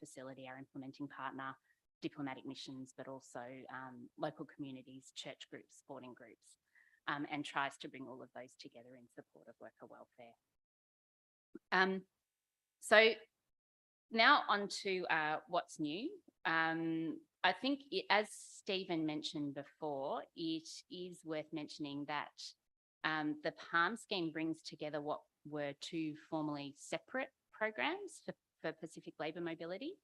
facility, our implementing partner, diplomatic missions, but also local communities, church groups, sporting groups, and tries to bring all of those together in support of worker welfare. So now on to what's new. I think as Stephen mentioned before, it is worth mentioning that the PALM scheme brings together what were two formerly separate programs for Pacific labour mobility.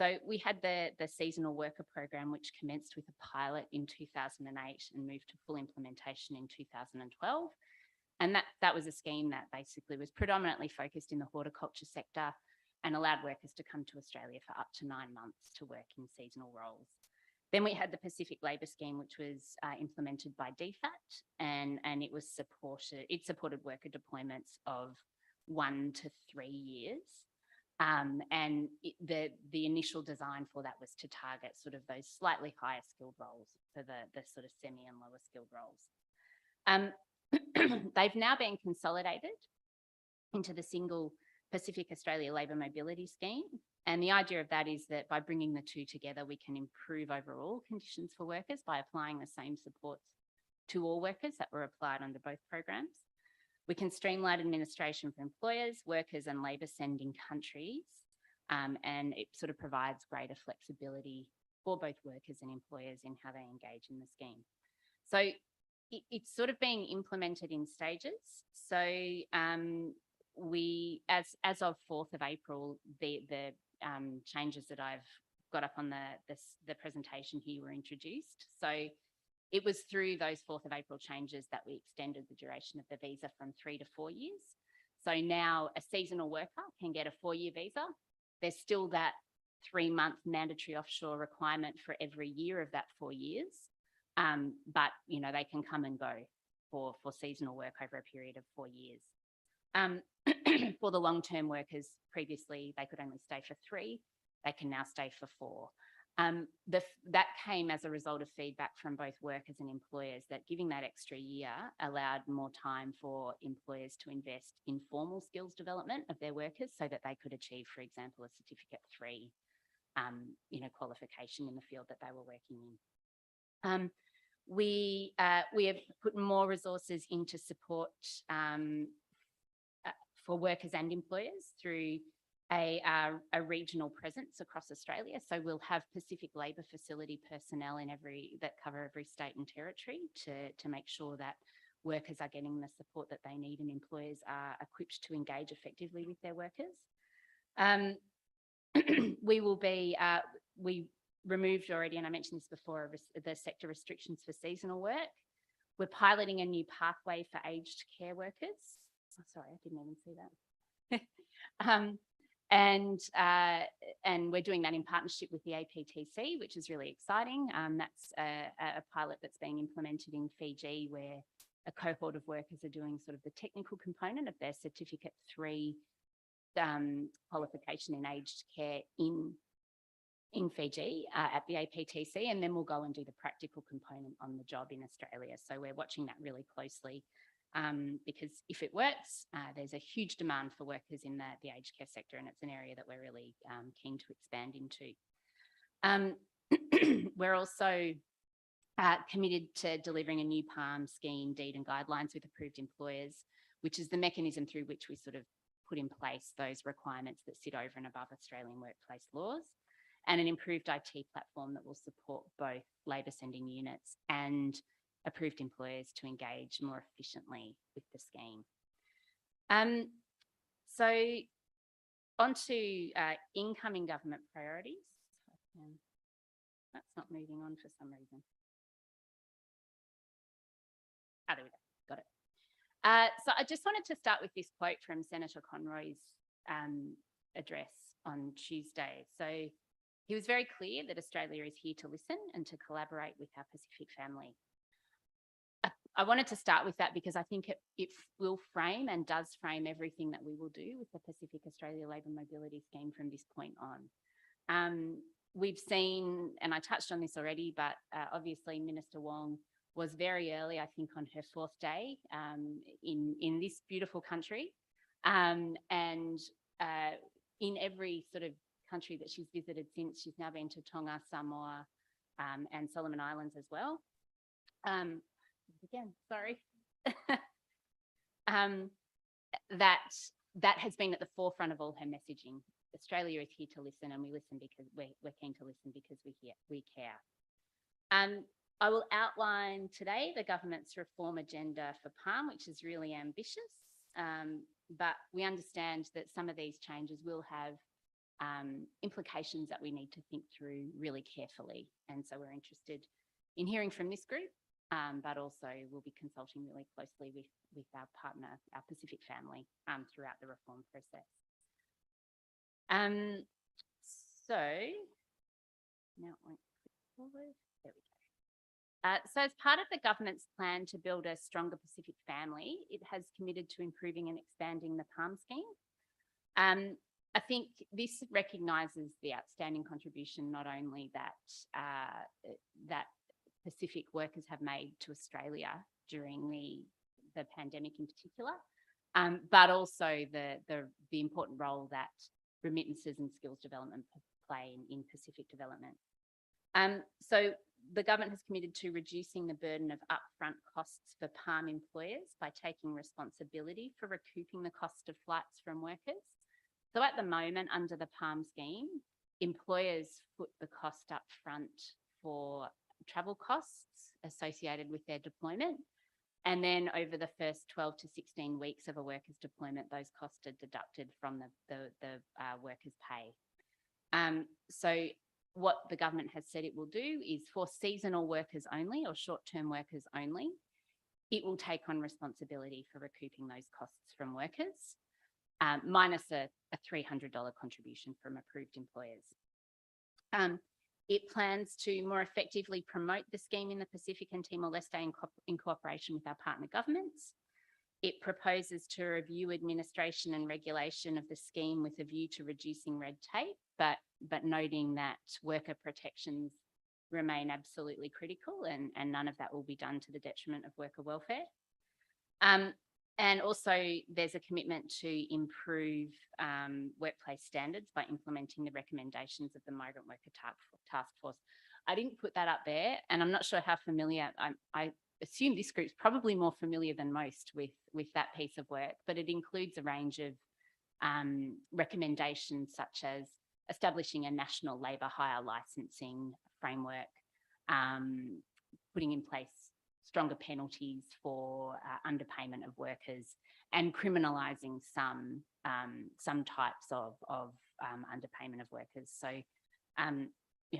So we had the seasonal worker program, which commenced with a pilot in 2008 and moved to full implementation in 2012. And that was a scheme that basically was predominantly focused in the horticulture sector and allowed workers to come to Australia for up to 9 months to work in seasonal roles. Then we had the Pacific Labour Scheme, which was implemented by DFAT, and it supported worker deployments of 1 to 3 years. And the initial design for that was to target sort of those slightly higher skilled roles, so the sort of semi and lower skilled roles. They've now been consolidated into the single Pacific Australia Labour Mobility Scheme. And the idea of that is that by bringing the two together, we can improve overall conditions for workers by applying the same supports to all workers that were applied under both programs. We can streamline administration for employers, workers and labour sending countries, and it sort of provides greater flexibility for both workers and employers in how they engage in the scheme. So it's sort of being implemented in stages. So we, as of 4th of April, the changes that I've got up on the presentation here were introduced. So it was through those 4th of April changes that we extended the duration of the visa from 3 to 4 years. So now a seasonal worker can get a 4-year visa. There's still that 3-month mandatory offshore requirement for every year of that 4 years. But, you know, they can come and go for seasonal work over a period of 4 years. For the long-term workers, previously they could only stay for 3. They can now stay for 4. That came as a result of feedback from both workers and employers that giving that extra year allowed more time for employers to invest in formal skills development of their workers so that they could achieve, for example, a Certificate 3 qualification in the field that they were working in. We have put more resources into support for workers and employers through a regional presence across Australia. So we'll have Pacific Labour Facility personnel that cover every state and territory to make sure that workers are getting the support that they need and employers are equipped to engage effectively with their workers. We removed already, and I mentioned this before, the sector restrictions for seasonal work. We're piloting a new pathway for aged care workers. Oh, sorry, I didn't even see that. And we're doing that in partnership with the I.T.S, which is really exciting. That's a pilot that's being implemented in Fiji, where a cohort of workers are doing sort of the technical component of their Certificate 3 qualification in aged care in Fiji at the I.T.S, and then we'll go and do the practical component on the job in Australia. So we're watching that really closely. Because if it works, there's a huge demand for workers in the aged care sector, and it's an area that we're really keen to expand into. We're also committed to delivering a new PALM scheme, deed and guidelines with approved employers, which is the mechanism through which we sort of put in place those requirements that sit over and above Australian workplace laws, and an improved IT platform that will support both labour sending units and approved employers to engage more efficiently with the scheme. So on to incoming government priorities. That's not moving on for some reason. There we go, got it. So I just wanted to start with this quote from Senator Conroy's address on Tuesday. So he was very clear that Australia is here to listen and to collaborate with our Pacific family. I wanted to start with that because I think it will frame and does frame everything that we will do with the Pacific Australia Labour Mobility Scheme from this point on. We've seen, and I touched on this already, but obviously Minister Wong was very early, I think on her 4th day in this beautiful country. And in every sort of country that she's visited since. She's now been to Tonga, Samoa, and Solomon Islands as well. Again, sorry. That has been at the forefront of all her messaging. Australia is here to listen, and we listen because we're keen to listen because we care. I will outline today the government's reform agenda for Palm, which is really ambitious, but we understand that some of these changes will have implications that we need to think through really carefully. And so we're interested in hearing from this group, but also we'll be consulting really closely with our partner, our Pacific family, throughout the reform process. So now I won't click forward. There we go. So as part of the government's plan to build a stronger Pacific family, it has committed to improving and expanding the Palm scheme. I think this recognises the outstanding contribution not only that Pacific workers have made to Australia during the pandemic in particular, but also the important role that remittances and skills development play in Pacific development. So the government has committed to reducing the burden of upfront costs for Palm employers by taking responsibility for recouping the cost of flights from workers. So at the moment, under the Palm scheme, employers foot the cost up front for travel costs associated with their deployment. And then over the first 12 to 16 weeks of a worker's deployment, those costs are deducted from the worker's pay. So what the government has said it will do is for seasonal workers only or short-term workers only, it will take on responsibility for recouping those costs from workers, minus a $300 contribution from approved employers. It plans to more effectively promote the scheme in the Pacific and Timor-Leste in cooperation with our partner governments. It proposes to review administration and regulation of the scheme with a view to reducing red tape, but noting that worker protections remain absolutely critical and none of that will be done to the detriment of worker welfare. And also there's a commitment to improve workplace standards by implementing the recommendations of the Migrant Worker Task Force. I didn't put that up there, and I'm not sure how familiar, I assume this group's probably more familiar than most with that piece of work, but it includes a range of recommendations such as establishing a national labour hire licensing framework, putting in place stronger penalties for underpayment of workers, and criminalising some types of underpayment of workers. So,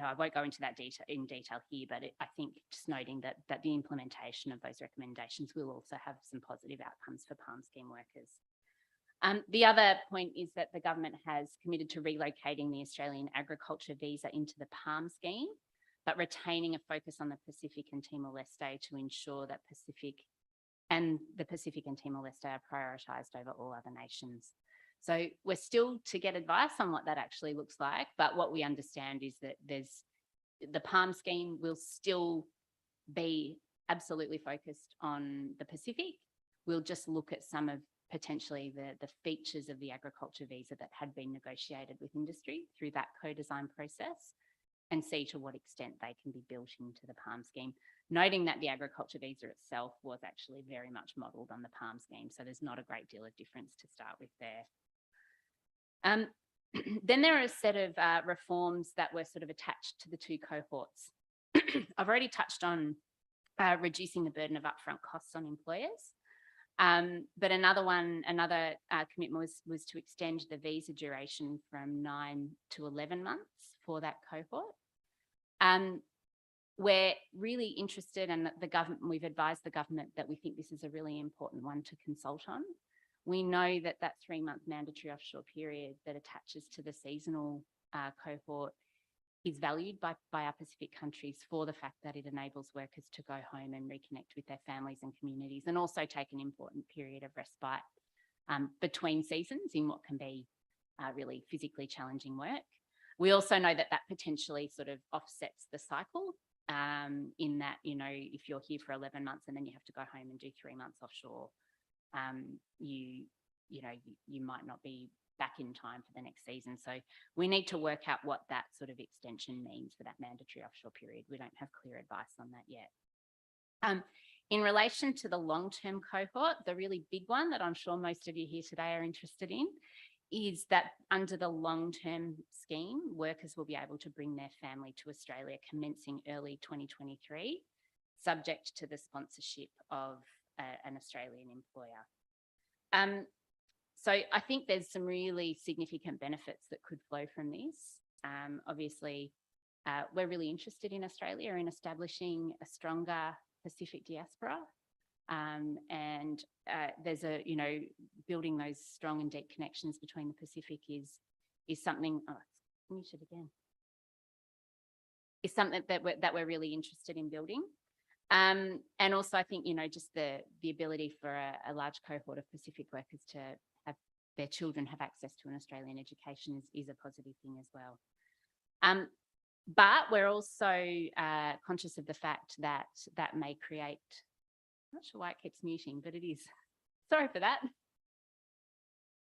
I won't go into that in detail here, but I think just noting that the implementation of those recommendations will also have some positive outcomes for Palm scheme workers. The other point is that the government has committed to relocating the Australian agriculture visa into the Palm scheme, but retaining a focus on the Pacific and Timor-Leste to ensure that the Pacific and Timor-Leste are prioritised over all other nations. So we're still to get advice on what that actually looks like, but what we understand is that the Palm scheme will still be absolutely focused on the Pacific. We'll just look at some of potentially the features of the agriculture visa that had been negotiated with industry through that co-design process, and see to what extent they can be built into the Palm scheme, noting that the agriculture visa itself was actually very much modelled on the Palm scheme, so there's not a great deal of difference to start with there. Then there are a set of reforms that were sort of attached to the two cohorts. I've already touched on reducing the burden of upfront costs on employers, but another commitment was to extend the visa duration from 9 to 11 months for that cohort. We're really interested, and we've advised the government that we think this is a really important one to consult on. We know that 3-month mandatory offshore period that attaches to the seasonal cohort is valued by our Pacific countries for the fact that it enables workers to go home and reconnect with their families and communities, and also take an important period of respite between seasons in what can be really physically challenging work. We also know that potentially sort of offsets the cycle in that, if you're here for 11 months and then you have to go home and do 3 months offshore, you might not be back in time for the next season. So we need to work out what that sort of extension means for that mandatory offshore period. We don't have clear advice on that yet. In relation to the long-term cohort, the really big one that I'm sure most of you here today are interested in is that under the long-term scheme, workers will be able to bring their family to Australia commencing early 2023, subject to the sponsorship of an Australian employer. So I think there's some really significant benefits that could flow from this. Obviously, we're really interested in Australia in establishing a stronger Pacific diaspora. And there's building those strong and deep connections between the Pacific is something, it's muted again, is something that we're really interested in building. And also I think, just the ability for a large cohort of Pacific workers to have their children have access to an Australian education is a positive thing as well. But we're also conscious of the fact that that may create, I'm not sure why it keeps muting, but it is. Sorry for that.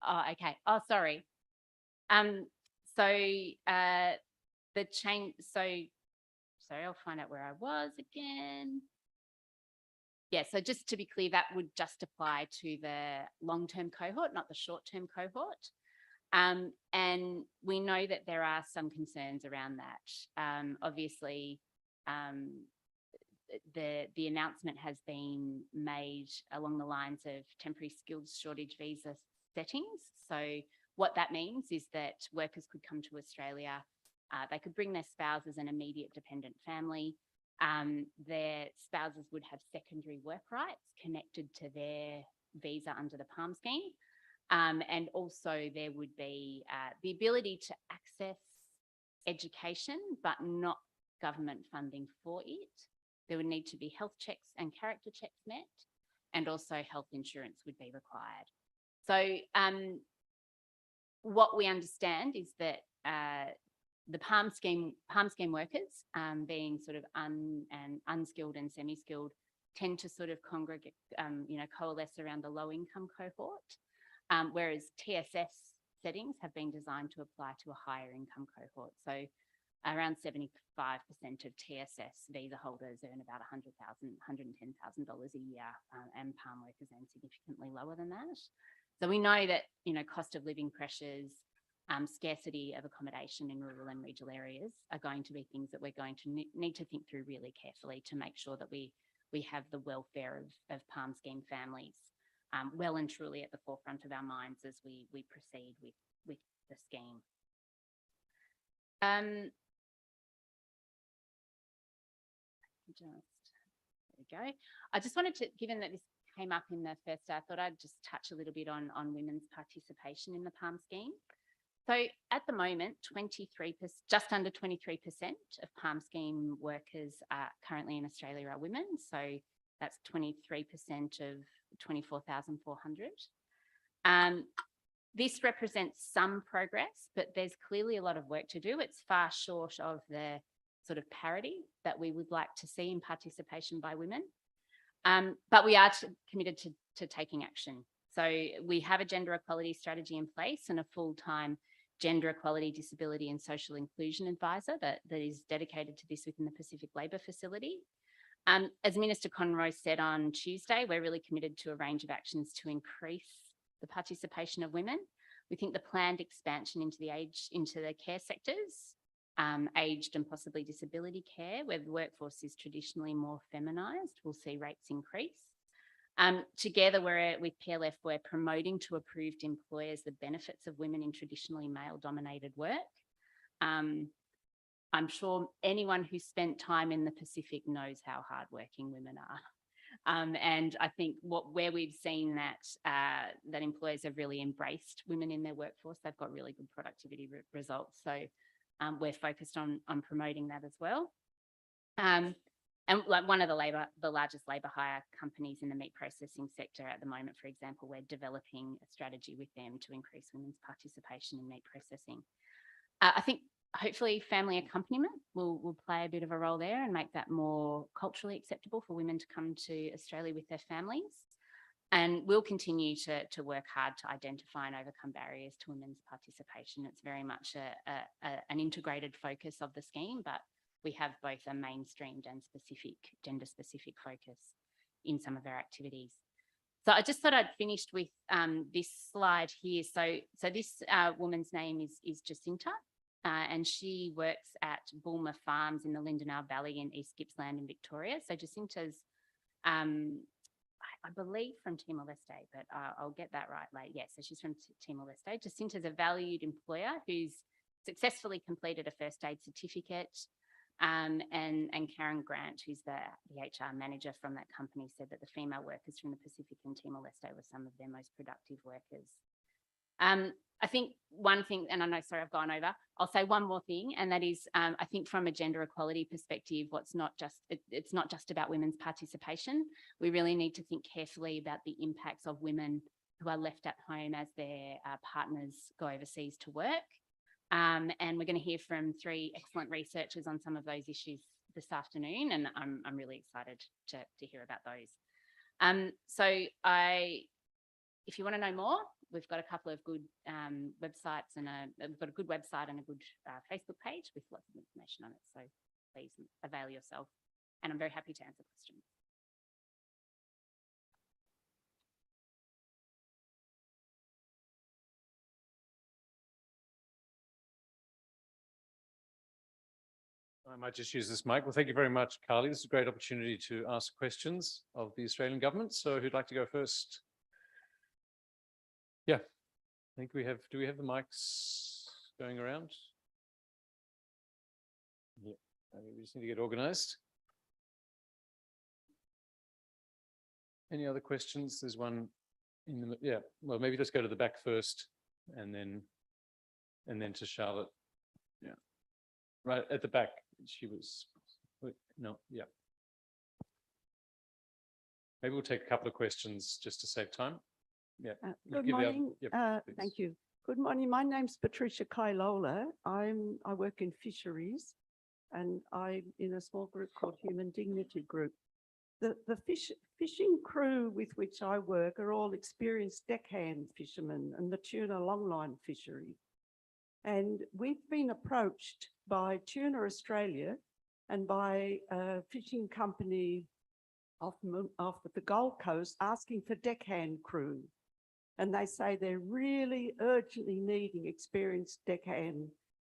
Oh, okay. Oh, sorry. The change, sorry, I'll find out where I was again. Yeah, so just to be clear, that would just apply to the long-term cohort, not the short-term cohort. And we know that there are some concerns around that. Obviously, the announcement has been made along the lines of temporary skills shortage visa settings. So what that means is that workers could come to Australia, they could bring their spouse as an immediate dependent family. Their spouses would have secondary work rights connected to their visa under the PALM scheme. And also there would be the ability to access education, but not government funding for it. There would need to be health checks and character checks met, and also health insurance would be required. So what we understand is that the PALM scheme workers, being sort of unskilled and semi-skilled, tend to sort of congregate, coalesce around the low-income cohort, whereas TSS settings have been designed to apply to a higher income cohort. So around 75% of TSS visa holders earn about $110,000 a year, and PALM workers earn significantly lower than that. So we know that, cost of living pressures, scarcity of accommodation in rural and regional areas are going to be things that we're going to need to think through really carefully to make sure that we have the welfare of PALM scheme families well and truly at the forefront of our minds as we proceed with the scheme. There we go. I just wanted to, given that this came up in the first day, I thought I'd just touch a little bit on women's participation in the PALM scheme. So at the moment, just under 23% of PALM scheme workers are currently in Australia are women. So that's 23% of 24,400. This represents some progress, but there's clearly a lot of work to do. It's far short of the sort of parity that we would like to see in participation by women. But we are committed to taking action. So we have a gender equality strategy in place and a full-time gender equality, disability and social inclusion advisor that is dedicated to this within the Pacific Labour Facility. As Minister Conroy said on Tuesday, we're really committed to a range of actions to increase the participation of women. We think the planned expansion into the care sectors, aged and possibly disability care, where the workforce is traditionally more feminised, we'll see rates increase. Together with PLF, we're promoting to approved employers the benefits of women in traditionally male-dominated work. I'm sure anyone who's spent time in the Pacific knows how hardworking women are. And I think where we've seen that employers have really embraced women in their workforce, they've got really good productivity results. So we're focused on promoting that as well. And like one of the largest labour hire companies in the meat processing sector at the moment, for example, we're developing a strategy with them to increase women's participation in meat processing. I think hopefully family accompaniment will play a bit of a role there and make that more culturally acceptable for women to come to Australia with their families. And we'll continue to work hard to identify and overcome barriers to women's participation. It's very much an integrated focus of the scheme, but we have both a mainstreamed and gender-specific focus in some of our activities. So I just thought I'd finished with this slide here. So this woman's name is Jacinta, and she works at Bulmer Farms in the Lindenau Valley in East Gippsland in Victoria. So Jacinta's, I believe, from Timor-Leste, but I'll get that right later. Yeah, so she's from Timor-Leste. Jacinta's a valued employer who's successfully completed a first aid certificate. And Karen Grant, who's the HR manager from that company, said that the female workers from the Pacific and Timor-Leste were some of their most productive workers. I think one thing, and I know, sorry, I've gone over, I'll say one more thing, and that is, I think from a gender equality perspective, it's not just about women's participation. We really need to think carefully about the impacts of women who are left at home as their partners go overseas to work. And we're going to hear from 3 excellent researchers on some of those issues this afternoon, and I'm really excited to hear about those. If you want to know more, we've got a couple of good websites, and we've got a good website and a good Facebook page with lots of information on it. So please avail yourself, and I'm very happy to answer questions. I might just use this mic. Well, thank you very much, Carly. This is a great opportunity to ask questions of the Australian government. So who'd like to go first? Yeah, I think we have, do we have the mics going around? Yeah, we just need to get organized. Any other questions? There's one in the, yeah, well, maybe let's go to the back first and then to Charlotte. Yeah, right at the back. She was, no, yeah. Maybe we'll take a couple of questions just to save time. Yeah. Good morning. Thank you. Good morning. My name's Patricia Kailola. I work in fisheries, and I'm in a small group called Human Dignity Group. The fishing crew with which I work are all experienced deckhand fishermen and the tuna longline fishery. And we've been approached by Tuna Australia and by a fishing company off the Gold Coast asking for deckhand crew. And they say they're really urgently needing experienced deckhand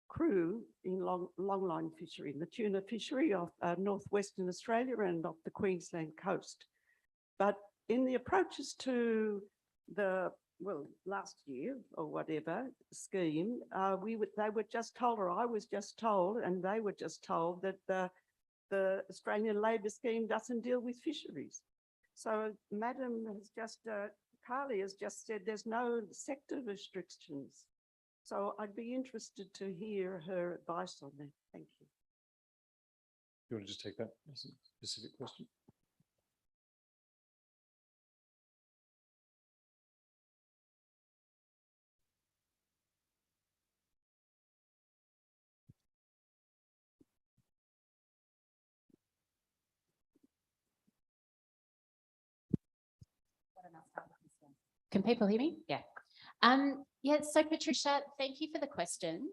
crew in longline fishery, in the tuna fishery of northwestern Australia and off the Queensland coast. But in the approaches to the last year or whatever scheme, they were just told, or I was just told, and they were just told that the Australian Labor scheme doesn't deal with fisheries. So Madam has just, Carly has just said there's no sector restrictions. So I'd be interested to hear her advice on that. Thank you. You want to just take that as a specific question? Can people hear me? Yeah. Yeah, so Patricia, thank you for the question.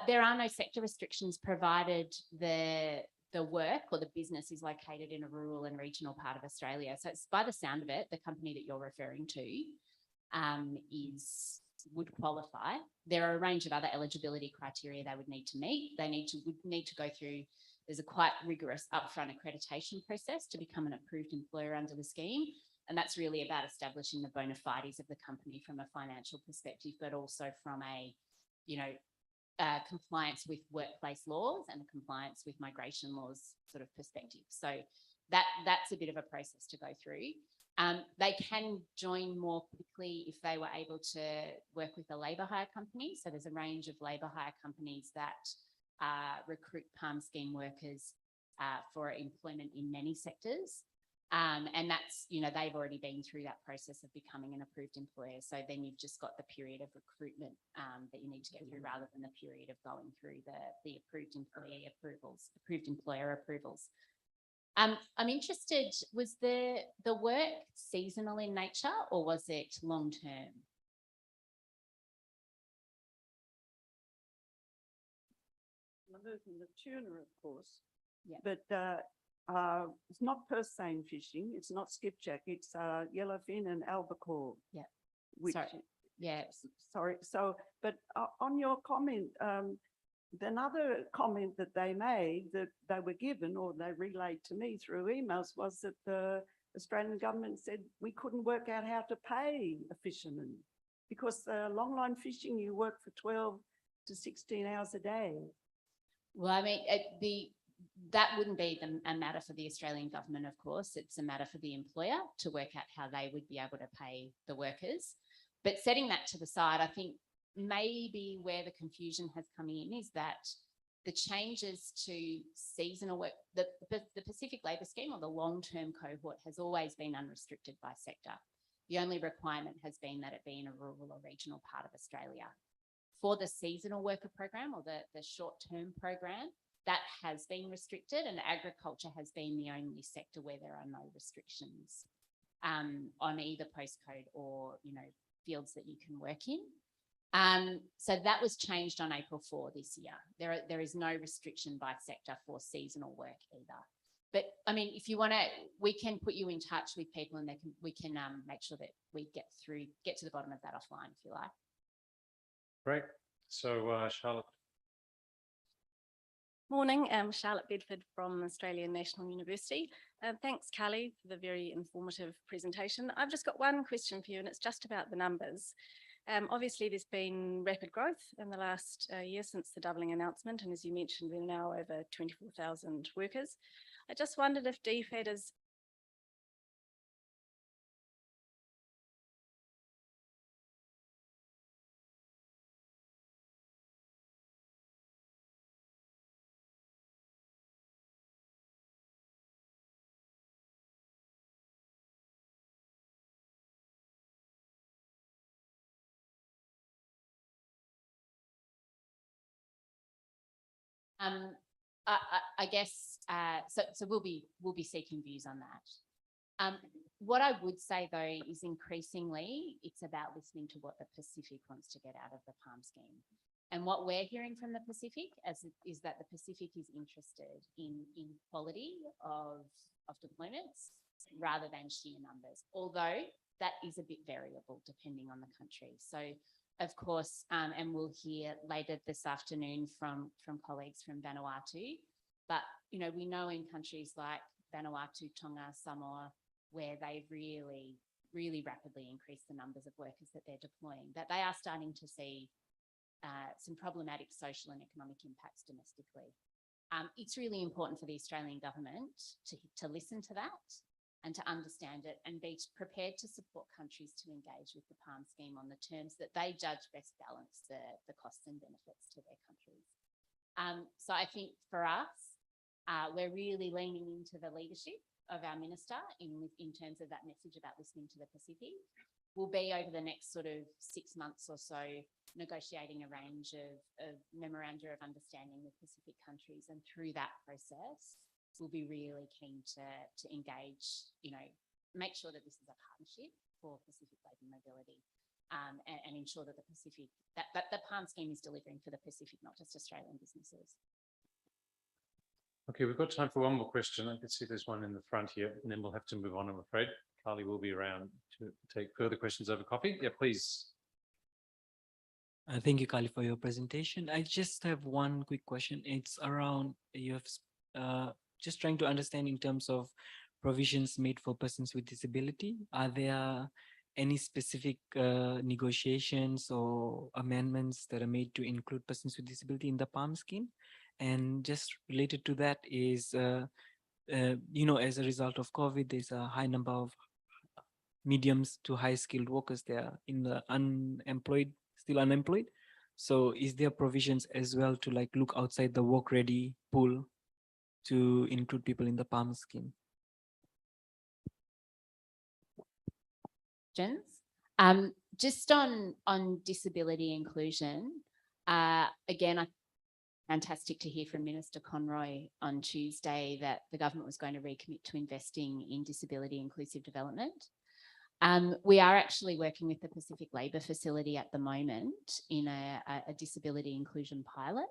There are no sector restrictions provided the work or the business is located in a rural and regional part of Australia. So it's, by the sound of it, the company that you're referring to would qualify. There are a range of other eligibility criteria they would need to meet. They would need to go through, there's a quite rigorous upfront accreditation process to become an approved employer under the scheme. And that's really about establishing the bona fides of the company from a financial perspective, but also from a, compliance with workplace laws and compliance with migration laws sort of perspective. So that's a bit of a process to go through. They can join more quickly if they were able to work with a labour hire company. So there's a range of labour hire companies that recruit PALM scheme workers for employment in many sectors. And that's, they've already been through that process of becoming an approved employer. So then you've just got the period of recruitment that you need to go through rather than the period of going through the approved employee approvals, approved employer approvals. I'm interested, was the work seasonal in nature or was it long-term? The tuna, of course. Yeah. But it's not purse seine fishing. It's not skipjack. It's yellowfin and albacore. Yeah. Which, Sorry. Yeah. sorry. So, but on your comment, another comment that they made that they were given or they relayed to me through emails was that the Australian government said we couldn't work out how to pay a fisherman because longline fishing, you work for 12 to 16 hours a day. Well, I mean, that wouldn't be a matter for the Australian government, of course. It's a matter for the employer to work out how they would be able to pay the workers. But setting that to the side, I think maybe where the confusion has come in is that the changes to seasonal work, the Pacific Labour Scheme or the long-term cohort has always been unrestricted by sector. The only requirement has been that it be in a rural or regional part of Australia. For the seasonal worker program or the short-term program, that has been restricted, and agriculture has been the only sector where there are no restrictions on either postcode or, you know, fields that you can work in. So that was changed on April 4 this year. There is no restriction by sector for seasonal work either. But I mean, if you want to, we can put you in touch with people and we can make sure that we get to the bottom of that offline if you like. Great. So Charlotte. Morning, I'm Charlotte Bedford from Australian National University. Thanks, Carly, for the very informative presentation. I've just got one question for you, and it's just about the numbers. Obviously, there's been rapid growth in the last year since the doubling announcement, and as you mentioned, we're now over 24,000 workers. I just wondered if DFAT is I guess so we'll be seeking views on that. What I would say though is increasingly it's about listening to what the Pacific wants to get out of the PALM scheme. And what we're hearing from the Pacific is that the Pacific is interested in quality of deployments rather than sheer numbers, although that is a bit variable depending on the country. So of course, and we'll hear later this afternoon from colleagues from Vanuatu, but you know, we know in countries like Vanuatu, Tonga, Samoa, where they've really, really rapidly increased the numbers of workers that they're deploying, that they are starting to see some problematic social and economic impacts domestically. It's really important for the Australian government to listen to that and to understand it and be prepared to support countries to engage with the PALM scheme on the terms that they judge best balance the costs and benefits to their countries. So I think for us, we're really leaning into the leadership of our minister in terms of that message about listening to the Pacific. We'll be over the next sort of 6 months or so negotiating a range of memoranda of understanding with Pacific countries, and through that process, we'll be really keen to engage, you know, make sure that this is a partnership for Pacific labour mobility, and ensure that the Pacific, that the PALM scheme is delivering for the Pacific, not just Australian businesses. Okay, we've got time for one more question. I can see there's one in the front here, and then we'll have to move on, I'm afraid. Carly will be around to take further questions over coffee. Yeah, please. Thank you, Carly, for your presentation. I just have one quick question. It's around, you have just trying to understand in terms of provisions made for persons with disability. Are there any specific negotiations or amendments that are made to include persons with disability in the PALM scheme? And just related to that is, you know, as a result of COVID, there's a high number of mediums to high skilled workers there in the still unemployed. So is there provisions as well to like look outside the work ready pool to include people in the PALM scheme? Just on disability inclusion, again, fantastic to hear from Minister Conroy on Tuesday that the government was going to recommit to investing in disability inclusive development. We are actually working with the Pacific Labour Facility at the moment in a disability inclusion pilot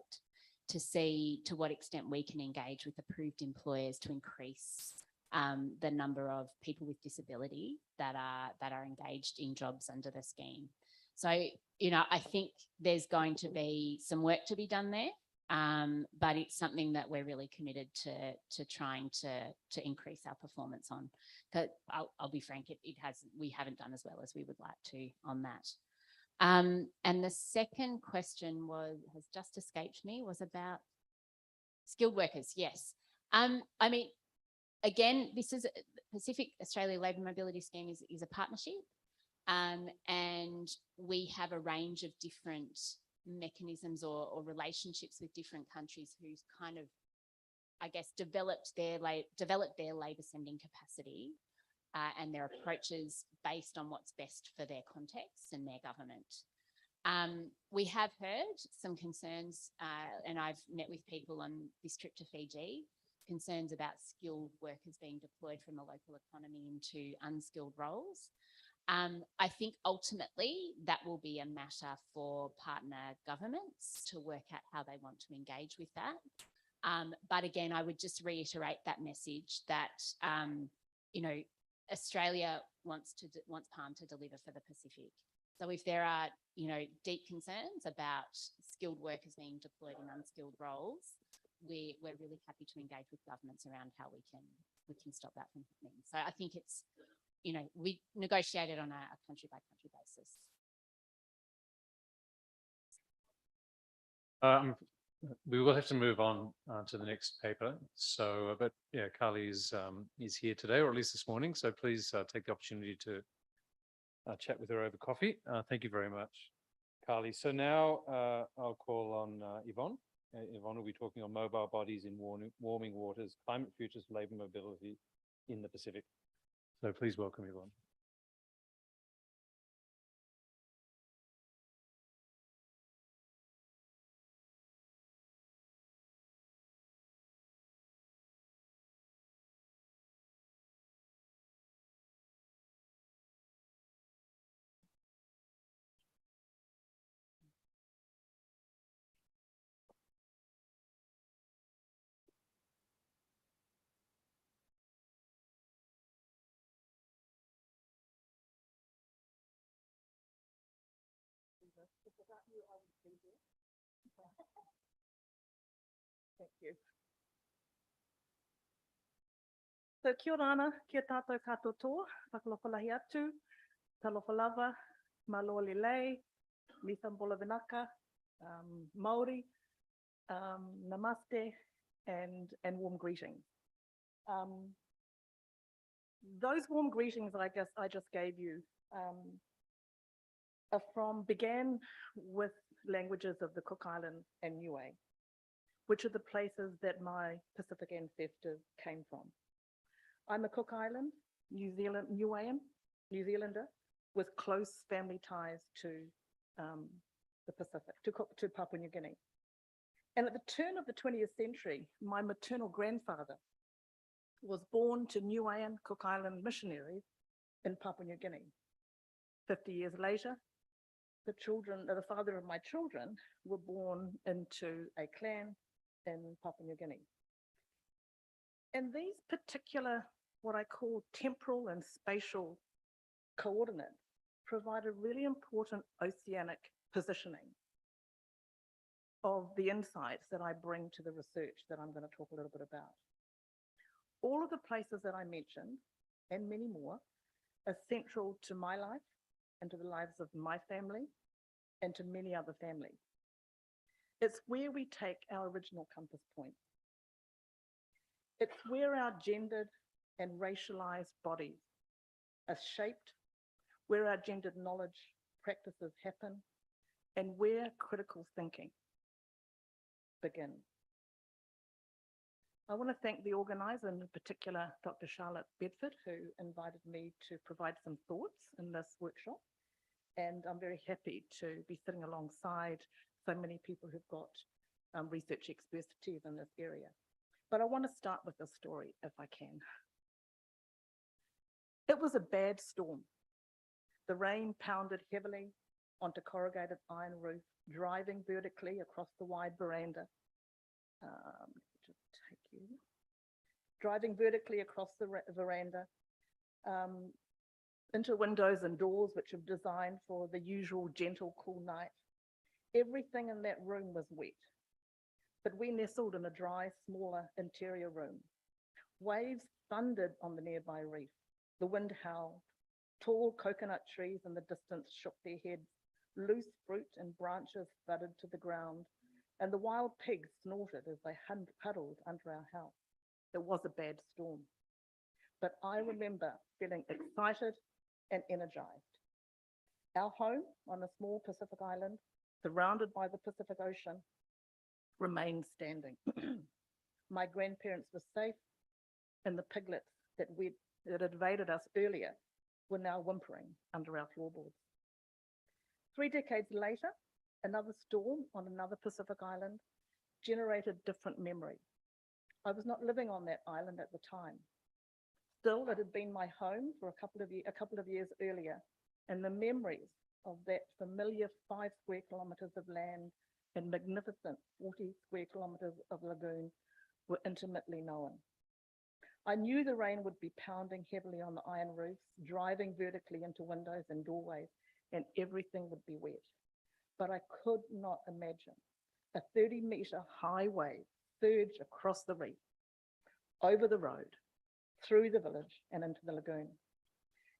to see to what extent we can engage with approved employers to increase the number of people with disability that are engaged in jobs under the scheme. So, you know, I think there's going to be some work to be done there, but it's something that we're really committed to trying to increase our performance on. But I'll be frank, we haven't done as well as we would like to on that. And the second question has just escaped me, was about skilled workers. Yes. I mean, again, this is Pacific Australia Labour Mobility Scheme is a partnership. And we have a range of different mechanisms or relationships with different countries who's kind of, I guess, developed their labour sending capacity and their approaches based on what's best for their context and their government. We have heard some concerns, and I've met with people on this trip to Fiji, concerns about skilled workers being deployed from the local economy into unskilled roles. I think ultimately that will be a matter for partner governments to work out how they want to engage with that. But again, I would just reiterate that message that, you know, Australia wants Palm to deliver for the Pacific. So if there are, you know, deep concerns about skilled workers being deployed in unskilled roles, we're really happy to engage with governments around how we can stop that from happening. So I think it's, you know, we negotiated on a country by country basis. We will have to move on to the next paper. So, but yeah, Carly is here today, or at least this morning. So please take the opportunity to chat with her over coffee. Thank you very much, Carly. So now I'll call on Yvonne. Yvonne will be talking on mobile bodies in warming waters, climate futures, labour mobility in the Pacific. So please welcome Yvonne. Thank you. So kia ora ana, kia tātou katoa, whakalopalahi atu, talofa lava, malo lei, mithambola vinaka, Māori, namaste, and warm greetings. Those warm greetings I just gave you began with languages of the Cook Islands and Niue, which are the places that my Pacific ancestors came from. I'm a Cook Island, Niuean, New Zealander, with close family ties to the Pacific, to Papua New Guinea. And at the turn of the 20th century, my maternal grandfather was born to Niuean Cook Island missionaries in Papua New Guinea. 50 years later, the father of my children were born into a clan in Papua New Guinea. And these particular, what I call temporal and spatial coordinates, provide a really important oceanic positioning of the insights that I bring to the research that I'm going to talk a little bit about. All of the places that I mentioned, and many more, are central to my life and to the lives of my family and to many other families. It's where we take our original compass point. It's where our gendered and racialized bodies are shaped, where our gendered knowledge practices happen, and where critical thinking begins. I want to thank the organizer, and in particular, Dr. Charlotte Bedford, who invited me to provide some thoughts in this workshop. And I'm very happy to be sitting alongside so many people who've got research expertise in this area. But I want to start with a story if I can. It was a bad storm. The rain pounded heavily onto corrugated iron roof, driving vertically across the wide veranda. Driving vertically across the veranda into windows and doors, which are designed for the usual gentle, cool night. Everything in that room was wet, but we nestled in a dry, smaller interior room. Waves thundered on the nearby reef. The wind howled. Tall coconut trees in the distance shook their heads. Loose fruit and branches thudded to the ground, and the wild pigs snorted as they huddled under our house. It was a bad storm, but I remember feeling excited and energized. Our home on a small Pacific island, surrounded by the Pacific Ocean, remained standing. My grandparents were safe, and the piglets that had invaded us earlier were now whimpering under our floorboards. 3 decades later, another storm on another Pacific island generated different memory. I was not living on that island at the time. Still, it had been my home for a couple of years earlier, and the memories of that familiar 5 square kilometres of land and magnificent 40 square kilometres of lagoon were intimately known. I knew the rain would be pounding heavily on the iron roofs, driving vertically into windows and doorways, and everything would be wet. But I could not imagine a 30-metre high wave surge across the reef, over the road, through the village and into the lagoon.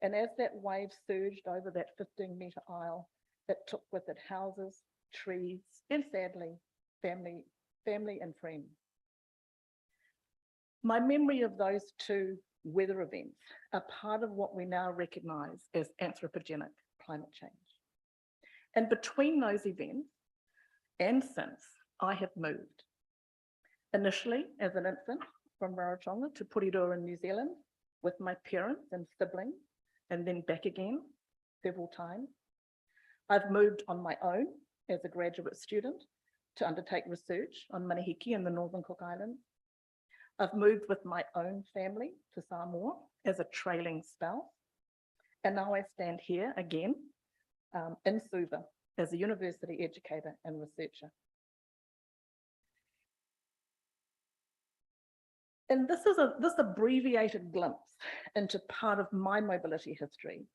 And as that wave surged over that 15-metre aisle, it took with it houses, trees, and sadly, family and friends. My memory of those 2 weather events are part of what we now recognise as anthropogenic climate change. And between those events and since, I have moved. Initially as an infant from Rarotonga to Porirua in New Zealand with my parents and siblings, and then back again several times. I've moved on my own as a graduate student to undertake research on Manihiki in the Northern Cook Islands. I've moved with my own family to Samoa as a trailing spouse. And now I stand here again in Suva as a university educator and researcher. And this abbreviated glimpse into part of my mobility history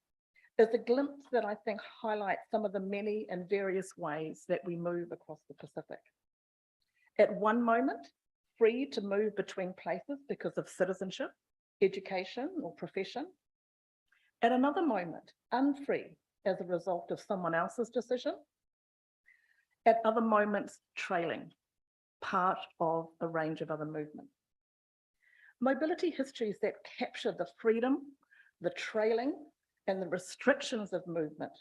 is a glimpse that I think highlights some of the many and various ways that we move across the Pacific. At one moment, free to move between places because of citizenship, education, or profession. At another moment, unfree as a result of someone else's decision. At other moments, trailing, part of a range of other movements. Mobility histories that capture the freedom, the trailing, and the restrictions of movement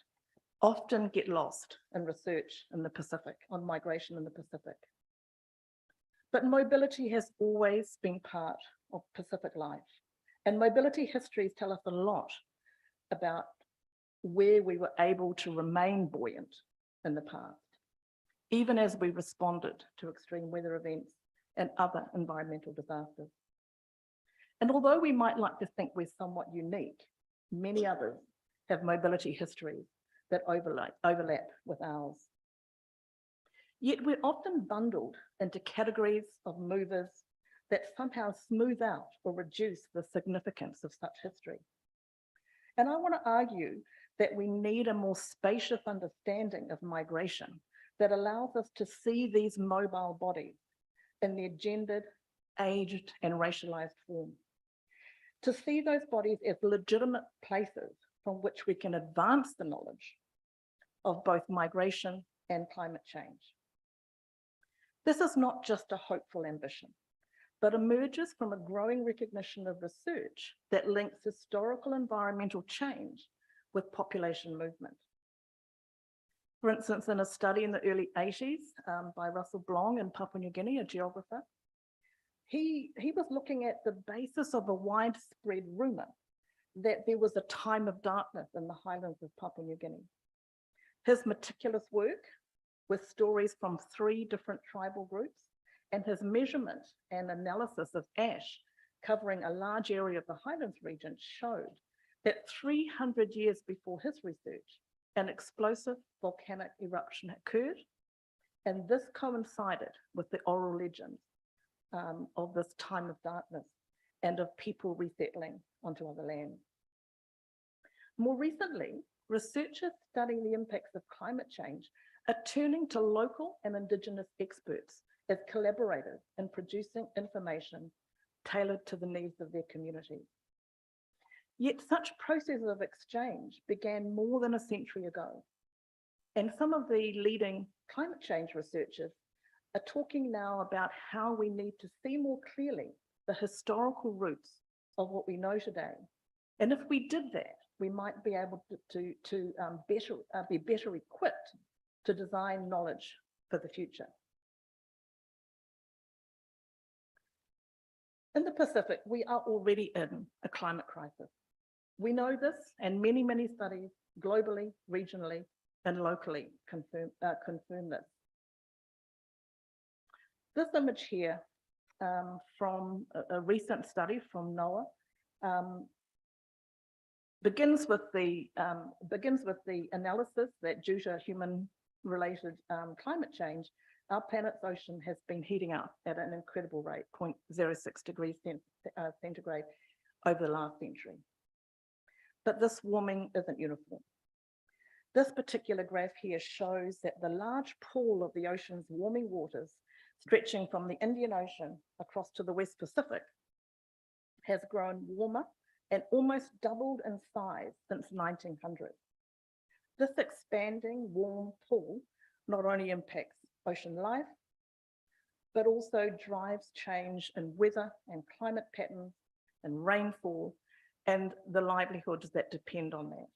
often get lost in research in the Pacific, on migration in the Pacific. But mobility has always been part of Pacific life, and mobility histories tell us a lot about where we were able to remain buoyant in the past, even as we responded to extreme weather events and other environmental disasters. And although we might like to think we're somewhat unique, many others have mobility histories that overlap with ours. Yet we're often bundled into categories of movers that somehow smooth out or reduce the significance of such history. And I want to argue that we need a more spacious understanding of migration that allows us to see these mobile bodies in their gendered, aged, and racialized form. To see those bodies as legitimate places from which we can advance the knowledge of both migration and climate change. This is not just a hopeful ambition, but emerges from a growing recognition of research that links historical environmental change with population movement. For instance, in a study in the early 80s by Russell Blong in Papua New Guinea, a geographer, he was looking at the basis of a widespread rumor that there was a time of darkness in the highlands of Papua New Guinea. His meticulous work with stories from 3 different tribal groups, and his measurement and analysis of ash covering a large area of the Highlands region showed that 300 years before his research, an explosive volcanic eruption occurred, and this coincided with the oral legends of this time of darkness and of people resettling onto other lands. More recently, researchers studying the impacts of climate change are turning to local and Indigenous experts as collaborators in producing information tailored to the needs of their communities. Yet such processes of exchange began more than a century ago. And some of the leading climate change researchers are talking now about how we need to see more clearly the historical roots of what we know today. And if we did that, we might be able to be better equipped to design knowledge for the future. In the Pacific, we are already in a climate crisis. We know this, and many, many studies globally, regionally, and locally confirm this. This image here from a recent study from NOAA begins with the analysis that due to human-related climate change, our planet's ocean has been heating up at an incredible rate, 0.06 degrees centigrade over the last century. But this warming isn't uniform. This particular graph here shows that the large pool of the ocean's warming waters stretching from the Indian Ocean across to the West Pacific has grown warmer and almost doubled in size since 1900. This expanding warm pool not only impacts ocean life, but also drives change in weather and climate patterns and rainfall and the livelihoods that depend on that.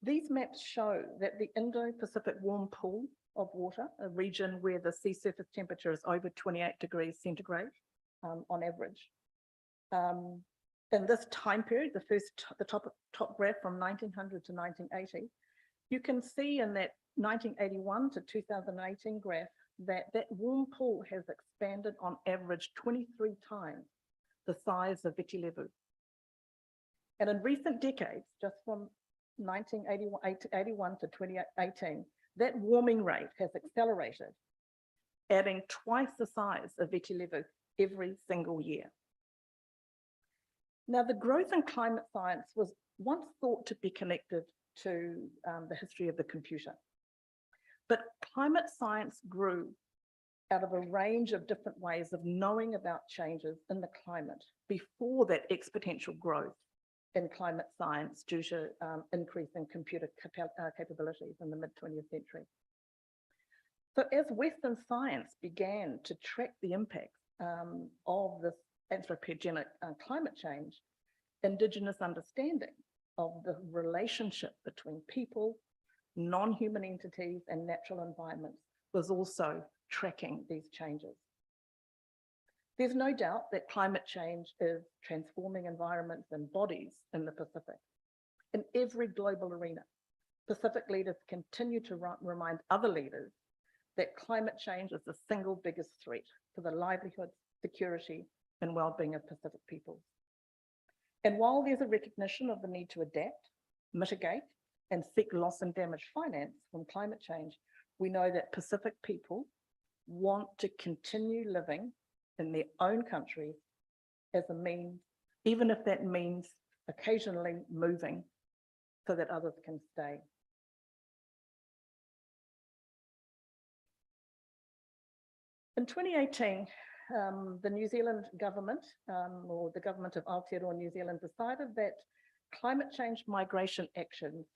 These maps show that the Indo-Pacific warm pool of water, a region where the sea surface temperature is over 28 degrees centigrade on average. In this time period, the top graph from 1900 to 1980, you can see in that 1981 to 2018 graph that warm pool has expanded on average 23 times the size of Viti Levu. And in recent decades, just from 1981 to 2018, that warming rate has accelerated, adding twice the size of Viti Levu every single year. Now, the growth in climate science was once thought to be connected to the history of the computer. But climate science grew out of a range of different ways of knowing about changes in the climate before that exponential growth in climate science due to increase in computer capabilities in the mid-20th century. So as Western science began to track the impacts of this anthropogenic climate change, Indigenous understanding of the relationship between people, non-human entities, and natural environments was also tracking these changes. There's no doubt that climate change is transforming environments and bodies in the Pacific. In every global arena, Pacific leaders continue to remind other leaders that climate change is the single biggest threat to the livelihood, security, and well-being of Pacific peoples. And while there's a recognition of the need to adapt, mitigate, and seek loss and damage finance from climate change, we know that Pacific people want to continue living in their own countries as a means, even if that means occasionally moving so that others can stay. In 2018, the New Zealand government, or the government of Aotearoa New Zealand, decided that climate change migration actions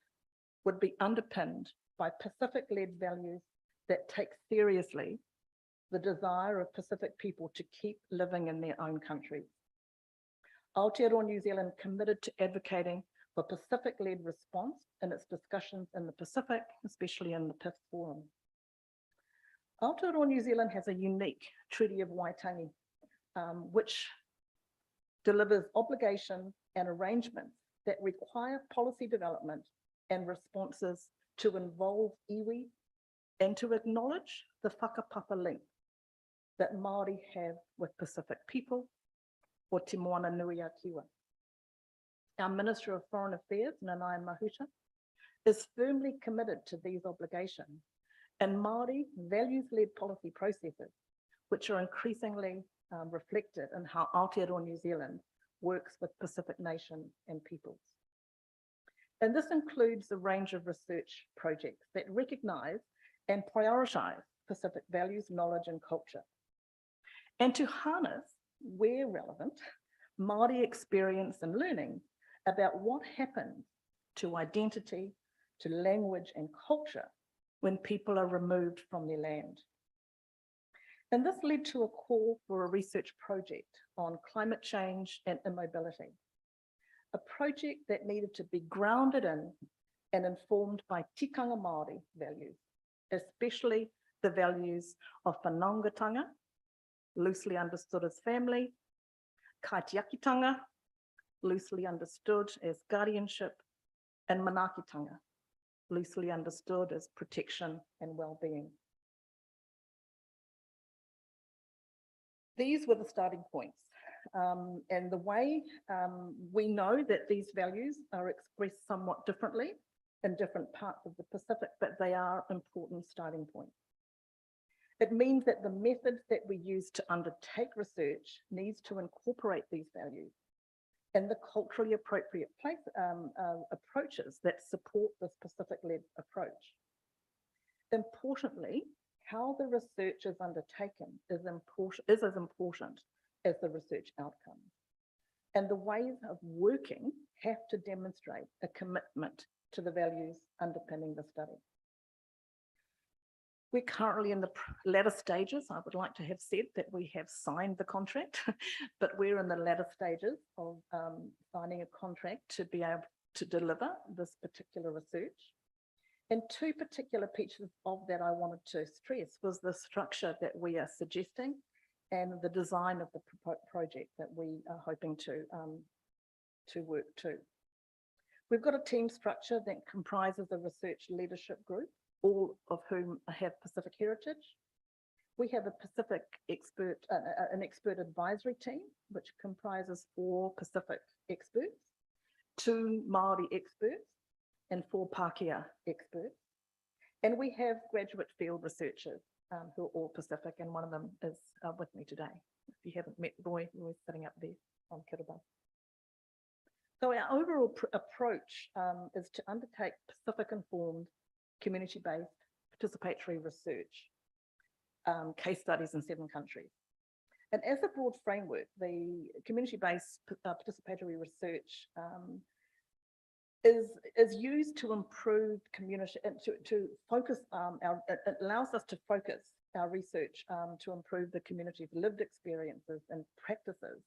would be underpinned by Pacific-led values that take seriously the desire of Pacific people to keep living in their own countries. Aotearoa New Zealand committed to advocating for Pacific-led response in its discussions in the Pacific, especially in the PIF forum. Aotearoa New Zealand has a unique Treaty of Waitangi, which delivers obligations and arrangements that require policy development and responses to involve iwi and to acknowledge the whakapapa link that Māori have with Pacific people or Te Moana Nui a Kiwa. Our Minister of Foreign Affairs, Nanaia Mahuta, is firmly committed to these obligations and Māori values-led policy processes, which are increasingly reflected in how Aotearoa New Zealand works with Pacific nations and peoples. And this includes a range of research projects that recognise and prioritise Pacific values, knowledge and culture, and to harness, where relevant, Māori experience and learning about what happens to identity, to language and culture when people are removed from their land. And this led to a call for a research project on climate change and immobility, a project that needed to be grounded in and informed by tikanga Māori values, especially the values of whanaungatanga, loosely understood as family, kaitiakitanga, loosely understood as guardianship, and manaakitanga, loosely understood as protection and well-being. These were the starting points. And the way we know that these values are expressed somewhat differently in different parts of the Pacific, but they are important starting points. It means that the methods that we use to undertake research needs to incorporate these values and the culturally appropriate approaches that support this Pacific-led approach. Importantly, how the research is undertaken is as important as the research outcomes. And the ways of working have to demonstrate a commitment to the values underpinning the study. We're currently in the latter stages. I would like to have said that we have signed the contract, but we're in the latter stages of signing a contract to be able to deliver this particular research. And two particular pieces of that I wanted to stress was the structure that we are suggesting and the design of the project that we are hoping to work to. We've got a team structure that comprises a research leadership group, all of whom have Pacific heritage. We have a Pacific expert, an expert advisory team, which comprises 4 Pacific experts, 2 Māori experts, and 4 Pākehā experts. And we have graduate field researchers who are all Pacific, and one of them is with me today. If you haven't met Roy, Roy's sitting up there on Kiribati. So our overall approach is to undertake Pacific-informed, community-based participatory research, case studies in 7 countries. And as a broad framework, the community-based participatory research is used to improve community and to focus it allows us to focus our research to improve the community's lived experiences and practices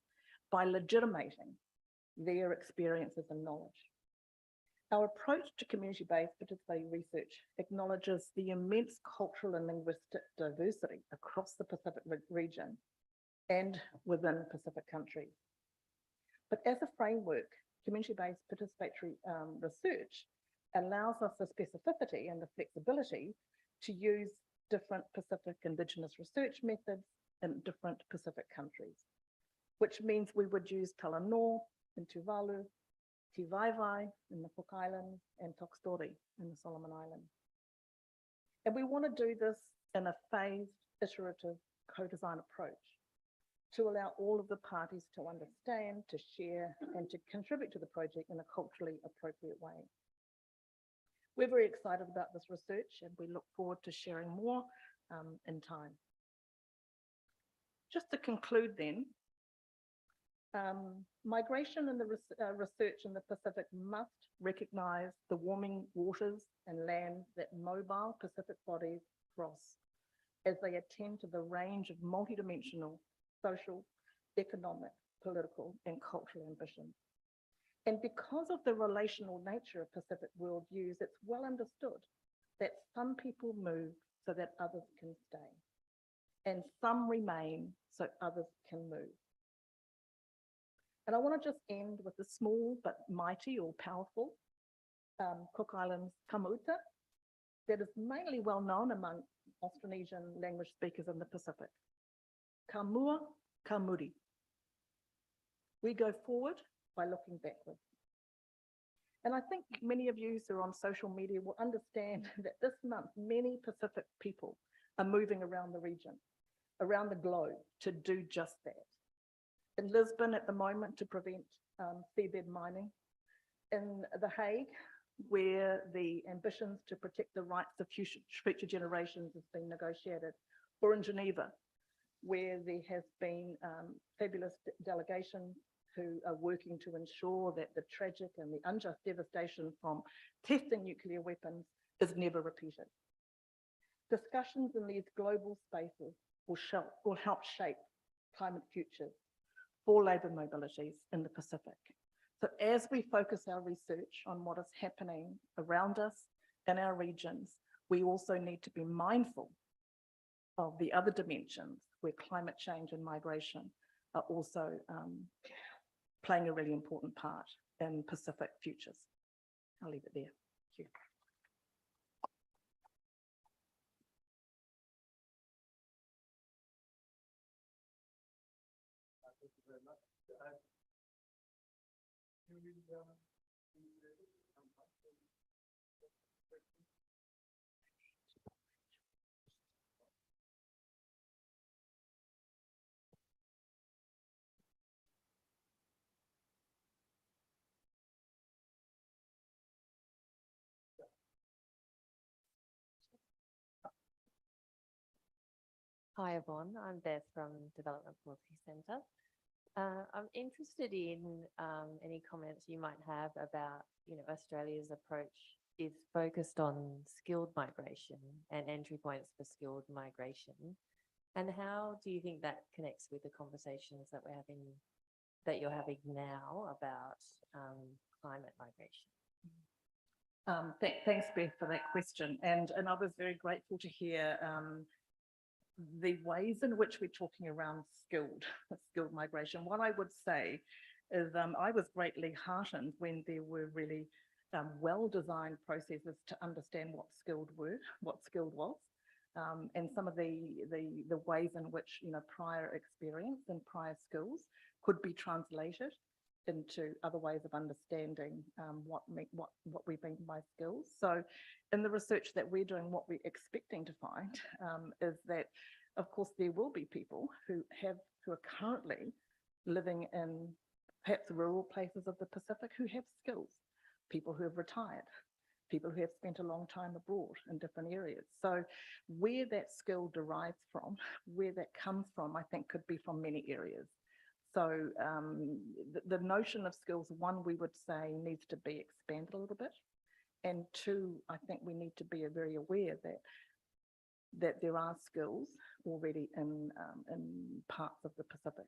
by legitimating their experiences and knowledge. Our approach to community-based participatory research acknowledges the immense cultural and linguistic diversity across the Pacific region and within Pacific countries. But as a framework, community-based participatory research allows us the specificity and the flexibility to use different Pacific Indigenous research methods in different Pacific countries, which means we would use Talanoa in Tuvalu, Te Vaivai in the Cook Islands, and Toxtori in the Solomon Islands. And we want to do this in a phased, iterative, co-design approach to allow all of the parties to understand, to share, and to contribute to the project in a culturally appropriate way. We're very excited about this research, and we look forward to sharing more in time. Just to conclude then, migration and the research in the Pacific must recognise the warming waters and land that mobile Pacific bodies cross as they attend to the range of multidimensional social, economic, political, and cultural ambitions. And because of the relational nature of Pacific worldviews, it's well understood that some people move so that others can stay, and some remain so others can move. And I want to just end with a small but mighty or powerful Cook Islands kamauta, that is mainly well known among Austronesian language speakers in the Pacific. Ka mua, ka muri. We go forward by looking backward. And I think many of you who are on social media will understand that this month, many Pacific people are moving around the region, around the globe to do just that. In Lisbon at the moment to prevent seabed mining. In The Hague, where the ambitions to protect the rights of future generations has been negotiated, or in Geneva, where there has been fabulous delegations who are working to ensure that the tragic and the unjust devastation from testing nuclear weapons is never repeated. Discussions in these global spaces will help shape climate futures for labour mobilities in the Pacific. So as we focus our research on what is happening around us in our regions, we also need to be mindful of the other dimensions where climate change and migration are also playing a really important part in Pacific futures. I'll leave it there. Thank you. Thank you very much. Hi everyone, I'm Beth from Development Policy Centre. I'm interested in any comments you might have about, Australia's approach is focused on skilled migration and entry points for skilled migration. And how do you think that connects with the conversations that you're having now about climate migration? Thanks, Beth, for that question. And I was very grateful to hear the ways in which we're talking around skilled migration. What I would say is I was greatly heartened when there were really well-designed processes to understand what skilled was, and some of the ways in which prior experience and prior skills could be translated into other ways of understanding what we mean by skills. So in the research that we're doing, what we're expecting to find is that, of course, there will be people who are currently living in perhaps rural places of the Pacific who have skills, people who have retired, people who have spent a long time abroad in different areas. So where that skill derives from, where that comes from, I think could be from many areas. So the notion of skills, one, we would say needs to be expanded a little bit. And two, I think we need to be very aware that there are skills already in parts of the Pacific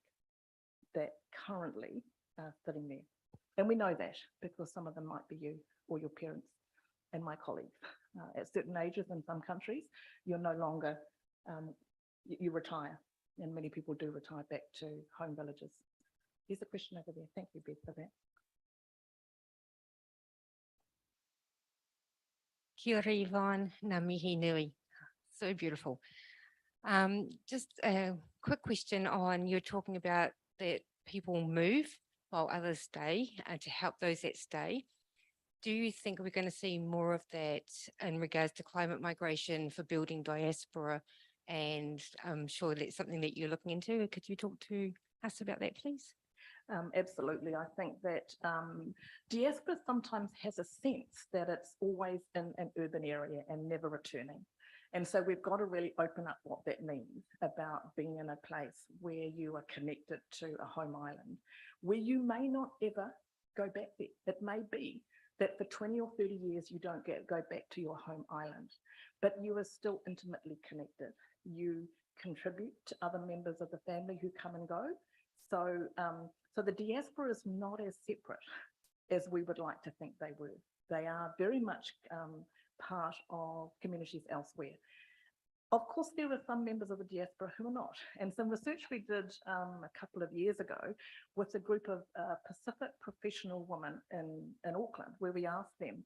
that currently are sitting there. And we know that because some of them might be you or your parents and my colleagues. At certain ages in some countries, you're no longer, you retire. And many people do retire back to home villages. There's a question over there. Thank you, Beth, for that. Kia ora, Yvonne, ngā mihi nui. So beautiful. Just a quick question on, you're talking about that people move while others stay and to help those that stay. Do you think we're going to see more of that in regards to climate migration for building diaspora? And I'm sure that's something that you're looking into. Could you talk to us about that, please? Absolutely. I think that diaspora sometimes has a sense that it's always in an urban area and never returning. And so we've got to really open up what that means about being in a place where you are connected to a home island, where you may not ever go back there. It may be that for 20 or 30 years you don't go back to your home island, but you are still intimately connected. You contribute to other members of the family who come and go. So, so the diaspora is not as separate as we would like to think they were. They are very much part of communities elsewhere. Of course, there are some members of the diaspora who are not. And some research we did a couple of years ago with a group of Pacific professional women in Auckland, where we asked them,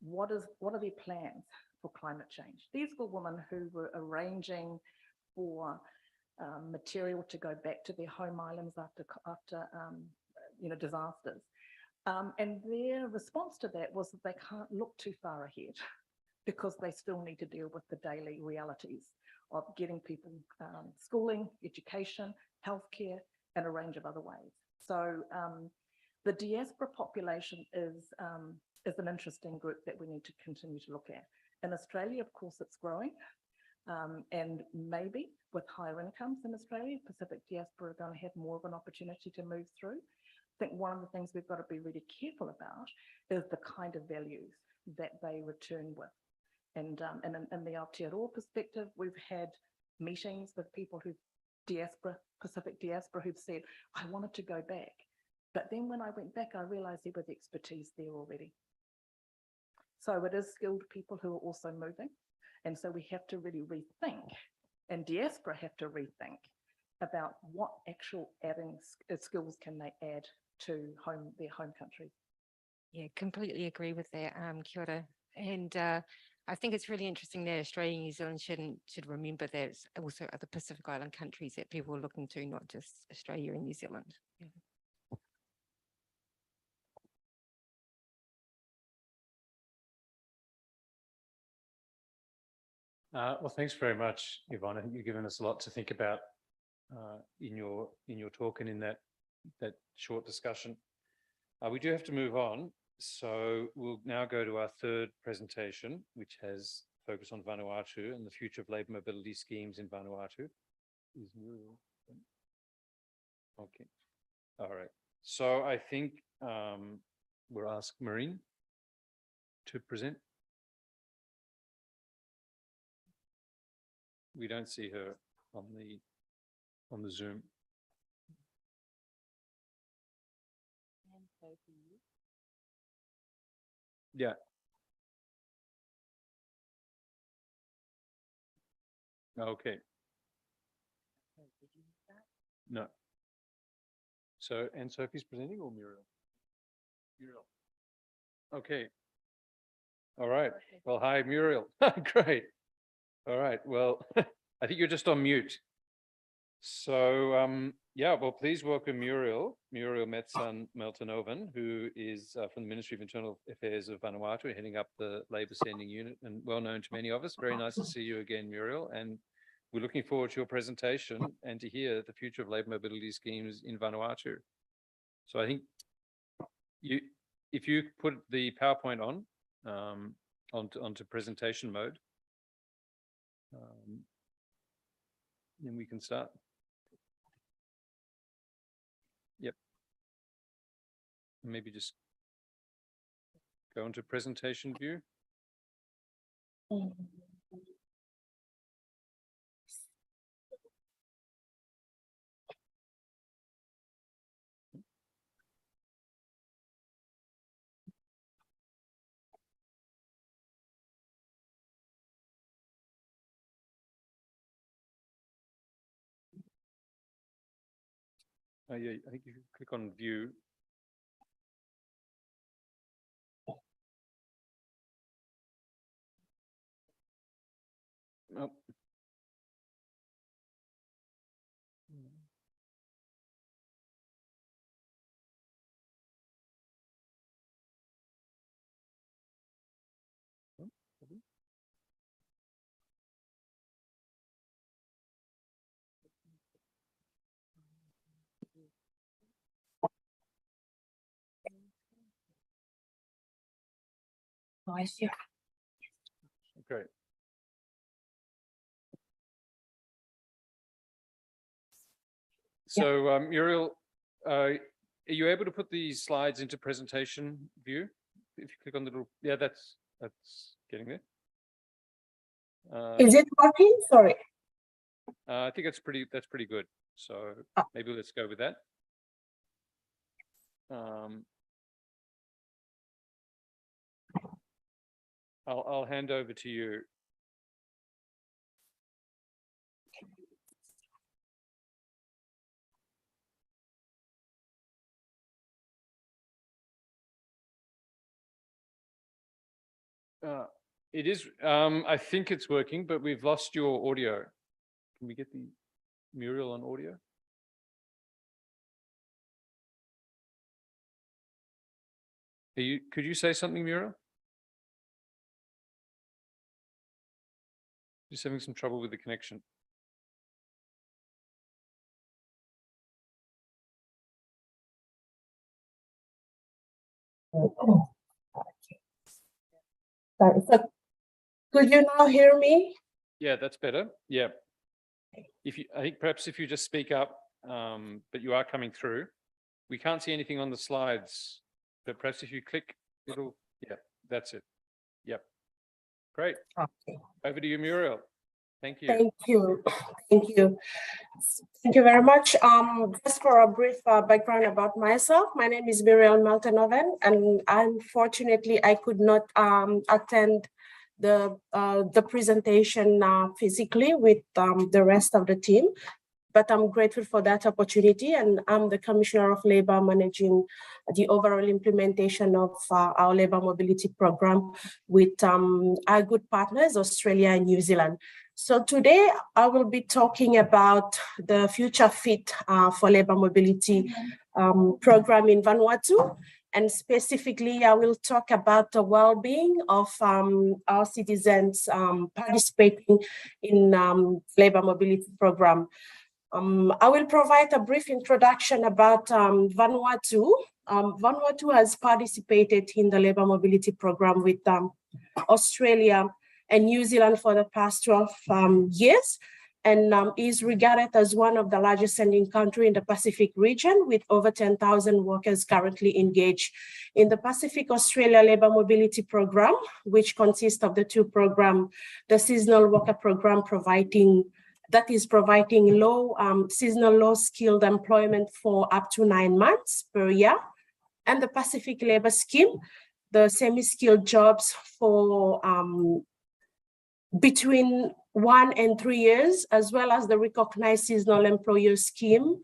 what are their plans for climate change? These were women who were arranging for material to go back to their home islands after disasters. And their response to that was that they can't look too far ahead because they still need to deal with the daily realities of getting people schooling, education, healthcare, and a range of other ways. So the diaspora population is an interesting group that we need to continue to look at. In Australia, of course, it's growing. And maybe with higher incomes in Australia, Pacific diaspora are going to have more of an opportunity to move through. I think one of the things we've got to be really careful about is the kind of values that they return with. And in the Aotearoa perspective, we've had meetings with people who Pacific diaspora who've said, I wanted to go back. But then when I went back, I realized there was expertise there already. So it is skilled people who are also moving. And so we have to really rethink, and diaspora have to rethink about what actual adding skills can they add to their home country. Yeah, completely agree with that, kia ora. And I think it's really interesting that Australia and New Zealand should remember that it's also other Pacific Island countries that people are looking to, not just Australia and New Zealand. Yeah. Well, thanks very much, Yvonne. I think you've given us a lot to think about in your talk and in that short discussion. We do have to move on, so we'll now go to our third presentation, which has focus on Vanuatu and the future of labour mobility schemes in Vanuatu. Okay, all right. So I think we'll ask Maureen to present. We don't see her on the Zoom. Yeah. Okay. No. So, and Sophie's presenting or Muriel? Muriel. Okay. All right. Well, hi, Muriel. Great. All right. Well, I think you're just on mute. So, yeah, well, please welcome Muriel Metsan Meltonovan, who is from the Ministry of Internal Affairs of Vanuatu, heading up the Labour Standing Unit and well known to many of us. Very nice to see you again, Muriel. And we're looking forward to your presentation and to hear the future of labour mobility schemes in Vanuatu. So I think if you put the PowerPoint on, onto presentation mode, then we can start. Yep. Maybe just go into presentation view. Yeah, I think you can click on view. Oh. Great. So, Muriel, are you able to put these slides into presentation view? If you click on the little, yeah, that's getting there. Is it working? Sorry. I think that's pretty good. So maybe let's go with that. I'll hand over to you. It is, I think it's working, but we've lost your audio. Can we get the Muriel on audio? Could you say something, Muriel? Just having some trouble with the connection. Sorry. So could you now hear me? Yeah, that's better. Yeah. I think perhaps if you just speak up, but you are coming through. We can't see anything on the slides, but perhaps if you click, yeah, that's it. Yep. Great. Okay. Over to you, Muriel. Thank you. Thank you. Thank you. Thank you very much. Just for a brief background about myself, my name is Muriel Meltenoven, and unfortunately I could not attend the presentation physically with the rest of the team, but I'm grateful for that opportunity, and I'm the Commissioner of Labour managing the overall implementation of our labour mobility program with our good partners, Australia and New Zealand. So today I will be talking about the Future Fit for Labour Mobility program in Vanuatu. And specifically, I will talk about the well-being of our citizens participating in labour mobility program. I will provide a brief introduction about Vanuatu. Vanuatu has participated in the labour mobility program with Australia and New Zealand for the past 12 years, and is regarded as one of the largest sending country in the Pacific region, with over 10,000 workers currently engaged in the Pacific Australia Labour Mobility Program, which consists of the two programs, the Seasonal Worker Program providing low seasonal low-skilled employment for up to 9 months per year, and the Pacific Labour Scheme, the semi-skilled jobs for between 1 and 3 years, as well as the recognized seasonal employer scheme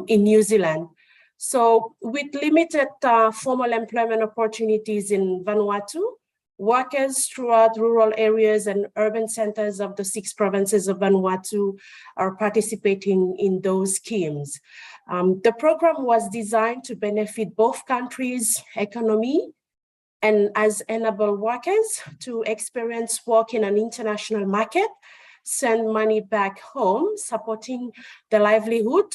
in New Zealand. So with limited formal employment opportunities in Vanuatu, workers throughout rural areas and urban centers of the 6 provinces of Vanuatu are participating in those schemes. The program was designed to benefit both countries' economy and as enable workers to experience work in an international market, send money back home, supporting the livelihood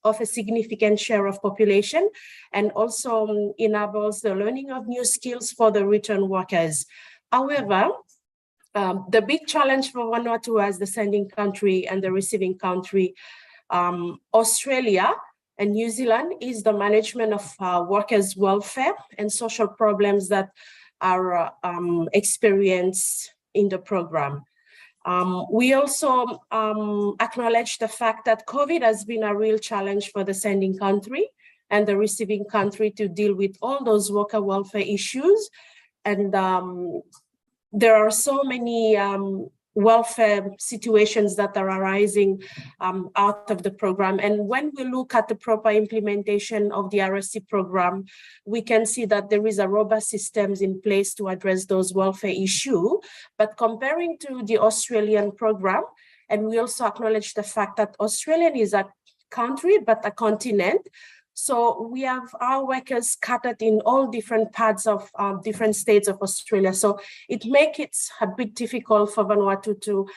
of a significant share of population, and also enables the learning of new skills for the return workers. However, the big challenge for Vanuatu as the sending country and the receiving country, Australia and New Zealand, is the management of workers' welfare and social problems that are experienced in the program. We also acknowledge the fact that COVID has been a real challenge for the sending country and the receiving country to deal with all those worker welfare issues. And there are so many welfare situations that are arising out of the program. And when we look at the proper implementation of the RSC program, we can see that there is a robust systems in place to address those welfare issues. But comparing to the Australian program, and we also acknowledge the fact that Australia is a country, but a continent. So we have our workers scattered in all different parts of different states of Australia. So it makes it a bit difficult for Vanuatu to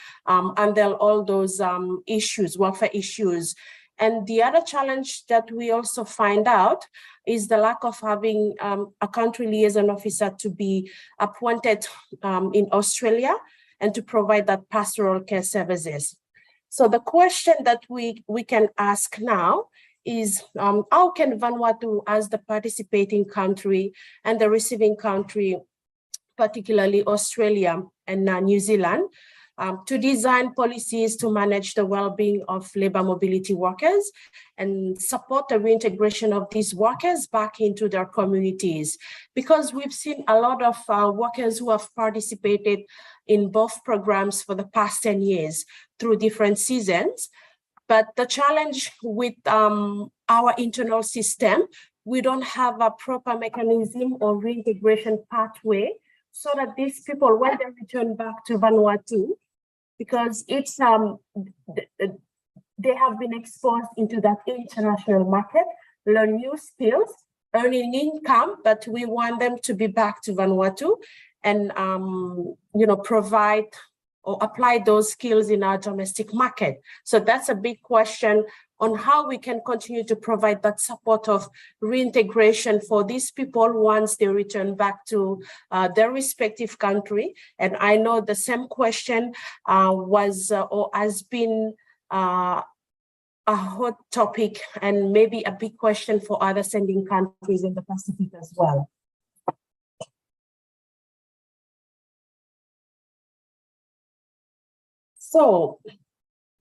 handle all those issues, welfare issues. And the other challenge that we also find out is the lack of having a country liaison officer to be appointed in Australia and to provide that pastoral care services. So the question that we can ask now is how can Vanuatu, as the participating country and the receiving country, particularly Australia and New Zealand, to design policies to manage the well-being of labor mobility workers and support the reintegration of these workers back into their communities. Because we've seen a lot of workers who have participated in both programs for the past 10 years through different seasons. But the challenge with our internal system, we don't have a proper mechanism or reintegration pathway so that these people, when they return back to Vanuatu, because it's they have been exposed into that international market, learn new skills, earning income, but we want them to be back to Vanuatu and provide or apply those skills in our domestic market. So that's a big question on how we can continue to provide that support of reintegration for these people once they return back to their respective country. And I know the same question was or has been a hot topic and maybe a big question for other sending countries in the Pacific as well. So,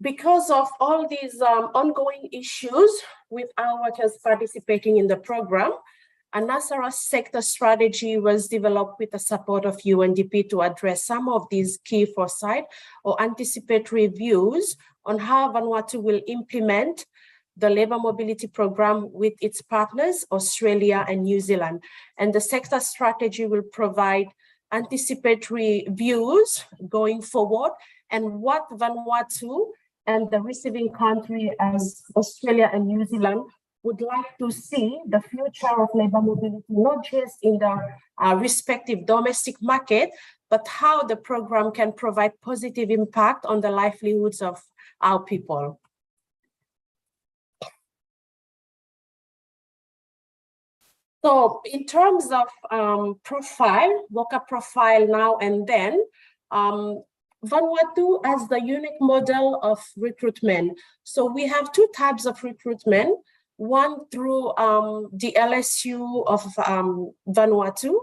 because of all these ongoing issues with our workers participating in the program, a NASARA sector strategy was developed with the support of UNDP to address some of these key foresight or anticipatory views on how Vanuatu will implement the labor mobility program with its partners, Australia and New Zealand. And the sector strategy will provide anticipatory views going forward and what Vanuatu and the receiving country as Australia and New Zealand would like to see the future of labor mobility, not just in the respective domestic market, but how the program can provide positive impact on the livelihoods of our people. So in terms of profile, worker profile now and then, Vanuatu has the unique model of recruitment. So we have two types of recruitment, one through the LSU of Vanuatu,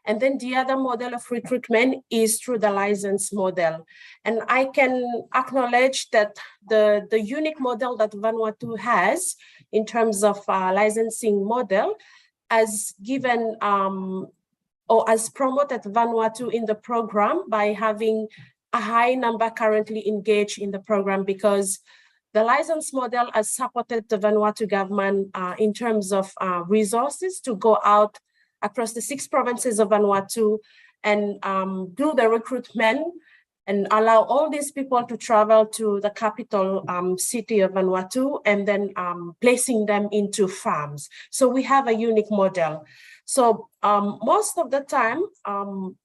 and then the other model of recruitment is through the license model. And I can acknowledge that the unique model that Vanuatu has in terms of licensing model has given or has promoted Vanuatu in the program by having a high number currently engaged in the program, because the license model has supported the Vanuatu government in terms of resources to go out across the 6 provinces of Vanuatu and do the recruitment and allow all these people to travel to the capital city of Vanuatu and then placing them into farms. So we have a unique model. So most of the time,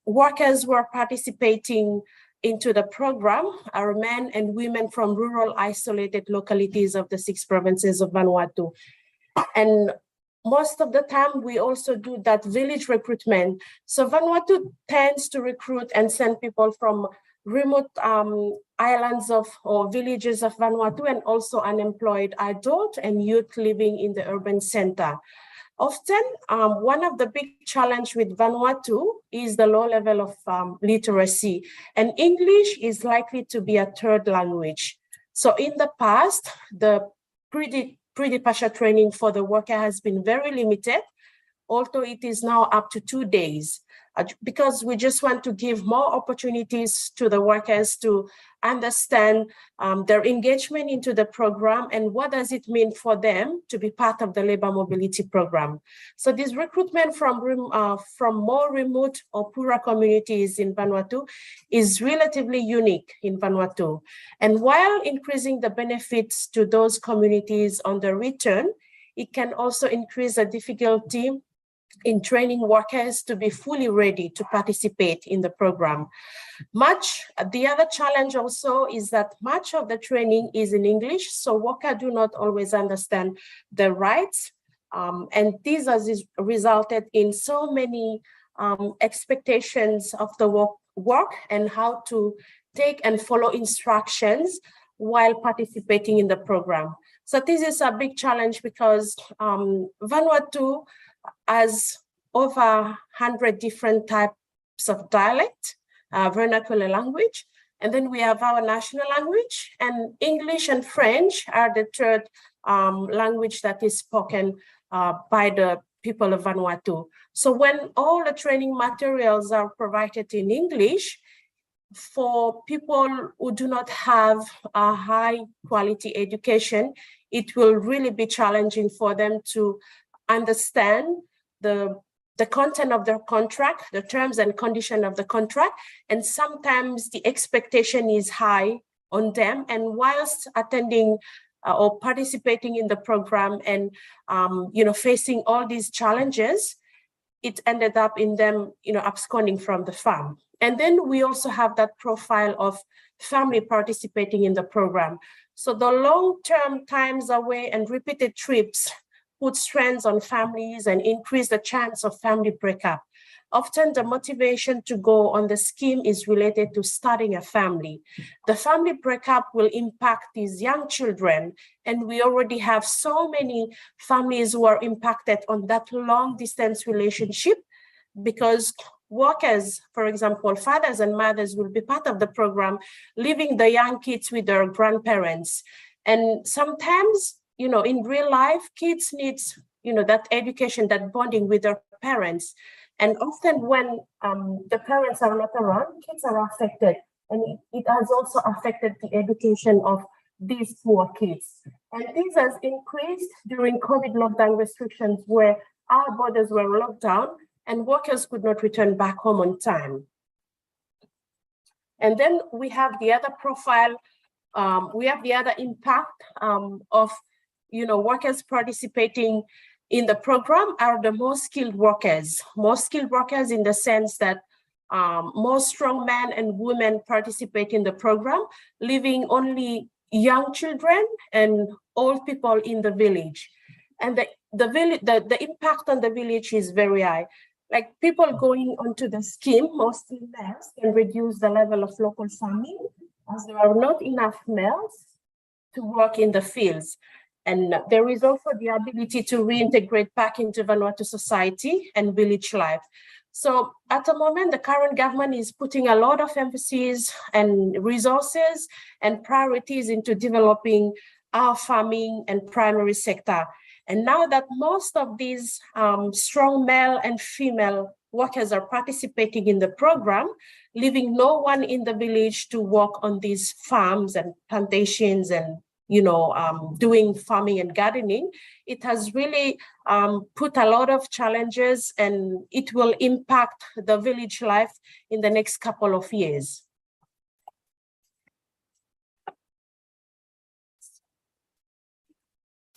workers were participating into the program are men and women from rural isolated localities of the 6 provinces of Vanuatu. And most of the time, we also do that village recruitment. So Vanuatu tends to recruit and send people from remote islands of or villages of Vanuatu, and also unemployed adult and youth living in the urban center. Often, one of the big challenge with Vanuatu is the low level of literacy, and English is likely to be a 3rd language. So in the past, the pre-departure training for the worker has been very limited, although it is now up to 2 days, because we just want to give more opportunities to the workers to understand their engagement into the program and what does it mean for them to be part of the labor mobility program. So this recruitment from more remote or poorer communities in Vanuatu is relatively unique in Vanuatu. And while increasing the benefits to those communities on the return, it can also increase the difficulty in training workers to be fully ready to participate in the program. The other challenge also is that much of the training is in English, so workers do not always understand the rights. And this has resulted in so many expectations of the work and how to take and follow instructions while participating in the program. So this is a big challenge because Vanuatu has over 100 different types of dialect, vernacular language, and then we have our national language, and English and French are the 3rd language that is spoken by the people of Vanuatu. So when all the training materials are provided in English, for people who do not have a high quality education, it will really be challenging for them to understand the the content of their contract, the terms and condition of the contract, and sometimes the expectation is high on them. And whilst attending or participating in the program and facing all these challenges, it ended up in them absconding from the farm. And then we also have that profile of family participating in the program. So the long-term times away and repeated trips put strains on families and increase the chance of family breakup. Often the motivation to go on the scheme is related to starting a family. The family breakup will impact these young children, and we already have so many families who are impacted on that long distance relationship, because workers, for example, fathers and mothers will be part of the program, leaving the young kids with their grandparents. And sometimes, in real life, kids need, that education, that bonding with their parents. And often when the parents are not around, kids are affected. And it has also affected the education of these poor kids. And this has increased during COVID lockdown restrictions, where our borders were locked down and workers could not return back home on time. And then we have the other profile, we have the other impact of workers participating in the program are the most skilled workers. Most skilled workers in the sense that more strong men and women participate in the program, leaving only young children and old people in the village. And the impact on the village is very high. Like people going onto the scheme, mostly males, can reduce the level of local farming as there are not enough males to work in the fields. And there is also the ability to reintegrate back into Vanuatu society and village life. So at the moment, the current government is putting a lot of emphasis and resources and priorities into developing our farming and primary sector. And now that most of these strong male and female workers are participating in the program, leaving no one in the village to work on these farms and plantations and doing farming and gardening, it has really put a lot of challenges, and it will impact the village life in the next couple of years.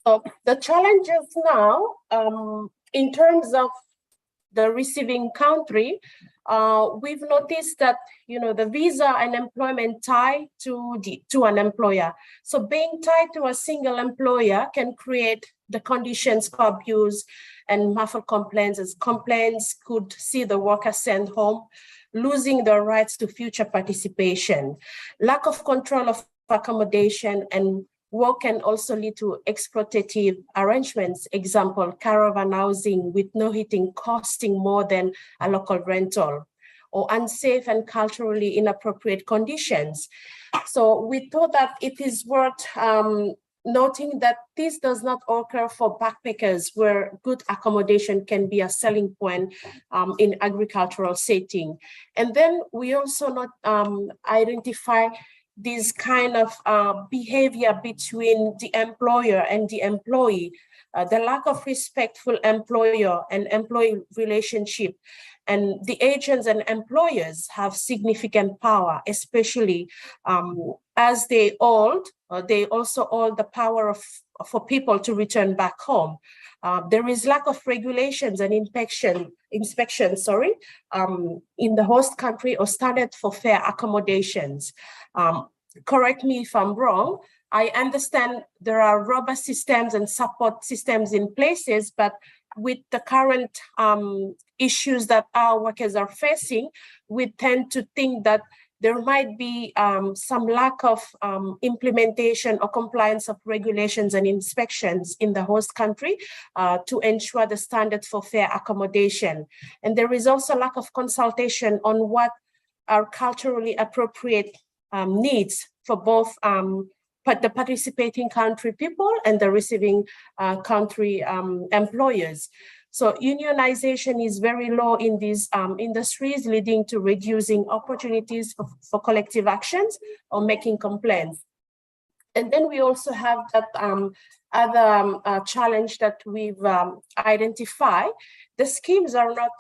So the challenges now, in terms of the receiving country, we've noticed that the visa and employment tie to an employer. So being tied to a single employer can create the conditions for abuse and muffled complaints, as complaints could see the worker sent home, losing their rights to future participation. Lack of control of accommodation and work can also lead to exploitative arrangements. Example, caravan housing with no heating costing more than a local rental, or unsafe and culturally inappropriate conditions. So we thought that it is worth noting that this does not occur for backpackers, where good accommodation can be a selling point in agricultural setting. And then we also not identify this kind of behavior between the employer and the employee, the lack of respectful employer and employee relationship. And the agents and employers have significant power, especially as they also hold the power for people to return back home. There is lack of regulations and inspection, in the host country or standard for fair accommodations. Correct me if I'm wrong. I understand there are robust systems and support systems in places, but with the current issues that our workers are facing, we tend to think that there might be some lack of implementation or compliance of regulations and inspections in the host country to ensure the standard for fair accommodation. And there is also lack of consultation on what are culturally appropriate needs for both the participating country people and the receiving country employers. So unionization is very low in these industries, leading to reducing opportunities for collective actions or making complaints. And then we also have that other challenge that we've identified. The schemes are not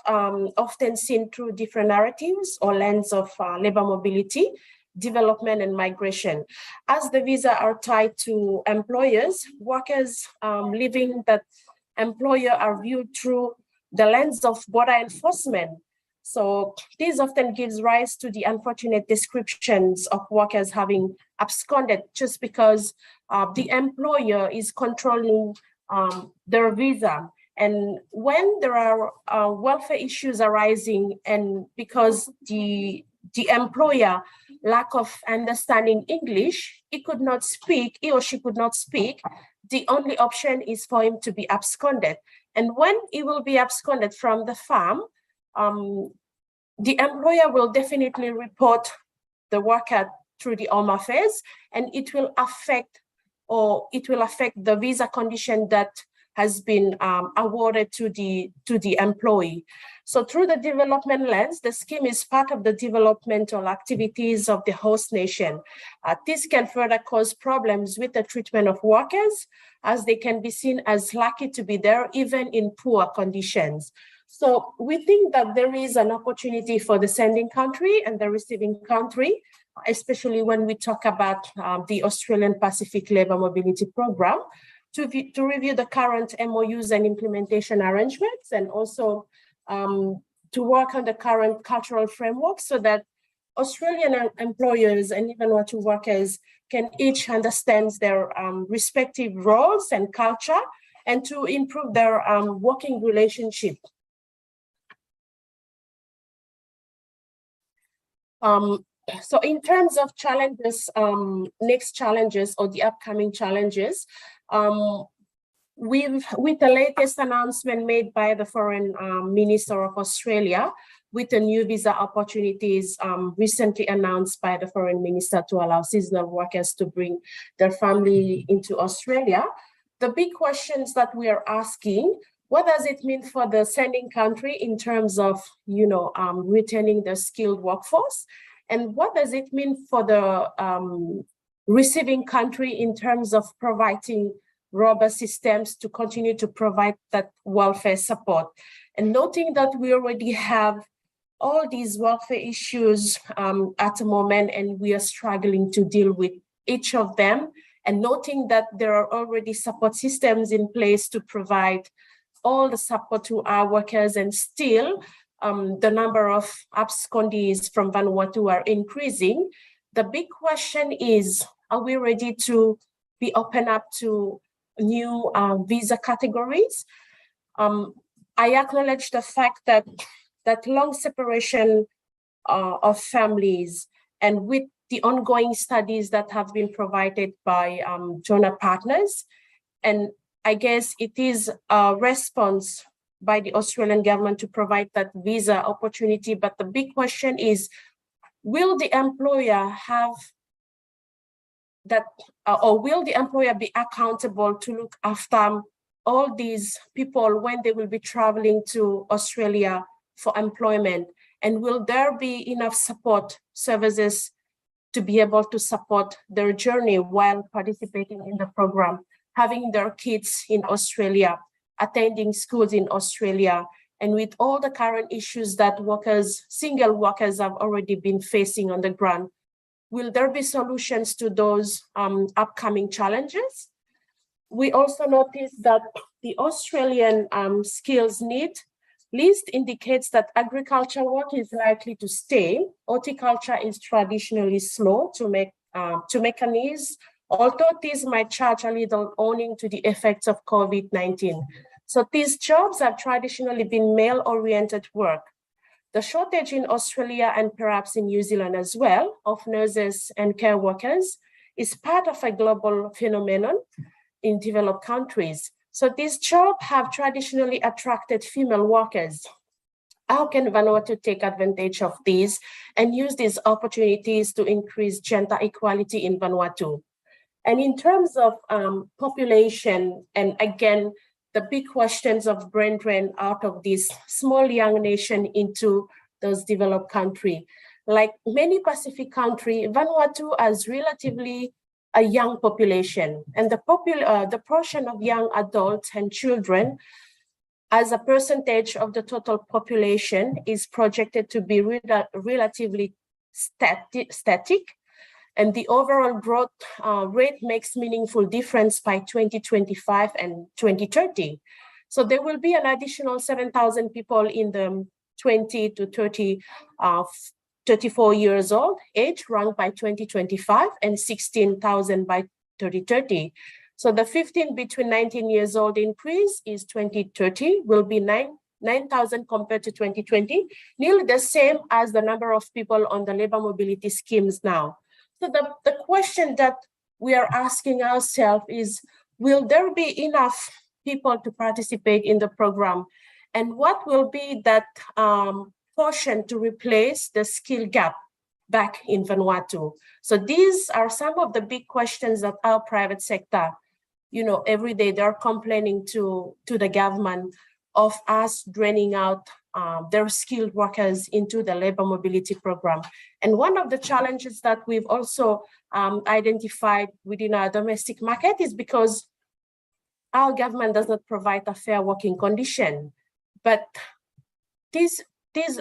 often seen through different narratives or lens of labor mobility, development, and migration. As the visa are tied to employers, workers leaving that employer are viewed through the lens of border enforcement. So this often gives rise to the unfortunate descriptions of workers having absconded just because the employer is controlling their visa. And when there are welfare issues arising, and because the employer lack of understanding English, he or she could not speak, the only option is for him to be absconded. And when he will be absconded from the farm, the employer will definitely report the worker through the Home Affairs, and it will affect the visa condition that has been awarded to the employee. So through the development lens, the scheme is part of the developmental activities of the host nation. This can further cause problems with the treatment of workers, as they can be seen as lucky to be there even in poor conditions. So we think that there is an opportunity for the sending country and the receiving country, especially when we talk about the Australian Pacific Labour Mobility Program, to review the current MOUs and implementation arrangements, and also to work on the current cultural framework so that Australian employers and even Vanuatu workers can each understand their respective roles and culture, and to improve their working relationship. So in terms of challenges, next challenges or the upcoming challenges, with the latest announcement made by the Foreign Minister of Australia, with the new visa opportunities recently announced by the Foreign Minister to allow seasonal workers to bring their family into Australia, the big questions that we are asking: what does it mean for the sending country in terms of, retaining the skilled workforce? And what does it mean for the receiving country in terms of providing robust systems to continue to provide that welfare support? And noting that we already have all these welfare issues at the moment, and we are struggling to deal with each of them, and noting that there are already support systems in place to provide all the support to our workers, and still the number of abscondees from Vanuatu are increasing. The big question is, are we ready to be open up to new visa categories? I acknowledge the fact that long separation of families, and with the ongoing studies that have been provided by donor partners, and I guess it is a response by the Australian government to provide that visa opportunity. But the big question is, will the employer have that, or will the employer be accountable to look after all these people when they will be traveling to Australia for employment? And will there be enough support services to be able to support their journey while participating in the program, having their kids in Australia, attending schools in Australia, and with all the current issues that single workers have already been facing on the ground? Will there be solutions to those upcoming challenges? We also noticed that the Australian skills need list indicates that agriculture work is likely to stay. Horticulture is traditionally slow to mechanize, although these might charge a little owing to the effects of COVID-19. So these jobs have traditionally been male-oriented work. The shortage in Australia, and perhaps in New Zealand as well, of nurses and care workers is part of a global phenomenon in developed countries. So these jobs have traditionally attracted female workers. How can Vanuatu take advantage of these and use these opportunities to increase gender equality in Vanuatu? And in terms of population, and again, the big questions of brain drain out of this small young nation into those developed countries. Like many Pacific countries, Vanuatu has relatively a young population, and the portion of young adults and children as a percentage of the total population is projected to be relatively static, and the overall growth rate makes meaningful difference by 2025 and 2030. So there will be an additional 7,000 people in the 20 to 34 years old age ranked by 2025 and 16,000 by 2030. So the 15 between 19 years old increase is 2030 will be 9,000 compared to 2020, nearly the same as the number of people on the labor mobility schemes now. So the question that we are asking ourselves is, will there be enough people to participate in the program? And what will be that portion to replace the skill gap back in Vanuatu? So these are some of the big questions that our private sector, every day they're complaining to the government of us draining out their skilled workers into the labor mobility program. And one of the challenges that we've also identified within our domestic market is because our government does not provide a fair working condition. But these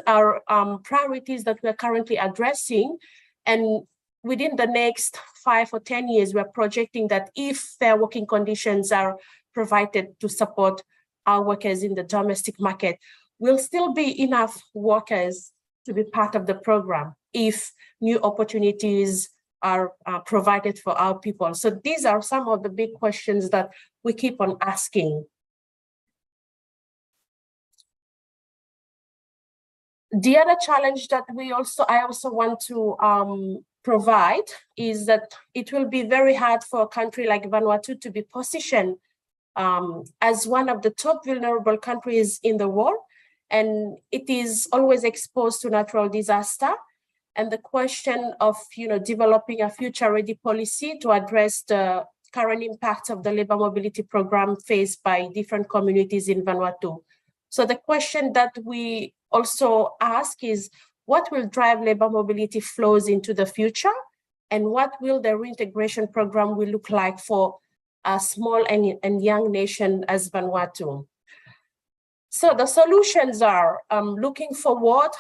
are priorities that we're currently addressing. And within the next 5 or 10 years, we're projecting that if fair working conditions are provided to support our workers in the domestic market, will still be enough workers to be part of the program if new opportunities are provided for our people. So these are some of the big questions that we keep on asking. The other challenge that I also want to provide is that it will be very hard for a country like Vanuatu to be positioned as one of the top vulnerable countries in the world, and it is always exposed to natural disaster. And the question of developing a future-ready policy to address the current impacts of the labor mobility program faced by different communities in Vanuatu. So the question that we also ask is, what will drive labor mobility flows into the future? And what will the reintegration program will look like for a small and young nation as Vanuatu? So the solutions are looking forward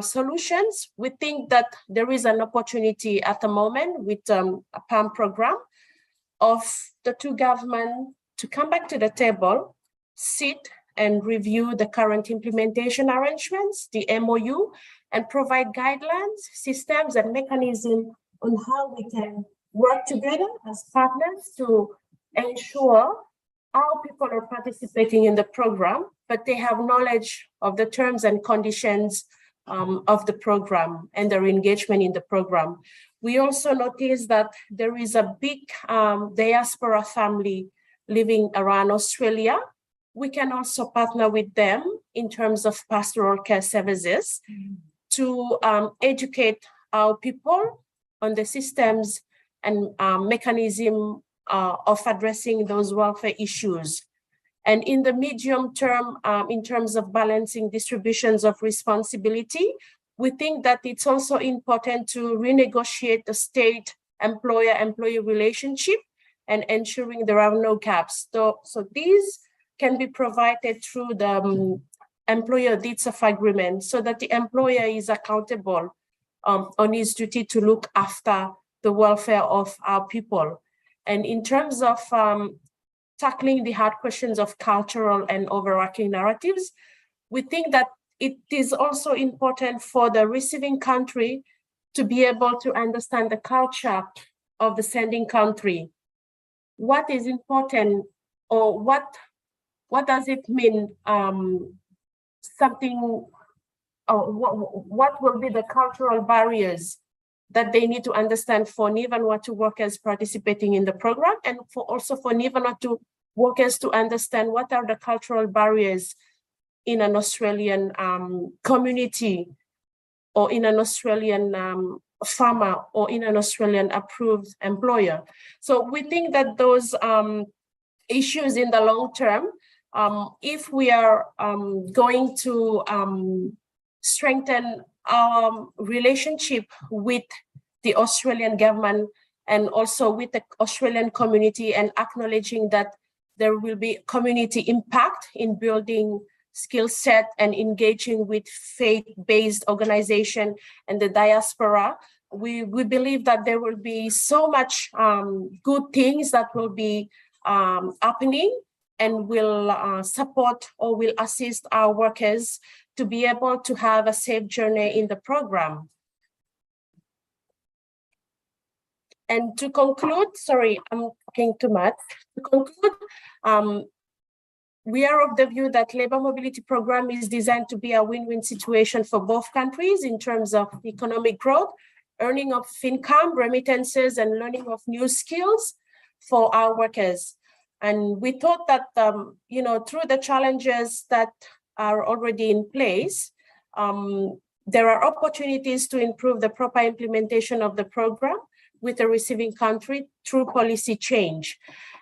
solutions. We think that there is an opportunity at the moment with a PAM program of the two governments to come back to the table, sit and review the current implementation arrangements, the MOU, and provide guidelines, systems, and mechanisms on how we can work together as partners to ensure our people are participating in the program, but they have knowledge of the terms and conditions of the program and their engagement in the program. We also notice that there is a big diaspora family living around Australia. We can also partner with them in terms of pastoral care services to educate our people on the systems and mechanism of addressing those welfare issues. And in the medium term, in terms of balancing distributions of responsibility, we think that it's also important to renegotiate the state employer-employee relationship and ensuring there are no gaps. So these can be provided through the employer deeds of agreement so that the employer is accountable on his duty to look after the welfare of our people. And in terms of tackling the hard questions of cultural and overarching narratives, we think that it is also important for the receiving country to be able to understand the culture of the sending country. What is important, or what does it mean, what will be the cultural barriers that they need to understand for Vanuatu workers participating in the program, and also for Vanuatu workers to understand what are the cultural barriers in an Australian community, or in an Australian farmer, or in an Australian approved employer. So we think that those issues in the long term, if we are going to strengthen our relationship with the Australian government and also with the Australian community, and acknowledging that there will be community impact in building skill set and engaging with faith-based organization and the diaspora. We believe that there will be so much good things that will be happening, and will support or will assist our workers to be able to have a safe journey in the program. And to conclude, sorry, I'm talking too much. To conclude, we are of the view that labor mobility program is designed to be a win-win situation for both countries in terms of economic growth, earning of income, remittances, and learning of new skills for our workers. And we thought that, through the challenges that are already in place, there are opportunities to improve the proper implementation of the program with the receiving country through policy change.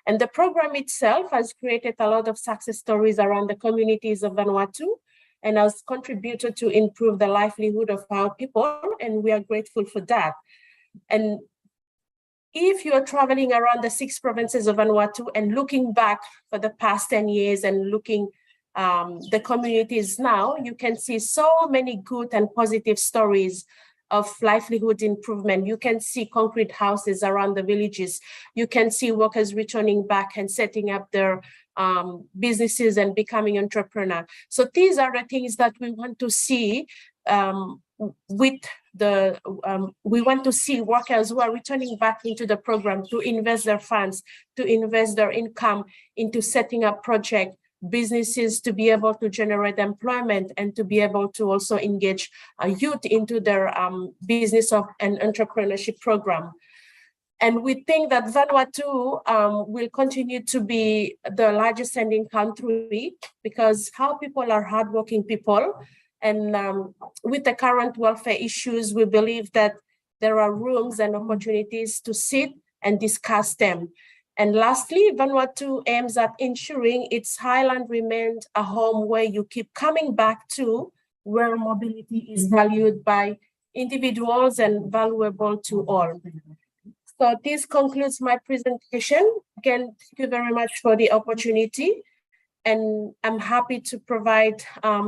And the program itself has created a lot of success stories around the communities of Vanuatu and has contributed to improve the livelihood of our people, and we are grateful for that. And if you are traveling around the 6 provinces of Vanuatu and looking back for the past 10 years and looking the communities now, you can see so many good and positive stories of livelihood improvement. You can see concrete houses around the villages. You can see workers returning back and setting up their businesses and becoming entrepreneur. So these are the things that we want to see we want to see workers who are returning back into the program to invest their funds, to invest their income into setting up projects, businesses, to be able to generate employment and to be able to also engage youth into their business of an entrepreneurship program. And we think that Vanuatu will continue to be the largest sending country because our people are hardworking people. And with the current welfare issues, we believe that there are rooms and opportunities to sit and discuss them. And lastly, Vanuatu aims at ensuring its highland remains a home where you keep coming back to, where mobility is valued by individuals and valuable to all. So this concludes my presentation. Again, thank you very much for the opportunity. And I'm happy to provide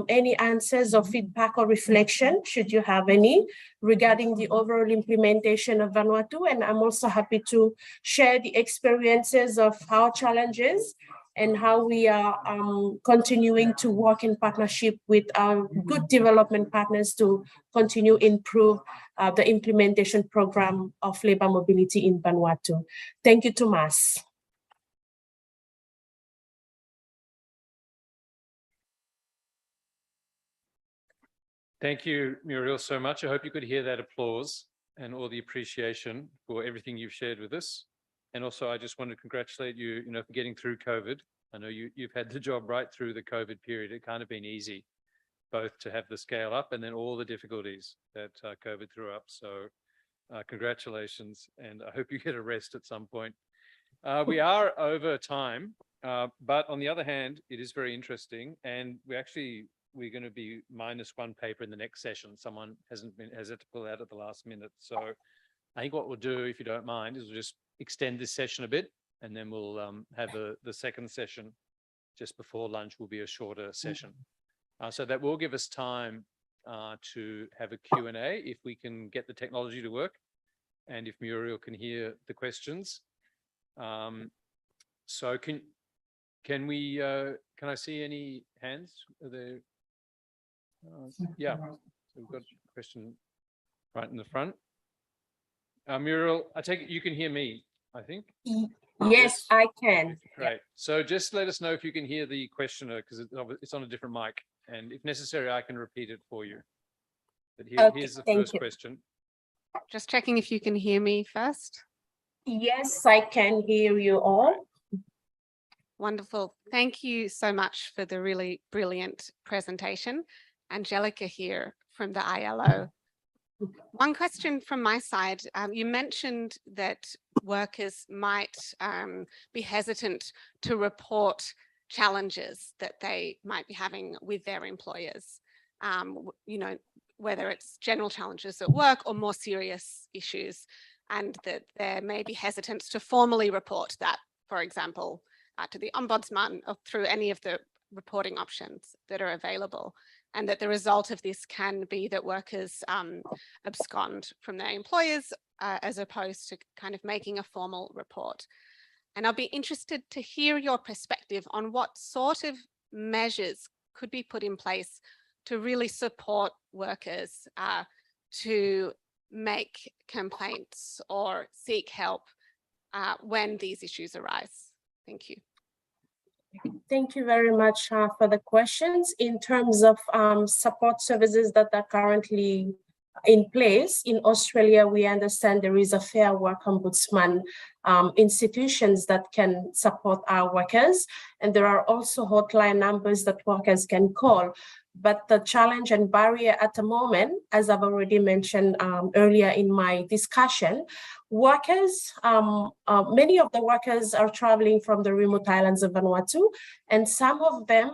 any answers or feedback or reflection, should you have any, regarding the overall implementation of Vanuatu. And I'm also happy to share the experiences of our challenges and how we are continuing to work in partnership with our good development partners to continue improve the implementation program of labor mobility in Vanuatu. Thank you, Tomas. Thank you, Muriel, so much. I hope you could hear that applause and all the appreciation for everything you've shared with us. And also, I just want to congratulate you, for getting through COVID. I know you've had the job right through the COVID period. It can't have been easy, both to have the scale up and then all the difficulties that COVID threw up. So congratulations, and I hope you get a rest at some point. We are over time, but on the other hand, it is very interesting, and we're going to be -1 paper in the next session. Someone has had to pull out at the last minute. So I think what we'll do, if you don't mind, is we'll just extend this session a bit, and then we'll have the second session just before lunch will be a shorter session. So that will give us time to have a Q&A if we can get the technology to work and if Muriel can hear the questions. So can I see any hands? Are there? Yeah, so we've got a question right in the front. Muriel, I take it you can hear me, I think? Yes, I can. Great. So just let us know if you can hear the questioner, because it's on a different mic. And if necessary, I can repeat it for you. But here's the first question. Just checking if you can hear me first. Yes, I can hear you all. Wonderful. Thank you so much for the really brilliant presentation. Angelica here from the ILO. One question from my side. You mentioned that workers might be hesitant to report challenges that they might be having with their employers, whether it's general challenges at work or more serious issues. and that there may be hesitance to formally report that, for example, to the Ombudsman or through any of the reporting options that are available, and that the result of this can be that workers abscond from their employers as opposed to kind of making a formal report. And I'll be interested to hear your perspective on what sort of measures could be put in place to really support workers to make complaints or seek help when these issues arise. Thank you. Thank you very much for the questions. In terms of support services that are currently in place in Australia, we understand there is a Fair Work Ombudsman institutions that can support our workers. And there are also hotline numbers that workers can call. But the challenge and barrier at the moment, as I've already mentioned earlier in my discussion, workers, many of the workers are traveling from the remote islands of Vanuatu, and some of them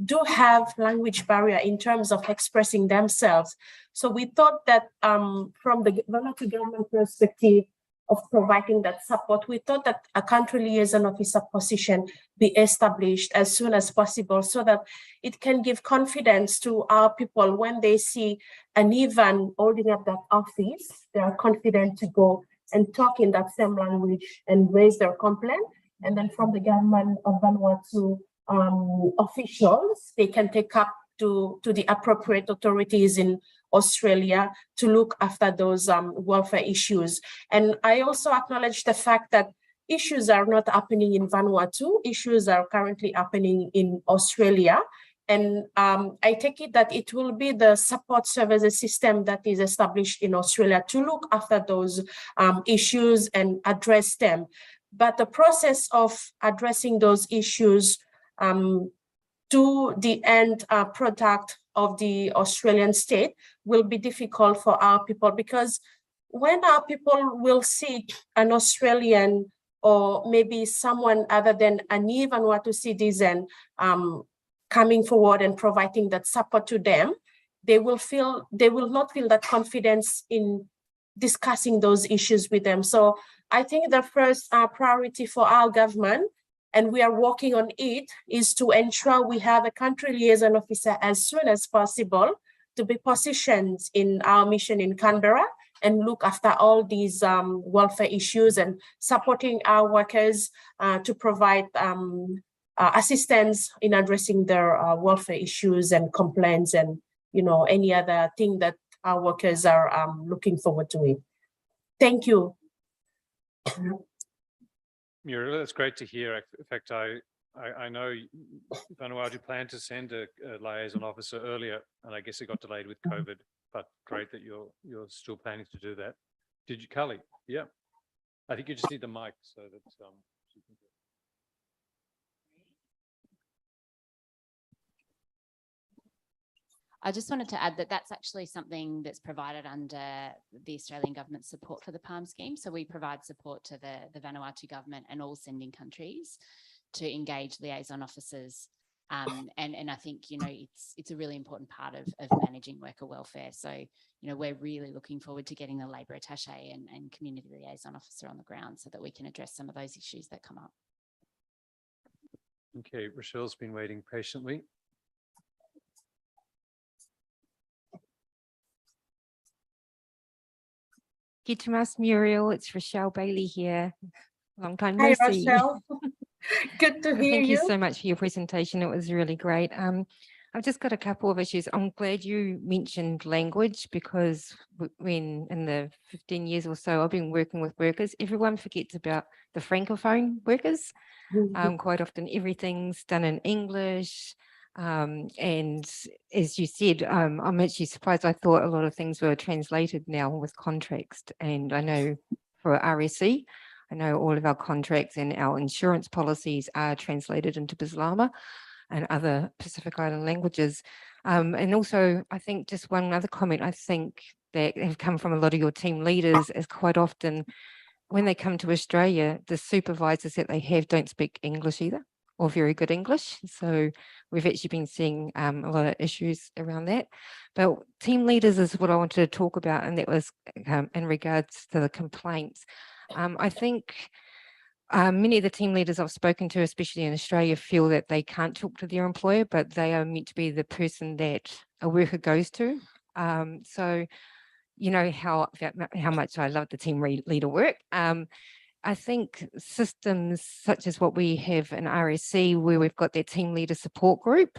do have language barrier in terms of expressing themselves. So we thought that from the Vanuatu government perspective of providing that support, we thought that a country liaison officer position be established as soon as possible so that it can give confidence to our people when they see an Ivan holding up that office, they are confident to go and talk in that same language and raise their complaint. And then from the government of Vanuatu officials, they can take up to the appropriate authorities in Australia to look after those welfare issues. And I also acknowledge the fact that issues are not happening in Vanuatu, issues are currently happening in Australia. And I take it that it will be the support services system that is established in Australia to look after those issues and address them. But the process of addressing those issues to the end product of the Australian state will be difficult for our people, because when our people will see an Australian or maybe someone other than a new Vanuatu citizen coming forward and providing that support to them, they will not feel that confidence in discussing those issues with them. So I think the first priority for our government, and we are working on it, is to ensure we have a country liaison officer as soon as possible to be positioned in our mission in Canberra and look after all these welfare issues and supporting our workers to provide assistance in addressing their welfare issues and complaints and any other thing that our workers are looking forward to it. Thank you. Muriel, that's great to hear. In fact, I know Vanuatu planned to send a liaison officer earlier, and I guess it got delayed with COVID, but great that you're still planning to do that. Did you, Carly? Yeah. I think you just need the mic so that she can do it. I just wanted to add that that's actually something that's provided under the Australian government support for the PALM scheme. So we provide support to the Vanuatu government and all sending countries to engage liaison officers. And I think, it's a really important part of managing worker welfare. So, we're really looking forward to getting the labour attaché and community liaison officer on the ground so that we can address some of those issues that come up. Okay, Rochelle's been waiting patiently. Gitamas Muriel, it's Rochelle Bailey here. Long time Hi, no see. Rochelle. Good to hear Thank you. you so much for your presentation. It was really great. I've just got a couple of issues. I'm glad you mentioned language, because when in the 15 years or so I've been working with workers, everyone forgets about the Francophone workers. Quite often everything's done in English. And as you said, I'm actually surprised. I thought a lot of things were translated now with context. And I know for RSE, I know all of our contracts and our insurance policies are translated into Bislama and other Pacific Island languages. And also, I think just one other comment, I think that have come from a lot of your team leaders is quite often when they come to Australia, the supervisors that they have don't speak English either. or very good English. So we've actually been seeing a lot of issues around that. But team leaders is what I wanted to talk about, and that was in regards to the complaints. I think many of the team leaders I've spoken to, especially in Australia, feel that they can't talk to their employer, but they are meant to be the person that a worker goes to. So, you know how much I love the team leader work. I think systems such as what we have in RSC, where we've got that team leader support group,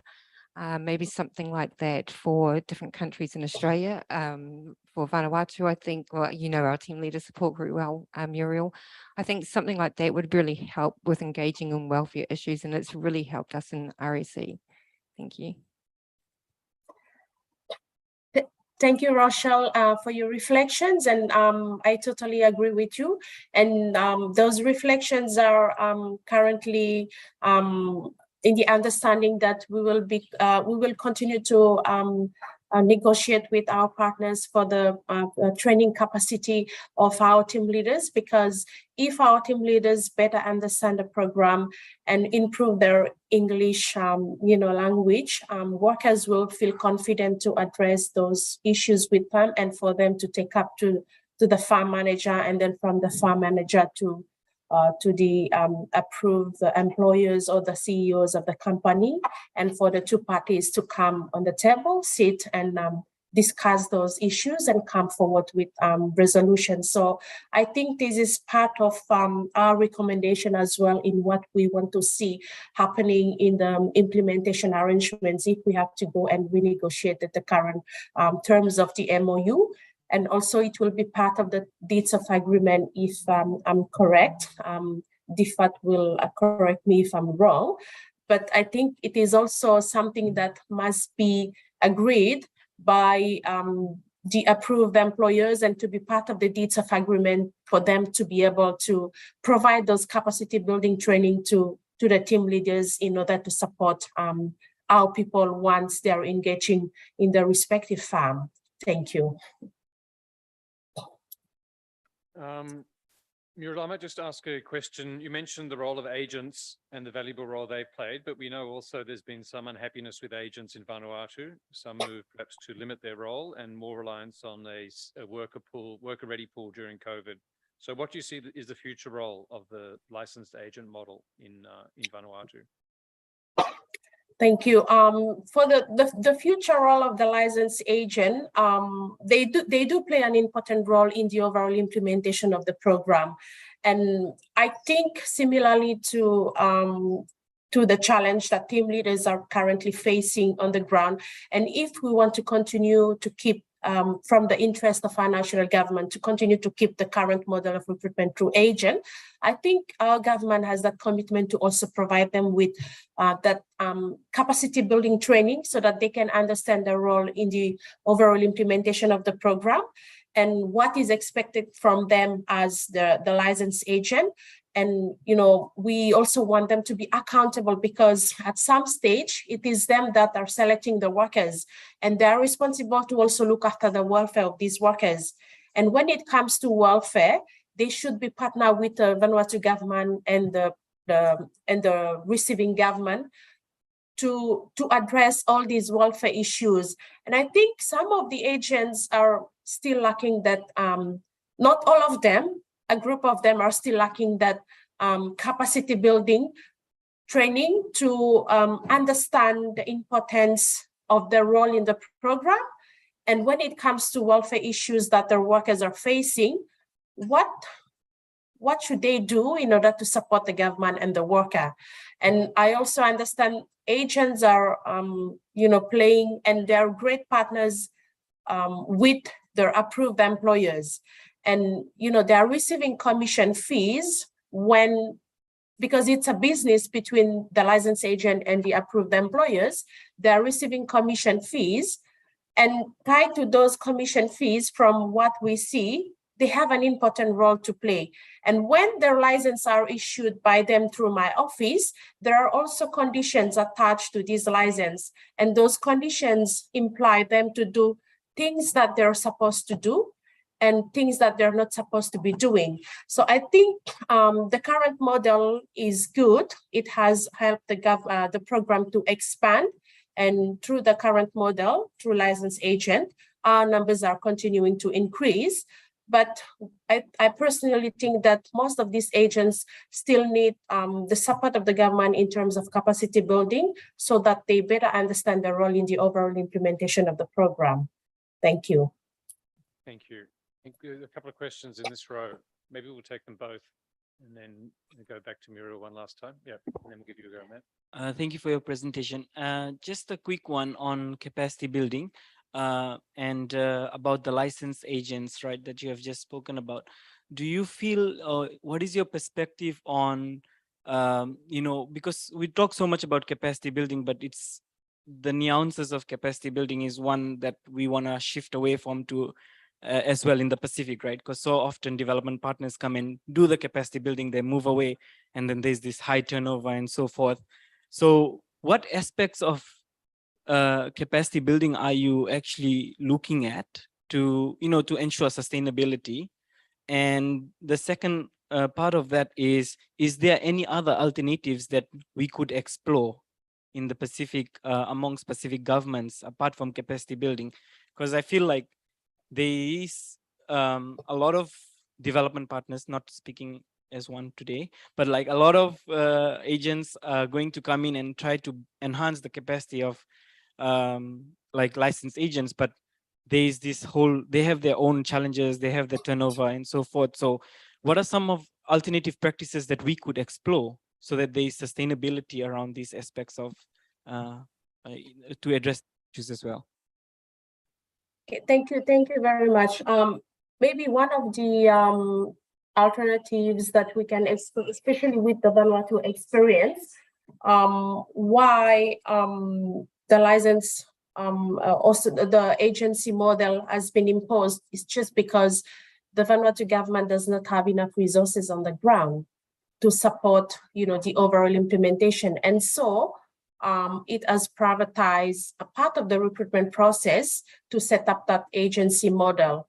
maybe something like that for different countries in Australia. For Vanuatu, I think, well, you know, our team leader support group well, Muriel. I think something like that would really help with engaging in welfare issues, and it's really helped us in RSC. Thank you. Thank you, Rochelle, for your reflections, and I totally agree with you. And those reflections are currently in the understanding that we will continue to negotiate with our partners for the training capacity of our team leaders, because if our team leaders better understand the program and improve their English language, workers will feel confident to address those issues with them, and for them to take up to the farm manager, and then from the farm manager to the approved employers or the CEOs of the company, and for the two parties to come on the table, sit and discuss those issues and come forward with resolutions. So I think this is part of our recommendation as well in what we want to see happening in the implementation arrangements if we have to go and renegotiate the current terms of the MOU. And also it will be part of the deeds of agreement if I'm correct. Difat will correct me if I'm wrong. But I think it is also something that must be agreed by the approved employers, and to be part of the deeds of agreement for them to be able to provide those capacity building training to the team leaders in order to support our people once they're engaging in the respective farm. Thank you. Muriel, I might just ask a question. You mentioned the role of agents and the valuable role they've played, but we know also there's been some unhappiness with agents in Vanuatu, some move perhaps to limit their role and more reliance on a worker-ready pool during COVID. So what do you see is the future role of the licensed agent model in Vanuatu? Thank you. For the future role of the licensed agent, they do play an important role in the overall implementation of the program, and I think similarly to the challenge that team leaders are currently facing on the ground, and if we want to continue to keep from the interest of our national government to continue to keep the current model of recruitment through agent, I think our government has that commitment to also provide them with that capacity building training so that they can understand their role in the overall implementation of the program and what is expected from them as the licensed agent. And, you know, we also want them to be accountable, because at some stage, it is them that are selecting the workers, and they are responsible to also look after the welfare of these workers. And when it comes to welfare, they should be partnered with the Vanuatu government and the receiving government to address all these welfare issues. And I think some of the agents are still lacking that, not all of them, a group of them are still lacking that capacity building training to understand the importance of their role in the program. And when it comes to welfare issues that their workers are facing, what should they do in order to support the government and the worker? And I also understand agents are, playing, and they're great partners with their approved employers. And, they're receiving commission fees because it's a business between the licensed agent and the approved employers. They're receiving commission fees, and tied to those commission fees, from what we see, they have an important role to play. And when their licenses are issued by them through my office, there are also conditions attached to this license. And those conditions imply them to do things that they're supposed to do. and things that they're not supposed to be doing. So I think the current model is good. It has helped the program to expand, and through the current model, through licensed agent, our numbers are continuing to increase. But I personally think that most of these agents still need the support of the government in terms of capacity building so that they better understand their role in the overall implementation of the program. Thank you. Thank you. I think a couple of questions in this row. Maybe we'll take them both and then go back to Muriel one last time. Yeah, and then we'll give you a go, Matt. Thank you for your presentation. Just a quick one on capacity building and about the licensed agents, right, that you have just spoken about. Do you feel, what is your perspective on, because we talk so much about capacity building, but it's the nuances of capacity building is one that we want to shift away from to as well in the Pacific, right? Because so often development partners come and do the capacity building, they move away, and then there's this high turnover and so forth. So what aspects of capacity building are you actually looking at to, to ensure sustainability? And the second part of that is there any other alternatives that we could explore in the Pacific, amongst Pacific governments, apart from capacity building? Because I feel like there is a lot of development partners, not speaking as one today, but like a lot of agents are going to come in and try to enhance the capacity of like licensed agents, but there's this whole, they have their own challenges, they have the turnover and so forth. So what are some of alternative practices that we could explore so that there is sustainability around these aspects of to address issues as well? Okay, thank you very much. Maybe one of the alternatives that we can explore, especially with the Vanuatu experience, why the license, also the agency model has been imposed is just because the Vanuatu government does not have enough resources on the ground to support, the overall implementation. And so it has privatized a part of the recruitment process to set up that agency model.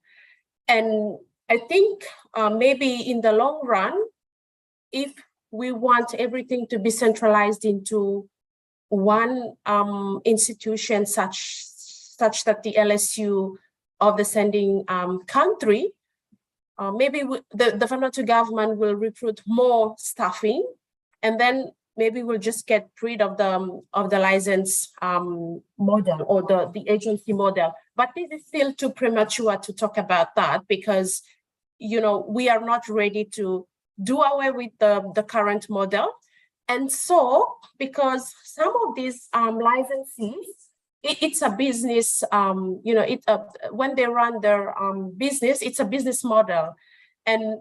And I think maybe in the long run, if we want everything to be centralized into one institution such that the LSU of the sending country, maybe the Vanuatu government will recruit more staffing, and then maybe we'll just get rid of the license model or the agency model. But this is still too premature to talk about that because, we are not ready to do away with the current model. And so, because some of these licensees, it's a business, when they run their business, it's a business model. And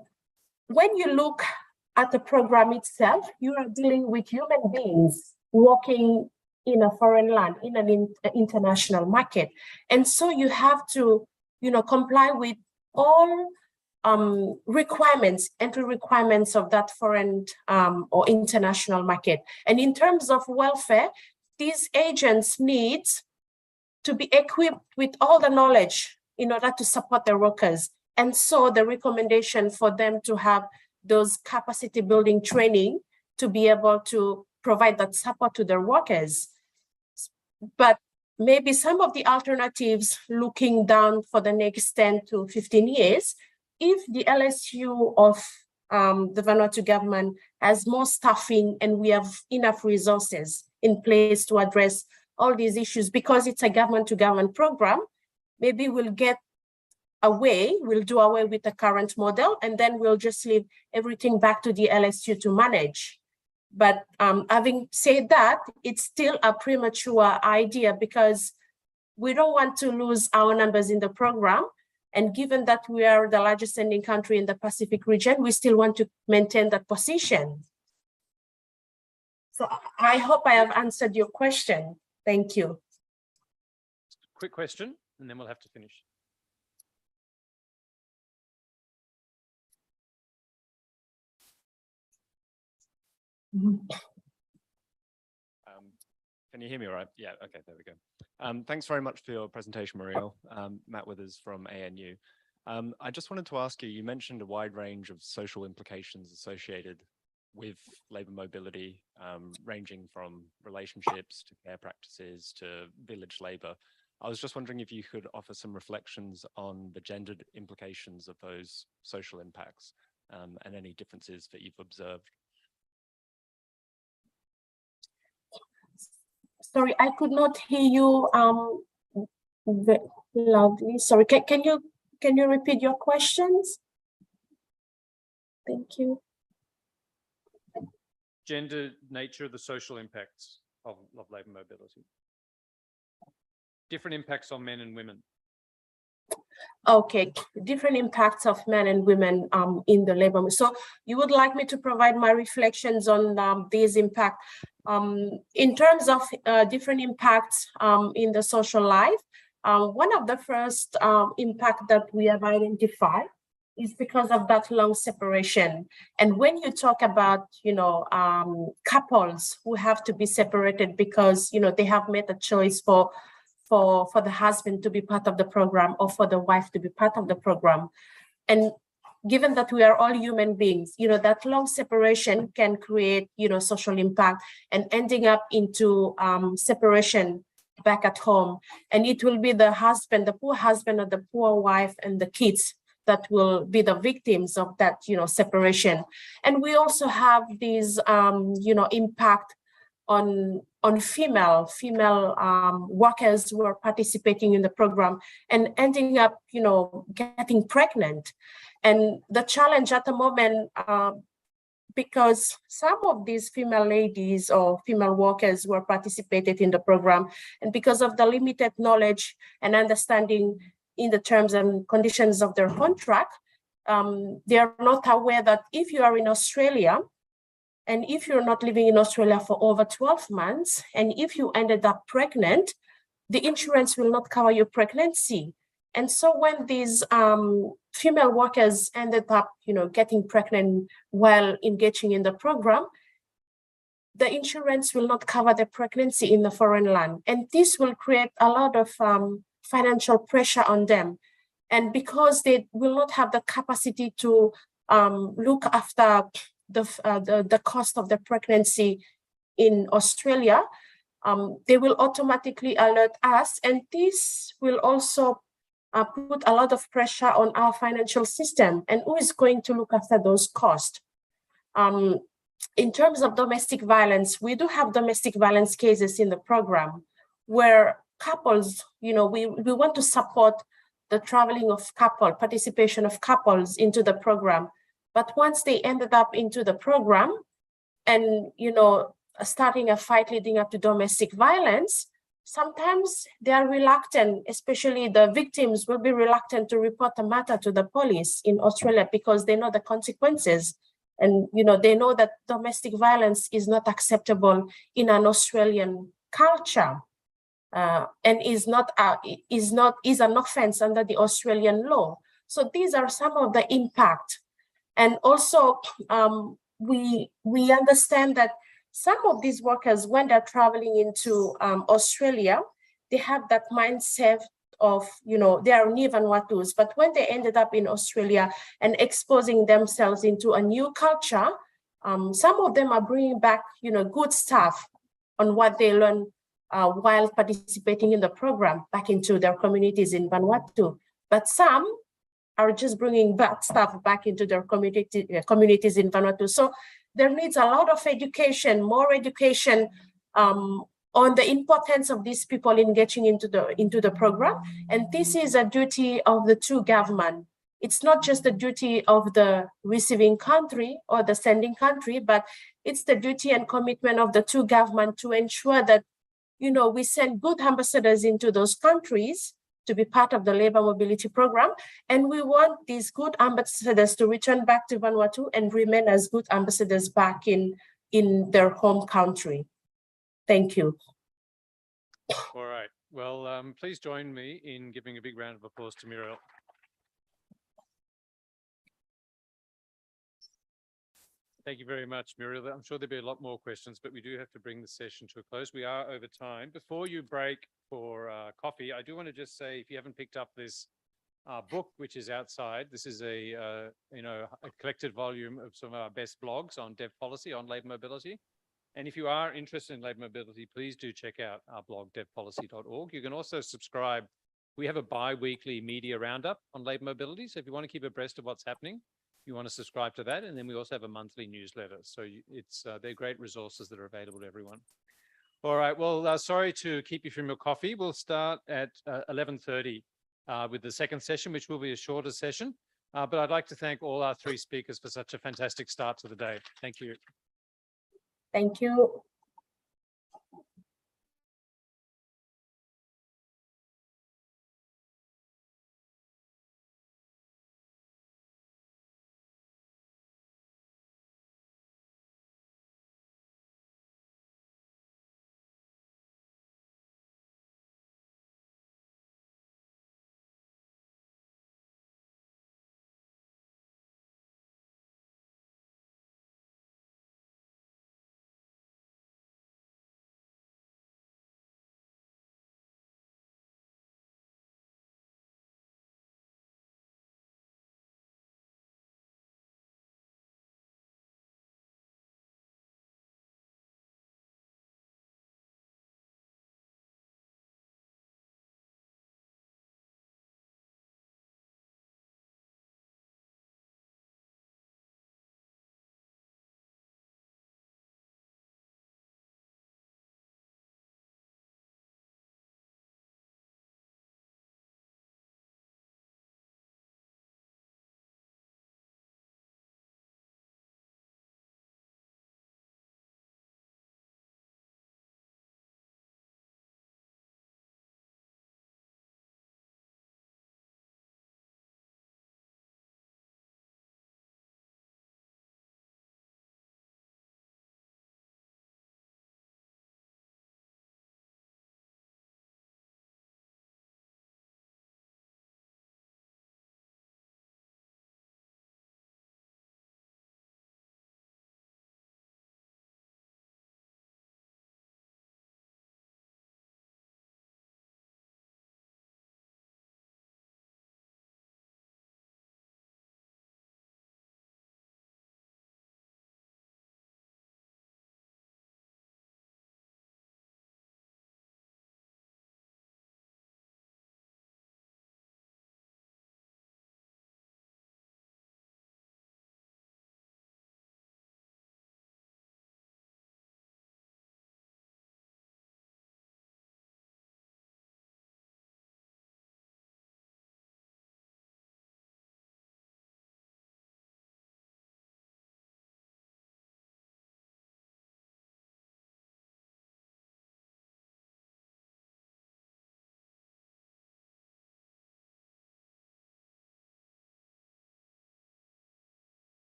when you look at the program itself, you are dealing with human beings working in a foreign land, in an international market. And so you have to, comply with all requirements, entry requirements of that foreign or international market. And in terms of welfare, these agents need to be equipped with all the knowledge in order to support their workers. And so the recommendation for them to have those capacity building training to be able to provide that support to their workers. But maybe some of the alternatives looking down for the next 10 to 15 years, if the LSU of the Vanuatu government has more staffing and we have enough resources in place to address all these issues, because it's a government-to-government program, maybe we'll we'll do away with the current model, and then we'll just leave everything back to the LSU to manage. But having said that, it's still a premature idea because we don't want to lose our numbers in the program. And given that we are the largest sending country in the Pacific region, we still want to maintain that position. So I hope I have answered your question. Thank you. Quick question, and then we'll have to finish. Can you hear me all right? Yeah, okay, there we go. Thanks very much for your presentation, Muriel. Matt Withers from ANU. I just wanted to ask you, you mentioned a wide range of social implications associated with labour mobility, ranging from relationships to care practices to village labour. I was just wondering if you could offer some reflections on the gendered implications of those social impacts, and any differences that you've observed. Sorry, I could not hear you loudly. Sorry, can you repeat your questions? Thank you. Gender nature of the social impacts of labour mobility. Different impacts on men and women. Okay, different impacts of men and women in the labor. So you would like me to provide my reflections on these impacts. In terms of different impacts in the social life, one of the first impact that we have identified is because of that long separation. And when you talk about, couples who have to be separated because, they have made a choice for the husband to be part of the program or for the wife to be part of the program. And given that we are all human beings, that long separation can create, social impact and ending up into separation back at home. And it will be the husband, the poor husband or the poor wife and the kids that will be the victims of that, separation. And we also have these, impact on female workers who are participating in the program and ending up, getting pregnant. And the challenge at the moment, because some of these female ladies or female workers who are participated in the program, and because of the limited knowledge and understanding in the terms and conditions of their contract, they are not aware that if you are in Australia, and if you're not living in Australia for over 12 months, and if you ended up pregnant, the insurance will not cover your pregnancy. And so when these female workers ended up, getting pregnant while engaging in the program, the insurance will not cover the pregnancy in the foreign land. And this will create a lot of financial pressure on them. And because they will not have the capacity to look after the cost of the pregnancy in Australia, they will automatically alert us. And this will also put a lot of pressure on our financial system. And who is going to look after those costs? In terms of domestic violence, we do have domestic violence cases in the program where couples, we want to support the traveling of participation of couples into the program. But once they ended up into the program and, starting a fight leading up to domestic violence, sometimes they are reluctant, especially the victims will be reluctant to report the matter to the police in Australia because they know the consequences. And, they know that domestic violence is not acceptable in an Australian culture. And is an offense under the Australian law. So these are some of the impact. And also, we understand that some of these workers, when they're traveling into Australia, they have that mindset of, they are new Vanuatu's, but when they ended up in Australia and exposing themselves into a new culture, some of them are bringing back, good stuff on what they learned while participating in the program back into their communities in Vanuatu. But some are just bringing bad stuff back into their communities in Vanuatu. So there needs a lot of education, more education on the importance of these people engaging into the program. And this is a duty of the two governments. It's not just the duty of the receiving country or the sending country, but it's the duty and commitment of the two governments to ensure that we send good ambassadors into those countries to be part of the labor mobility program. And we want these good ambassadors to return back to Vanuatu and remain as good ambassadors back in their home country. Thank you. All right. Well, please join me in giving a big round of applause to Muriel. Thank you very much, Muriel. I'm sure there'll be a lot more questions, but we do have to bring the session to a close. We are over time. Before you break for coffee, I do want to just say, if you haven't picked up this book, which is outside. This is a collected volume of some of our best blogs on dev policy, on labor mobility. And if you are interested in labor mobility, please do check out our blog, devpolicy.org. You can also subscribe. We have a bi-weekly media roundup on labor mobility. So if you want to keep abreast of what's happening, you want to subscribe to that. And then we also have a monthly newsletter. So they're great resources that are available to everyone. All right, well, sorry to keep you from your coffee. We'll start at 11:30 with the second session, which will be a shorter session. But I'd like to thank all our three speakers for such a fantastic start to the day. Thank you. Thank you.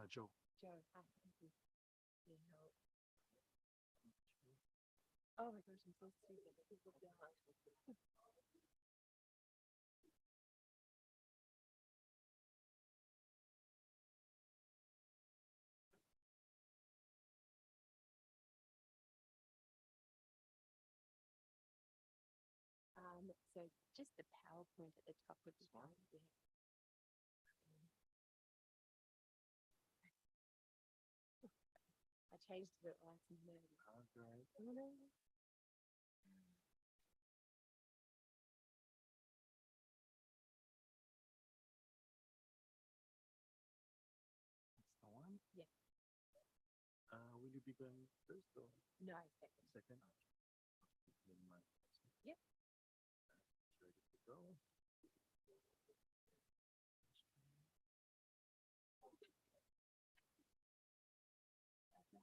Joe. Joe, hi, thank you. Yeah, no. Oh my gosh, I'm so stupid. This is the hard. So just the PowerPoint at the top would be fine. Yeah. I changed it last minute. Okay. Oh, no. That's the one. Yeah. Will you be going first or No, second. second? Yep. Ready to go. Just pull it out. Yep. Yeah. I'll just, okay.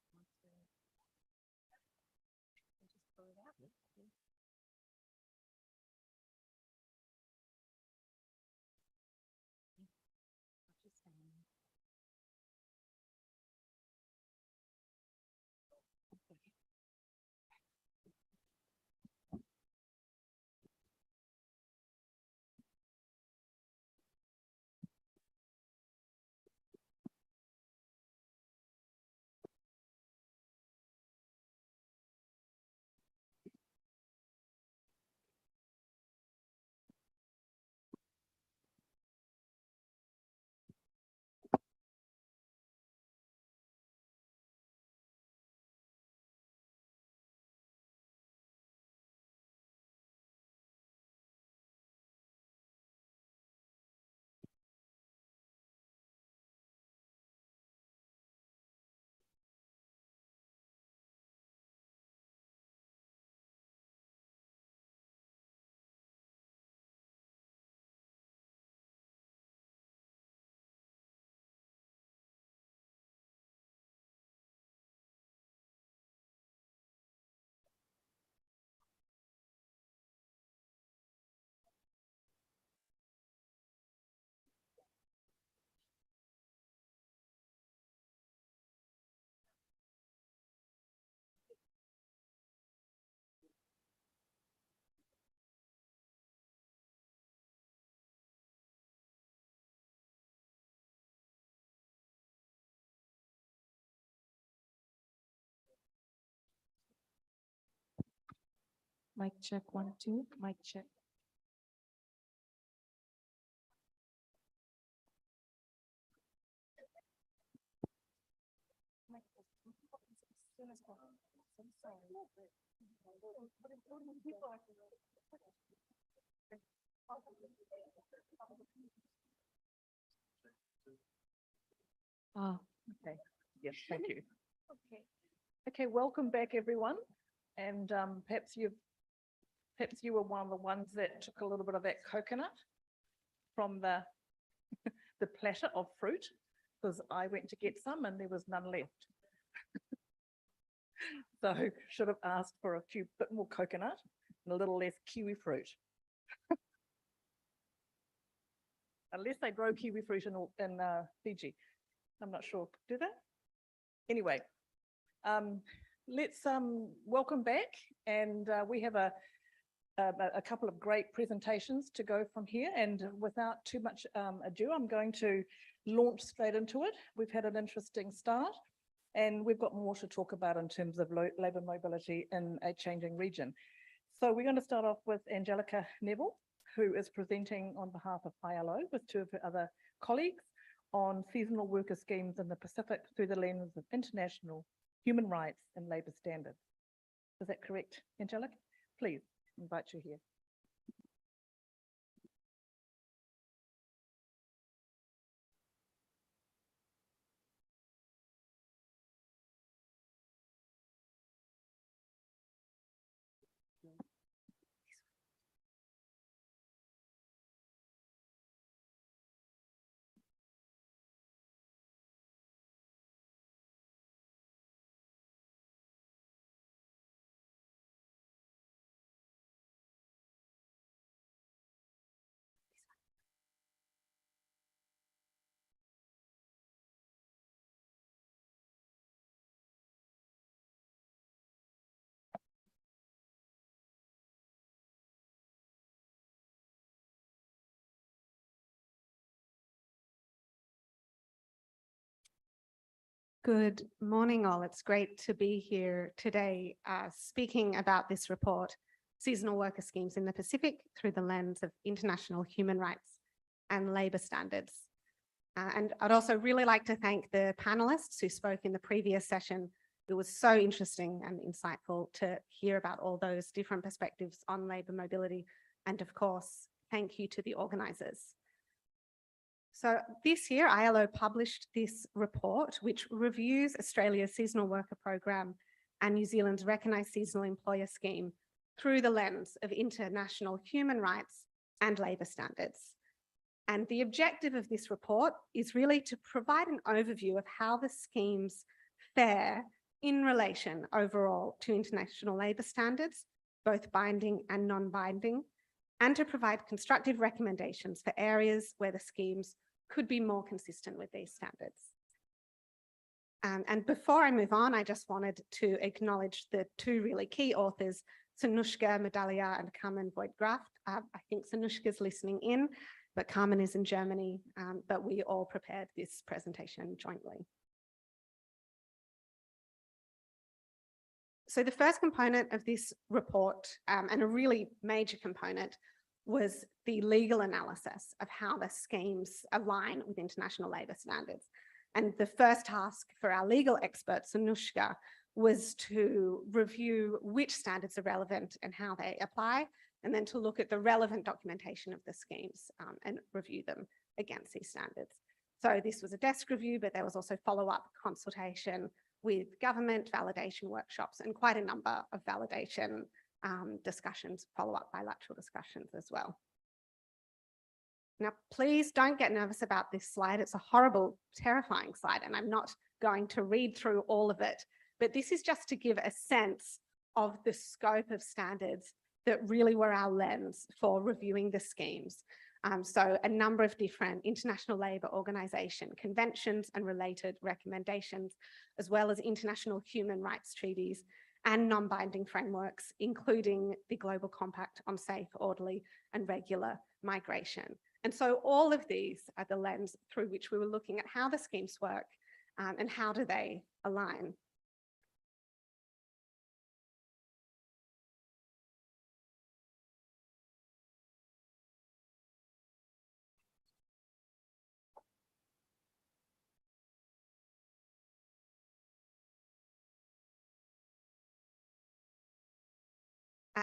Mic check, 1, 2, mic check. Ah, okay. Yes, thank you. Okay. Okay, welcome back, everyone. And perhaps you were one of the ones that took a little bit of that coconut from the the platter of fruit, because I went to get some and there was none left. So should have asked for a bit more coconut and a little less kiwi fruit. Unless they grow kiwi fruit in Fiji. I'm not sure. Do they? Anyway, let's welcome back. And we have a couple of great presentations to go from here. And without too much ado, I'm going to launch straight into it. We've had an interesting start. And we've got more to talk about in terms of labour mobility in a changing region. So we're going to start off with Angelica Neville, who is presenting on behalf of ILO with two of her other colleagues on seasonal worker schemes in the Pacific through the lens of international human rights and labour standards. Is that correct, Angelica? Please invite you here. Good morning, all. It's great to be here today speaking about this report, Seasonal Worker Schemes in the Pacific through the lens of international human rights and labour standards. And I'd also really like to thank the panellists who spoke in the previous session. It was so interesting and insightful to hear about all those different perspectives on labour mobility. And of course, thank you to the organisers. So this year, ILO published this report, which reviews Australia's seasonal worker program and New Zealand's recognised seasonal employer scheme through the lens of international human rights and labour standards. And the objective of this report is really to provide an overview of how the schemes fare in relation overall to international labour standards, both binding and non-binding, and to provide constructive recommendations for areas where the schemes could be more consistent with these standards. And before I move on, I just wanted to acknowledge the two really key authors, Sanushka Medalia and Carmen Voigt-Graf. I think Sanushka's listening in, but Carmen is in Germany, but we all prepared this presentation jointly. So the first component of this report, and a really major component, was the legal analysis of how the schemes align with international labour standards. And the first task for our legal expert, Sanushka, was to review which standards are relevant and how they apply, and then to look at the relevant documentation of the schemes and review them against these standards. So this was a desk review, but there was also follow-up consultation with government validation workshops and quite a number of validation discussions, follow-up bilateral discussions as well. Now, please don't get nervous about this slide. It's a horrible, terrifying slide, and I'm not going to read through all of it, but this is just to give a sense of the scope of standards that really were our lens for reviewing the schemes. So a number of different international labour organisation conventions and related recommendations, as well as international human rights treaties and non-binding frameworks, including the Global Compact on Safe, Orderly and Regular Migration. And so all of these are the lens through which we were looking at how the schemes work and how do they align.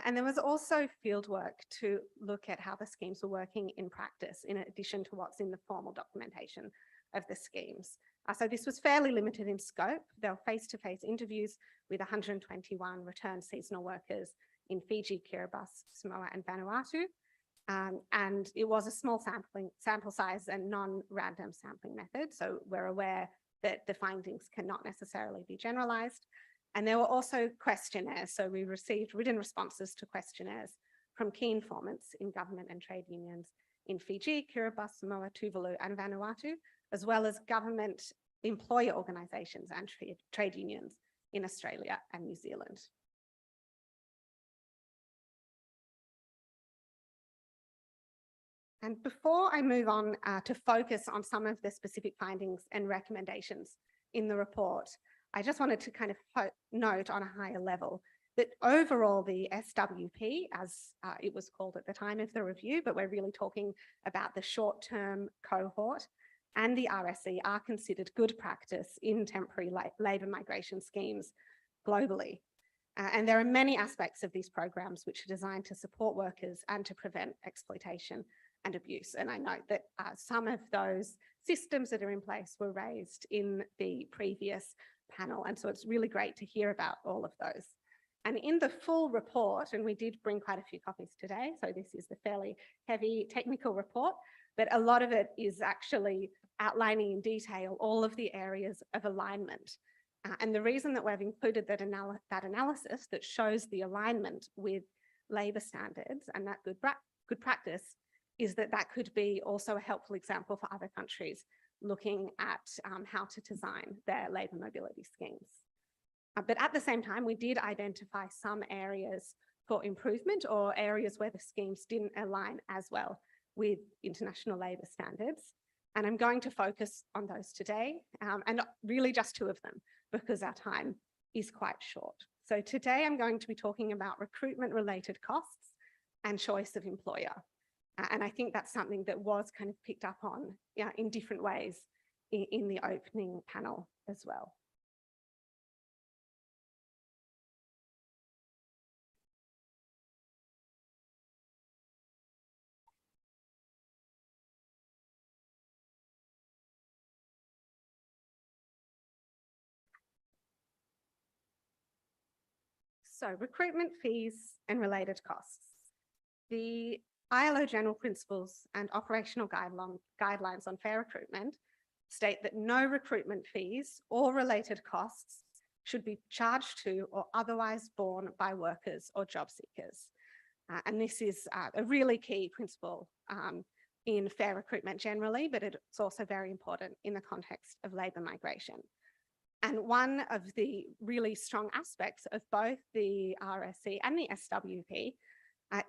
And there was also fieldwork to look at how the schemes were working in practice, in addition to what's in the formal documentation of the schemes. So this was fairly limited in scope. There were face-to-face interviews with 121 returned seasonal workers in Fiji, Kiribati, Samoa and Vanuatu. And it was a small sample size and non-random sampling method. So we're aware that the findings cannot necessarily be generalized. And there were also questionnaires. So we received written responses to questionnaires from key informants in government and trade unions in Fiji, Kiribati, Samoa, Tuvalu and Vanuatu, as well as government employer organisations and trade unions in Australia and New Zealand. And before I move on to focus on some of the specific findings and recommendations in the report, I just wanted to kind of note on a higher level that overall the SWP, as it was called at the time of the review, but we're really talking about the short-term cohort, and the RSE are considered good practice in temporary labour migration schemes globally. And there are many aspects of these programs which are designed to support workers and to prevent exploitation and abuse. And I note that some of those systems that are in place were raised in the previous panel. And so it's really great to hear about all of those. And in the full report, and we did bring quite a few copies today, so this is the fairly heavy technical report, but a lot of it is actually outlining in detail all of the areas of alignment. And the reason that we've included that analysis that shows the alignment with labour standards and that good practice is that that could be also a helpful example for other countries looking at how to design their labour mobility schemes. But at the same time, we did identify some areas for improvement or areas where the schemes didn't align as well with international labour standards. And I'm going to focus on those today, and really just two of them, because our time is quite short. So today I'm going to be talking about recruitment-related costs and choice of employer. And I think that's something that was kind of picked up on in different ways in the opening panel as well. So recruitment fees and related costs. The ILO General Principles and Operational Guidelines on Fair Recruitment state that no recruitment fees or related costs should be charged to or otherwise borne by workers or job seekers. And this is a really key principle in fair recruitment generally, but it's also very important in the context of labour migration. And one of the really strong aspects of both the RSC and the SWP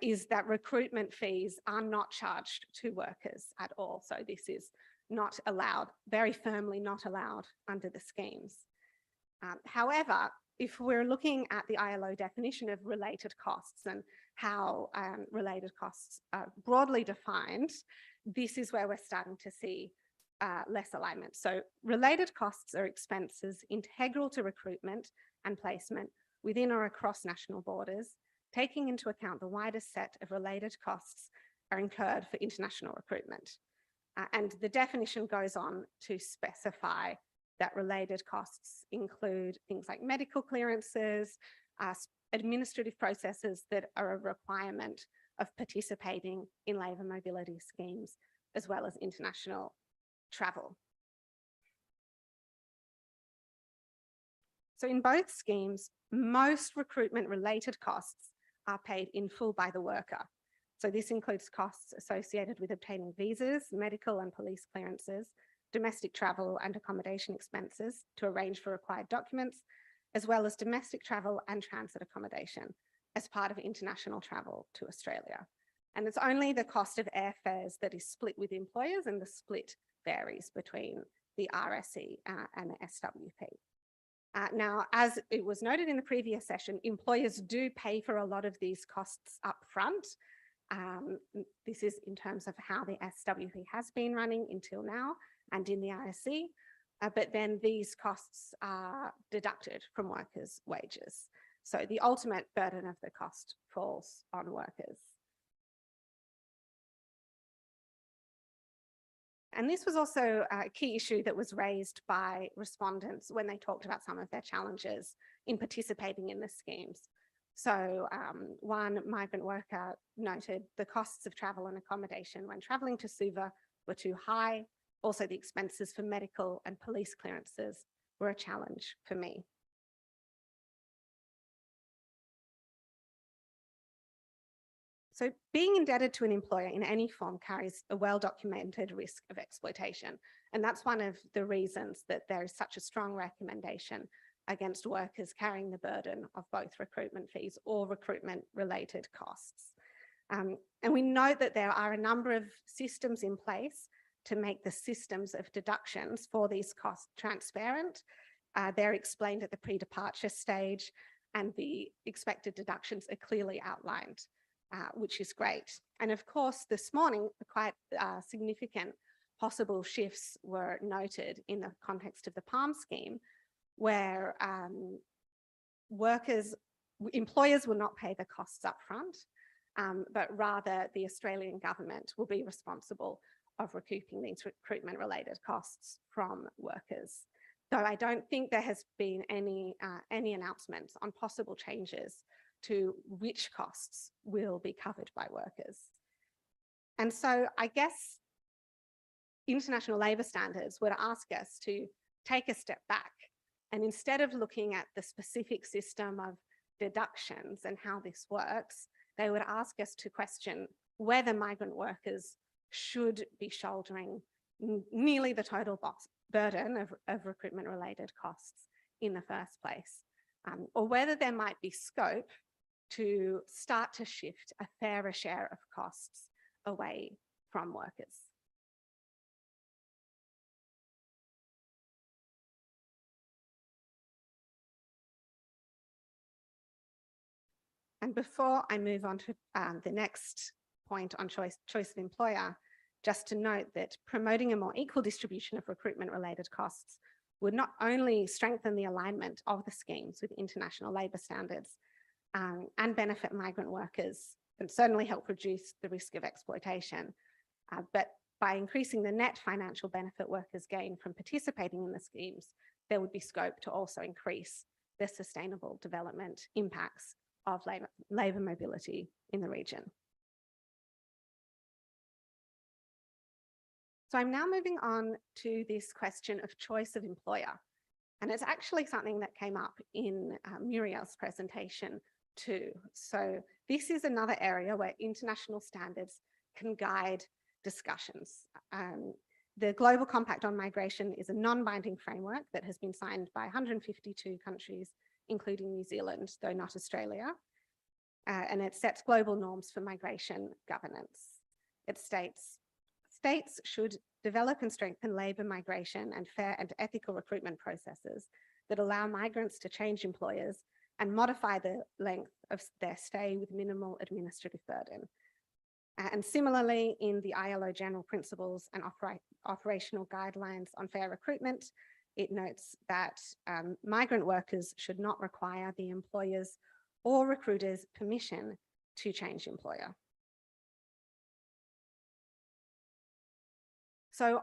is that recruitment fees are not charged to workers at all. So this is not allowed, very firmly not allowed under the schemes. However, if we're looking at the ILO definition of related costs and how related costs are broadly defined, this is where we're starting to see less alignment. So related costs are expenses integral to recruitment and placement within or across national borders, taking into account the widest set of related costs are incurred for international recruitment. And the definition goes on to specify that related costs include things like medical clearances, administrative processes that are a requirement of participating in labour mobility schemes, as well as international travel. So in both schemes, most recruitment-related costs are paid in full by the worker. So this includes costs associated with obtaining visas, medical and police clearances, domestic travel and accommodation expenses to arrange for required documents, as well as domestic travel and transit accommodation as part of international travel to Australia. And it's only the cost of airfares that is split with employers, and the split varies between the RSE and the SWP. Now, as it was noted in the previous session, employers do pay for a lot of these costs up front. This is in terms of how the SWP has been running until now and in the RSE, but then these costs are deducted from workers' wages. So the ultimate burden of the cost falls on workers. And this was also a key issue that was raised by respondents when they talked about some of their challenges in participating in the schemes. So one migrant worker noted the costs of travel and accommodation when travelling to Suva were too high. Also, the expenses for medical and police clearances were a challenge for me. So being indebted to an employer in any form carries a well-documented risk of exploitation. And that's one of the reasons that there is such a strong recommendation against workers carrying the burden of both recruitment fees or recruitment-related costs. And we know that there are a number of systems in place to make the systems of deductions for these costs transparent. They're explained at the pre-departure stage, and the expected deductions are clearly outlined. Which is great. And of course, this morning, quite significant possible shifts were noted in the context of the PALM scheme, where employers will not pay the costs up front, but rather the Australian government will be responsible of recouping these recruitment-related costs from workers. Though I don't think there has been any announcements on possible changes to which costs will be covered by workers. And so I guess international labour standards would ask us to take a step back, and instead of looking at the specific system of deductions and how this works, they would ask us to question whether migrant workers should be shouldering nearly the total burden of recruitment-related costs in the first place, or whether there might be scope to start to shift a fairer share of costs away from workers. And before I move on to the next point on choice of employer, just to note that promoting a more equal distribution of recruitment-related costs would not only strengthen the alignment of the schemes with international labour standards and benefit migrant workers, and certainly help reduce the risk of exploitation, but by increasing the net financial benefit workers gain from participating in the schemes, there would be scope to also increase the sustainable development impacts of labour mobility in the region. So I'm now moving on to this question of choice of employer. And it's actually something that came up in Muriel's presentation too. So this is another area where international standards can guide discussions. The Global Compact on Migration is a non-binding framework that has been signed by 152 countries, including New Zealand, though not Australia. And it sets global norms for migration governance. It states, states should develop and strengthen labour migration and fair and ethical recruitment processes that allow migrants to change employers and modify the length of their stay with minimal administrative burden. And similarly, in the ILO General Principles and Operational Guidelines on Fair Recruitment, it notes that migrant workers should not require the employer's or recruiter's permission to change employer. So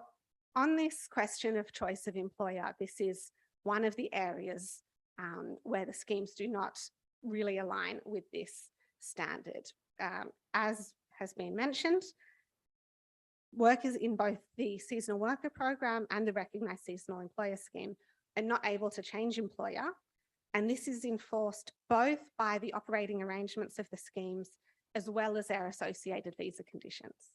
on this question of choice of employer, this is one of the areas where the schemes do not really align with this standard. As has been mentioned, workers in both the seasonal worker program and the recognised seasonal employer scheme are not able to change employer. And this is enforced both by the operating arrangements of the schemes as well as their associated visa conditions.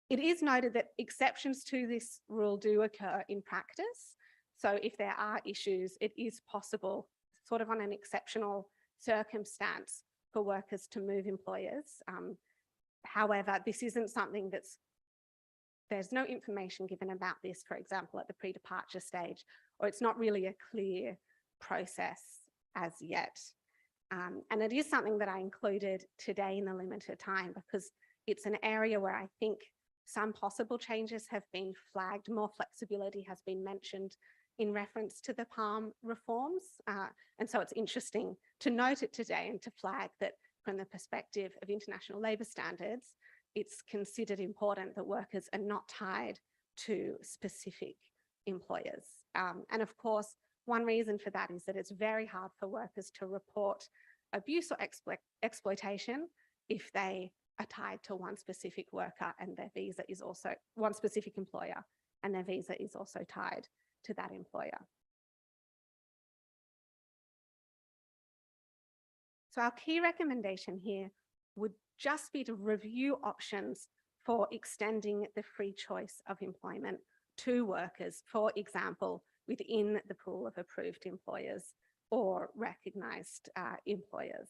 It is noted that exceptions to this rule do occur in practice. So if there are issues, it is possible, sort of on an exceptional circumstance, for workers to move employers. However, this isn't something there's no information given about this, for example, at the pre-departure stage, or it's not really a clear process as yet. And it is something that I included today in the limited time because it's an area where I think some possible changes have been flagged, more flexibility has been mentioned in reference to the PALM reforms. And so it's interesting to note it today and to flag that from the perspective of international labour standards, it's considered important that workers are not tied to specific employers. And of course, one reason for that is that it's very hard for workers to report abuse or exploitation if they are tied to one specific worker and their visa is also one specific employer and their visa is also tied to that employer. So our key recommendation here would just be to review options for extending the free choice of employment to workers, for example, within the pool of approved employers or recognised employers,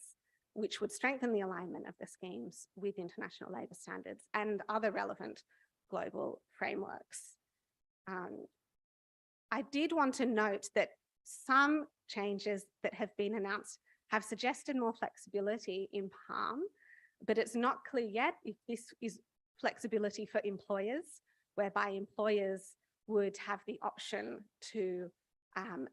which would strengthen the alignment of the schemes with international labour standards and other relevant global frameworks. I did want to note that some changes that have been announced have suggested more flexibility in PALM, but it's not clear yet if this is flexibility for employers, whereby employers would have the option to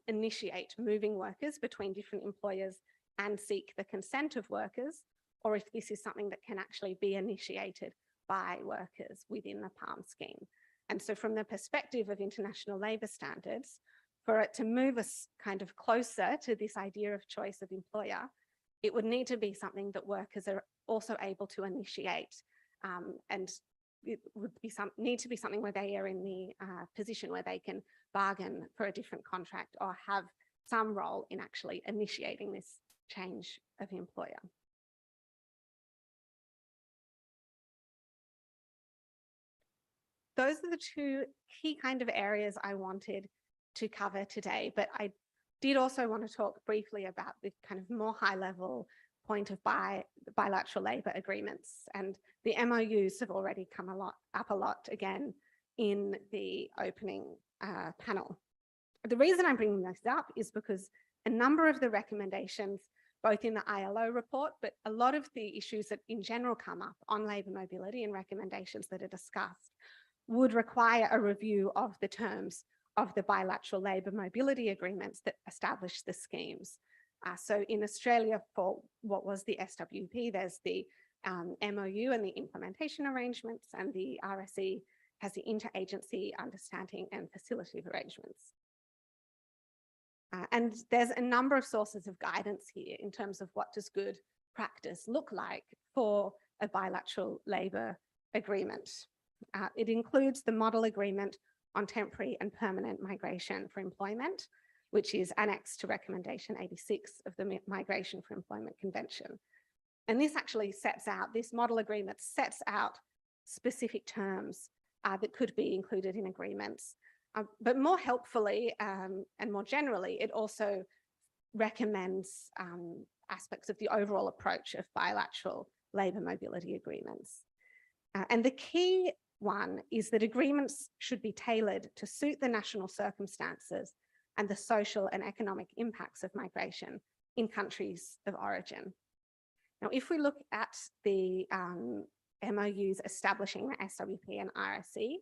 initiate moving workers between different employers and seek the consent of workers, or if this is something that can actually be initiated by workers within the PALM scheme. And so from the perspective of international labour standards, for it to move us kind of closer to this idea of choice of employer, it would need to be something that workers are also able to initiate, and it would be need to be something where they are in the position where they can bargain for a different contract or have some role in actually initiating this change of employer. Those are the two key kind of areas I wanted to cover today, but I did also want to talk briefly about the kind of more high level point of bilateral labour agreements, and the MOUs have already come up a lot again in the opening panel. The reason I'm bringing this up is because a number of the recommendations both in the ILO report, but a lot of the issues that in general come up on labour mobility and recommendations that are discussed would require a review of the terms of the bilateral labour mobility agreements that establish the schemes. So in Australia, for what was the SWP, there's the MOU and the implementation arrangements, and the RSE has the interagency understanding and facilitative arrangements. And there's a number of sources of guidance here in terms of what does good practice look like for a bilateral labour agreement. It includes the Model Agreement on Temporary and Permanent Migration for Employment, which is annexed to Recommendation 86 of the Migration for Employment Convention. And this actually sets out, this model agreement sets out specific terms that could be included in agreements. But more helpfully and more generally, it also recommends aspects of the overall approach of bilateral labour mobility agreements. And the key one is that agreements should be tailored to suit the national circumstances and the social and economic impacts of migration in countries of origin. Now, if we look at the MOUs establishing the SWP and RSE,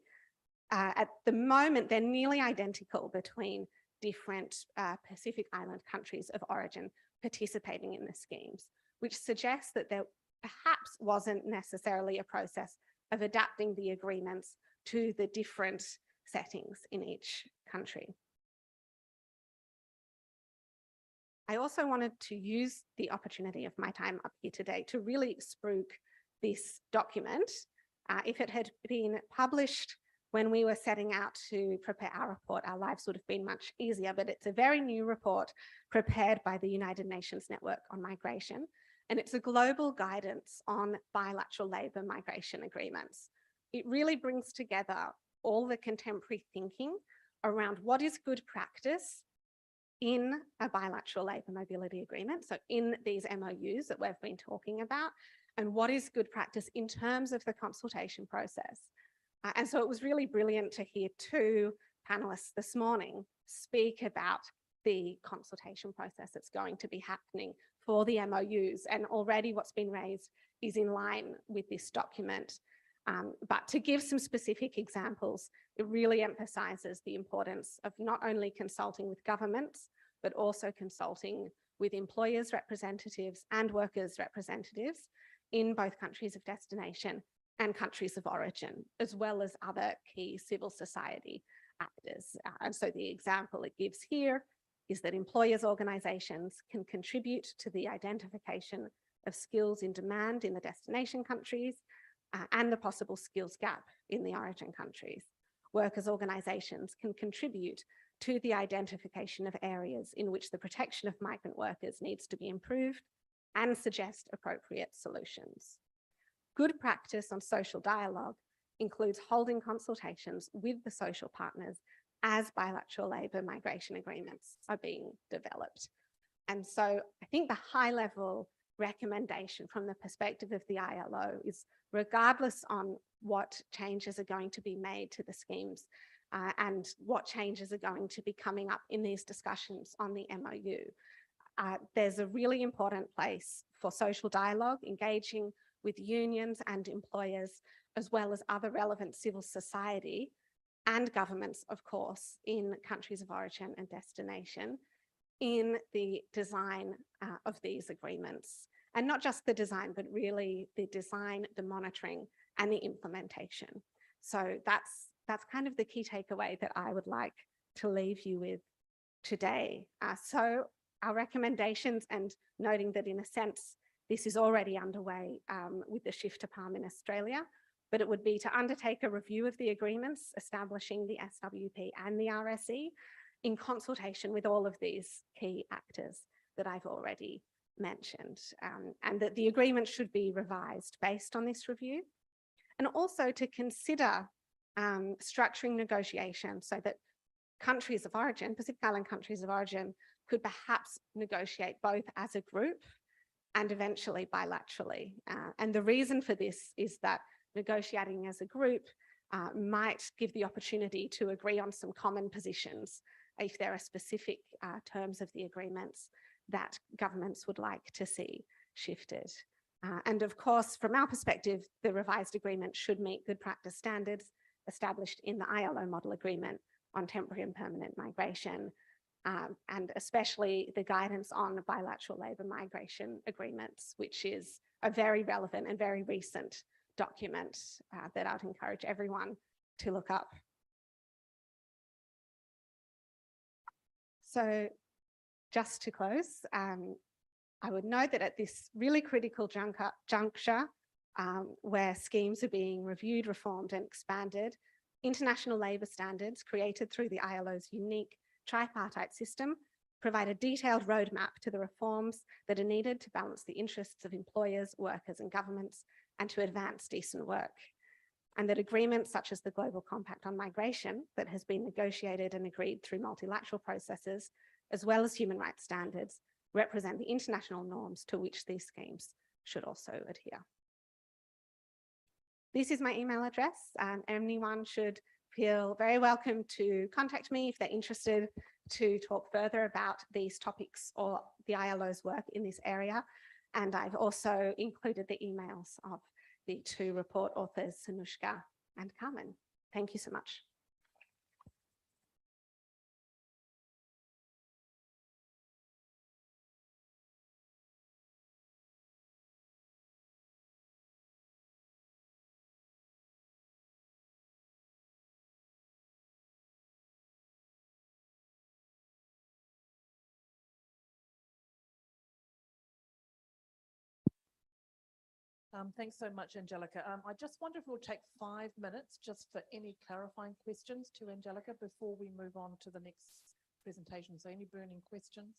at the moment, they're nearly identical between different Pacific Island countries of origin participating in the schemes, which suggests that there perhaps wasn't necessarily a process of adapting the agreements to the different settings in each country. I also wanted to use the opportunity of my time up here today to really spruik this document. If it had been published when we were setting out to prepare our report, our lives would have been much easier, but it's a very new report prepared by the United Nations Network on Migration, and it's a global guidance on bilateral labour migration agreements. It really brings together all the contemporary thinking around what is good practice in a bilateral labour mobility agreement, so in these MOUs that we've been talking about, and what is good practice in terms of the consultation process. And so it was really brilliant to hear two panelists this morning speak about the consultation process that's going to be happening for the MOUs, and already what's been raised is in line with this document. But to give some specific examples, it really emphasises the importance of not only consulting with governments, but also consulting with employers' representatives and workers' representatives in both countries of destination and countries of origin, as well as other key civil society actors. And so the example it gives here is that employers' organisations can contribute to the identification of skills in demand in the destination countries and the possible skills gap in the origin countries. Workers' organisations can contribute to the identification of areas in which the protection of migrant workers needs to be improved and suggest appropriate solutions. Good practice on social dialogue includes holding consultations with the social partners as bilateral labour migration agreements are being developed. And so I think the high level recommendation from the perspective of the ILO is, regardless on what changes are going to be made to the schemes and what changes are going to be coming up in these discussions on the MOU, there's a really important place for social dialogue, engaging with unions and employers, as well as other relevant civil society and governments, of course, in countries of origin and destination, in the design of these agreements. And not just the design, but really the design, the monitoring, and the implementation. So that's kind of the key takeaway that I would like to leave you with today. So our recommendations, and noting that in a sense, this is already underway with the Shift to Palm in Australia, but it would be to undertake a review of the agreements establishing the SWP and the RSE in consultation with all of these key actors that I've already mentioned, and that the agreement should be revised based on this review, and also to consider structuring negotiations so that countries of origin, Pacific Island countries of origin, could perhaps negotiate both as a group and eventually bilaterally. And the reason for this is that negotiating as a group might give the opportunity to agree on some common positions if there are specific terms of the agreements that governments would like to see shifted. And of course, from our perspective, the revised agreement should meet good practice standards established in the ILO model agreement on temporary and permanent migration, and especially the guidance on bilateral labour migration agreements, which is a very relevant and very recent document that I'd encourage everyone to look up. So just to close, I would note that at this really critical juncture, where schemes are being reviewed, reformed and expanded, international labour standards created through the ILO's unique tripartite system provide a detailed roadmap to the reforms that are needed to balance the interests of employers, workers and governments, and to advance decent work. And that agreements such as the Global Compact on Migration that has been negotiated and agreed through multilateral processes, as well as human rights standards, represent the international norms to which these schemes should also adhere. This is my email address, and anyone should feel very welcome to contact me if they're interested to talk further about these topics or the ILO's work in this area. And I've also included the emails of the two report authors, Sanushka and Carmen. Thank you so much. Thanks so much, Angelica. I just wonder if we'll take 5 minutes just for any clarifying questions to Angelica before we move on to the next presentation. So any burning questions?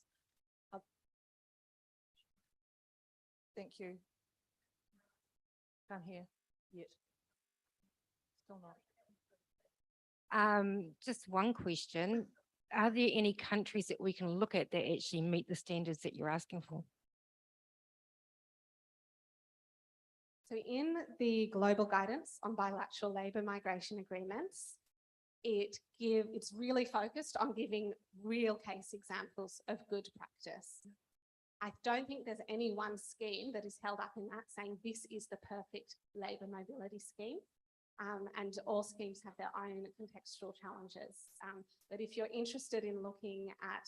Thank you. Can't hear yet. Still not. Just one question. Are there any countries that we can look at that actually meet the standards that you're asking for? So in the global guidance on bilateral labour migration agreements, it's really focused on giving real case examples of good practice. I don't think there's any one scheme that is held up in that saying this is the perfect labour mobility scheme. And all schemes have their own contextual challenges. But if you're interested in looking at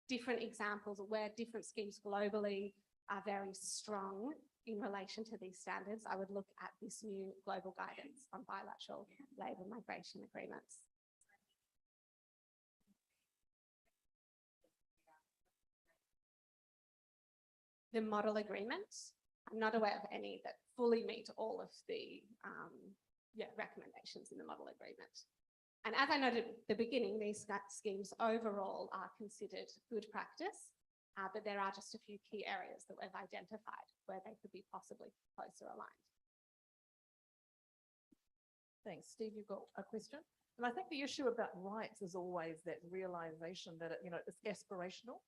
different examples of where different schemes globally are very strong in relation to these standards, I would look at this new global guidance on bilateral labour migration agreements. The model agreement, I'm not aware of any that fully meet all of the recommendations in the model agreement. And as I noted at the beginning, these schemes overall are considered good practice, but there are just a few key areas that we've identified where they could be possibly closer aligned. Thanks. Steve, you've got a question? And I think the issue about rights is always that realization that it's aspirational.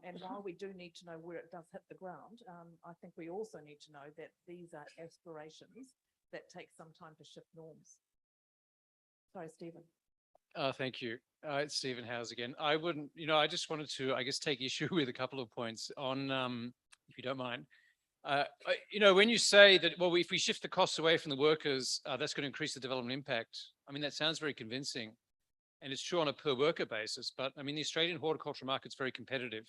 And while we do need to know where it does hit the ground, I think we also need to know that these are aspirations that take some time to shift norms. Sorry, Stephen. Thank you. It's Stephen Howes again. I wouldn't, I just wanted to, I guess, take issue with a couple of points on, if you don't mind. When you say that, well, if we shift the costs away from the workers, that's going to increase the development impact. I mean, that sounds very convincing. And it's true on a per worker basis, but I mean, the Australian horticulture market's very competitive.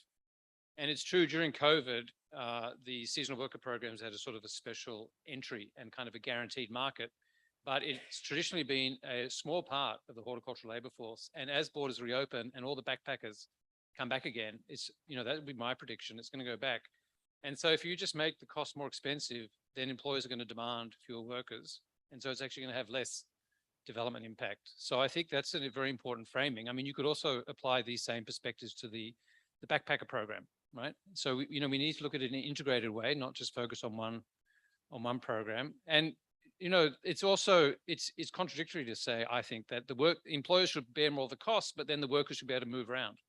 And it's true during COVID, the seasonal worker programs had a sort of a special entry and kind of a guaranteed market, but it's traditionally been a small part of the horticultural labor force. And as borders reopen and all the backpackers come back again, that would be my prediction. It's going to go back. And so if you just make the cost more expensive, then employers are going to demand fewer workers. And so it's actually going to have less development impact. So I think that's a very important framing. I mean, you could also apply these same perspectives to the backpacker program, right? So, we need to look at it in an integrated way, not just focus on one program. And, it's also, it's contradictory to say, I think, that employers should bear more of the costs, but then the workers should be able to move around.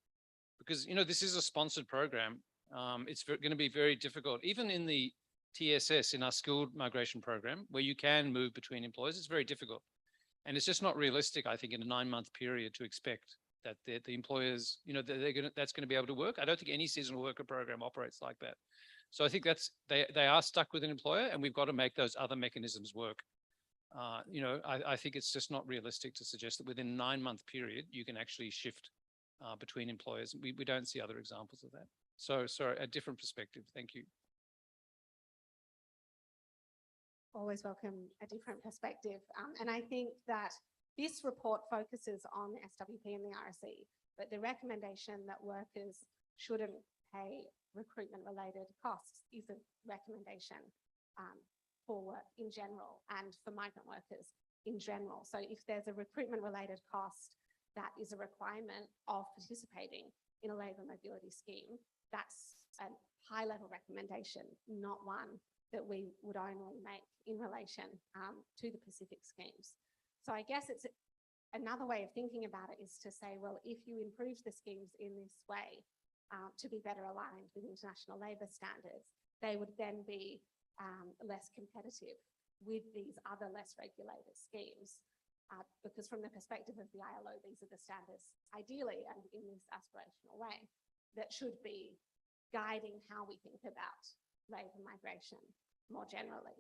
Because, this is a sponsored program. It's going to be very difficult, even in the TSS, in our skilled migration program, where you can move between employers, it's very difficult. And it's just not realistic, I think, in a 9-month period to expect that the employers, you know, that's going to be able to work. I don't think any seasonal worker program operates like that. So I think they are stuck with an employer, and we've got to make those other mechanisms work. You know, I think it's just not realistic to suggest that within a 9-month period, you can actually shift between employers. We don't see other examples of that. So sorry, a different perspective. Thank you. Always welcome a different perspective. And I think that this report focuses on SWP and the RSE, but the recommendation that workers shouldn't pay recruitment-related costs is a recommendation for work in general and for migrant workers in general. So if there's a recruitment-related cost that is a requirement of participating in a labour mobility scheme, that's a high-level recommendation, not one that we would only make in relation to the Pacific schemes. So I guess it's another way of thinking about it is to say, well, if you improve the schemes in this way to be better aligned with international labour standards, they would then be less competitive with these other less regulated schemes. Because from the perspective of the ILO, these are the standards, ideally, and in this aspirational way, that should be guiding how we think about labour migration more generally.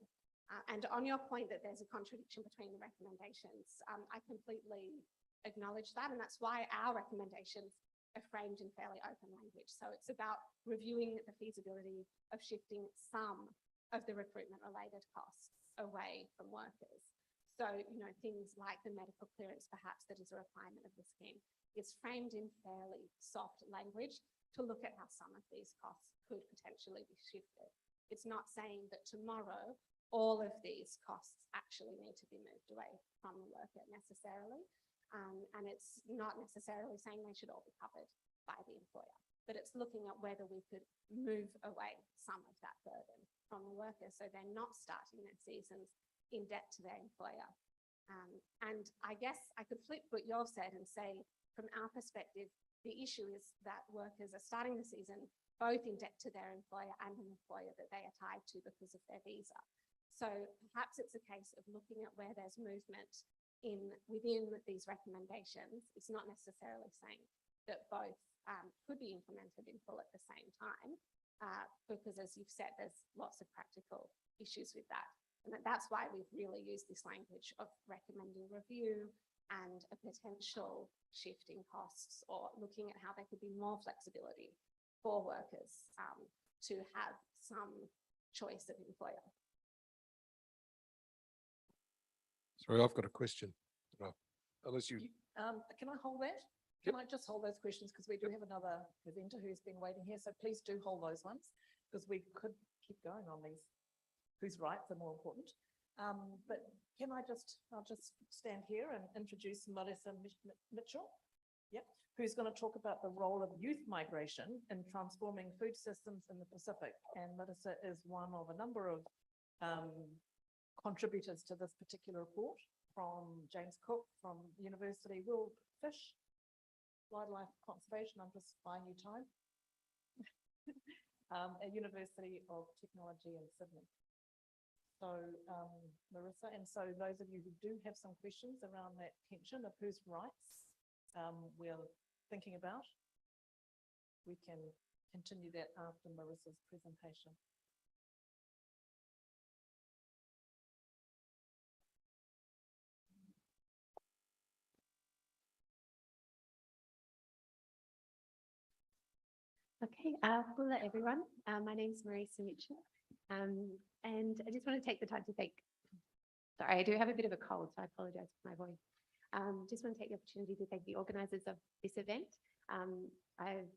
And on your point that there's a contradiction between the recommendations, I completely acknowledge that, and that's why our recommendations are framed in fairly open language. So it's about reviewing the feasibility of shifting some of the recruitment-related costs away from workers. So, you know, things like the medical clearance, perhaps, that is a requirement of the scheme, is framed in fairly soft language to look at how some of these costs could potentially be shifted. It's not saying that tomorrow all of these costs actually need to be moved away from the worker necessarily. And it's not necessarily saying they should all be covered by the employer, but it's looking at whether we could move away some of that burden from the worker so they're not starting their seasons in debt to their employer. And I guess I could flip what you've said and say, from our perspective, the issue is that workers are starting the season both in debt to their employer and an employer that they are tied to because of their visa. So perhaps it's a case of looking at where there's movement within these recommendations. It's not necessarily saying that both could be implemented in full at the same time, because as you've said, there's lots of practical issues with that. And that's why we've really used this language of recommending review and a potential shift in costs, or looking at how there could be more flexibility for workers to have some choice of employer. Sorry, I've got a question. Unless you... Can I hold that? Can I just hold those questions, because we do have another presenter who's been waiting here, so please do hold those ones, because we could keep going on these. Whose rights are more important. But can I'll just stand here and introduce Marissa Mitchell, who's going to talk about the role of youth migration in transforming food systems in the Pacific. And Marissa is one of a number of contributors to this particular report, from James Cook, from University Will Fish, Wildlife Conservation, I'm just buying you time, at University of Technology in Sydney. So Marissa, and so those of you who do have some questions around that tension of whose rights we're thinking about, we can continue that after Marissa's presentation. Okay, hello everyone. My name is Marissa Mitchell, and I just want to take the time to thank, sorry, I do have a bit of a cold, so I apologize for my voice. Just want to take the opportunity to thank the organisers of this event. I've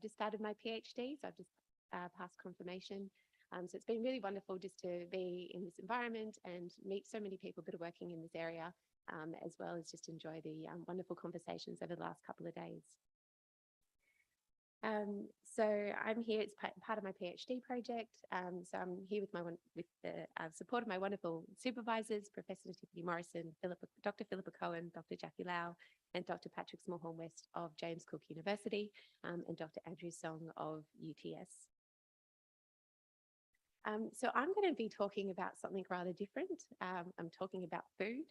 just started my PhD, so I've just passed confirmation. So it's been really wonderful just to be in this environment and meet so many people that are working in this area, as well as just enjoy the wonderful conversations over the last couple of days. So I'm here, it's part of my PhD project. So I'm here with the support of my wonderful supervisors, Professor Tiffany Morrison, Dr. Philippa Cohen, Dr. Jackie Lau, and Dr. Patrick Smallhorn West of James Cook University, and Dr. Andrew Song of UTS. So I'm going to be talking about something rather different. I'm talking about food.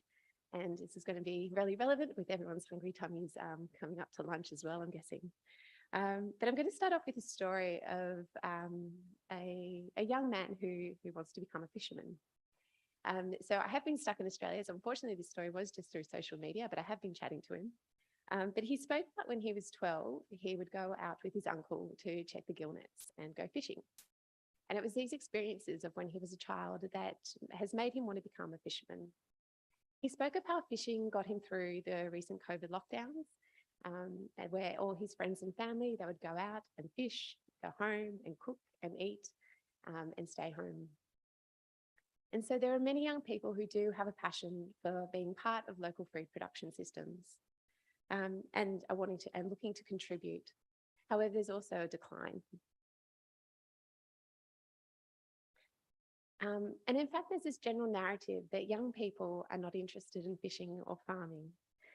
And this is going to be really relevant with everyone's hungry tummies coming up to lunch as well, I'm guessing. But I'm going to start off with a story of a young man who wants to become a fisherman. So I have been stuck in Australia. So unfortunately, this story was just through social media, but I have been chatting to him. But he spoke about when he was 12, he would go out with his uncle to check the gill nets and go fishing. And it was these experiences of when he was a child that has made him want to become a fisherman. He spoke of how fishing got him through the recent COVID lockdowns, and where all his friends and family, they would go out and fish, go home and cook and eat, and stay home. And so there are many young people who do have a passion for being part of local food production systems, and are wanting to and looking to contribute. However, there's also a decline. And in fact, there's this general narrative that young people are not interested in fishing or farming,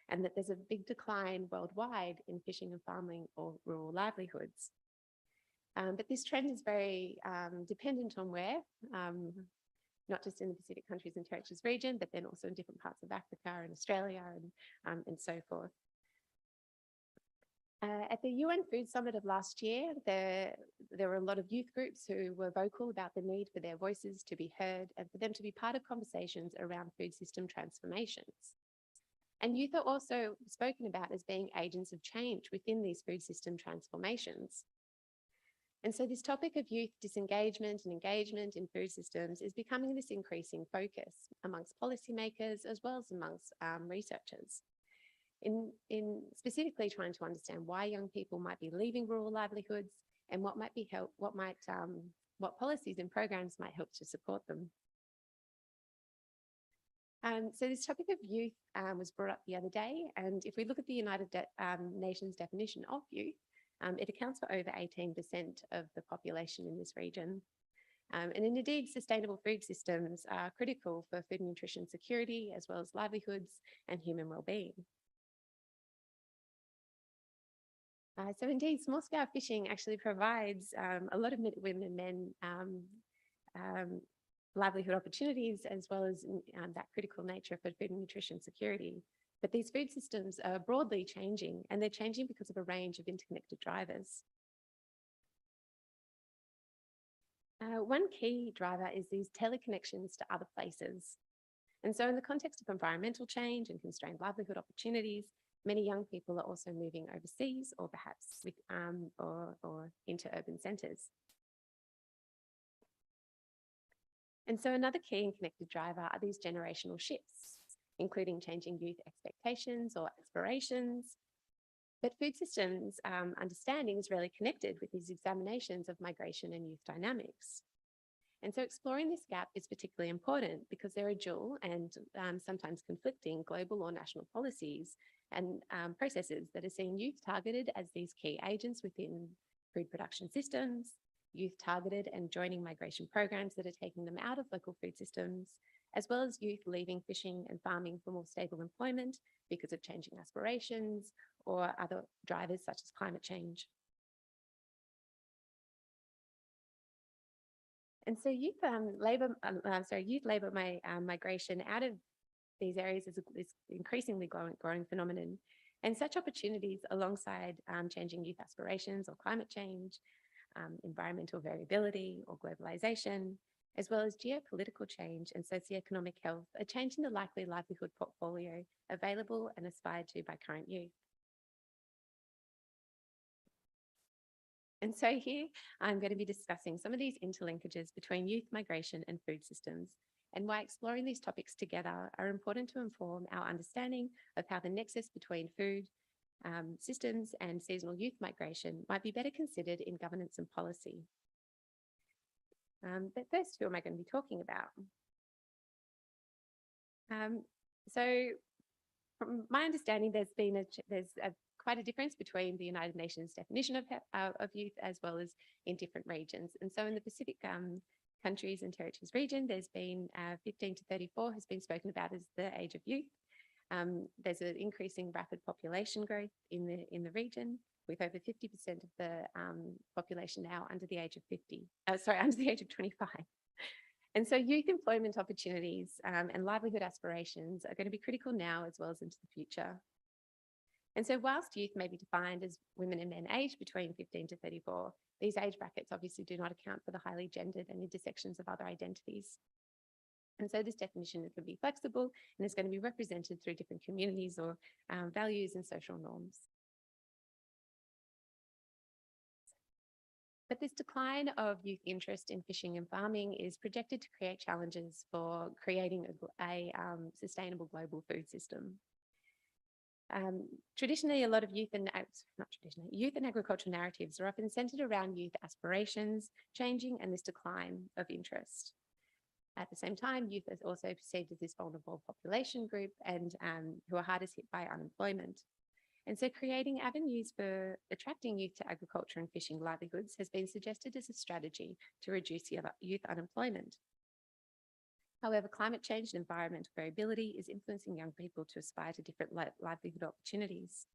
and that there's a big decline worldwide in fishing and farming or rural livelihoods. But this trend is very dependent on where, not just in the Pacific countries and territories region, but then also in different parts of Africa and Australia and so forth. At the UN Food Summit of last year, there were a lot of youth groups who were vocal about the need for their voices to be heard and for them to be part of conversations around food system transformations. And youth are also spoken about as being agents of change within these food system transformations. And so this topic of youth disengagement and engagement in food systems is becoming this increasing focus amongst policymakers as well as amongst researchers. In specifically trying to understand why young people might be leaving rural livelihoods and what policies and programs might help to support them. So this topic of youth was brought up the other day, and if we look at the United Nations definition of youth, it accounts for over 18% of the population in this region. And indeed, sustainable food systems are critical for food and nutrition security, as well as livelihoods and human well-being. So indeed, small-scale fishing actually provides a lot of women and men livelihood opportunities, as well as that critical nature for food and nutrition security. But these food systems are broadly changing, and they're changing because of a range of interconnected drivers. One key driver is these teleconnections to other places. And so in the context of environmental change and constrained livelihood opportunities, many young people are also moving overseas or perhaps with, or into urban centres. And so another key and connected driver are these generational shifts, including changing youth expectations or aspirations. But food systems understanding is really connected with these examinations of migration and youth dynamics. And so exploring this gap is particularly important because there are dual and sometimes conflicting global or national policies and processes that are seeing youth targeted as these key agents within food production systems, youth targeted and joining migration programs that are taking them out of local food systems, as well as youth leaving fishing and farming for more stable employment because of changing aspirations or other drivers such as climate change. And so youth labour migration out of these areas is increasingly growing phenomenon. And such opportunities alongside changing youth aspirations or climate change, environmental variability or globalisation, as well as geopolitical change and socioeconomic health are changing the likely livelihood portfolio available and aspired to by current youth. And so here I'm going to be discussing some of these interlinkages between youth migration and food systems, and why exploring these topics together are important to inform our understanding of how the nexus between food systems and seasonal youth migration might be better considered in governance and policy. But first, who am I going to be talking about? So from my understanding, there's quite a difference between the United Nations definition of youth as well as in different regions. And so in the Pacific countries and territories region, there's been 15 to 34 has been spoken about as the age of youth. There's an increasing rapid population growth in the region, with over 50% of the population now under the age of 25. And so youth employment opportunities and livelihood aspirations are going to be critical now as well as into the future. And so whilst youth may be defined as women and men aged between 15 to 34, these age brackets obviously do not account for the highly gendered and intersections of other identities. And so this definition can be flexible and is going to be represented through different communities or values and social norms. But this decline of youth interest in fishing and farming is projected to create challenges for creating a sustainable global food system. Traditionally, a lot of youth and agricultural narratives are often centered around youth aspirations changing and this decline of interest. At the same time, youth is also perceived as this vulnerable population group and who are hardest hit by unemployment. And so creating avenues for attracting youth to agriculture and fishing livelihoods has been suggested as a strategy to reduce youth unemployment. However, climate change and environmental variability is influencing young people to aspire to different livelihood opportunities.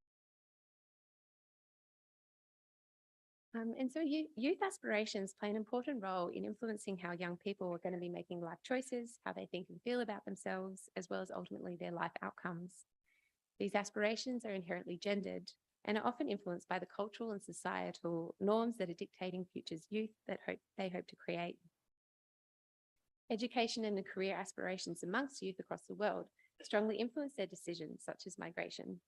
And so youth aspirations play an important role in influencing how young people are going to be making life choices, how they think and feel about themselves, as well as ultimately their life outcomes. These aspirations are inherently gendered and are often influenced by the cultural and societal norms that are dictating futures youth that they hope to create. Education and the career aspirations amongst youth across the world strongly influence their decisions, such as migration.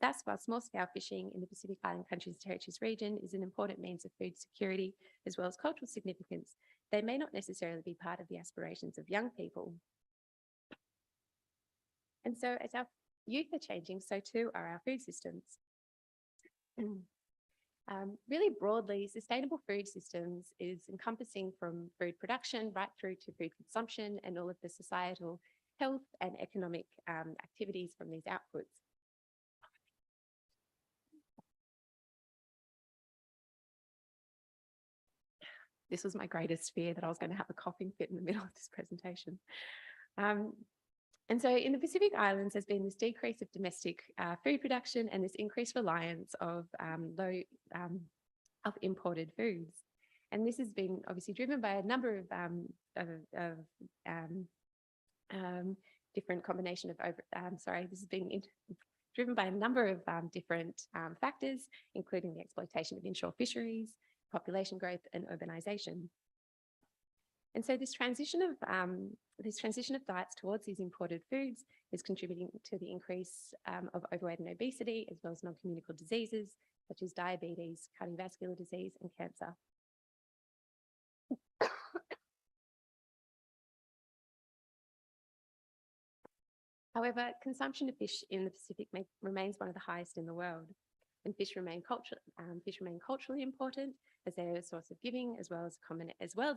Thus, while small-scale fishing in the Pacific Island countries and territories region is an important means of food security as well as cultural significance, they may not necessarily be part of the aspirations of young people. And so as our youth are changing, so too are our food systems. Really broadly, sustainable food systems is encompassing from food production right through to food consumption and all of the societal health and economic activities from these outputs. This was my greatest fear, that I was going to have a coughing fit in the middle of this presentation. And so in the Pacific Islands, there's been this decrease of domestic food production and this increased reliance of imported foods. And this has been obviously driven by a number of different combination of this has been driven by a number of different factors, including the exploitation of inshore fisheries, population growth and urbanization. And so this transition of diets towards these imported foods is contributing to the increase of overweight and obesity, as well as non-communicable diseases such as diabetes, cardiovascular disease and cancer. However, consumption of fish in the Pacific remains one of the highest in the world. And fish remain culturally important as they're a source of giving as well as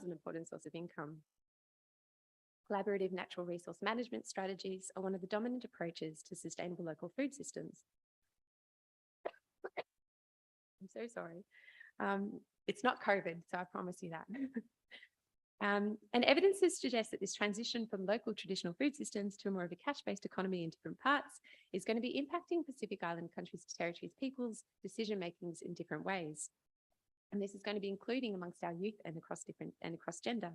an important source of income. Collaborative natural resource management strategies are one of the dominant approaches to sustainable local food systems. I'm so sorry. It's not COVID, so I promise you that. And evidence suggests that this transition from local traditional food systems to a more of a cash-based economy in different parts is going to be impacting Pacific Island countries, territories, people's decision-makings in different ways. And this is going to be including amongst our youth and across gender.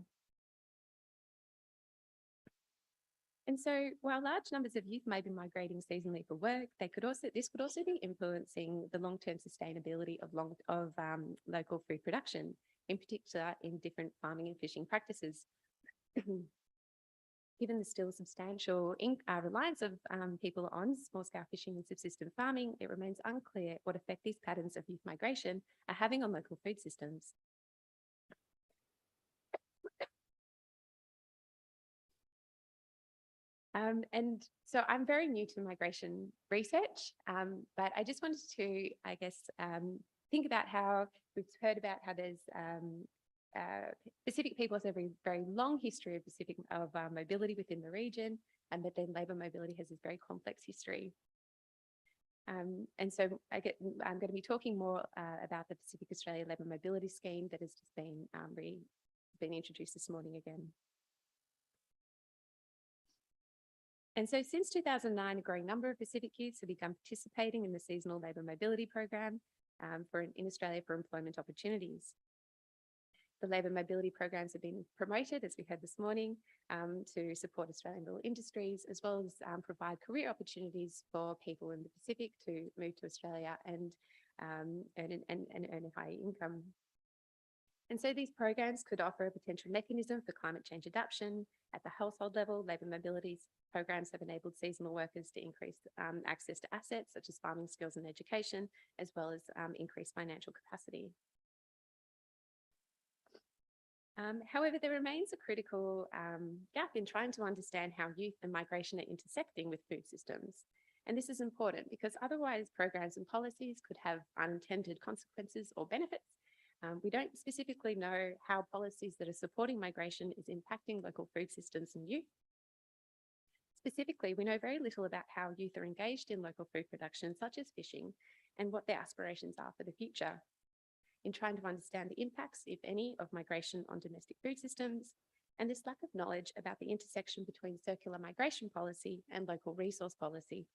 And so while large numbers of youth may be migrating seasonally for work, this could also be influencing the long-term sustainability of local food production, in particular in different farming and fishing practices. Given the still substantial reliance of people on small-scale fishing and subsistence farming, it remains unclear what effect these patterns of youth migration are having on local food systems. And so I'm very new to migration research, but I just wanted to, I guess, think about how we've heard about how there's Pacific peoples have a very long history of mobility within the region, and that then labour mobility has this very complex history. And so I'm going to be talking more about the Pacific Australia Labour Mobility Scheme that has just been introduced this morning again. And so since 2009, a growing number of Pacific youths have begun participating in the seasonal labour mobility program. in Australia for employment opportunities. The labour mobility programs have been promoted, as we heard this morning, to support Australian rural industries, as well as provide career opportunities for people in the Pacific to move to Australia and earn a high income. And so these programs could offer a potential mechanism for climate change adaptation. At the household level, labour mobility programs have enabled seasonal workers to increase access to assets such as farming skills and education, as well as increase financial capacity. However, there remains a critical gap in trying to understand how youth and migration are intersecting with food systems. And this is important because otherwise programs and policies could have unintended consequences or benefits. We don't specifically know how policies that are supporting migration is impacting local food systems and youth. Specifically, we know very little about how youth are engaged in local food production, such as fishing, and what their aspirations are for the future. In trying to understand the impacts, if any, of migration on domestic food systems, and this lack of knowledge about the intersection between circular migration policy and local resource policy.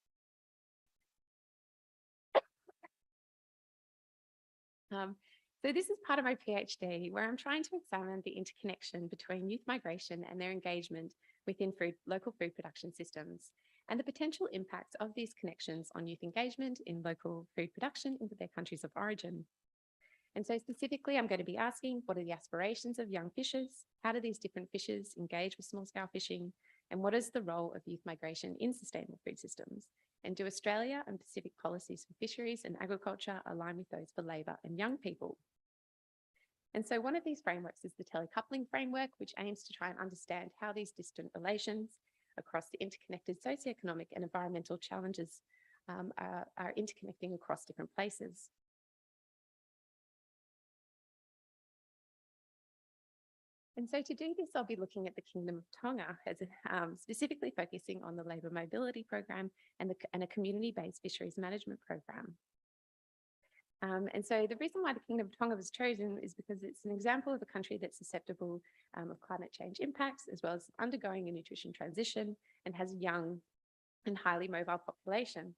So this is part of my PhD, where I'm trying to examine the interconnection between youth migration and their engagement within local food production systems, and the potential impacts of these connections on youth engagement in local food production into their countries of origin. And so specifically, I'm going to be asking, what are the aspirations of young fishers? How do these different fishers engage with small-scale fishing? And what is the role of youth migration in sustainable food systems? And do Australia and Pacific policies for fisheries and agriculture align with those for labour and young people? And so one of these frameworks is the telecoupling framework, which aims to try and understand how these distant relations across the interconnected socioeconomic and environmental challenges are interconnecting across different places. And so to do this, I'll be looking at the Kingdom of Tonga, as specifically focusing on the labour mobility program and a community-based fisheries management program. And so the reason why the Kingdom of Tonga was chosen is because it's an example of a country that's susceptible of climate change impacts, as well as undergoing a nutrition transition, and has a young and highly mobile population.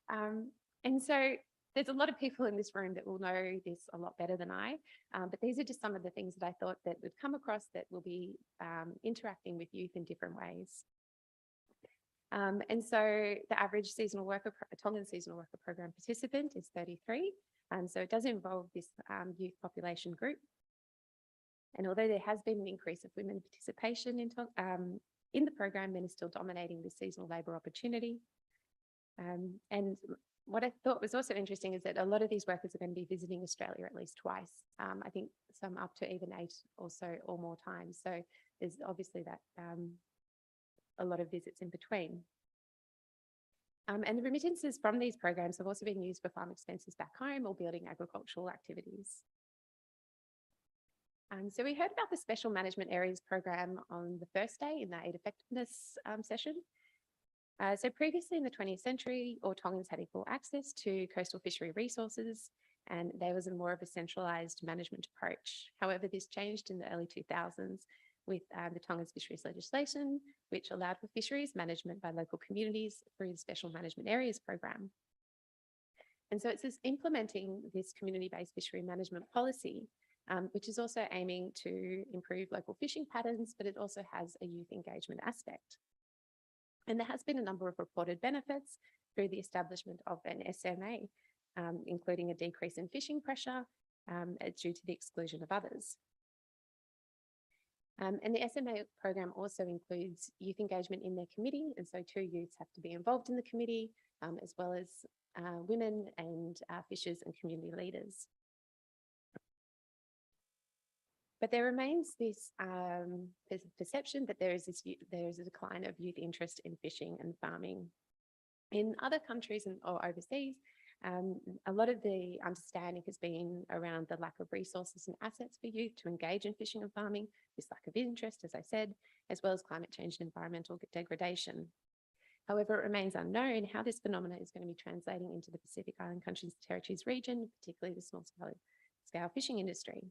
And so there's a lot of people in this room that will know this a lot better than I, but these are just some of the things that I thought that would come across that will be interacting with youth in different ways. And so the average seasonal worker, Tongan seasonal worker program participant is 33. And so it does involve this youth population group. And although there has been an increase of women participation in the program, men are still dominating the seasonal labour opportunity. And what I thought was also interesting is that a lot of these workers are going to be visiting Australia at least twice. I think some up to even 8 or so or more times. So there's obviously that a lot of visits in between. And the remittances from these programs have also been used for farm expenses back home or building agricultural activities. So we heard about the Special Management Areas program on the first day in the aid effectiveness session. So previously in the 20th century, all Tongans had equal access to coastal fishery resources, and there was more of a centralised management approach. However, this changed in the early 2000s with the Tongan's fisheries legislation, which allowed for fisheries management by local communities through the Special Management Areas program. And so it's this implementing this community-based fishery management policy, which is also aiming to improve local fishing patterns, but it also has a youth engagement aspect. And there has been a number of reported benefits through the establishment of an SMA, including a decrease in fishing pressure due to the exclusion of others. And the SMA program also includes youth engagement in their committee, and so 2 youths have to be involved in the committee, as well as women and fishers and community leaders. But there remains this perception that there is a decline of youth interest in fishing and farming. In other countries or overseas, a lot of the understanding has been around the lack of resources and assets for youth to engage in fishing and farming, this lack of interest, as I said, as well as climate change and environmental degradation. However, it remains unknown how this phenomenon is going to be translating into the Pacific Island countries and territories region, particularly the small-scale fishing industry.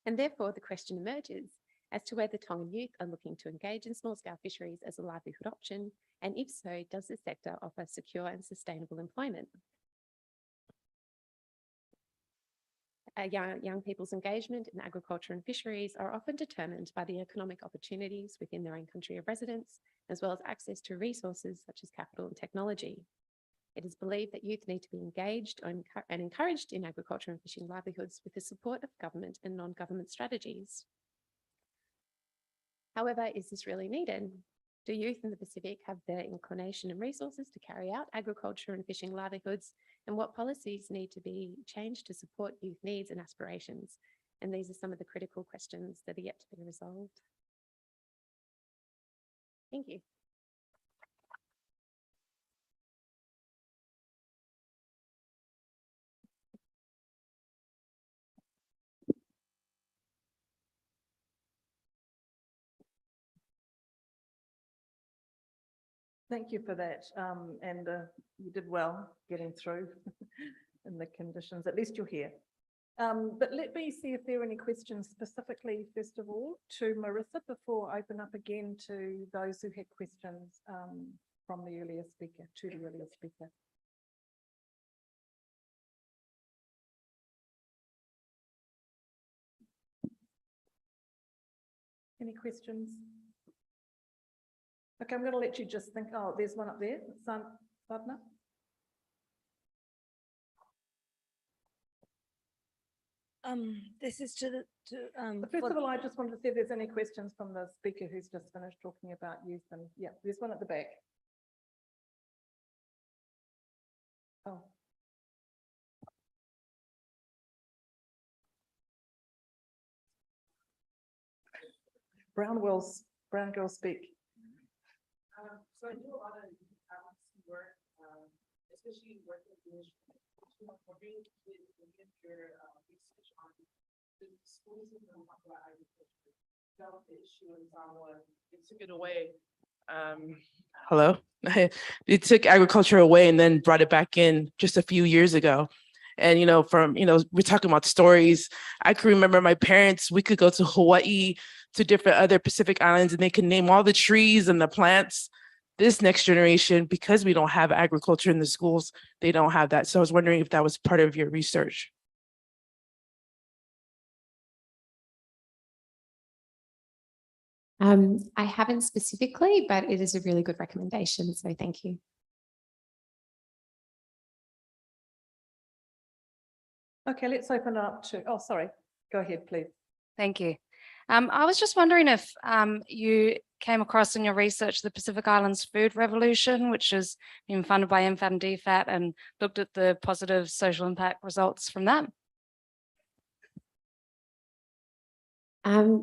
And therefore, the question emerges, as to whether Tongan youth are looking to engage in small-scale fisheries as a livelihood option, and if so, does the sector offer secure and sustainable employment? Young people's engagement in agriculture and fisheries are often determined by the economic opportunities within their own country of residence, as well as access to resources such as capital and technology. It is believed that youth need to be engaged and encouraged in agriculture and fishing livelihoods with the support of government and non-government strategies. However, is this really needed? Do youth in the Pacific have the inclination and resources to carry out agriculture and fishing livelihoods? And what policies need to be changed to support youth needs and aspirations? And these are some of the critical questions that are yet to be resolved. Thank you. Thank you for that. You did well getting through in the conditions. At least you're here. But let me see if there are any questions specifically, first of all, to Marissa before I open up again to those who had questions from the earlier speaker, to the earlier speaker. Any questions? Okay, I'm going to let you just think. Oh, there's one up there. Sadhna? This is to First of all, I just wanted to see if there's any questions from the speaker who's just finished talking about youth. And yeah, there's one at the back. Oh. Brown girls speak. So I do a lot of advocacy work, especially working with your research on the schools in the agriculture. Developed the issue in Samoa, they took it away. Hello, they took agriculture away and then brought it back in just a few years ago. And, we're talking about stories. I can remember my parents, we could go to Hawaii, to different other Pacific islands, and they can name all the trees and the plants. This next generation, because we don't have agriculture in the schools, they don't have that. So I was wondering if that was part of your research. I haven't specifically, but it is a really good recommendation. So thank you. Okay, let's open it up to, oh, sorry. Go ahead, please. Thank you. I was just wondering if you came across in your research the Pacific Islands Food Revolution, which has been funded by MFAT and DFAT, and looked at the positive social impact results from that.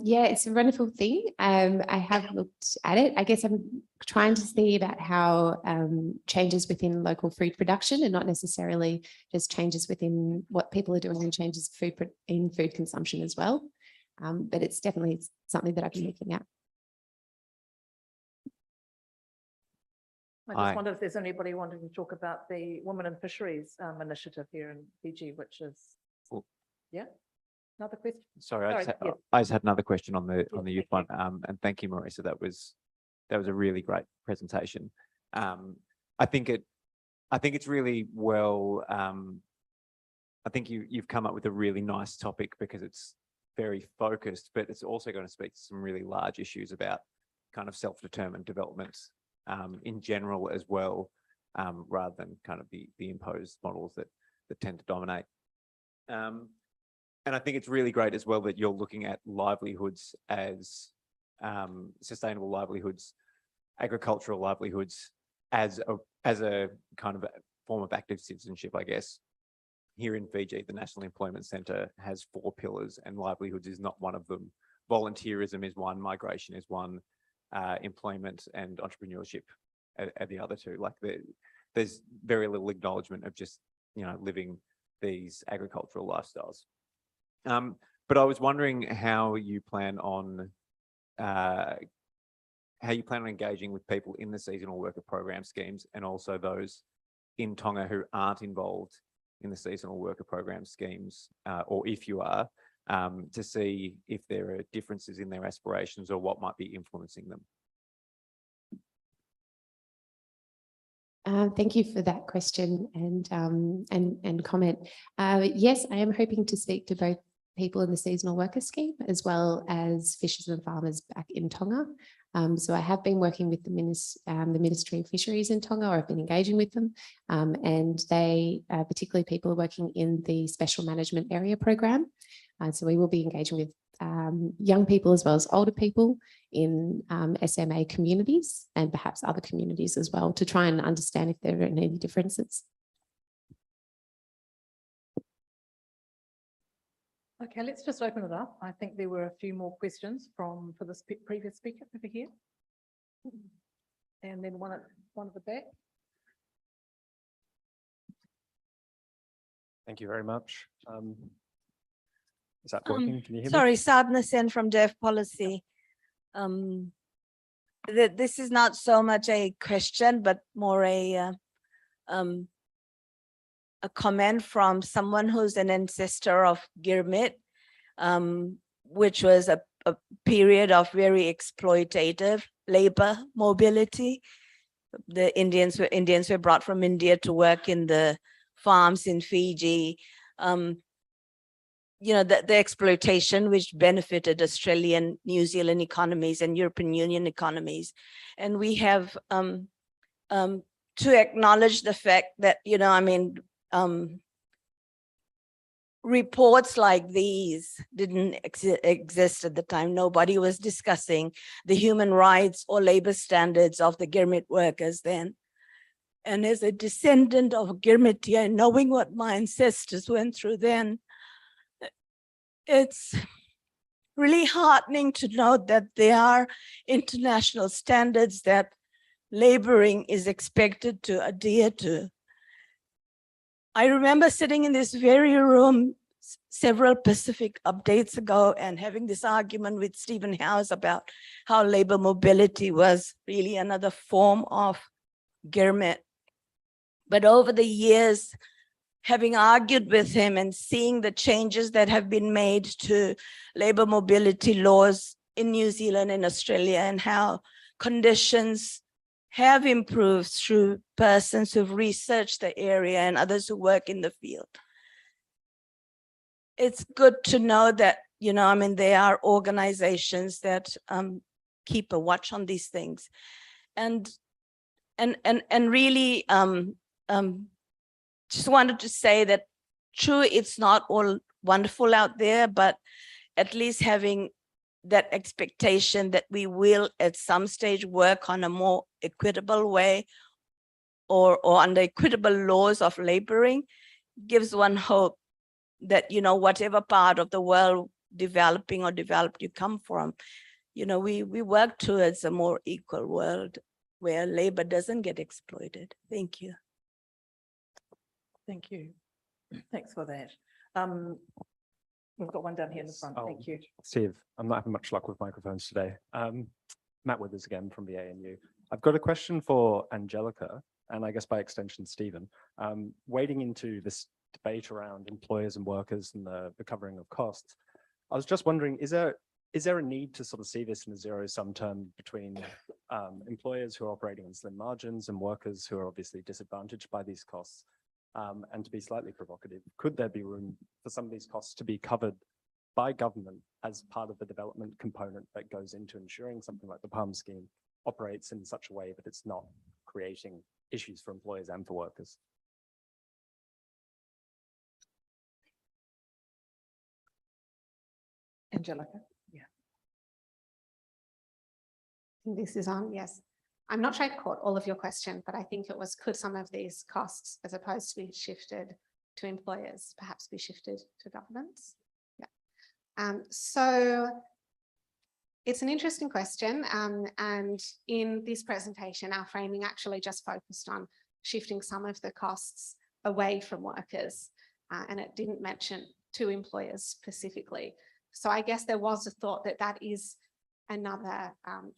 Yeah, it's a wonderful thing. I have looked at it. I guess I'm trying to see about how changes within local food production and not necessarily just changes within what people are doing and changes in food consumption as well. But it's definitely something that I've been looking at. I just wondered if there's anybody wanting to talk about the Women in Fisheries initiative here in Fiji, which is, yeah, another question. Sorry, I yes. just had another question on the youth one. And thank you, Marissa. That was a really great presentation. I think it's really well. I think you've come up with a really nice topic because it's very focused, but it's also going to speak to some really large issues about kind of self-determined development in general as well, rather than kind of the imposed models that tend to dominate. And I think it's really great as well that you're looking at livelihoods as sustainable livelihoods, agricultural livelihoods as a kind of a form of active citizenship, I guess. Here in Fiji, the National Employment Centre has 4 pillars and livelihoods is not one of them. Volunteerism is one, migration is one, employment and entrepreneurship are the other 2. Like there's very little acknowledgement of just, living these agricultural lifestyles. But I was wondering how you plan on engaging with people in the seasonal worker program schemes and also those in Tonga who aren't involved in the seasonal worker program schemes, or if you are, to see if there are differences in their aspirations or what might be influencing them. Thank you for that question and comment. Yes, I am hoping to speak to both people in the seasonal worker scheme as well as fishers and farmers back in Tonga. So I have been working with the Ministry of Fisheries in Tonga, or I've been engaging with them, and they, particularly people working in the Special Management Area Program. So we will be engaging with young people as well as older people in SMA communities and perhaps other communities as well, to try and understand if there are any differences. Okay, let's just open it up. I think there were a few more questions for the previous speaker over here. And then one at the back. Thank you very much. Is that working? Can you hear me? Sorry, Sadhna Sen from Deaf Policy. This is not so much a question, but more a comment from someone who's an ancestor of Girmit, which was a period of very exploitative labor mobility. The Indians were brought from India to work in the farms in Fiji. You know, the exploitation which benefited Australian, New Zealand economies and European Union economies. And we have to acknowledge the fact that, you know, I mean, reports like these didn't exist at the time. Nobody was discussing the human rights or labor standards of the Girmit workers then. And as a descendant of Girmitia, knowing what my ancestors went through then, it's really heartening to note that there are international standards that laboring is expected to adhere to. I remember sitting in this very room several Pacific updates ago and having this argument with Stephen Howes about how labor mobility was really another form of Girmit. But over the years, having argued with him and seeing the changes that have been made to labor mobility laws in New Zealand and Australia, and how conditions have improved through persons who've researched the area and others who work in the field. It's good to know that, you know, I mean, there are organizations that keep a watch on these things. And really, just wanted to say that true, it's not all wonderful out there, but at least having that expectation that we will at some stage work on a more equitable way or under equitable laws of laboring gives one hope that, you know, whatever part of the world developing or developed you come from, you know, we work towards a more equal world where labor doesn't get exploited. Thank you. Thank you. Thanks for that. We've got one down here in the front. Thank you. Steve, I'm not having much luck with microphones today. Matt Withers again from the ANU. I've got a question for Angelica, and I guess by extension, Stephen. Wading into this debate around employers and workers and the covering of costs, I was just wondering, is there a need to sort of see this in a zero-sum term between employers who are operating on slim margins and workers who are obviously disadvantaged by these costs? And to be slightly provocative, could there be room for some of these costs to be covered by government as part of the development component that goes into ensuring something like the PALM scheme operates in such a way that it's not creating issues for employers and for workers? Angelica, yeah. This is on, yes. I'm not sure I caught all of your question, but I think it was, could some of these costs, as opposed to be shifted to employers, perhaps be shifted to governments? Yeah. So it's an interesting question. And in this presentation, our framing actually just focused on shifting some of the costs away from workers. And it didn't mention to employers specifically. So I guess there was a thought that that is another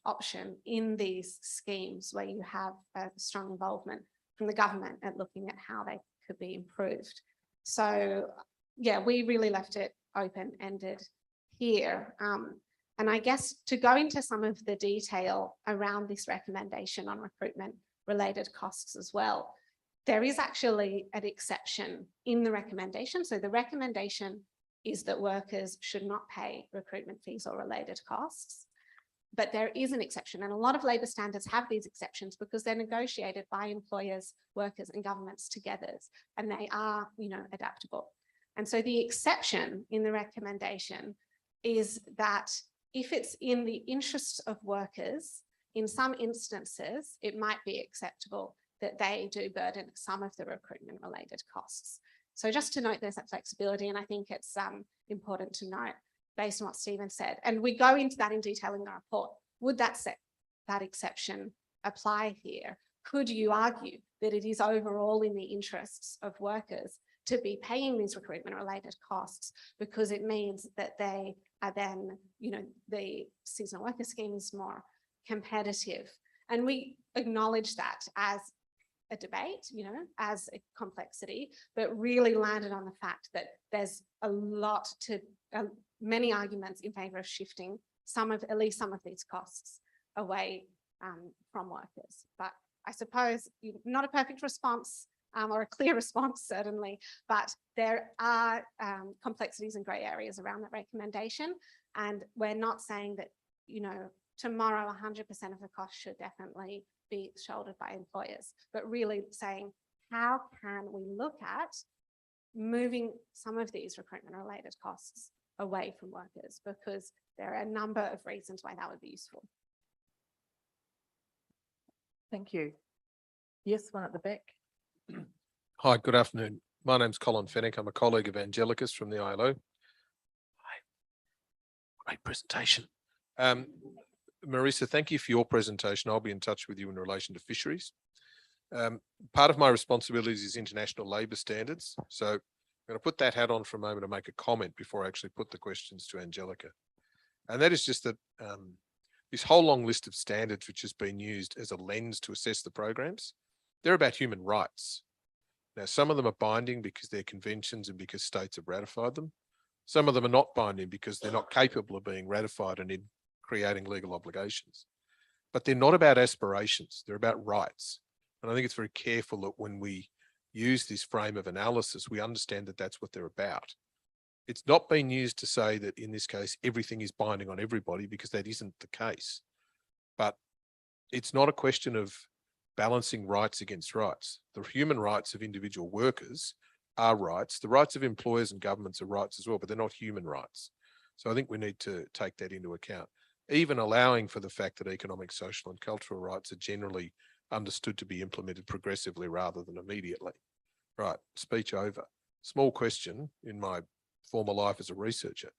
option in these schemes where you have a strong involvement from the government at looking at how they could be improved. So yeah, we really left it open-ended here. And I guess to go into some of the detail around this recommendation on recruitment related costs as well, there is actually an exception in the recommendation. So the recommendation is that workers should not pay recruitment fees or related costs. But there is an exception, and a lot of labour standards have these exceptions because they're negotiated by employers, workers and governments together, and they are, adaptable. And so the exception in the recommendation is that if it's in the interests of workers, in some instances, it might be acceptable that they do burden some of the recruitment related costs. So just to note, there's that flexibility, and I think it's important to note based on what Stephen said. And we go into that in detail in the report. Would that exception apply here? Could you argue that it is overall in the interests of workers to be paying these recruitment related costs because it means that they are then, the seasonal worker scheme is more competitive? And we acknowledge that as a debate, as a complexity, but really landed on the fact that there's a lot to, many arguments in favour of shifting at least some of these costs away from workers. But I suppose not a perfect response or a clear response, certainly, but there are complexities and grey areas around that recommendation. And we're not saying that, tomorrow 100% of the cost should definitely be shouldered by employers, but really saying, how can we look at moving some of these recruitment related costs away from workers, because there are a number of reasons why that would be useful. Thank you. Yes, one at the back. Hi, good afternoon. My name's Colin Fennick. I'm a colleague of Angelica's from the ILO. Hi. Great presentation. Marisa, thank you for your presentation. I'll be in touch with you in relation to fisheries. Part of my responsibilities is international labour standards. So I'm going to put that hat on for a moment and make a comment before I actually put the questions to Angelica. And that is just that this whole long list of standards which has been used as a lens to assess the programs, they're about human rights. Now, some of them are binding because they're conventions and because states have ratified them. Some of them are not binding because they're not capable of being ratified and in creating legal obligations. But they're not about aspirations, they're about rights. And I think it's very careful that when we use this frame of analysis, we understand that that's what they're about. It's not been used to say that in this case, everything is binding on everybody, because that isn't the case. But it's not a question of balancing rights against rights. The human rights of individual workers are rights. The rights of employers and governments are rights as well, but they're not human rights. So I think we need to take that into account, even allowing for the fact that economic, social and cultural rights are generally understood to be implemented progressively rather than immediately. Right, speech over. Small question in my former life as a researcher.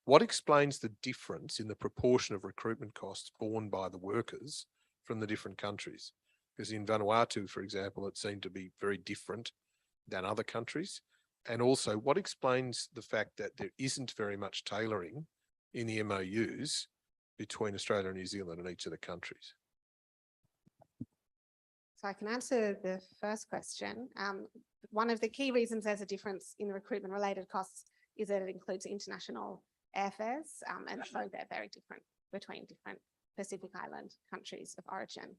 What explains the difference in the proportion of recruitment costs borne by the workers from the different countries? Because in Vanuatu, for example, it seemed to be very different than other countries. And also, what explains the fact that there isn't very much tailoring in the MOUs between Australia and New Zealand and each of the countries? So I can answer the first question. One of the key reasons there's a difference in the recruitment related costs is that it includes international airfares, and so they're very different between different Pacific Island countries of origin.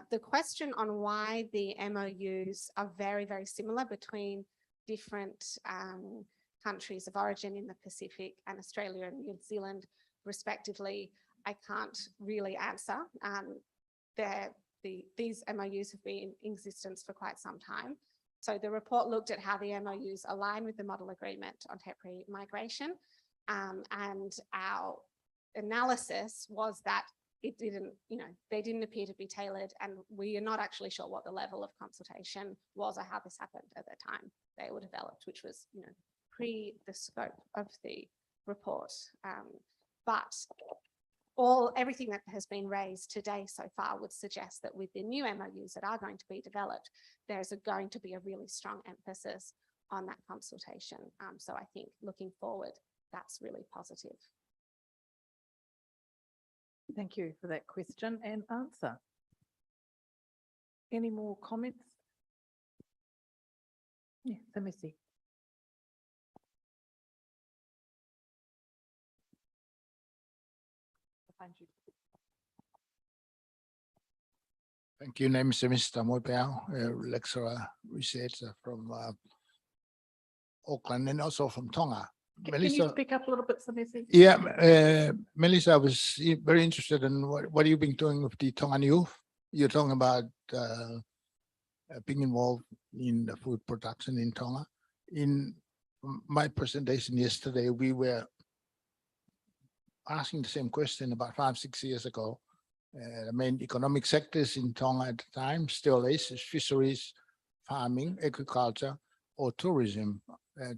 The question on why the MOUs are very, very similar between different countries of origin in the Pacific and Australia and New Zealand respectively, I can't really answer. These MOUs have been in existence for quite some time. So the report looked at how the MOUs align with the model agreement on temporary migration, and our analysis was that it didn't, they didn't appear to be tailored, and we are not actually sure what the level of consultation was or how this happened at the time they were developed, which was, pre the scope of the report. But everything that has been raised today so far would suggest that with the new MOUs that are going to be developed, there's going to be a really strong emphasis on that consultation. So I think looking forward, that's really positive. Thank you for that question and answer. Any more comments? Yeah, let me see. Thank you. Name is Mr. Moipao, lecturer, researcher from Auckland and also from Tonga. Can you speak up a little bit, Samisi? Yeah, Melissa, I was very interested in what you've been doing with the Tongan youth. You're talking about being involved in the food production in Tonga. In my presentation yesterday, we were asking the same question about 5-6 years ago. The main economic sectors in Tonga at the time still is fisheries, farming, agriculture, or tourism.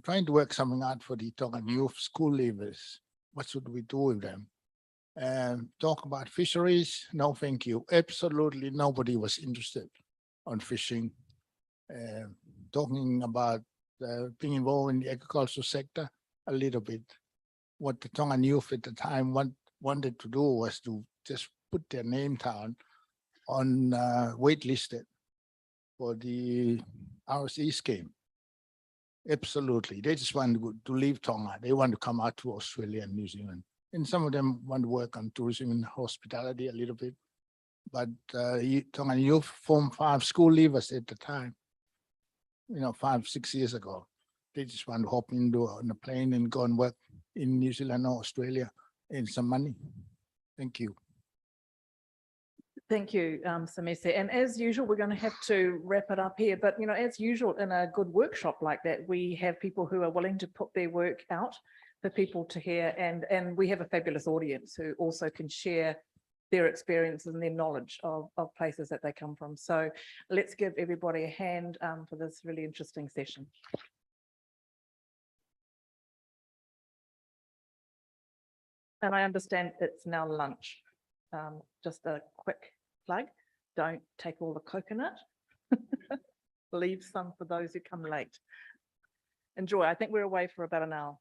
Trying to work something out for the Tongan youth school leavers. What should we do with them? Talk about fisheries? No, thank you. Absolutely nobody was interested on fishing. Talking about being involved in the agricultural sector, a little bit. What the Tongan youth at the time wanted to do was to just put their name down on waitlisted for the RSE scheme. Absolutely. They just want to leave Tonga. They want to come out to Australia and New Zealand. And some of them want to work on tourism and hospitality a little bit. But Tongan youth formed 5 school leavers at the time, 5-6 years ago. They just want to hop on a plane and go and work in New Zealand or Australia and some money. Thank you. Thank you, Samisi. And as usual, we're going to have to wrap it up here. But, as usual, in a good workshop like that, we have people who are willing to put their work out for people to hear. And we have a fabulous audience who also can share their experiences and their knowledge of places that they come from. So let's give everybody a hand for this really interesting session. And I understand it's now lunch. Just a quick plug, don't take all the coconut. Leave some for those who come late. Enjoy. I think we're away for about an hour.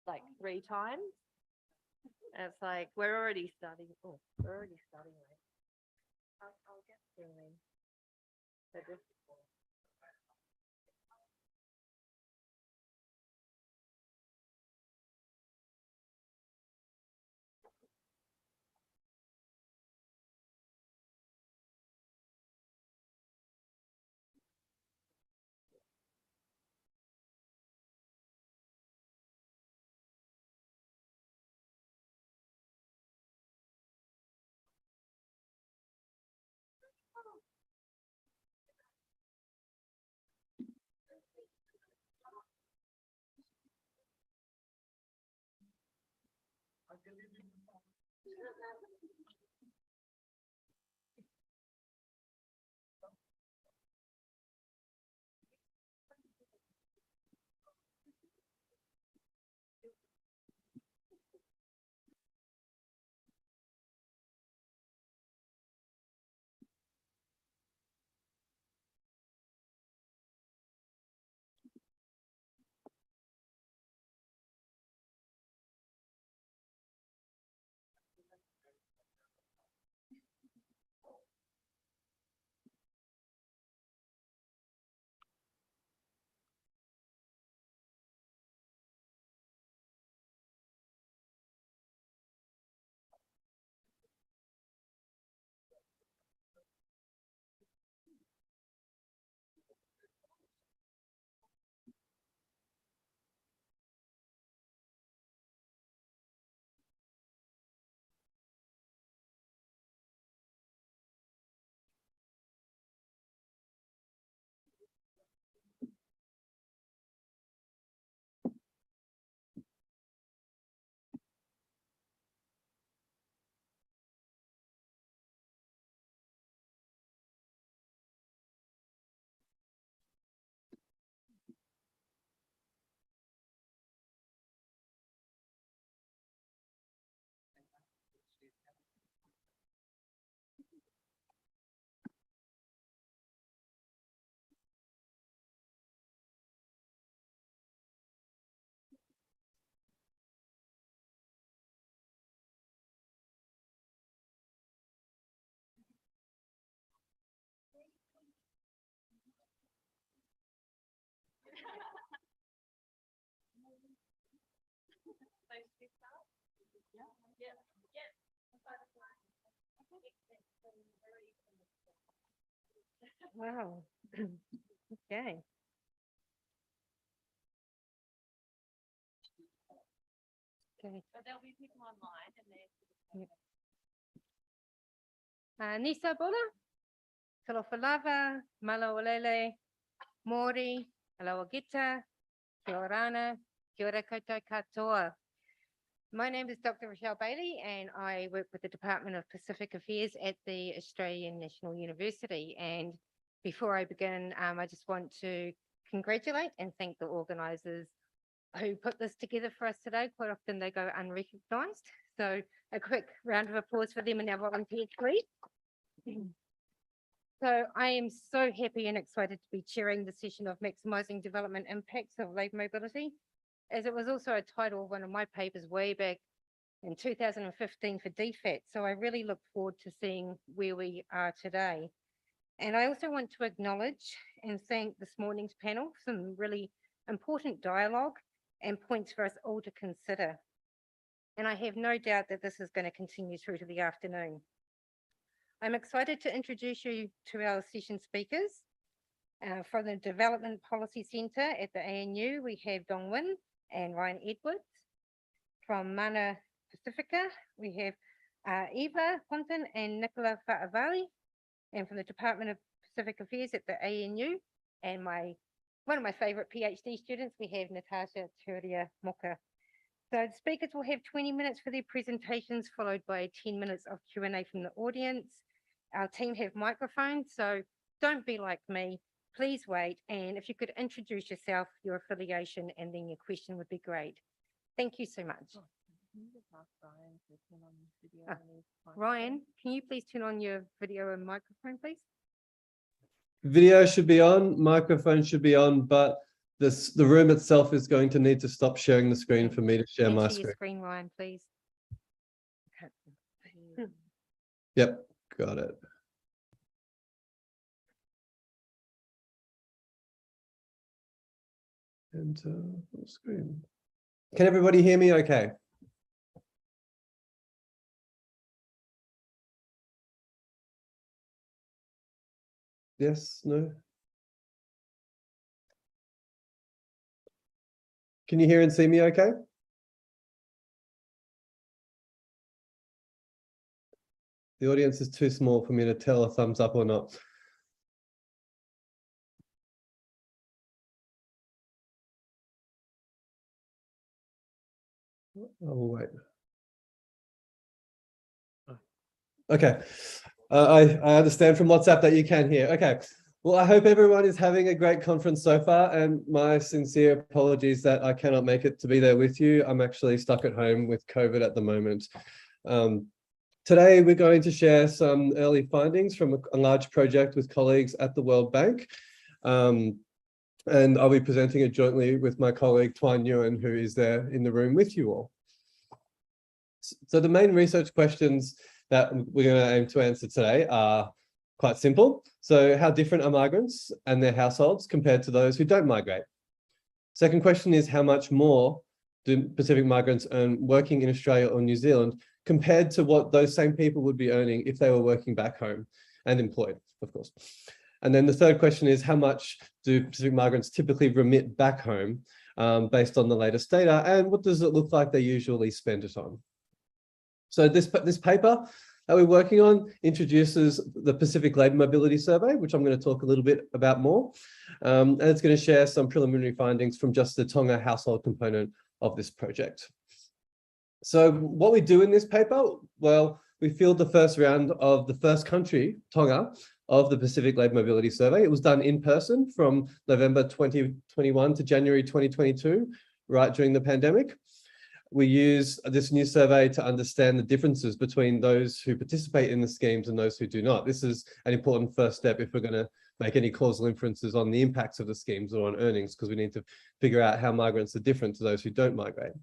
like 3 times. And it's like, we're already starting late. I'll get through them. So just- Wow. Okay. Okay. But there'll be people online and they. Nisa Bola, Talofalava, Malaolele, Mori, Alawagita, Kia orana, Kia ora koutou katoa. My name is Dr. Rochelle Bailey and I work with the Department of Pacific Affairs at the Australian National University. And before I begin, I just want to congratulate and thank the organisers who put this together for us today. Quite often they go unrecognised. So a quick round of applause for them and our volunteers, please. So I am so happy and excited to be chairing the session of maximising development impacts of labour mobility, as it was also a title of one of my papers way back in 2015 for DFAT. So I really look forward to seeing where we are today. And I also want to acknowledge and thank this morning's panel for some really important dialogue and points for us all to consider. And I have no doubt that this is going to continue through to the afternoon. I'm excited to introduce you to our session speakers. From the Development Policy Centre at the ANU, we have Dong Win and Ryan Edwards. From Mana Pacifica, we have Eva Ponton and Nicola Fa'avali. And from the Department of Pacific Affairs at the ANU, and one of my favourite PhD students, we have Natasha Turia Moka. So the speakers will have 20 minutes for their presentations, followed by 10 minutes of Q&A from the audience. Our team have microphones, so don't be like me. Please wait, and if you could introduce yourself, your affiliation, and then your question would be great. Thank you so much. Can you just ask Ryan to turn on his video and his Ryan, can you please turn on your video and microphone, please? Video should be on, microphone should be on, but the room itself is going to need to stop sharing the screen for me to share my Share screen. your screen, Ryan, please. Yep, got it. Enter full screen. Can everybody hear me okay? Yes, no? Can you hear and see me okay? The audience is too small for me to tell a thumbs up or not. Oh, wait. Okay. I understand from WhatsApp that you can hear. Okay. Well, I hope everyone is having a great conference so far, and my sincere apologies that I cannot make it to be there with you. I'm actually stuck at home with COVID at the moment. Today, we're going to share some early findings from a large project with colleagues at the World Bank. And I'll be presenting it jointly with my colleague, Tuan Nguyen, who is there in the room with you all. So the main research questions that we're going to aim to answer today are quite simple. So how different are migrants and their households compared to those who don't migrate? Second question is how much more do Pacific migrants earn working in Australia or New Zealand compared to what those same people would be earning if they were working back home and employed, of course. And then the third question is how much do Pacific migrants typically remit back home based on the latest data, and what does it look like they usually spend it on? So this paper that we're working on introduces the Pacific Labour Mobility Survey, which I'm going to talk a little bit about more. And it's going to share some preliminary findings from just the Tonga household component of this project. So what we do in this paper, well, we filled the first round of the first country, Tonga, of the Pacific Labour Mobility Survey. It was done in person from November 2021 to January 2022, right during the pandemic. We use this new survey to understand the differences between those who participate in the schemes and those who do not. This is an important first step if we're going to make any causal inferences on the impacts of the schemes or on earnings, because we need to figure out how migrants are different to those who don't migrate.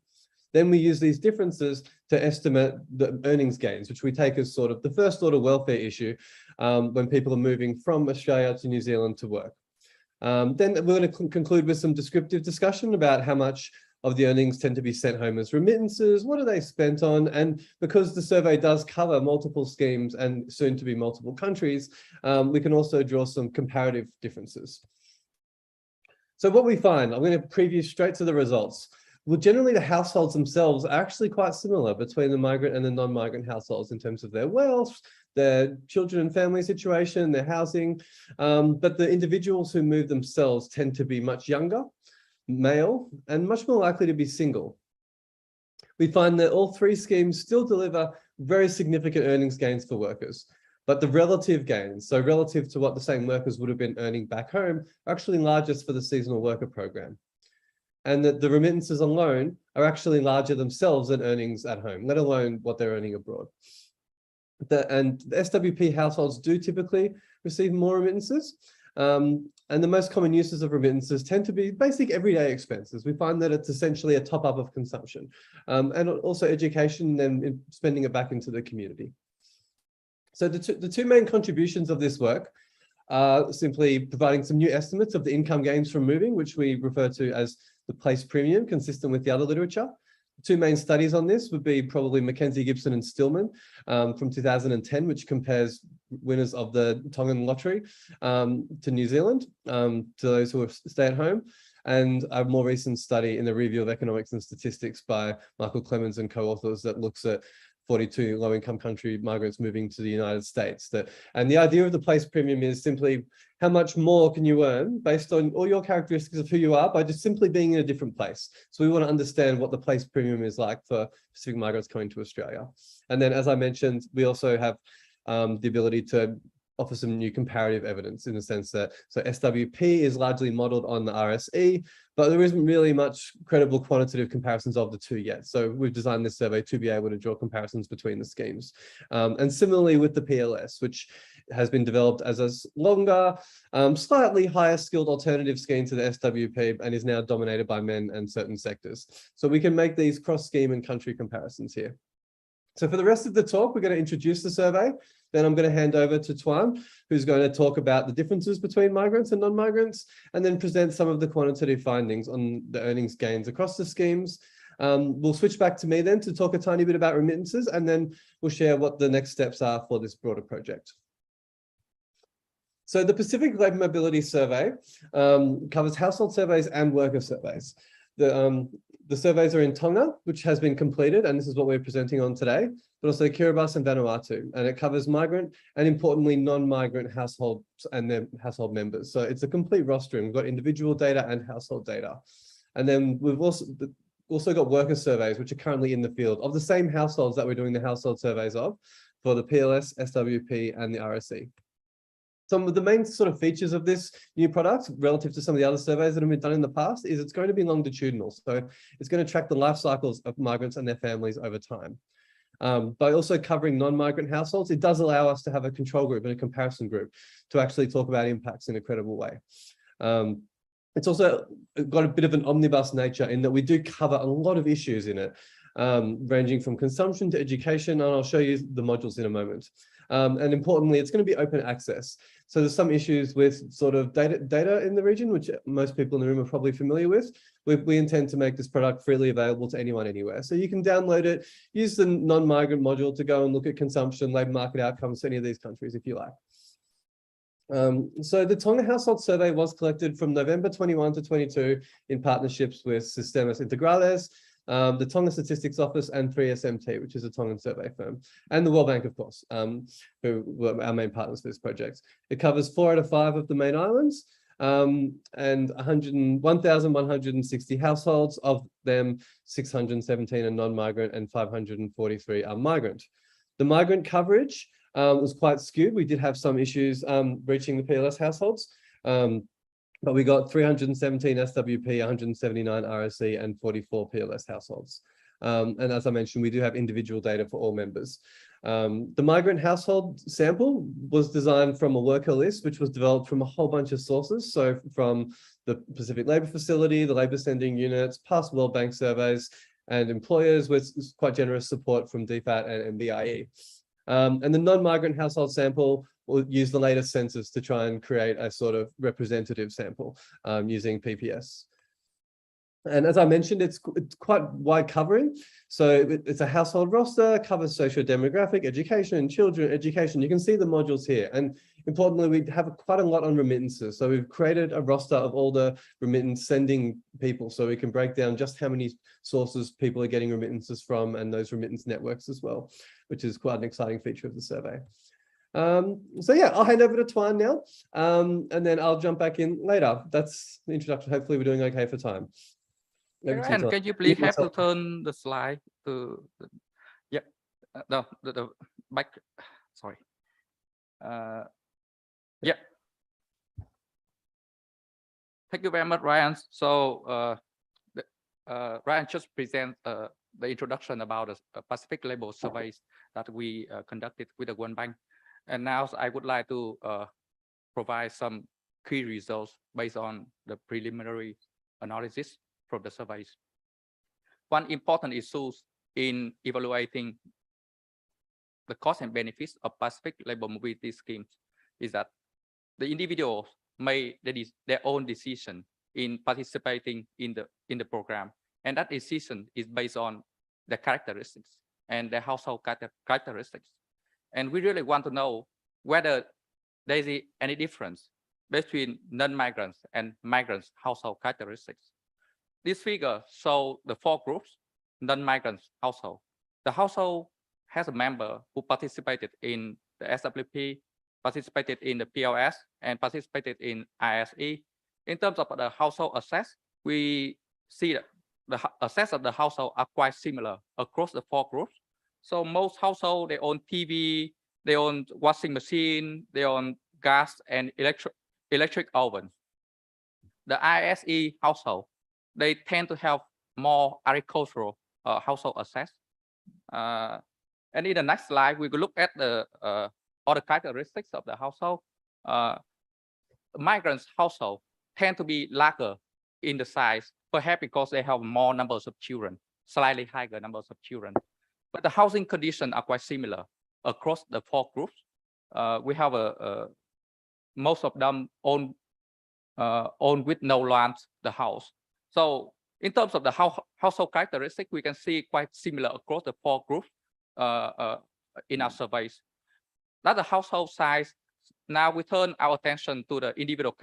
Then we use these differences to estimate the earnings gains, which we take as sort of the first order welfare issue when people are moving from Australia to New Zealand to work. Then we're going to conclude with some descriptive discussion about how much of the earnings tend to be sent home as remittances, what are they spent on? And because the survey does cover multiple schemes and soon to be multiple countries, we can also draw some comparative differences. So what we find, I'm going to preview straight to the results. Well, generally the households themselves are actually quite similar between the migrant and the non-migrant households in terms of their wealth, their children and family situation, their housing, but the individuals who move themselves tend to be much younger, male, and much more likely to be single. We find that all three schemes still deliver very significant earnings gains for workers, but the relative gains, so relative to what the same workers would have been earning back home, are actually largest for the seasonal worker program. And that the remittances alone are actually larger themselves than earnings at home, let alone what they're earning abroad. And the SWP households do typically receive more remittances. And the most common uses of remittances tend to be basic everyday expenses. We find that it's essentially a top up of consumption and also education and spending it back into the community. So the two main contributions of this work are simply providing some new estimates of the income gains from moving, which we refer to as the place premium, consistent with the other literature. Two main studies on this would be probably Mackenzie, Gibson and Stillman from 2010, which compares winners of the Tongan lottery to New Zealand, to those who stay at home, and a more recent study in the Review of Economics and Statistics by Michael Clemens and co-authors that looks at 42 low-income country migrants moving to the United States. And the idea of the place premium is simply how much more can you earn based on all your characteristics of who you are by just simply being in a different place. So we want to understand what the place premium is like for Pacific migrants coming to Australia. And then, as I mentioned, we also have the ability to offer some new comparative evidence in the sense that, so SWP is largely modeled on the RSE, but there isn't really much credible quantitative comparisons of the two yet. So we've designed this survey to be able to draw comparisons between the schemes. And similarly with the PLS, which has been developed as a longer, slightly higher skilled alternative scheme to the SWP and is now dominated by men and certain sectors. So we can make these cross scheme and country comparisons here. So for the rest of the talk, we're going to introduce the survey. Then I'm going to hand over to Tuan, who's going to talk about the differences between migrants and non-migrants, and then present some of the quantitative findings on the earnings gains across the schemes. We'll switch back to me then to talk a tiny bit about remittances, and then we'll share what the next steps are for this broader project. So the Pacific Labour Mobility Survey covers household surveys and worker surveys. The surveys are in Tonga, which has been completed, and this is what we're presenting on today, but also Kiribati and Vanuatu, and it covers migrant and importantly non-migrant households and their household members. So it's a complete rostering. We've got individual data and household data. And then we've also got worker surveys, which are currently in the field of the same households that we're doing the household surveys of for the PLS, SWP, and the RSE. Some of the main sort of features of this new product relative to some of the other surveys that have been done in the past is it's going to be longitudinal. So it's going to track the life cycles of migrants and their families over time. By also covering non-migrant households, it does allow us to have a control group and a comparison group to actually talk about impacts in a credible way. It's also got a bit of an omnibus nature in that we do cover a lot of issues in it, ranging from consumption to education, and I'll show you the modules in a moment. And importantly, it's going to be open access. So there's some issues with sort of data in the region, which most people in the room are probably familiar with. We intend to make this product freely available to anyone, anywhere. So you can download it, use the non-migrant module to go and look at consumption, labour market outcomes to any of these countries, if you like. So the Tonga Household Survey was collected from November 21 to 22 in partnerships with Sistemas Integrales, the Tonga Statistics Office, and 3SMT, which is a Tongan survey firm, and the World Bank, of course, who were our main partners for this project. It covers 4 out of 5 of the main islands, and 1,160 households. Of them, 617 are non-migrant and 543 are migrant. The migrant coverage was quite skewed. We did have some issues reaching the PLS households. But we got 317 SWP, 179 RSE, and 44 PLS households. And as I mentioned, we do have individual data for all members. The migrant household sample was designed from a worker list, which was developed from a whole bunch of sources. So from the Pacific Labour Facility, the Labour Sending Units, past World Bank surveys, and employers with quite generous support from DFAT and MBIE. And the non-migrant household sample will use the latest census to try and create a sort of representative sample using PPS. And as I mentioned, it's quite wide covering. So it's a household roster, covers socio-demographic, education, children, education. You can see the modules here. And importantly, we have quite a lot on remittances. So we've created a roster of all the remittance sending people. So we can break down just how many sources people are getting remittances from and those remittance networks as well, which is quite an exciting feature of the survey. So yeah, I'll hand over to Tuan now, and then I'll jump back in later. That's the introduction. Hopefully we're doing okay for time. And can you please have to turn the slide to, yeah, the back, sorry. Yeah. Thank you very much, Ryan. So Ryan just present the introduction about the Pacific Labour surveys that we conducted with the World Bank. And now I would like to provide some key results based on the preliminary analysis from the surveys. One important issue in evaluating the cost and benefits of Pacific Labour Mobility schemes is that the individuals made their own decision in participating in the program, and that decision is based on the characteristics and the household characteristics. And we really want to know whether there is any difference between non-migrants and migrants' household characteristics. This figure shows the 4 groups: non-migrants household. The household has a member who participated in the SWP, participated in the PLS, and participated in ISE. In terms of the household assets, we see that the assets of the household are quite similar across the 4 groups. So most households, they own TV, they own washing machine, they own gas and electric oven. The ISE household, they tend to have more agricultural household assets. And in the next slide, we will look at the other characteristics of the household, migrants household tend to be larger in the size, perhaps because they have more numbers of children, slightly higher numbers of children. But the housing conditions are quite similar across the 4 groups. We have most of them own with no land the house. So in terms of the household characteristic, we can see quite similar across the 4 groups in our surveys. That's the household size. Now we turn our attention to the individual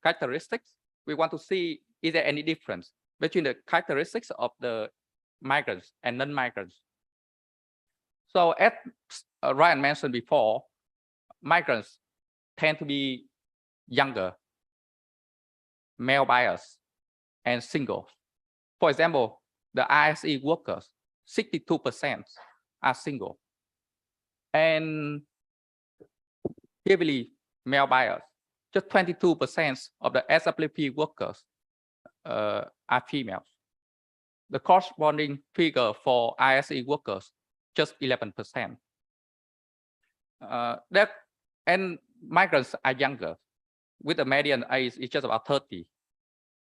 characteristics. We want to see, is there any difference between the characteristics of the migrants and non-migrants? So as Ryan mentioned before, migrants tend to be younger, male bias, and single. For example, the ISE workers, 62% are single. And heavily male bias, just 22% of the SWP workers are females. The corresponding figure for ISE workers, just 11%. And migrants are younger, with the median age is just about 30.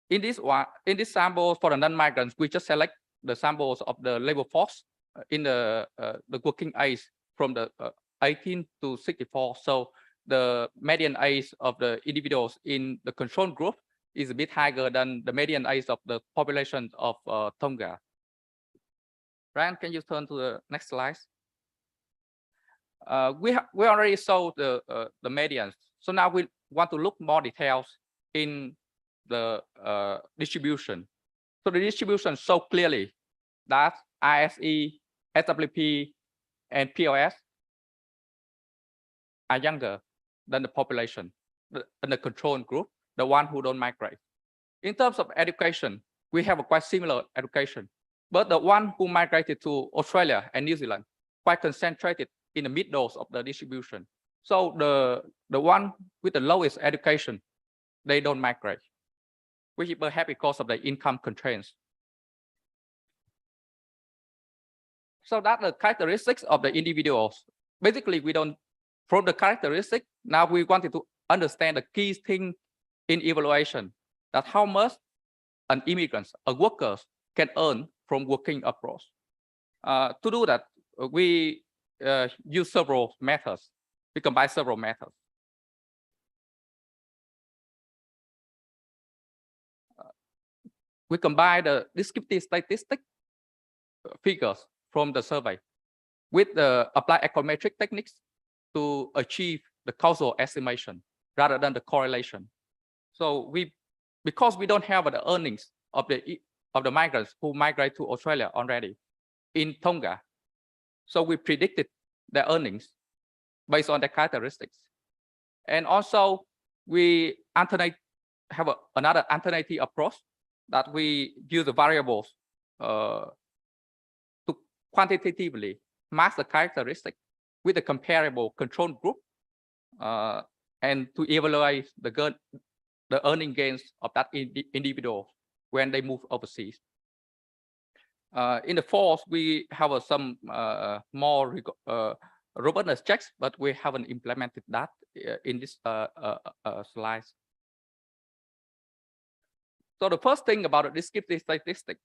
In this sample for the non-migrants, we just select the samples of the labor force in the working age from the 18 to 64. So the median age of the individuals in the control group is a bit higher than the median age of the population of Tonga. Ryan, can you turn to the next slide? We already saw the medians. So now we want to look more details in the distribution. So the distribution shows clearly that ISE, SWP, and POS are younger than the population, the control group, the one who don't migrate. In terms of education, we have a quite similar education, but the one who migrated to Australia and New Zealand quite concentrated in the middle of the distribution. So the one with the lowest education, they don't migrate, which is perhaps because of the income constraints. So that's the characteristics of the individuals. Basically, from the characteristic, now we wanted to understand the key thing in evaluation, that how much an immigrant, a worker, can earn from working abroad. To do that, we use several methods. We combine several methods. We combine the descriptive statistic figures from the survey with the applied econometric techniques to achieve the causal estimation rather than the correlation. So because we don't have the earnings of the migrants who migrate to Australia already in Tonga, so we predicted the earnings based on the characteristics. And also we have another alternative approach that we use the variables to quantitatively match the characteristic with a comparable control group and to evaluate the earning gains of that individual when they move overseas. In the fourth, we have some more robustness checks, but we haven't implemented that in this slides. So the first thing about the descriptive statistic,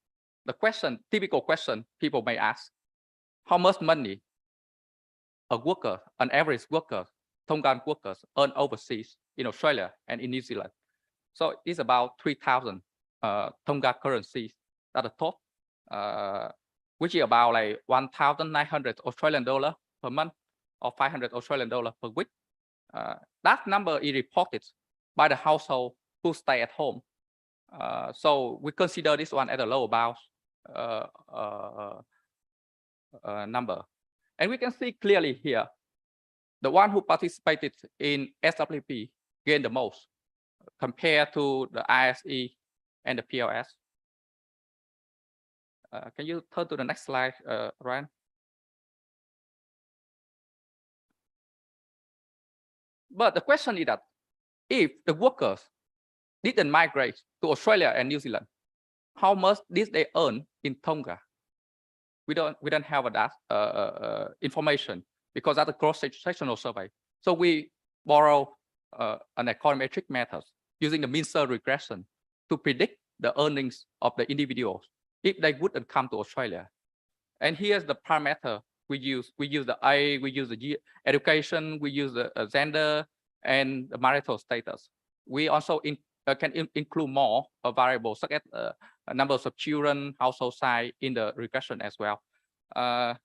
typical question people may ask, how much money an average worker, Tongan workers earn overseas in Australia and in New Zealand? So it's about 3,000 Tonga currencies at the top, which is about like 1,900 Australian dollar per month or 500 Australian dollar per week. That number is reported by the household who stay at home. So we consider this one as a low bound number. And we can see clearly here, the one who participated in SWP gained the most compared to the ISE and the POS. Can you turn to the next slide, Ryan? But the question is that if the workers didn't migrate to Australia and New Zealand, how much did they earn in Tonga? We don't have that information because that's a cross-sectional survey. So we borrow an econometric method using the mean square regression to predict the earnings of the individuals if they wouldn't come to Australia. And here's the parameter we use. We use the age, we use the education, we use the gender and the marital status. We also can include more variables such as numbers of children, household size in the regression as well. Can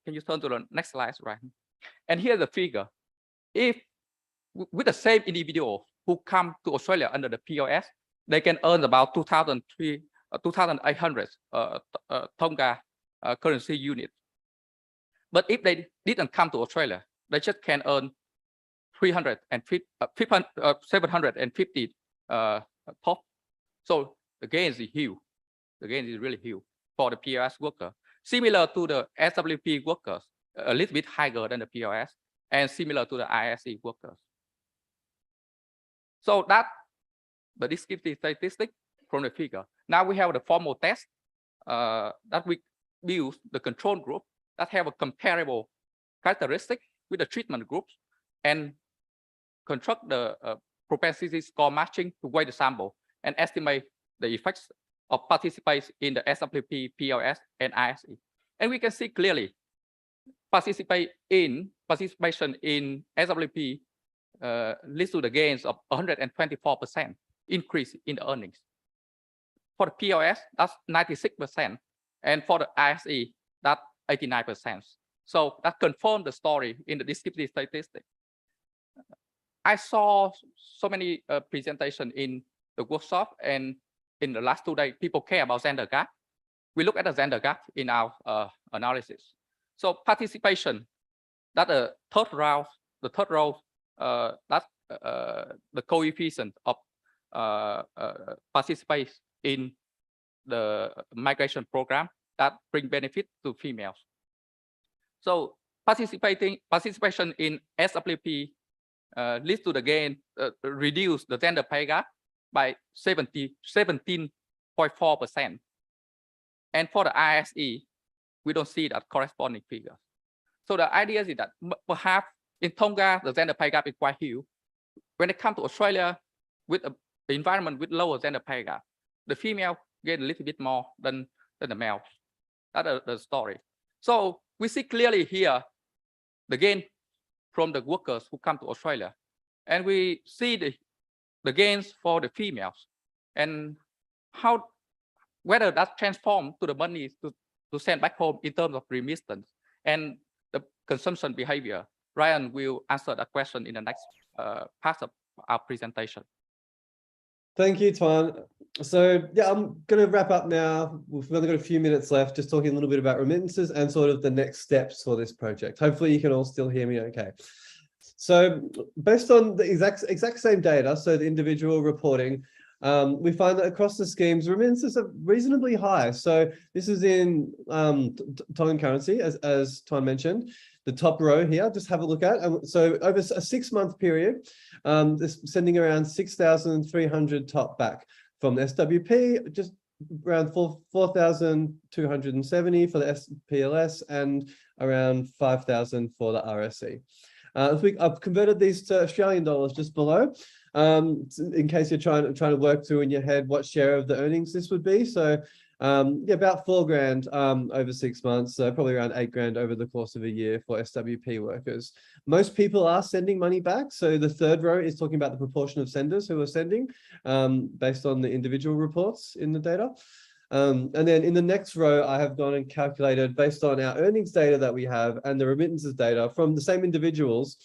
you turn to the next slide, right? And here's the figure. If with the same individual who come to Australia under the POS, they can earn about 2,800 Tonga currency units. But if they didn't come to Australia, they just can earn 750 top. So the gain is huge. The gain is really huge for the POS worker. Similar to the SWP workers, a little bit higher than the POS, and similar to the ISE workers. So that's the descriptive statistic from the figure. Now we have the formal test that we build the control group that have a comparable characteristic with the treatment groups and construct the propensity score matching to weigh the sample and estimate the effects of participants in the SWP, PLS, and ISE. And we can see clearly participation in SWP leads to the gains of 124% increase in the earnings. For the POS, that's 96%. And for the ISE, that's 89%. So that confirms the story in the descriptive statistic. I saw so many presentations in the workshop, and in the last 2 days, people care about gender gap. We look at the gender gap in our analysis. So participation, that's the third row. The third row, that's the coefficient of participation in the migration program that bring benefit to females. So participation in SWP leads to the gain, reduce the gender pay gap by 17.4%. And for the ISE, we don't see that corresponding figure. So the idea is that perhaps in Tonga, the gender pay gap is quite huge. When they come to Australia with an environment with lower gender pay gap, the female gain a little bit more than the male. That's the story. So we see clearly here the gain from the workers who come to Australia. And we see the gains for the females and whether that transforms to the money to send back home in terms of remittance and the consumption behavior. Ryan will answer that question in the next part of our presentation. Thank you, Tuan. So yeah, I'm going to wrap up now. We've only got a few minutes left, just talking a little bit about remittances and sort of the next steps for this project. Hopefully you can all still hear me okay. So based on the exact same data, so the individual reporting, we find that across the schemes, remittances are reasonably high. So this is in Tongan currency, as Tuan mentioned. The top row here, just have a look at. So over a 6-month period, this sending around 6,300 top back from the SWP, just around 4,270 for the SPLS, and around 5,000 for the RSE. I've converted these to Australian dollars just below, in case you're trying to work through in your head what share of the earnings this would be. So yeah, about $4,000 over 6 months, so probably around $8,000 over the course of a year for SWP workers. Most people are sending money back. So the third row is talking about the proportion of senders who are sending based on the individual reports in the data. And then in the next row, I have gone and calculated based on our earnings data that we have and the remittances data from the same individuals,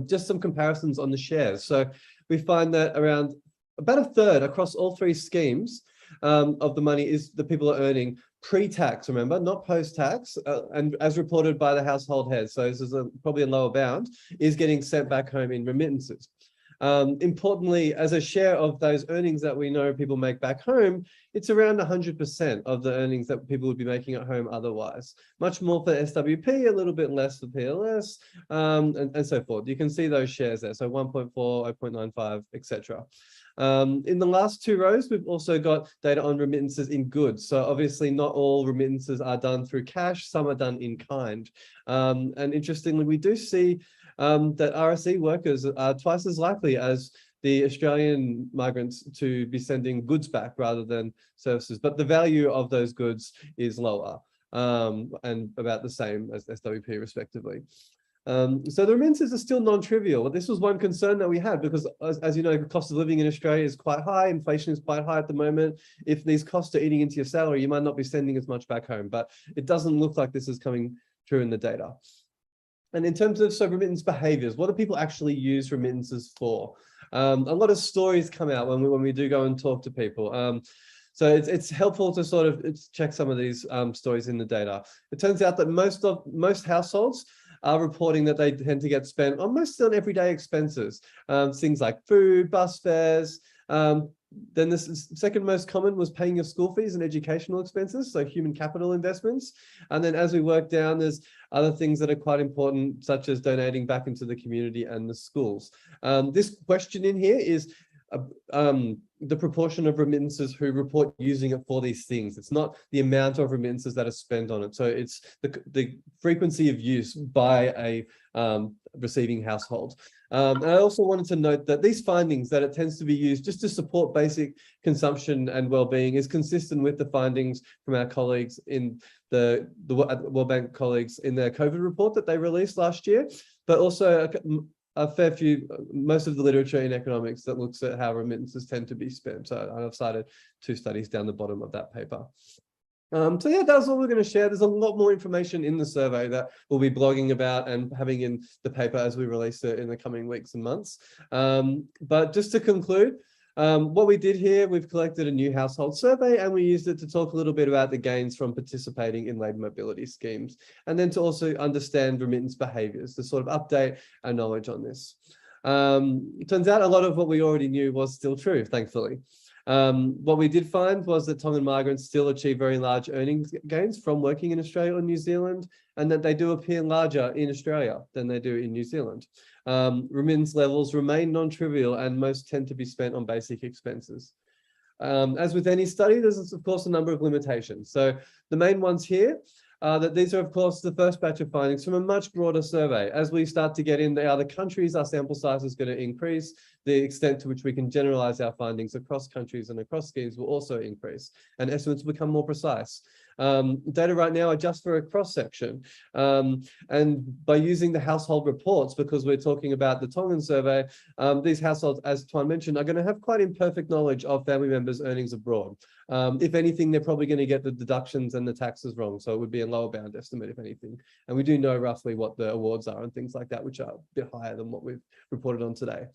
just some comparisons on the shares. So we find that around about a third across all 3 schemes of the money is the people are earning pre-tax, remember, not post-tax, and as reported by the household head. So this is probably a lower bound, is getting sent back home in remittances. Importantly, as a share of those earnings that we know people make back home, it's around 100% of the earnings that people would be making at home otherwise. Much more for SWP, a little bit less for PLS, and so forth. You can see those shares there, so 1.4, 0.95, etc. In the last two rows, we've also got data on remittances in goods. So obviously not all remittances are done through cash, some are done in kind. And interestingly, we do see that RSE workers are twice as likely as the Australian migrants to be sending goods back rather than services, but the value of those goods is lower and about the same as SWP respectively. So the remittances are still non-trivial, but this was one concern that we had because as you know, the cost of living in Australia is quite high, inflation is quite high at the moment. If these costs are eating into your salary, you might not be sending as much back home, but it doesn't look like this is coming true in the data. And in terms of remittance behaviors, what do people actually use remittances for? A lot of stories come out when we do go and talk to people. So it's helpful to sort of check some of these stories in the data. It turns out that most households are reporting that they tend to get spent on most everyday expenses, things like food, bus fares. Then the second most common was paying your school fees and educational expenses, so human capital investments. And then as we work down, there's other things that are quite important, such as donating back into the community and the schools. This question in here is the proportion of remittances who report using it for these things. It's not the amount of remittances that are spent on it. So it's the frequency of use by a receiving household. And I also wanted to note that these findings that it tends to be used just to support basic consumption and well-being is consistent with the findings from our colleagues in the World Bank colleagues in their COVID report that they released last year, but also a fair few, most of the literature in economics that looks at how remittances tend to be spent. So I've cited 2 studies down the bottom of that paper. So yeah, that's all we're going to share. There's a lot more information in the survey that we'll be blogging about and having in the paper as we release it in the coming weeks and months. But just to conclude, what we did here, we've collected a new household survey and we used it to talk a little bit about the gains from participating in labour mobility schemes, and then to also understand remittance behaviours, to sort of update our knowledge on this. It turns out a lot of what we already knew was still true, thankfully. What we did find was that Tongan migrants still achieve very large earnings gains from working in Australia or New Zealand, and that they do appear larger in Australia than they do in New Zealand. Remittance levels remain non-trivial and most tend to be spent on basic expenses. As with any study, there's of course a number of limitations. So the main ones here are that these are of course the first batch of findings from a much broader survey. As we start to get in the other countries, our sample size is going to increase. The extent to which we can generalize our findings across countries and across schemes will also increase, and estimates will become more precise. Data right now are just for a cross-section. And by using the household reports, because we're talking about the Tongan survey, these households, as Tuan mentioned, are going to have quite imperfect knowledge of family members' earnings abroad. If anything, they're probably going to get the deductions and the taxes wrong. So it would be a lower bound estimate, if anything. And we do know roughly what the awards are and things like that, which are a bit higher than what we've reported on today.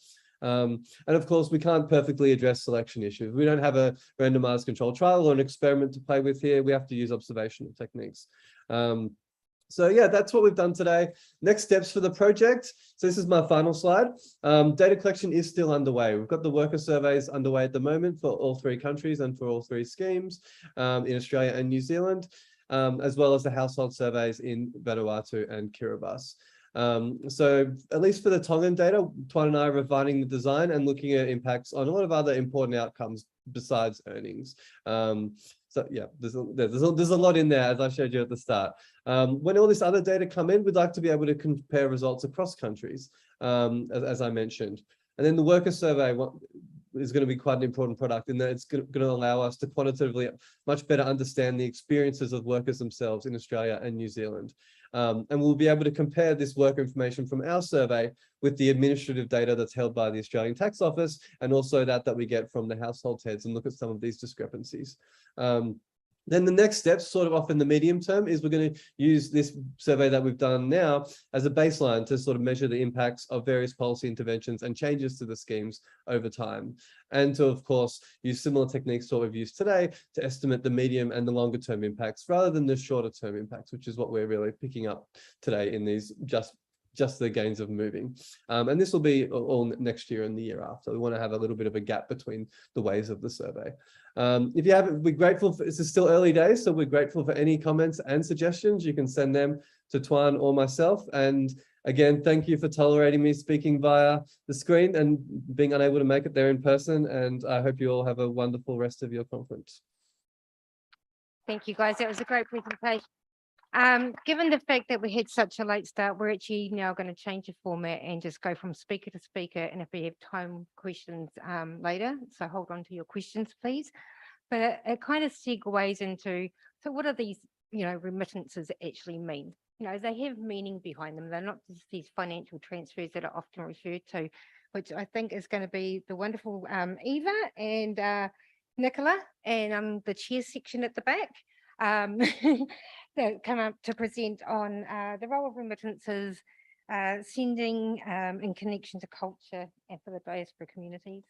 And of course, we can't perfectly address selection issues. We don't have a randomized controlled trial or an experiment to play with here. We have to use observational techniques. So yeah, that's what we've done today. Next steps for the project. So this is my final slide. Data collection is still underway. We've got the worker surveys underway at the moment for all 3 countries and for all 3 schemes in Australia and New Zealand, as well as the household surveys in Vanuatu and Kiribati. So at least for the Tongan data, Tuan and I are refining the design and looking at impacts on a lot of other important outcomes besides earnings. So yeah, there's a lot in there, as I showed you at the start. When all this other data come in, we'd like to be able to compare results across countries, as I mentioned. And then the worker survey is going to be quite an important product in that it's going to allow us to quantitatively much better understand the experiences of workers themselves in Australia and New Zealand. And we'll be able to compare this worker information from our survey with the administrative data that's held by the Australian Tax Office, and also that we get from the household heads, and look at some of these discrepancies. Then the next step, sort of off in the medium term, is we're going to use this survey that we've done now as a baseline to sort of measure the impacts of various policy interventions and changes to the schemes over time. And to, of course, use similar techniques to what we've used today to estimate the medium and the longer term impacts rather than the shorter term impacts, which is what we're really picking up today in these just just the gains of moving. And this will be all next year and the year after. We want to have a little bit of a gap between the ways of the survey. If you haven't, we're grateful for, this is still early days, so we're grateful for any comments and suggestions. You can send them to Tuan or myself. And again, thank you for tolerating me speaking via the screen and being unable to make it there in person. And I hope you all have a wonderful rest of your conference. Thank you, guys. That was a great presentation. Given the fact that we had such a late start, we're actually now going to change the format and just go from speaker to speaker. And if we have time, questions later. So hold on to your questions, please. But it kind of segues into, so what are these, remittances actually mean? They have meaning behind them. They're not just these financial transfers that are often referred to, which I think is going to be the wonderful Eva and Nicola and the chair section at the back that come up to present on the role of remittances, sending in connection to culture and for the diaspora communities.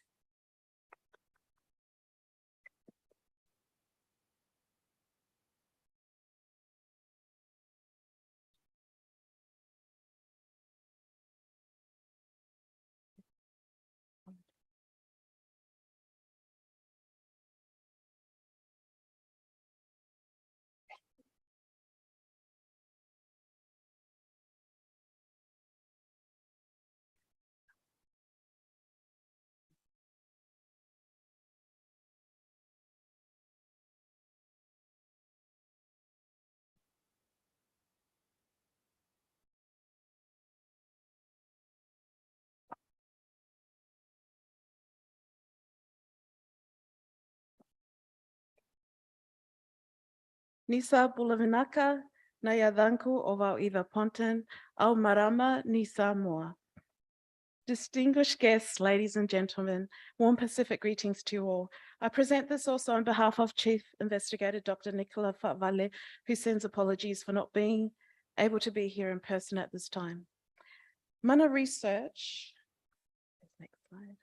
Nisa Bulavinaka, Nayadanku Ovau Eva Ponten, Au Marama Ni Samoa. Distinguished guests, ladies and gentlemen, warm Pacific greetings to you all. I present this also on behalf of Chief Investigator Dr. Nicola Favale, who sends apologies for not being able to be here in person at this time. Mana Research, next slide.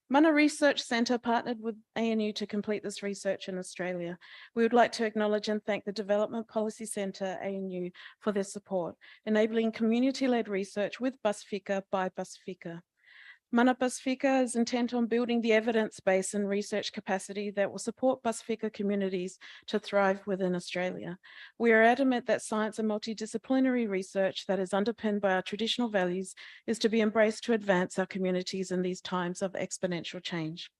Mana Research Centre partnered with ANU to complete this research in Australia. We would like to acknowledge and thank the Development Policy Centre, ANU, for their support, enabling community-led research with Pasifika by Pasifika. Mana Pasifika is intent on building the evidence base and research capacity that will support Pasifika communities to thrive within Australia. We are adamant that science and multidisciplinary research that is underpinned by our traditional values is to be embraced to advance our communities in these times of exponential change.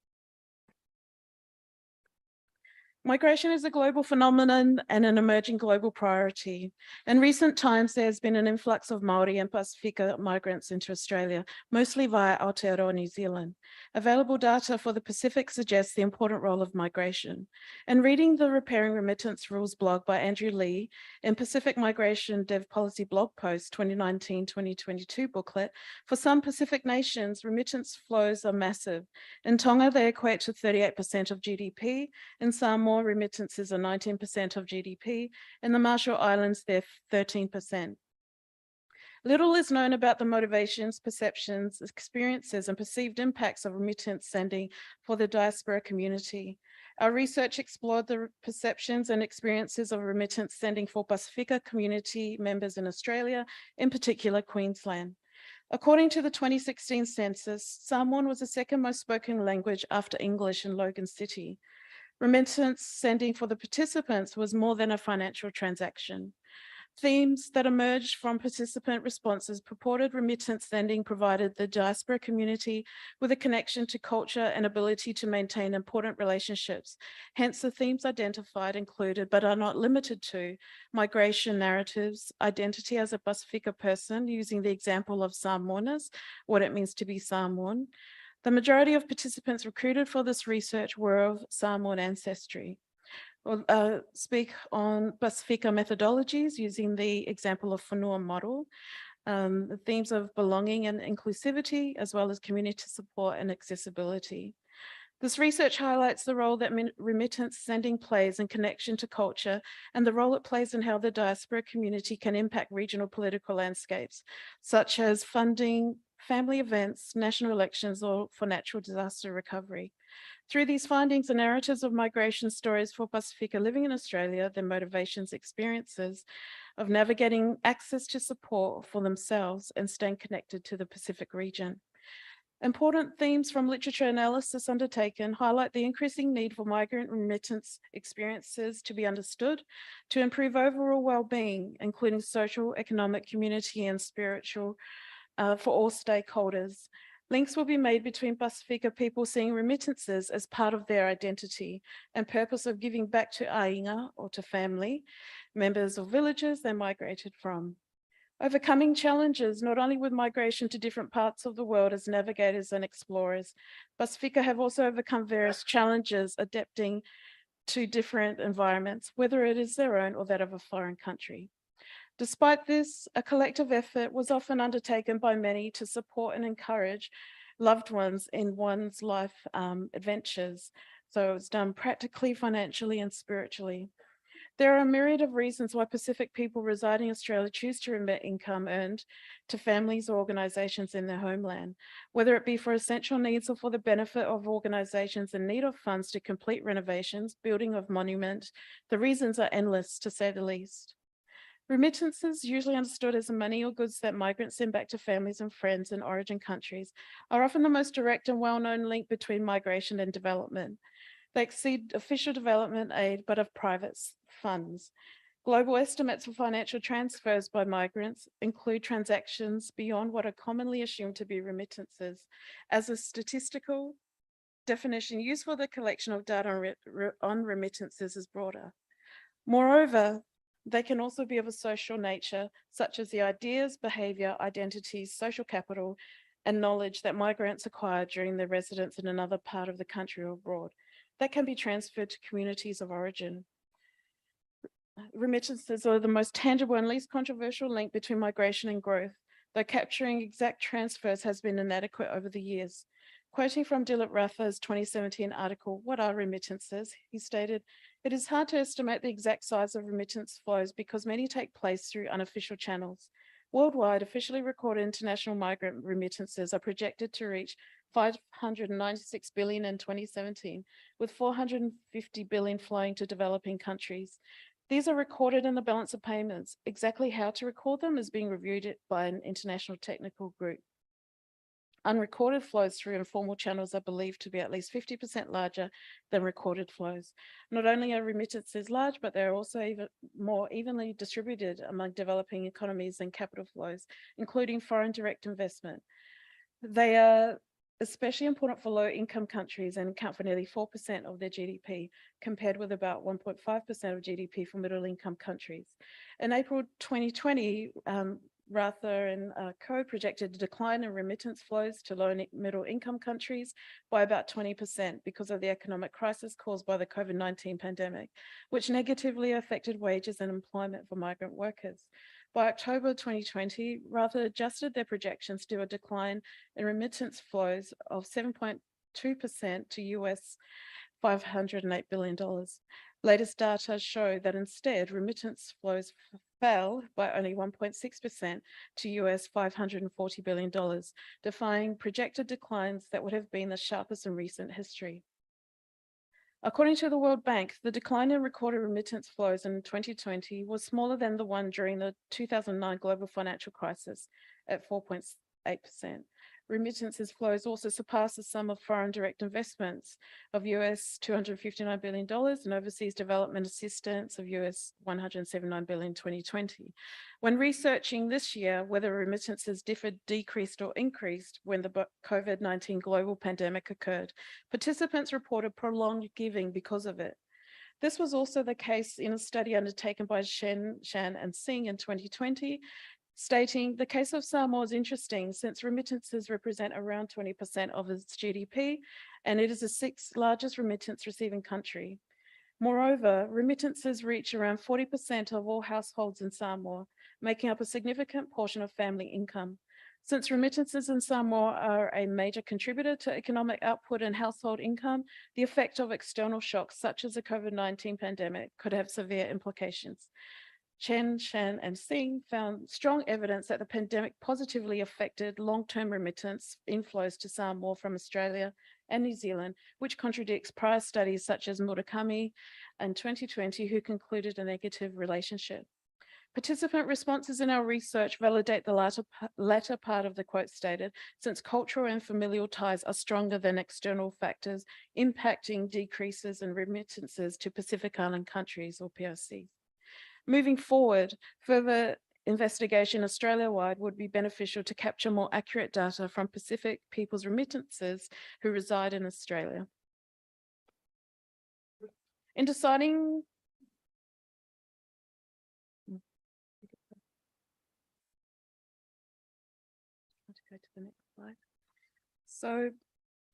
Migration is a global phenomenon and an emerging global priority. In recent times, there has been an influx of Māori and Pasifika migrants into Australia, mostly via Aotearoa, New Zealand. Available data for the Pacific suggests the important role of migration. In reading the Repairing Remittance Rules blog by Andrew Lee in Pacific Migration Dev Policy blog post 2019-2022 booklet, for some Pacific nations, remittance flows are massive. In Tonga, they equate to 38% of GDP. In Samoa, remittances are 19% of GDP. In the Marshall Islands, they're 13%. Little is known about the motivations, perceptions, experiences, and perceived impacts of remittance sending for the diaspora community. Our research explored the perceptions and experiences of remittance sending for Pasifika community members in Australia, in particular Queensland. According to the 2016 census, Samoan was the second most spoken language after English in Logan City. Remittance sending for the participants was more than a financial transaction. Themes that emerged from participant responses purported remittance sending provided the diaspora community with a connection to culture and ability to maintain important relationships. Hence, the themes identified included, but are not limited to, migration narratives, identity as a Pasifika person, using the example of Samoanas, what it means to be Samoan. The majority of participants recruited for this research were of Samoan ancestry. We'll speak on Pasifika methodologies using the example of Whenua model, the themes of belonging and inclusivity, as well as community support and accessibility. This research highlights the role that remittance sending plays in connection to culture and the role it plays in how the diaspora community can impact regional political landscapes, such as funding family events, national elections, or for natural disaster recovery. Through these findings, the narratives of migration stories for Pacifica living in Australia, their motivations, experiences of navigating access to support for themselves and staying connected to the Pacific region. Important themes from literature analysis undertaken highlight the increasing need for migrant remittance experiences to be understood to improve overall well-being, including social, economic, community, and spiritual for all stakeholders. Links will be made between Pacifica people seeing remittances as part of their identity and purpose of giving back to ainga or to family members of villages they migrated from. Overcoming challenges, not only with migration to different parts of the world as navigators and explorers, Pacifica have also overcome various challenges adapting to different environments, whether it is their own or that of a foreign country. Despite this, a collective effort was often undertaken by many to support and encourage loved ones in one's life adventures. So it's done practically, financially, and spiritually. There are a myriad of reasons why Pacific people residing in Australia choose to remit income earned to families or organisations in their homeland, whether it be for essential needs or for the benefit of organisations in need of funds to complete renovations, building of monuments. The reasons are endless, to say the least. Remittances, usually understood as the money or goods that migrants send back to families and friends in origin countries, are often the most direct and well-known link between migration and development. They exceed official development aid, but of private funds. Global estimates for financial transfers by migrants include transactions beyond what are commonly assumed to be remittances. As a statistical definition used for the collection of data on remittances is broader. Moreover, they can also be of a social nature, such as the ideas, behavior, identities, social capital, and knowledge that migrants acquire during their residence in another part of the country or abroad that can be transferred to communities of origin. Remittances are the most tangible and least controversial link between migration and growth, though capturing exact transfers has been inadequate over the years. Quoting from Dilip Ratha's 2017 article, "What are remittances?" he stated, "It is hard to estimate the exact size of remittance flows because many take place through unofficial channels. Worldwide, officially recorded international migrant remittances are projected to reach 596 billion in 2017, with 450 billion flowing to developing countries. These are recorded in the balance of payments. Exactly how to record them is being reviewed by an international technical group. Unrecorded flows through informal channels are believed to be at least 50% larger than recorded flows. Not only are remittances large, but they're also even more evenly distributed among developing economies than capital flows, including foreign direct investment. They are especially important for low-income countries and account for nearly 4% of their GDP, compared with about 1.5% of GDP for middle-income countries. In April 2020, Ratha and co projected a decline in remittance flows to low and middle income countries by about 20% because of the economic crisis caused by the COVID-19 pandemic, which negatively affected wages and employment for migrant workers. By October 2020, Ratha adjusted their projections to a decline in remittance flows of 7.2% to US $508 billion. Latest data show that instead remittance flows fell by only 1.6% to US $540 billion, defying projected declines that would have been the sharpest in recent history. According to the World Bank, the decline in recorded remittance flows in 2020 was smaller than the one during the 2009 global financial crisis at 4.8%. Remittances flows also surpassed the sum of foreign direct investments of US $259 billion and overseas development assistance of US $179 billion in 2020. When researching this year whether remittances differed, decreased, or increased when the COVID-19 global pandemic occurred, participants reported prolonged giving because of it. This was also the case in a study undertaken by Shan and Singh in 2020, stating the case of Samoa is interesting since remittances represent around 20% of its GDP, and it is the sixth largest remittance receiving country. Moreover, remittances reach around 40% of all households in Samoa, making up a significant portion of family income. Since remittances in Samoa are a major contributor to economic output and household income, the effect of external shocks such as the COVID-19 pandemic could have severe implications. Chen, Shan, and Singh found strong evidence that the pandemic positively affected long-term remittance inflows to Samoa from Australia and New Zealand, which contradicts prior studies such as Murakami in 2020, who concluded a negative relationship. Participant responses in our research validate the latter part of the quote stated, since cultural and familial ties are stronger than external factors impacting decreases in remittances to Pacific Island countries or PRC. Moving forward, further investigation Australia-wide would be beneficial to capture more accurate data from Pacific people's remittances who reside in Australia. In deciding go to the next slide. So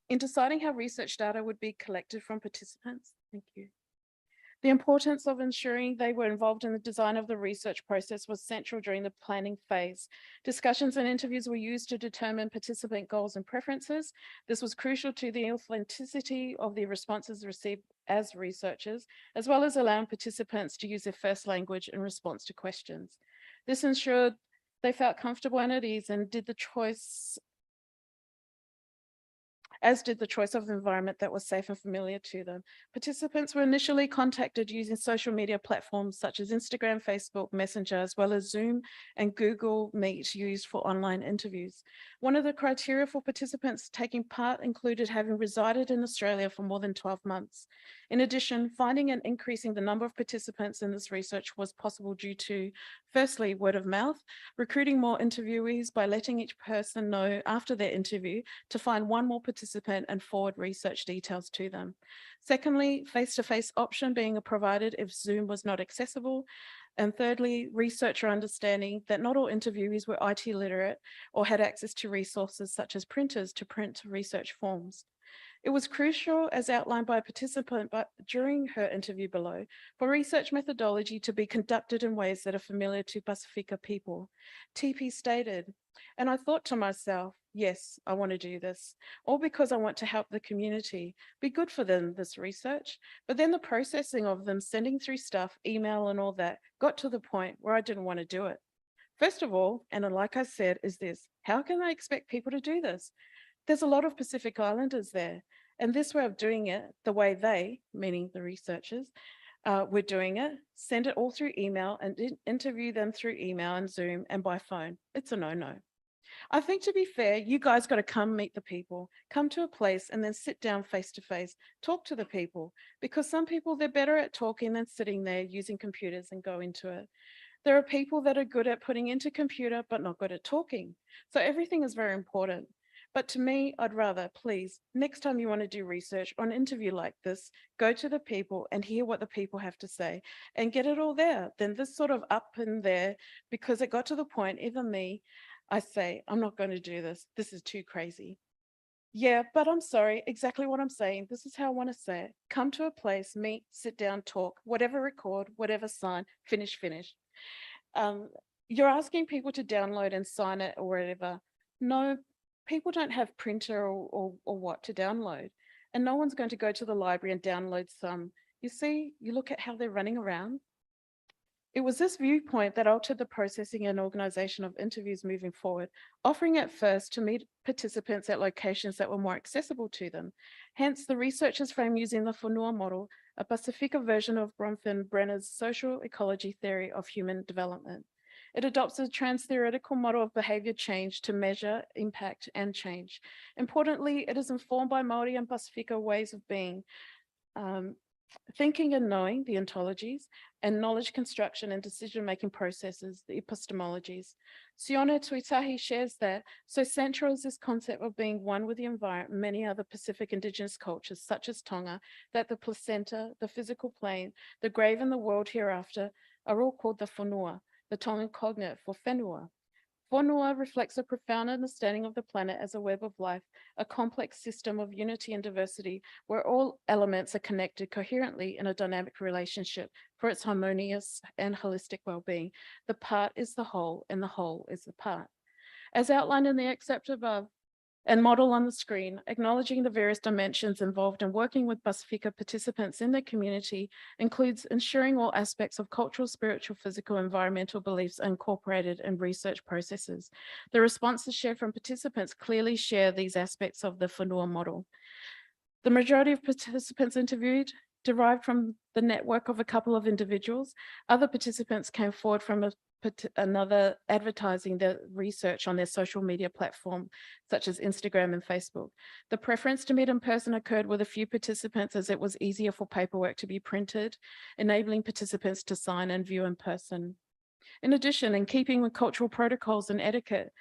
in deciding how research data would be collected from participants, thank you. The importance of ensuring they were involved in the design of the research process was central during the planning phase. Discussions and interviews were used to determine participant goals and preferences. This was crucial to the authenticity of the responses received as researchers, as well as allowing participants to use their first language in response to questions. This ensured they felt comfortable and at ease and did the choice of the environment that was safe and familiar to them. Participants were initially contacted using social media platforms such as Instagram, Facebook, Messenger, as well as Zoom and Google Meet used for online interviews. One of the criteria for participants taking part included having resided in Australia for more than 12 months. In addition, finding and increasing the number of participants in this research was possible due to, firstly, word of mouth, recruiting more interviewees by letting each person know after their interview to find one more participant and forward research details to them. Secondly, face-to-face option being provided if Zoom was not accessible. And thirdly, researcher understanding that not all interviewees were IT literate or had access to resources such as printers to print research forms. It was crucial, as outlined by a participant during her interview below, for research methodology to be conducted in ways that are familiar to Pacifica people. TP stated, and I thought to myself, yes, I want to do this, all because I want to help the community, be good for them, this research. But then the processing of them sending through stuff, email and all that, got to the point where I didn't want to do it. First of all, and like I said, is this, how can I expect people to do this? There's a lot of Pacific Islanders there, and this way of doing it, the way they, meaning the researchers, were doing it, send it all through email and interview them through email and Zoom and by phone. It's a no-no. I think, to be fair, you guys got to come meet the people, come to a place and then sit down face to face, talk to the people, because some people, they're better at talking than sitting there using computers and go into it. There are people that are good at putting into computer, but not good at talking. So everything is very important. But to me, I'd rather, please, next time you want to do research or an interview like this, go to the people and hear what the people have to say and get it all there. Then this sort of up and there, because it got to the point, even me, I say, I'm not going to do this. This is too crazy. Yeah, but I'm sorry, exactly what I'm saying. This is how I want to say it. Come to a place, meet, sit down, talk, whatever record, whatever sign, finish. You're asking people to download and sign it or whatever. No, people don't have printer or what to download. And no one's going to go to the library and download some. You see, you look at how they're running around. It was this viewpoint that altered the processing and organization of interviews moving forward, offering at first to meet participants at locations that were more accessible to them. Hence, the researchers frame using the Whenua model, a Pacifica version of Bronfman Brenner's social ecology theory of human development. It adopts a trans-theoretical model of behavior change to measure, impact, and change. Importantly, it is informed by Māori and Pacifica ways of being, thinking and knowing, the ontologies, and knowledge construction and decision-making processes, the epistemologies. Sione Tuitahi shares that, so central is this concept of being one with the environment, many other Pacific Indigenous cultures, such as Tonga, that the placenta, the physical plane, the grave and the world hereafter are all called the whenua, the Tongan cognate for whenua. Whenua reflects a profound understanding of the planet as a web of life, a complex system of unity and diversity where all elements are connected coherently in a dynamic relationship for its harmonious and holistic well-being. The part is the whole and the whole is the part. As outlined in the excerpt above, and model on the screen, acknowledging the various dimensions involved in working with Pacifica participants in their community includes ensuring all aspects of cultural, spiritual, physical, environmental beliefs are incorporated in research processes. The responses shared from participants clearly share these aspects of the Whenua model. The majority of participants interviewed derived from the network of a couple of individuals. Other participants came forward from another advertising their research on their social media platform, such as Instagram and Facebook. The preference to meet in person occurred with a few participants as it was easier for paperwork to be printed, enabling participants to sign and view in person. In addition, in keeping with cultural protocols and etiquette,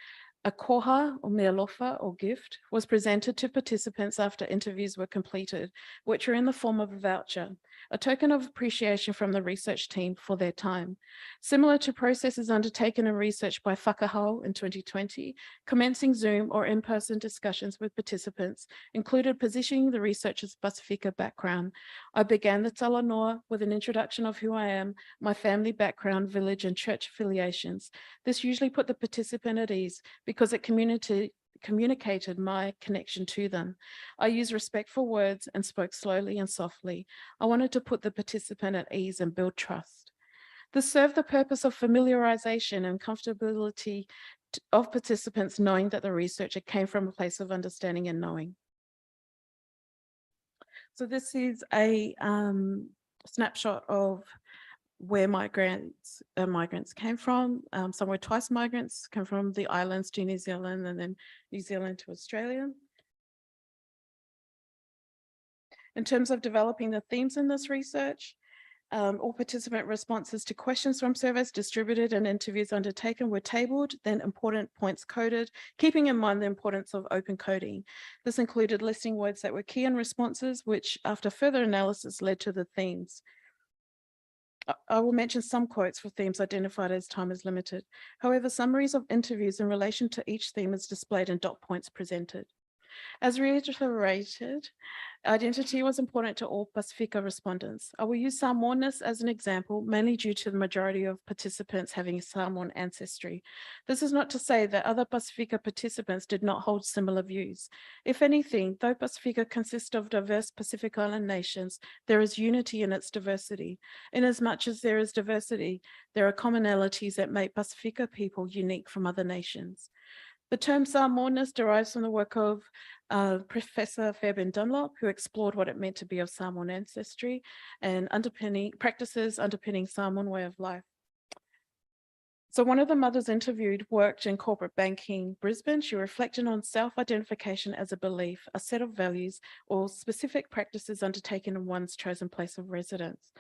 a koha or mealofa or gift was presented to participants after interviews were completed, which are in the form of a voucher, a token of appreciation from the research team for their time. Similar to processes undertaken in research by Whakahau in 2020, commencing Zoom or in-person discussions with participants included positioning the researcher's Pasifika background. I began the talanoa with an introduction of who I am, my family background, village and church affiliations. This usually put the participant at ease because it communicated my connection to them. I used respectful words and spoke slowly and softly. I wanted to put the participant at ease and build trust. This served the purpose of familiarization and comfortability of participants knowing that the researcher came from a place of understanding and knowing. So this is a snapshot of where migrants came from. Some were twice migrants, come from the islands to New Zealand and then New Zealand to Australia. In terms of developing the themes in this research, all participant responses to questions from surveys distributed and interviews undertaken were tabled, then important points coded, keeping in mind the importance of open coding. This included listing words that were key in responses, which after further analysis led to the themes. I will mention some quotes for themes identified as time is limited. However, summaries of interviews in relation to each theme is displayed in dot points presented. As reiterated, identity was important to all Pasifika respondents. I will use Samoaness as an example, mainly due to the majority of participants having Samoan ancestry. This is not to say that other Pasifika participants did not hold similar views. If anything, though Pasifika consists of diverse Pacific Island nations, there is unity in its diversity. Inasmuch as there is diversity, there are commonalities that make Pasifika people unique from other nations. The term Samoaness derives from the work of Professor Fairbairn Dunlop, who explored what it meant to be of Samoan ancestry and practices underpinning Samoan way of life. So one of the mothers interviewed worked in corporate banking Brisbane. She reflected on self-identification as a belief, a set of values, or specific practices undertaken in one's chosen place of residence.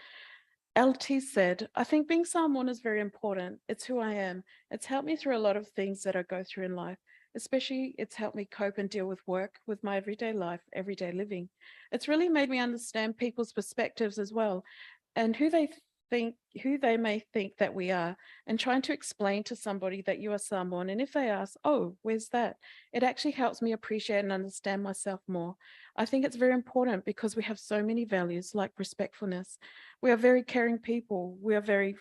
I.T.S said, I think being Samoan is very important. It's who I am. It's helped me through a lot of things that I go through in life. Especially it's helped me cope and deal with work, with my everyday life, everyday living. It's really made me understand people's perspectives as well and who they may think that we are, and trying to explain to somebody that you are Samoan. And if they ask, oh, where's that? It actually helps me appreciate and understand myself more. I think it's very important because we have so many values like respectfulness. We are very caring people. We are very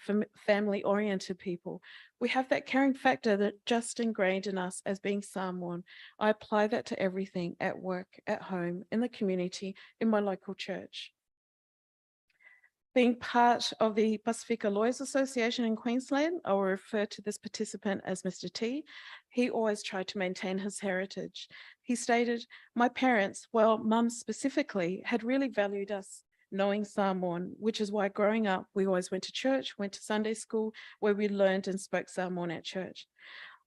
family oriented people. We have that caring factor that just ingrained in us as being Samoan. I apply that to everything at work, at home, in the community, in my local church. Being part of the Pasifika Lawyers Association in Queensland, I will refer to this participant as Mr. T. He always tried to maintain his heritage. He stated, my parents, well, mum specifically, had really valued us knowing Samoan, which is why growing up, we always went to church, went to Sunday school, where we learned and spoke Samoan at church.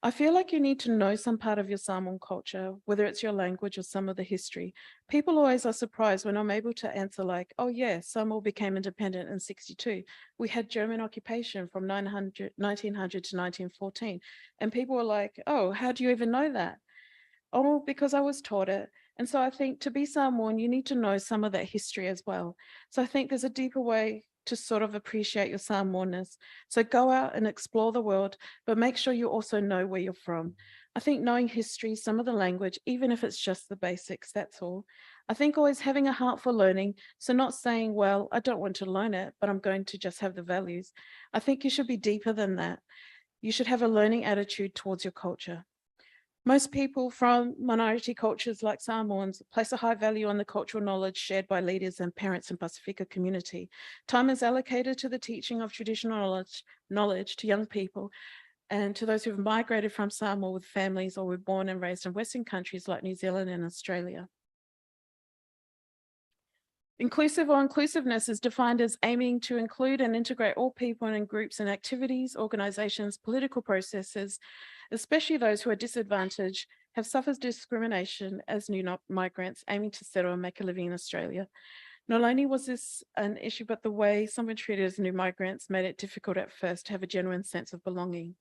I feel like you need to know some part of your Samoan culture, whether it's your language or some of the history. People always are surprised when I'm able to answer like, oh yeah, Samoa became independent in 1962. We had German occupation from 1900 to 1914. And people were like, oh, how do you even know that? Oh, because I was taught it. And so I think to be Samoan, you need to know some of that history as well. So I think there's a deeper way to sort of appreciate your Samoanness. So go out and explore the world, but make sure you also know where you're from. I think knowing history, some of the language, even if it's just the basics, that's all. I think always having a heart for learning. So not saying, well, I don't want to learn it, but I'm going to just have the values. I think you should be deeper than that. You should have a learning attitude towards your culture. Most people from minority cultures like Samoans place a high value on the cultural knowledge shared by leaders and parents in Pasifika community. Time is allocated to the teaching of traditional knowledge to young people and to those who have migrated from Samoa with families or were born and raised in Western countries like New Zealand and Australia. Inclusive or inclusiveness is defined as aiming to include and integrate all people and groups and activities, organizations, political processes, especially those who are disadvantaged, have suffered discrimination as new migrants aiming to settle and make a living in Australia. Not only was this an issue, but the way some were treated as new migrants made it difficult at first to have a genuine sense of belonging.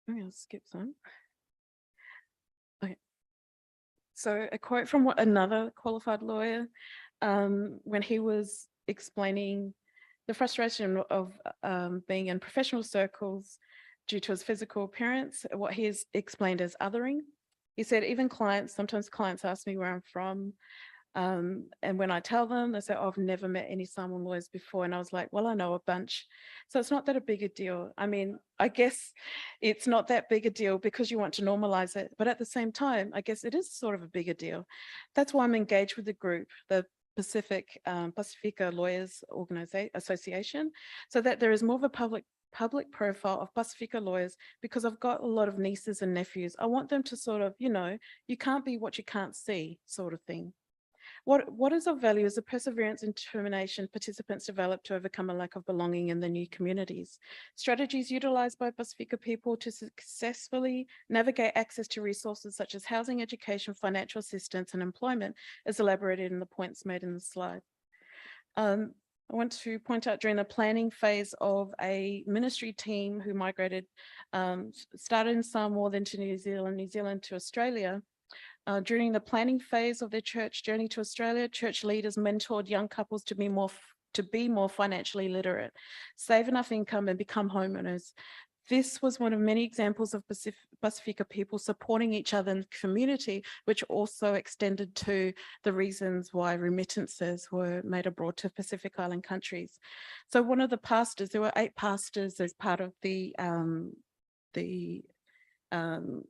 I'll skip some. Okay. So a quote from another qualified lawyer, when he was explaining the frustration of being in professional circles due to his physical appearance, what he has explained as othering. He said, even sometimes clients ask me where I'm from. And when I tell them, they say, oh, I've never met any Samoan lawyers before. And I was like, well, I know a bunch. So it's not that a big a deal. I mean, I guess it's not that big a deal because you want to normalize it. But at the same time, I guess it is sort of a bigger deal. That's why I'm engaged with the group, the Pacifica Lawyers Association, so that there is more of a public profile of Pacifica lawyers, because I've got a lot of nieces and nephews. I want them to sort of, you can't be what you can't see sort of thing. What is of value is the perseverance and determination participants develop to overcome a lack of belonging in the new communities. Strategies utilized by Pacifica people to successfully navigate access to resources such as housing, education, financial assistance, and employment is elaborated in the points made in the slide. I want to point out during the planning phase of a ministry team who migrated, started in Samoa, then to New Zealand to Australia. During the planning phase of their church journey to Australia, church leaders mentored young couples to be more financially literate, save enough income and become homeowners. This was one of many examples of Pacifica people supporting each other in the community, which also extended to the reasons why remittances were made abroad to Pacific Island countries. So one of the pastors, there were 8 pastors as part of the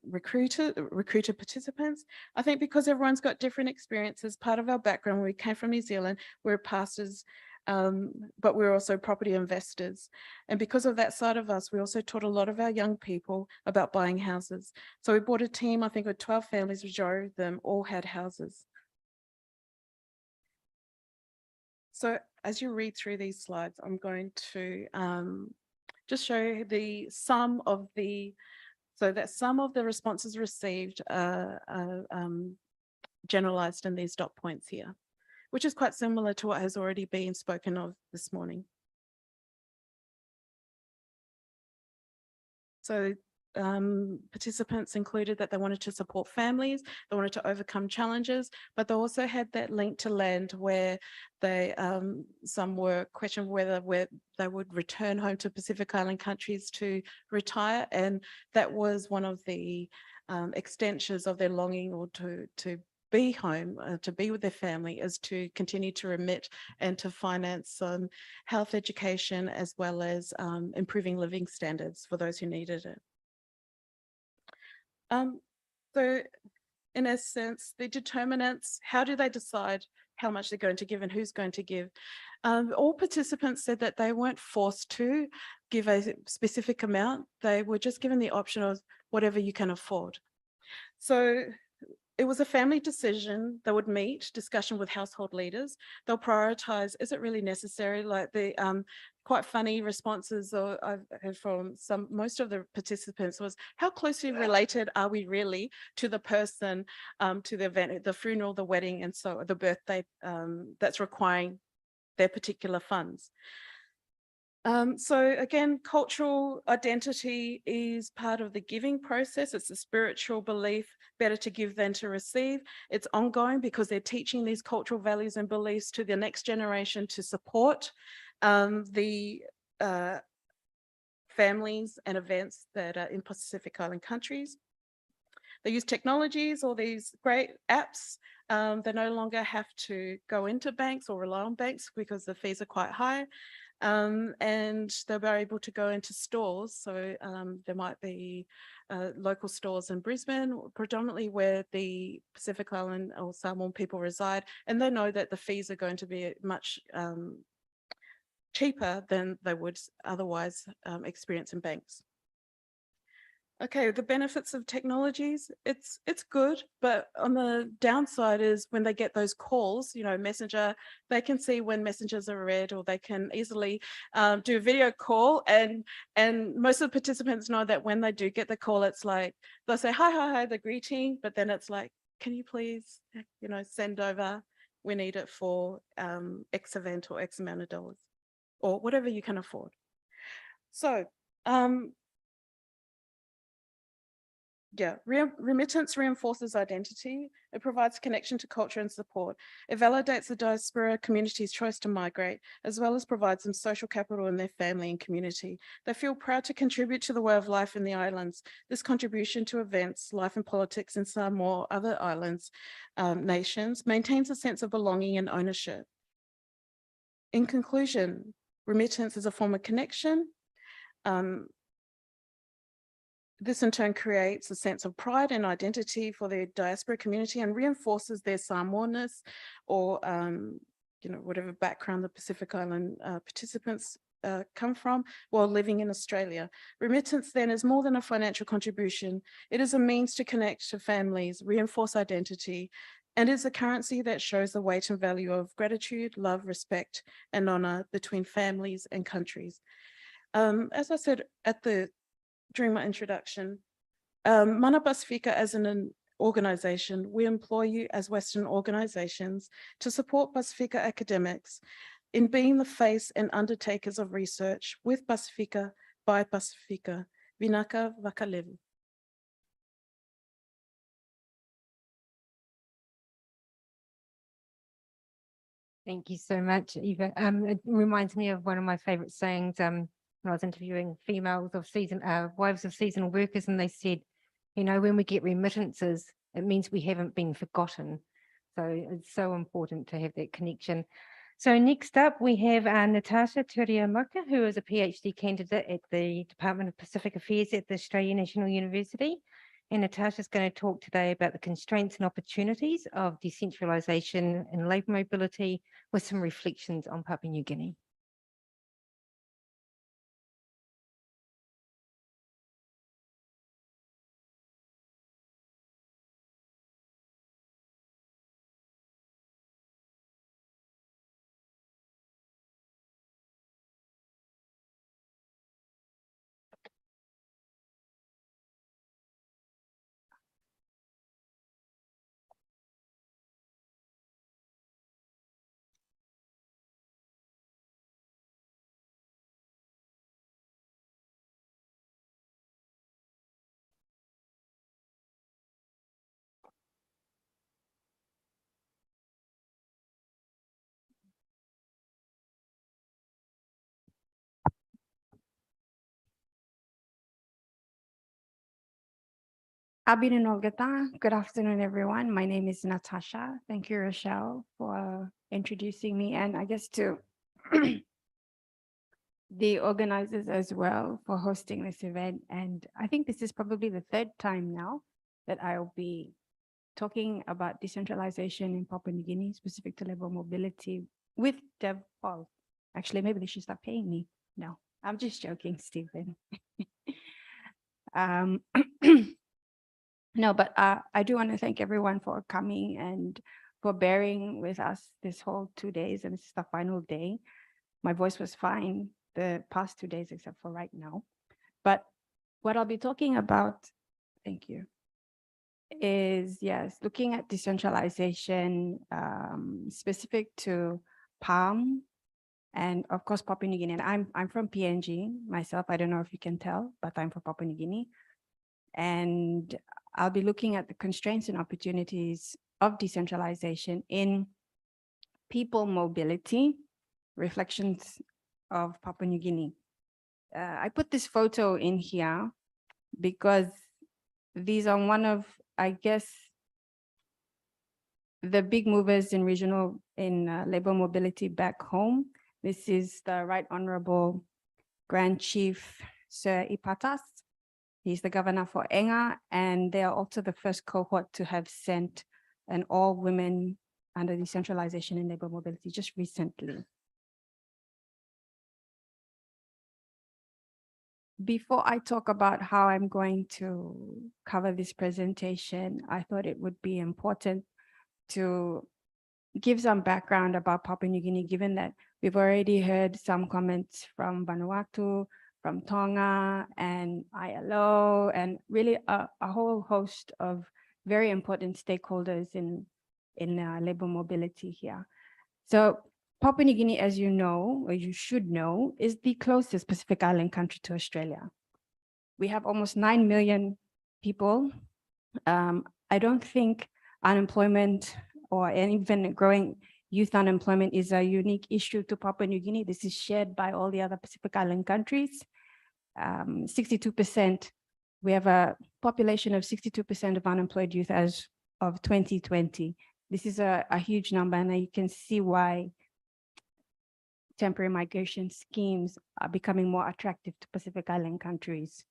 recruiter participants. I think because everyone's got different experiences, part of our background, when we came from New Zealand, we're pastors, but we're also property investors. And because of that side of us, we also taught a lot of our young people about buying houses. So we bought a team, I think with 12 families, majority of them all had houses. So as you read through these slides, I'm going to just show the sum of the responses received generalized in these dot points here, which is quite similar to what has already been spoken of this morning. So participants included that they wanted to support families, they wanted to overcome challenges, but they also had that link to land where they, some were questioned whether they would return home to Pacific Island countries to retire. And that was one of the extensions of their longing, or to be home, to be with their family, is to continue to remit and to finance health, education, as well as improving living standards for those who needed it. So in essence, the determinants, how do they decide how much they're going to give and who's going to give? All participants said that they weren't forced to give a specific amount. They were just given the option of whatever you can afford. So it was a family decision. They would meet, discussion with household leaders. They'll prioritize, is it really necessary? Like the quite funny responses I've heard from most of the participants was, how closely related are we really to the person, to the event, the funeral, the wedding, and so the birthday that's requiring their particular funds. So again, cultural identity is part of the giving process. It's a spiritual belief, better to give than to receive. It's ongoing because they're teaching these cultural values and beliefs to the next generation to support the families and events that are in Pacific Island countries. They use technologies, all these great apps. They no longer have to go into banks or rely on banks because the fees are quite high. And they'll be able to go into stores. So there might be local stores in Brisbane, predominantly where the Pacific Island or Samoan people reside, and they know that the fees are going to be much cheaper than they would otherwise experience in banks. Okay, the benefits of technologies, it's good, but on the downside is when they get those calls, you know, Messenger, they can see when messages are read, or they can easily do a video call, and most of the participants know that when they do get the call, it's like they'll say hi, the greeting, but then it's like, can you please, you know, send over, we need it for X event or X amount of dollars, or whatever you can afford. So yeah, remittance reinforces identity. It provides connection to culture and support. It validates the diaspora community's choice to migrate, as well as provides them social capital in their family and community. They feel proud to contribute to the way of life in the islands. This contribution to events, life and politics in Samoa, other islands, nations, maintains a sense of belonging and ownership. In conclusion, remittance is a form of connection. This in turn creates a sense of pride and identity for their diaspora community and reinforces their Samoaness, or you know, whatever background the Pacific Island participants come from while living in Australia. Remittance then is more than a financial contribution. It is a means to connect to families, reinforce identity, and is a currency that shows the weight and value of gratitude, love, respect, and honor between families and countries. As I said during my introduction, Mana Pacifica as an organization, we employ you as Western organizations to support Pacifica academics in being the face and undertakers of research with Pacifica, by Pacifica. Vinaka Vakalevu. Thank you so much, Eva. It reminds me of one of my favorite sayings when I was interviewing females of wives of seasonal workers, and they said, you know, when we get remittances, it means we haven't been forgotten. So it's so important to have that connection. So next up, we have Natasha Turiamoka, who is a PhD candidate at the Department of Pacific Affairs at the Australian National University. And Natasha is going to talk today about the constraints and opportunities of decentralisation and labour mobility, with some reflections on Papua New Guinea. Good afternoon, everyone. My name is Natasha. Thank you, Rochelle, for introducing me, and I guess to the organizers as well for hosting this event. And I think this is probably the third time now that I'll be talking about decentralization in Papua New Guinea, specific to labor mobility with Dev Paul. Actually, maybe they should start paying me. No, I'm just joking, Stephen. No, but I do want to thank everyone for coming and for bearing with us this whole 2 days, and this is the final day. My voice was fine the past 2 days, except for right now. But what I'll be talking about, thank you, is, yes, looking at decentralization specific to PALM and of course Papua New Guinea. And I'm from PNG myself. I don't know if you can tell, but I'm from Papua New Guinea. And I'll be looking at the constraints and opportunities of decentralization in people mobility, reflections of Papua New Guinea. I put this photo in here because these are one of, I guess, the big movers in labor mobility back home. This is the Right Honorable Grand Chief Sir Ipatas. He's the governor for Enga, and they are also the first cohort to have sent an all-women under decentralization and labor mobility just recently. before I talk about how I'm going to cover this presentation, I thought it would be important to give some background about Papua New Guinea, given that we've already heard some comments from Vanuatu, from Tonga and ILO, and really a whole host of very important stakeholders in labor mobility here. So Papua New Guinea, as you know, or you should know, is the closest Pacific Island country to Australia. We have almost 9 million people. I don't think unemployment or even growing youth unemployment is a unique issue to Papua New Guinea. This is shared by all the other Pacific Island countries. 62%, we have a population of 62% of unemployed youth as of 2020. This is a huge number, and you can see why temporary migration schemes are becoming more attractive to Pacific Island countries.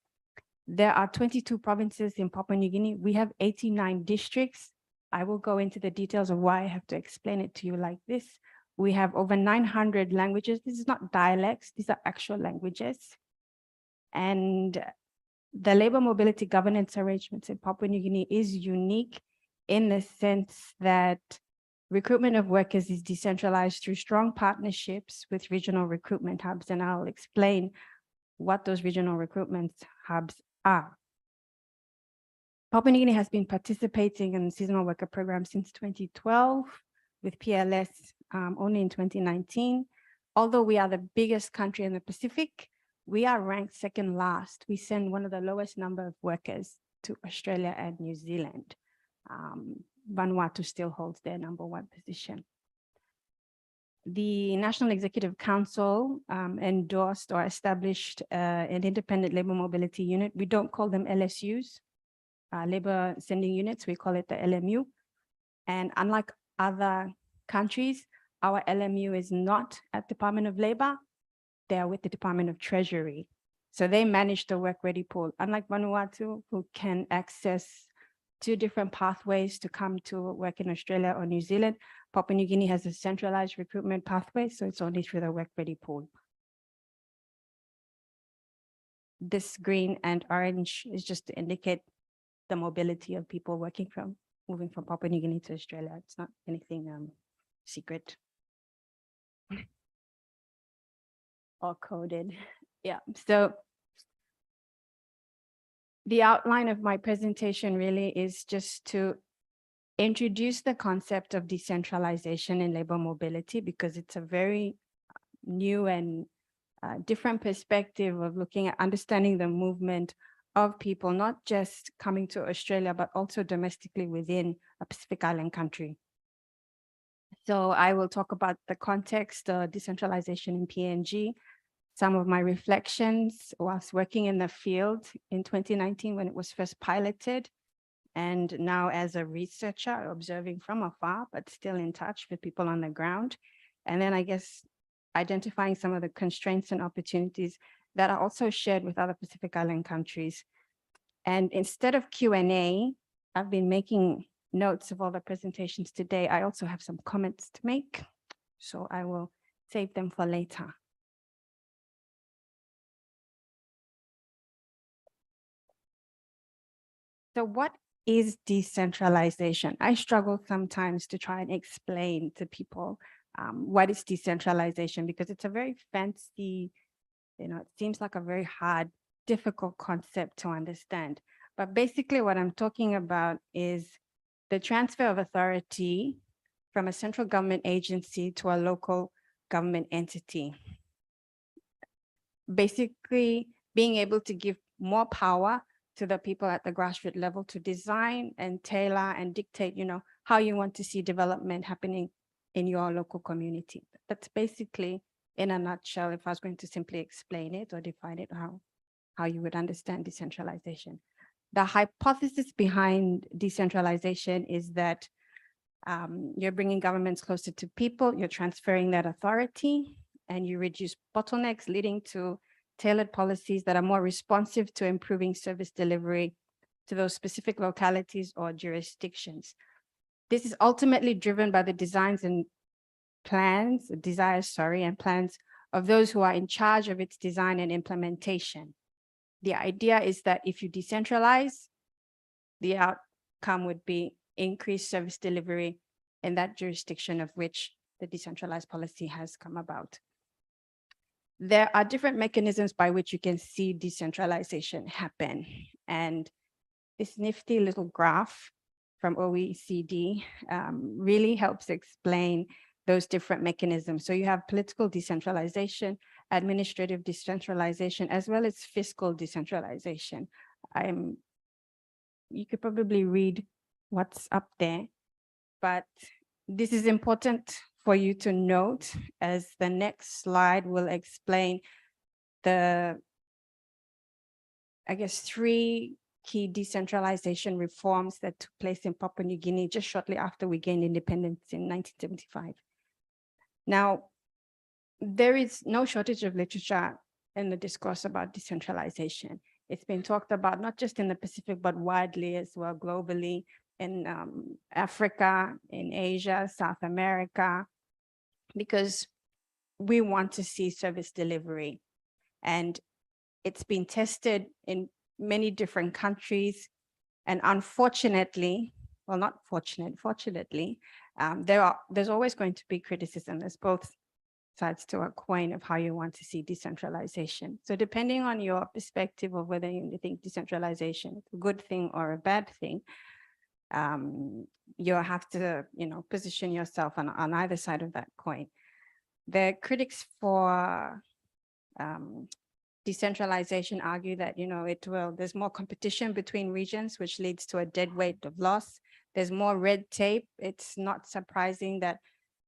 There are 22 provinces in Papua New Guinea. We have 89 districts. I will go into the details of why I have to explain it to you like this. We have over 900 languages. This is not dialects, these are actual languages. And the labor mobility governance arrangements in Papua New Guinea is unique in the sense that recruitment of workers is decentralized through strong partnerships with regional recruitment hubs, and I'll explain what those regional recruitment hubs are. Papua New Guinea has been participating in the seasonal worker program since 2012, with PLS only in 2019. Although we are the biggest country in the Pacific, we are ranked second last. We send one of the lowest number of workers to Australia and New Zealand. Vanuatu still holds their #1 position. The National Executive Council endorsed or established an independent labor mobility unit. We don't call them LSUs, labor sending units, we call it the LMU. And unlike other countries, our LMU is not at Department of Labor, they are with the Department of Treasury. So they manage the work ready pool. Unlike Vanuatu, who can access 2 different pathways to come to work in Australia or New Zealand, Papua New Guinea has a centralized recruitment pathway, so it's only through the work ready pool. This green and orange is just to indicate the mobility of people moving from Papua New Guinea to Australia. It's not anything secret or coded. Yeah, so the outline of my presentation really is just to introduce the concept of decentralization in labor mobility, because it's a very new and different perspective of looking at understanding the movement of people, not just coming to Australia, but also domestically within a Pacific Island country. So I will talk about the context of decentralization in PNG, some of my reflections whilst working in the field in 2019 when it was first piloted, and now as a researcher observing from afar, but still in touch with people on the ground. And then I guess identifying some of the constraints and opportunities that are also shared with other Pacific Island countries. And instead of Q&A, I've been making notes of all the presentations today. I also have some comments to make, so I will save them for later. So what is decentralization? I struggle sometimes to try and explain to people what is decentralization, because it's a very fancy, it seems like a very hard, difficult concept to understand. But basically what I'm talking about is the transfer of authority from a central government agency to a local government entity. Basically being able to give more power to the people at the grassroots level to design and tailor and dictate, how you want to see development happening in your local community. That's basically, in a nutshell, if I was going to simply explain it or define it, how you would understand decentralization. The hypothesis behind decentralization is that you're bringing governments closer to people, you're transferring that authority, and you reduce bottlenecks, leading to tailored policies that are more responsive to improving service delivery to those specific localities or jurisdictions. This is ultimately driven by the desires and plans of those who are in charge of its design and implementation. The idea is that if you decentralize, the outcome would be increased service delivery in that jurisdiction of which the decentralized policy has come about. There are different mechanisms by which you can see decentralization happen. And this nifty little graph from OECD really helps explain those different mechanisms. So you have political decentralization, administrative decentralization, as well as fiscal decentralization. You could probably read what's up there, but this is important for you to note, as the next slide will explain the, I guess, 3 key decentralization reforms that took place in Papua New Guinea just shortly after we gained independence in 1975. Now, there is no shortage of literature in the discourse about decentralization. It's been talked about not just in the Pacific, but widely as well, globally, in Africa, in Asia, South America, because we want to see service delivery. And it's been tested in many different countries. And unfortunately, well, not fortunate, fortunately, there's always going to be criticism. There's both sides to a coin of how you want to see decentralization. So depending on your perspective of whether you think decentralization is a good thing or a bad thing, you'll have to, position yourself on either side of that coin. The critics for decentralization argue that, there's more competition between regions, which leads to a dead weight of loss. There's more red tape. It's not surprising that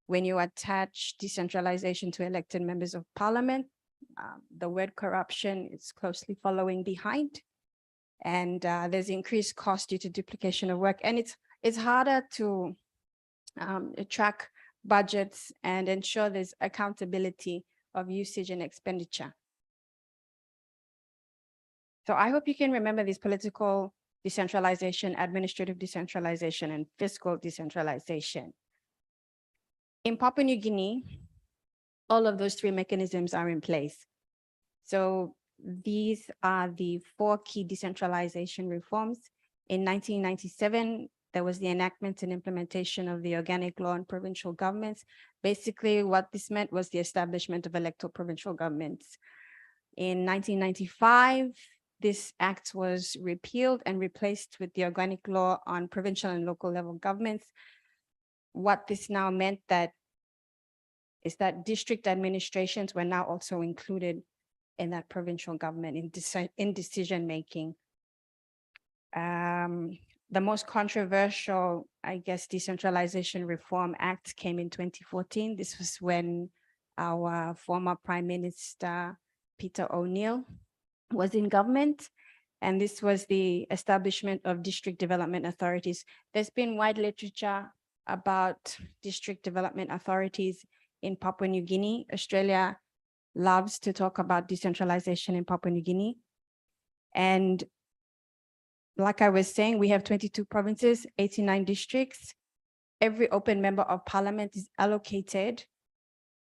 when you attach decentralization to elected members of parliament, the word corruption is closely following behind. And there's increased cost due to duplication of work. And it's harder to track budgets and ensure there's accountability of usage and expenditure. So I hope you can remember these: political decentralization, administrative decentralization, and fiscal decentralization. In Papua New Guinea, all of those 3 mechanisms are in place. So these are the 4 key decentralization reforms. In 1997, there was the enactment and implementation of the organic law on provincial governments. Basically, what this meant was the establishment of elected provincial governments. In 1995, this act was repealed and replaced with the organic law on provincial and local level governments. What this now meant is that district administrations were now also included in that provincial government in decision making. The most controversial, I guess, decentralization reform act came in 2014. This was when our former Prime Minister, Peter O'Neill, was in government. And this was the establishment of district development authorities. There's been wide literature about district development authorities in Papua New Guinea. Australia loves to talk about decentralization in Papua New Guinea. And like I was saying, we have 22 provinces, 89 districts. Every open member of parliament is allocated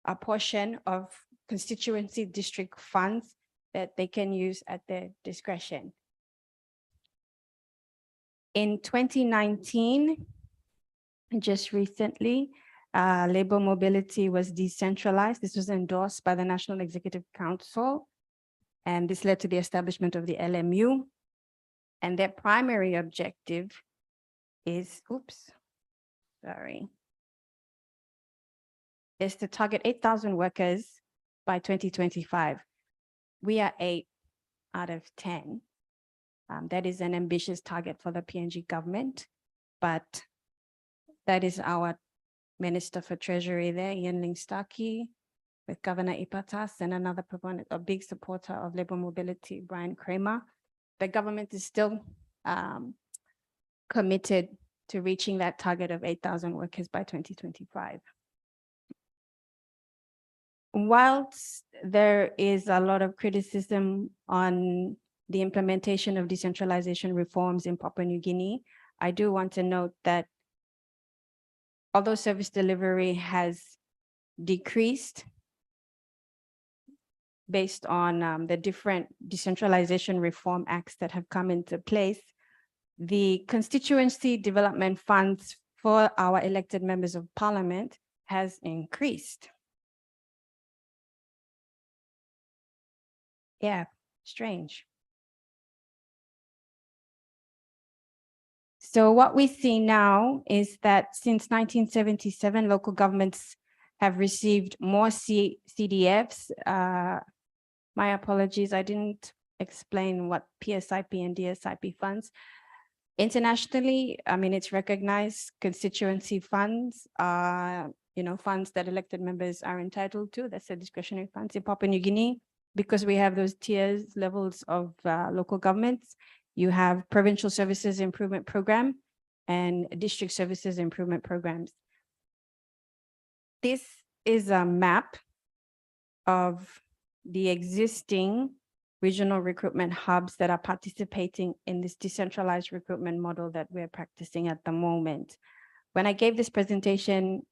a portion of constituency district funds that they can use at their discretion. In 2019, just recently, labor mobility was decentralized. This was endorsed by the National Executive Council, and this led to the establishment of the LMU. And their primary objective is, is to target 8,000 workers by 2025. We are 8 out of 10. That is an ambitious target for the PNG government, but that is our Minister for Treasury there, Ian Ling-Starkey, with Governor I.T.S and another proponent, a big supporter of labor mobility, Brian Kramer. The government is still committed to reaching that target of 8,000 workers by 2025. Whilst there is a lot of criticism on the implementation of decentralization reforms in Papua New Guinea, I do want to note that although service delivery has decreased, based on the different decentralization reform acts that have come into place, the constituency development funds for our elected members of parliament has increased. Yeah, strange. So what we see now is that since 1977, local governments have received more CDFs. My apologies, I didn't explain what PSIP and DSIP funds. Internationally, I mean, it's recognized constituency funds are, funds that elected members are entitled to. That's the discretionary funds in Papua New Guinea. Because we have those tiers, levels of local governments, you have provincial services improvement program and district services improvement programs. This is a map of the existing regional recruitment hubs that are participating in this decentralized recruitment model that we're practicing at the moment. When I gave this presentation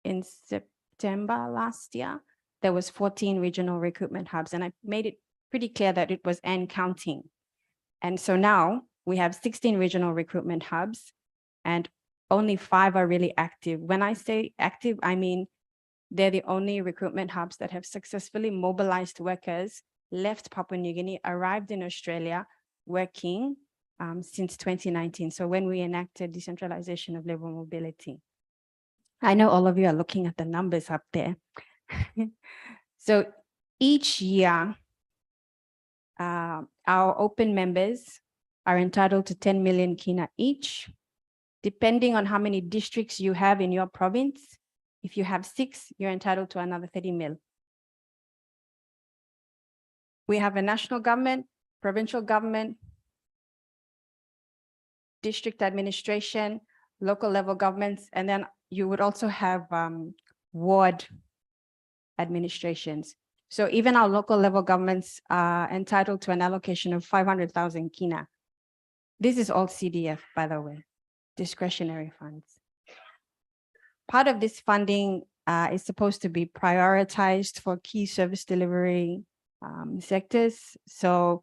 in September last year, there was 14 regional recruitment hubs, and I made it pretty clear that it was and counting. And so now we have 16 regional recruitment hubs and only 5 are really active. When I say active, I mean they're the only recruitment hubs that have successfully mobilized workers, left Papua New Guinea, arrived in Australia, working since 2019. So when we enacted decentralization of labor mobility. I know all of you are looking at the numbers up there. So each year, our open members are entitled to 10 million kina each, depending on how many districts you have in your province. If you have 6, you're entitled to another 30 mil. We have a national government, provincial government, district administration, local level governments, and then you would also have ward administrations. So even our local level governments are entitled to an allocation of 500,000 kina. This is all CDF, by the way, discretionary funds. Part of this funding is supposed to be prioritized for key service delivery sectors. So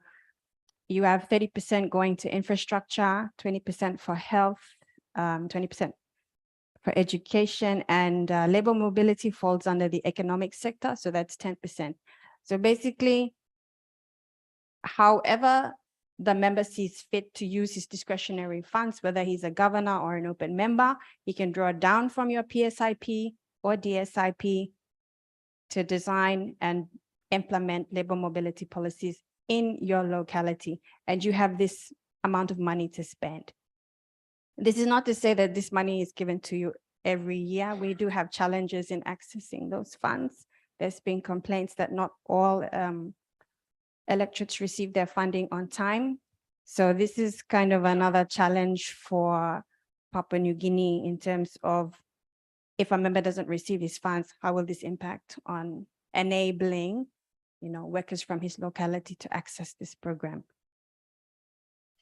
you have 30% going to infrastructure, 20% for health, 20% for education, and labor mobility falls under the economic sector. So that's 10%. So basically, however the member sees fit to use his discretionary funds, whether he's a governor or an open member, he can draw down from your PSIP or DSIP to design and implement labor mobility policies in your locality. And you have this amount of money to spend. This is not to say that this money is given to you every year. We do have challenges in accessing those funds. There's been complaints that not all electorates receive their funding on time. So this is kind of another challenge for Papua New Guinea in terms of if a member doesn't receive his funds, how will this impact on enabling, workers from his locality to access this program?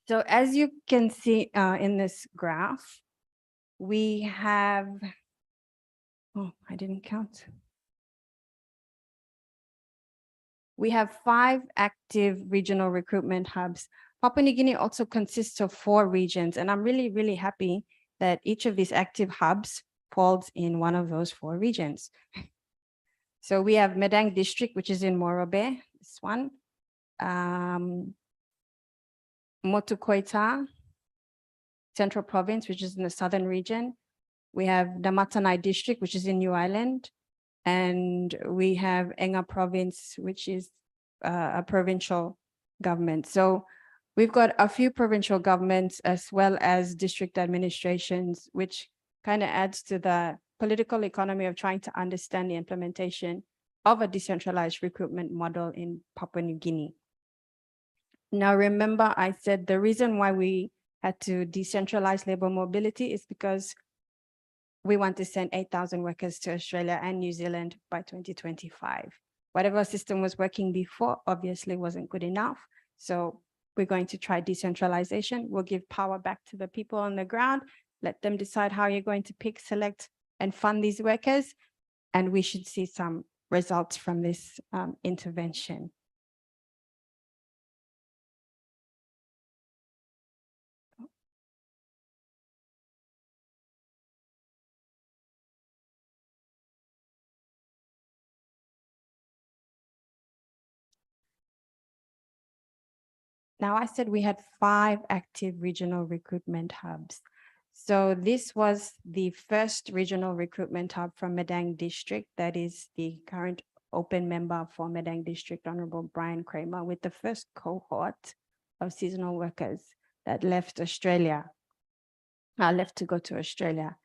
So as you can see in this graph, we have, I didn't count. We have 5 active regional recruitment hubs. Papua New Guinea also consists of 4 regions, and I'm really, really happy that each of these active hubs falls in one of those 4 regions. So we have Medang district, which is in Morobe, this one. Motukoita, Central Province, which is in the southern region. We have Damatanai district, which is in New Ireland. And we have Enga province, which is a provincial government. So we've got a few provincial governments as well as district administrations, which kind of adds to the political economy of trying to understand the implementation of a decentralized recruitment model in Papua New Guinea. Now, remember, I said the reason why we had to decentralize labor mobility is because we want to send 8,000 workers to Australia and New Zealand by 2025. Whatever system was working before obviously wasn't good enough. So we're going to try decentralization. We'll give power back to the people on the ground, let them decide how you're going to pick, select, and fund these workers. And we should see some results from this intervention. Now, I said we had 5 active regional recruitment hubs. So this was the first regional recruitment hub from Medang District. That is the current open member for Medang District, Honorable Brian Kramer, with the first cohort of seasonal workers that left Australia, left to go to Australia.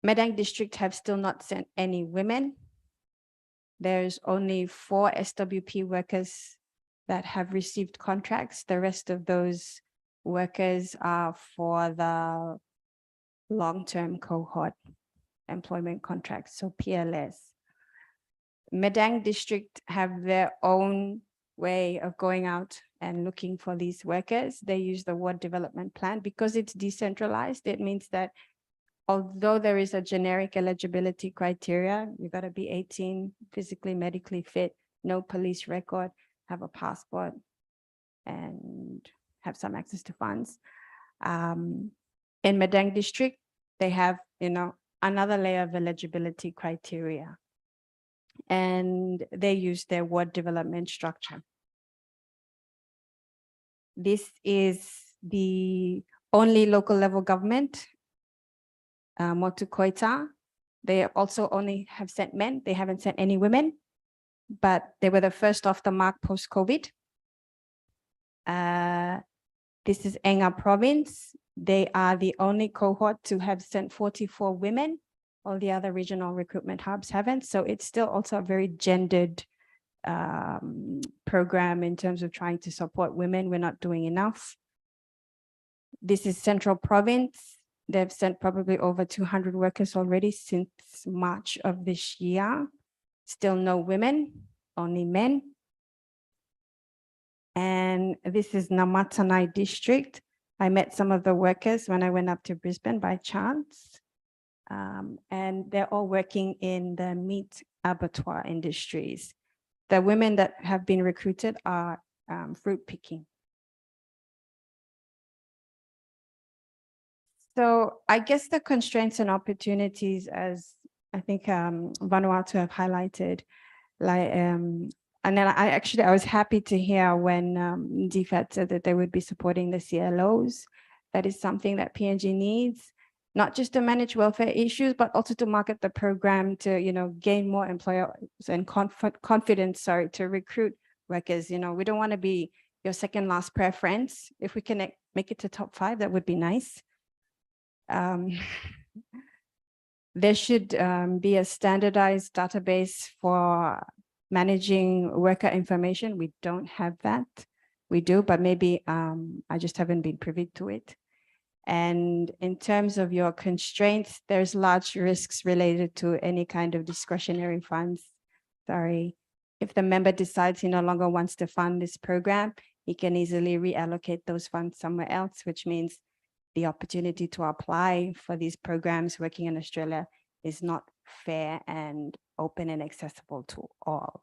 Medang District have still not sent any women. There's only 4 SWP workers that have received contracts. The rest of those workers are for the long-term cohort employment contracts, so PLS. Medang District have their own way of going out and looking for these workers. They use the ward development plan. Because it's decentralized, it means that although there is a generic eligibility criteria, you got to be 18, physically, medically fit, no police record, have a passport, and have some access to funds. In Medang District, they have, another layer of eligibility criteria, and they use their ward development structure. This is the only local level government, Motu Koita. They also only have sent men. They haven't sent any women, but they were the first off the mark post-COVID. This is Enga province. They are the only cohort to have sent 44 women. All the other regional recruitment hubs haven't. So it's still also a very gendered program in terms of trying to support women. We're not doing enough. This is Central Province. They've sent probably over 200 workers already since March of this year. Still no women, only men. And this is Namatanai District. I met some of the workers when I went up to Brisbane by chance. And they're all working in the meat abattoir industries. The women that have been recruited are fruit picking. So I guess the constraints and opportunities, as I think Vanuatu have highlighted, like, and then I was happy to hear when DFAT said that they would be supporting the CLOs. That is something that PNG needs, not just to manage welfare issues, but also to market the program to, gain more employers and confidence, to recruit workers. We don't want to be your second last preference. If we can make it to top 5, that would be nice. There should be a standardized database for managing worker information. We don't have that. We do, but maybe I just haven't been privy to it. And in terms of your constraints, there's large risks related to any kind of discretionary funds. If the member decides he no longer wants to fund this program, he can easily reallocate those funds somewhere else, which means the opportunity to apply for these programs working in Australia is not fair and open and accessible to all.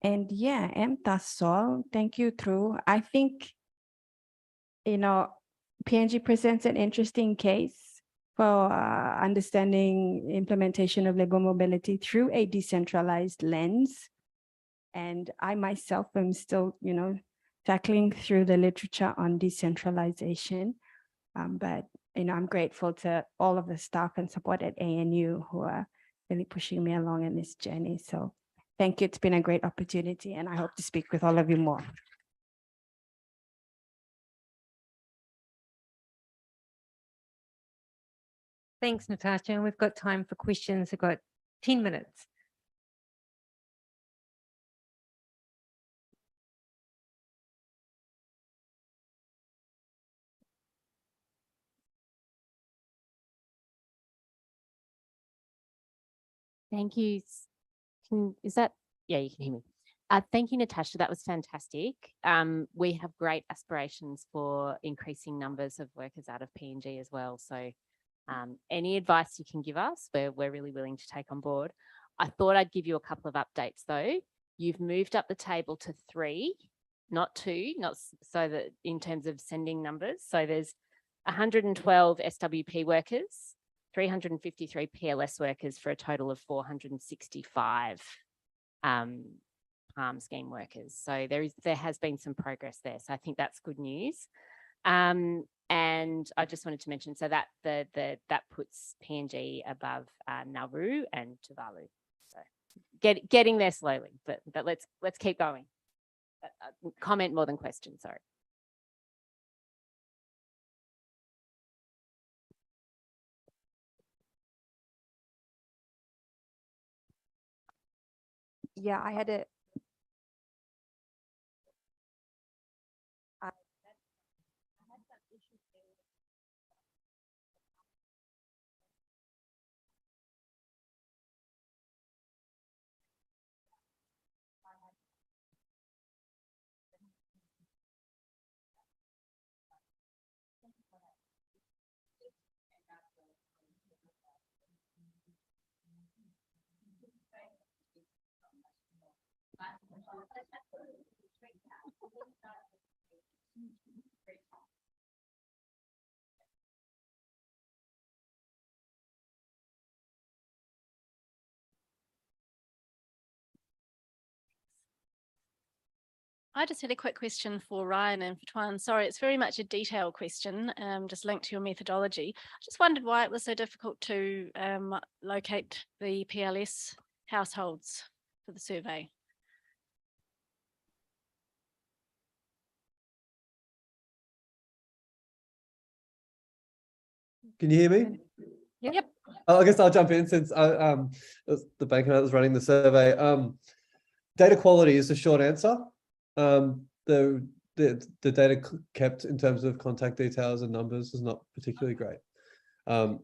And yeah, Tasol, thank you, True. I think, PNG presents an interesting case for understanding implementation of labor mobility through a decentralized lens. And I myself am still, tackling through the literature on decentralization. But, I'm grateful to all of the staff and support at ANU who are really pushing me along in this journey. So thank you. It's been a great opportunity, and I hope to speak with all of you more. Thanks, Natasha. And we've got time for questions. We've got 10 minutes. Thank you. Yeah, you can hear me. Thank you, Natasha. That was fantastic. We have great aspirations for increasing numbers of workers out of PNG as well. So Any advice you can give us, we're really willing to take on board. I thought I'd give you a couple of updates though. You've moved up the table to 3, not 2, so that in terms of sending numbers. So there's 112 SWP workers, 353 PLS workers for a total of 465 PALM scheme workers. So there has been some progress there. So I think that's good news. And I just wanted to mention, so that that puts PNG above Nauru and Tuvalu. So getting there slowly, but let's keep going. Comment more than question, sorry. Yeah, I had a. I just had a quick question for Ryan and for Tuan. Sorry, it's very much a detailed question, just linked to your methodology. I just wondered why it was so difficult to locate the PLS households for the survey. Can you hear me? Yep. I guess I'll jump in since it was the bank that was running the survey. Data quality is the short answer. The data kept in terms of contact details and numbers is not particularly great.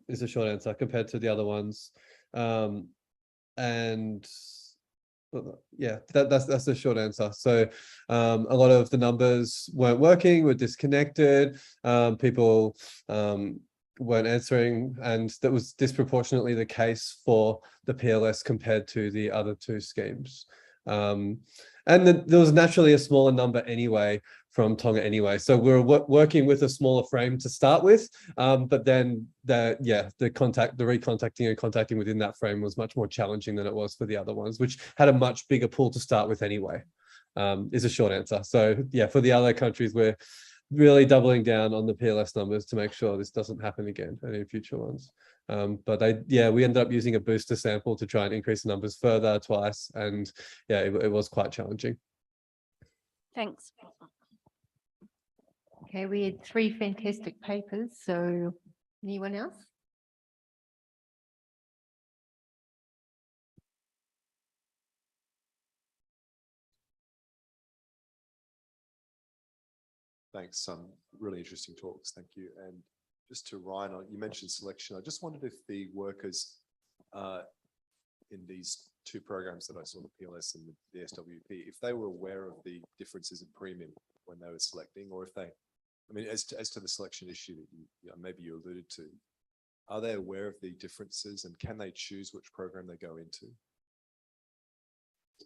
Is a short answer compared to the other ones. And yeah, that's the short answer. So a lot of the numbers weren't working, were disconnected. People weren't answering, and that was disproportionately the case for the PLS compared to the other 2 schemes. And then there was naturally a smaller number anyway from Tonga anyway. So we were working with a smaller frame to start with, but then the recontacting and contacting within that frame was much more challenging than it was for the other ones, which had a much bigger pool to start with anyway, is a short answer. So yeah, for the other countries, we're really doubling down on the PLS numbers to make sure this doesn't happen again in future ones. But we ended up using a booster sample to try and increase the numbers further twice. And yeah, it was quite challenging. Thanks. Okay, we had 3 fantastic papers. So anyone else? Thanks. Some really interesting talks. Thank you. And just to Ryan, you mentioned selection. I just wondered if the workers in these 2 programs that I saw, the PLS and the SWP, if they were aware of the differences in premium when they were selecting, or if they, I mean, as to the selection issue that you maybe you alluded to, are they aware of the differences, and can they choose which program they go into?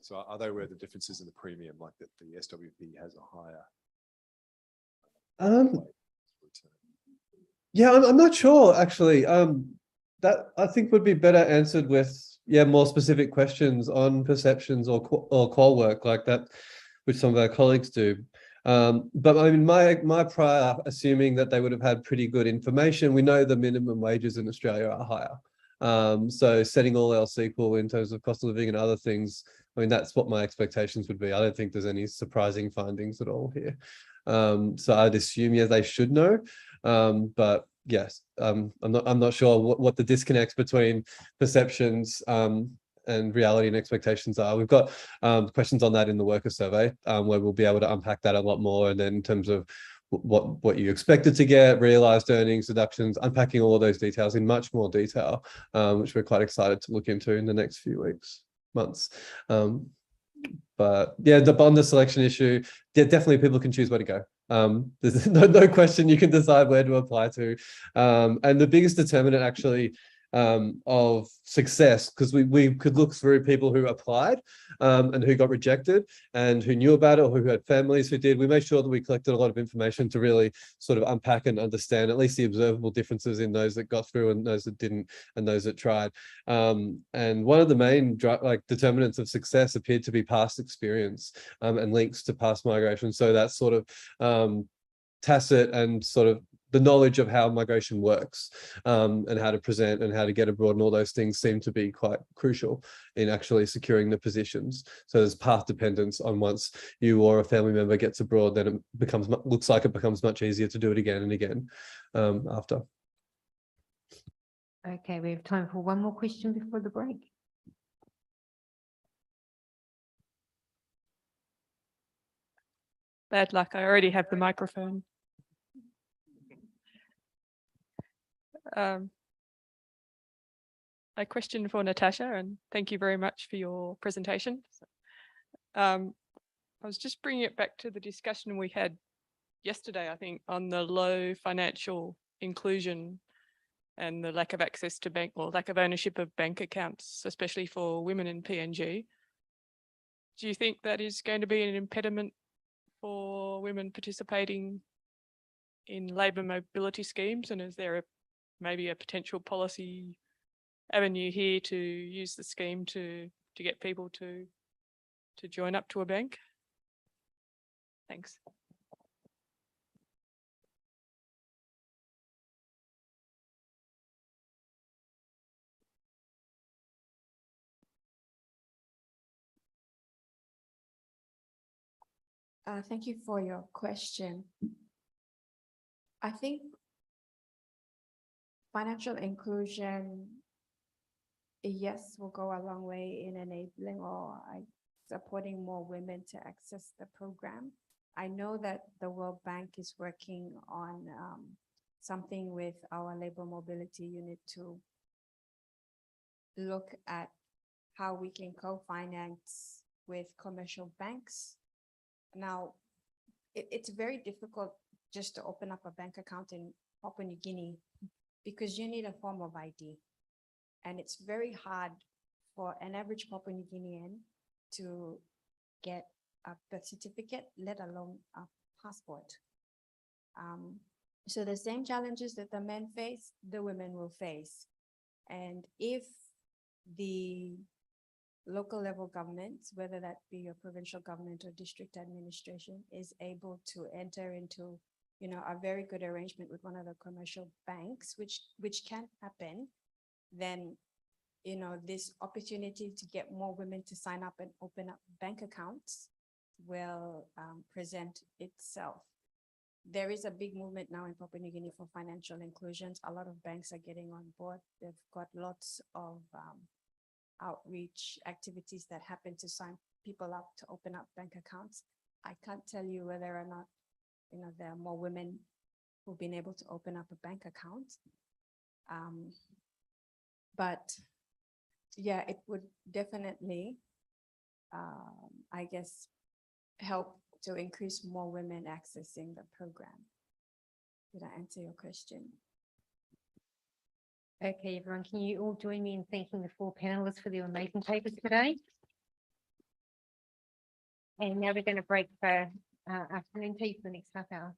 So are they aware of the differences in the premium, like that the SWP has a higher? Yeah, I'm not sure actually. That I think would be better answered with more specific questions on perceptions or call work like that, which some of our colleagues do. But I mean, my prior assuming that they would have had pretty good information. We know the minimum wages in Australia are higher. So setting all else equal in terms of cost of living and other things, I mean, that's what my expectations would be. I don't think there's any surprising findings at all here. So I'd assume, they should know. But yes, I'm not sure what the disconnects between perceptions and reality and expectations are. We've got questions on that in the worker survey, where we'll be able to unpack that a lot more. And then in terms of what you expected to get, realized earnings, deductions, unpacking all of those details in much more detail, which we're quite excited to look into in the next few months. But yeah, on the selection issue, definitely people can choose where to go. There's no question you can decide where to apply to. And the biggest determinant actually of success, because we could look through people who applied and who got rejected and who knew about it or who had families who did. We made sure that we collected a lot of information to really sort of unpack and understand at least the observable differences in those that got through and those that didn't and those that tried. And one of the main determinants of success appeared to be past experience and links to past migration. So that's sort of tacit and sort of the knowledge of how migration works and how to present and how to get abroad and all those things seem to be quite crucial in actually securing the positions. So there's path dependence on once you or a family member gets abroad, then it becomes looks like it becomes much easier to do it again and again after. Okay, we have time for one more question before the break. Bad luck, I already have the microphone. A question for Natasha, and thank you very much for your presentation. I was just bringing it back to the discussion we had yesterday, I think, on the low financial inclusion and the lack of access to bank or lack of ownership of bank accounts, especially for women in PNG. Do you think that is going to be an impediment for women participating in labour mobility schemes? And is there maybe a potential policy avenue here to use the scheme to get people to join up to a bank? Thanks. Thank you for your question. I think financial inclusion, yes, will go a long way in enabling or supporting more women to access the program. I know that the World Bank is working on something with our labor mobility unit to look at how we can co-finance with commercial banks. Now, it's very difficult just to open up a bank account in Papua New Guinea because you need a form of ID. And it's very hard for an average Papua New Guinean to get a birth certificate, let alone a passport. So the same challenges that the men face, the women will face. And if the local level governments, whether that be your provincial government or district administration, is able to enter into, a very good arrangement with one of the commercial banks, which can happen, then, this opportunity to get more women to sign up and open up bank accounts will present itself. There is a big movement now in Papua New Guinea for financial inclusions. A lot of banks are getting on board. They've got lots of outreach activities that happen to sign people up to open up bank accounts. I can't tell you whether or not, there are more women who've been able to open up a bank account. But yeah, it would definitely, I guess, help to increase more women accessing the program. Did I answer your question? Okay, everyone, can you all join me in thanking the 4 panelists for their amazing papers today? And now we're going to break for afternoon tea for the next half hour.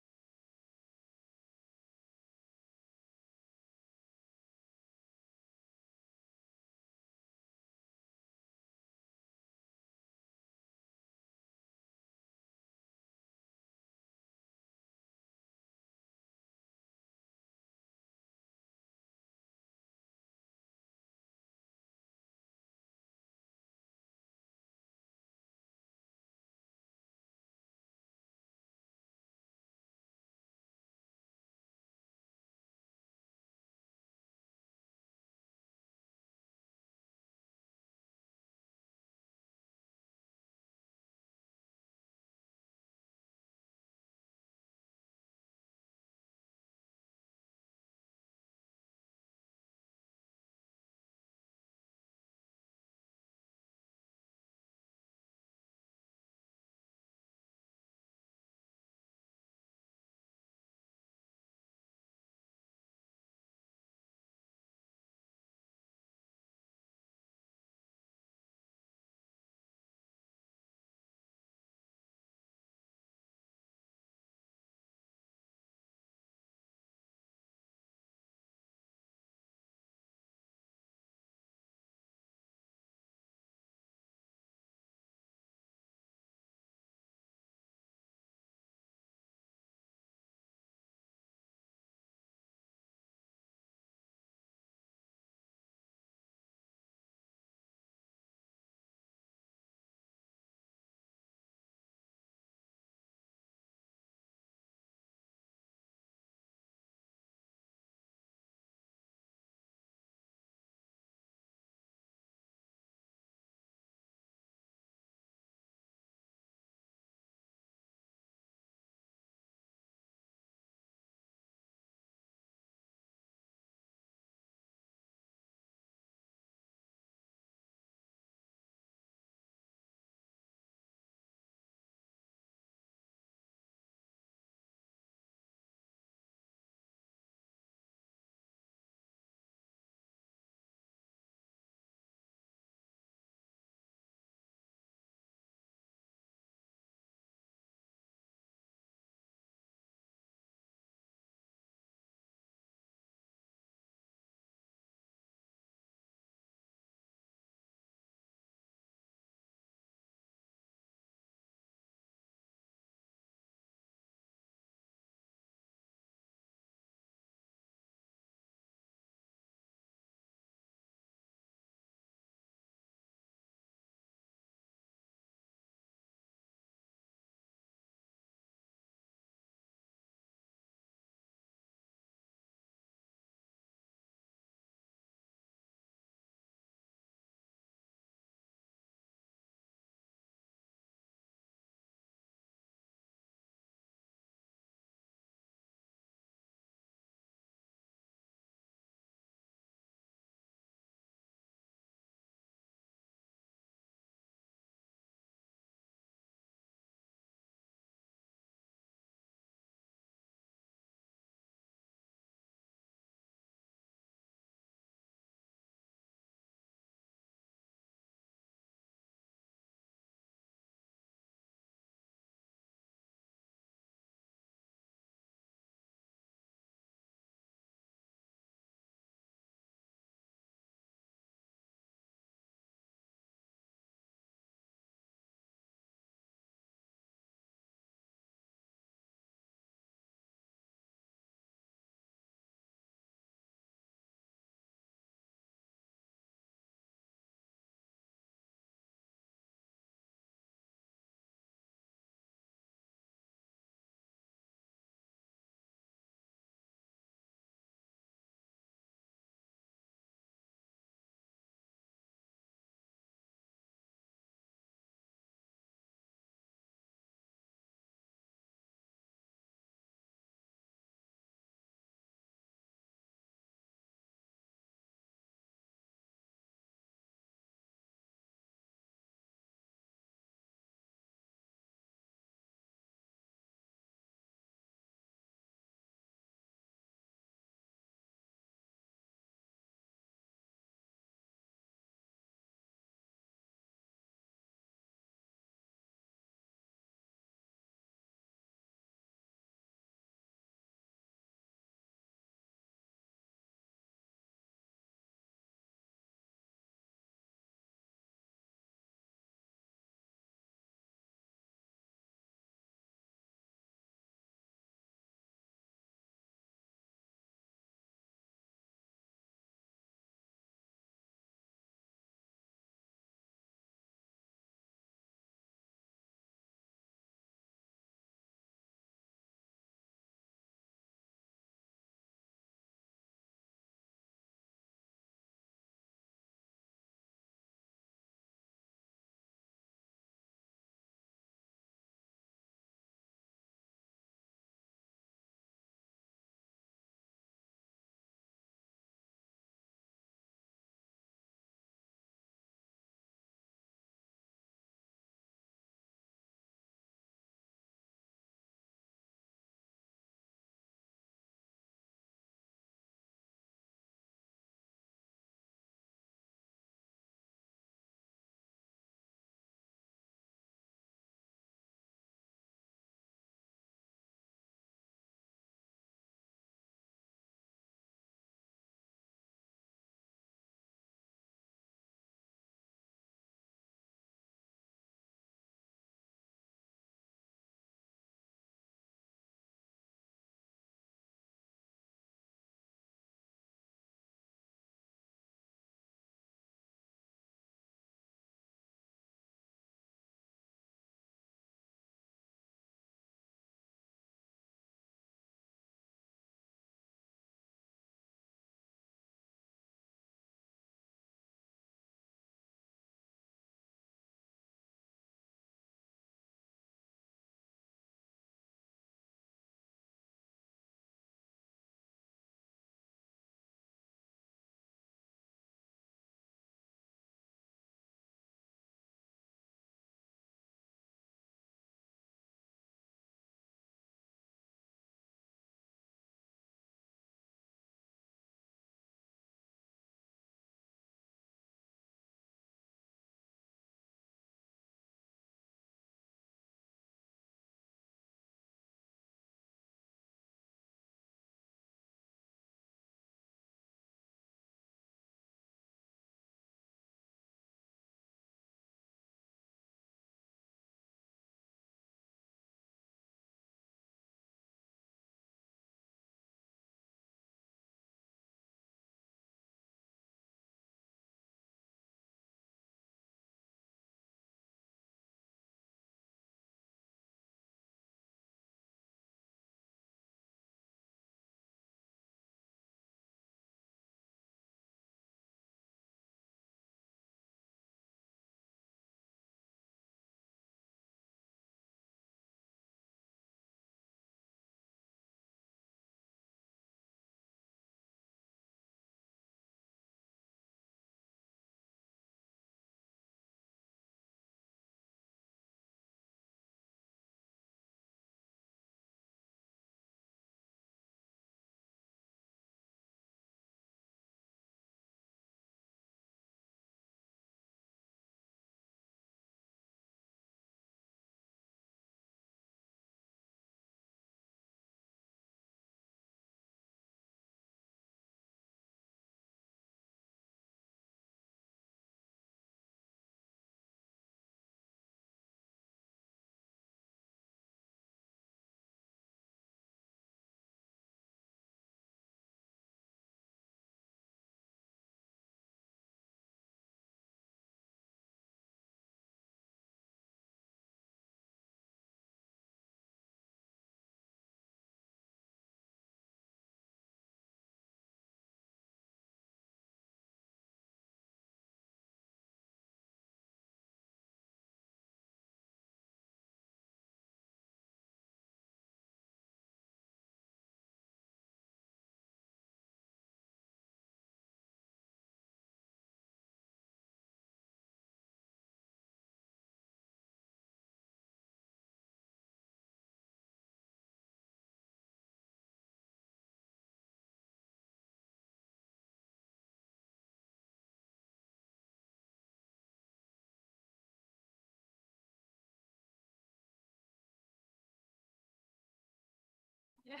Yeah.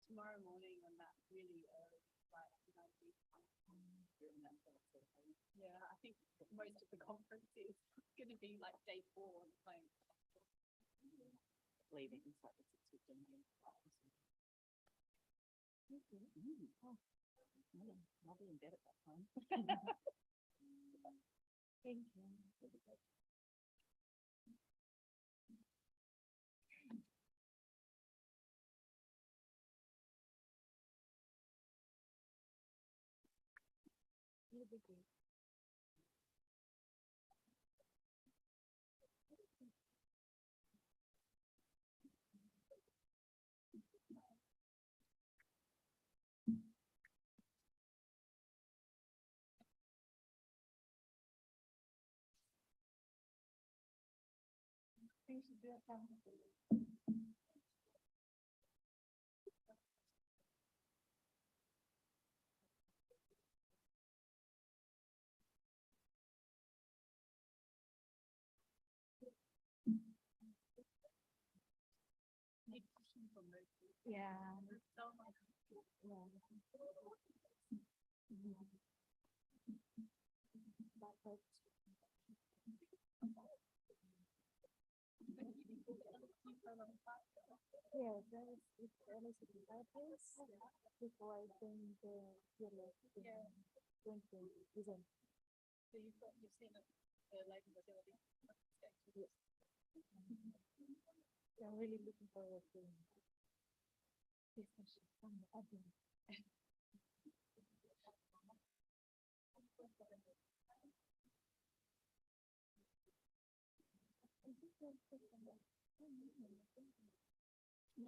Tomorrow morning on that really early flight, yeah, I think most of the conference is going to be like day 4 on the plane. Leaving it's like the 6:15. Oh, I'll be in bed at that time. Thank you. Yeah. Yeah, that is it's almost a place before I think the yeah. 20 isn't. So you've seen the Labour facility? Yes. So I'm really looking forward to this session from the admin. No,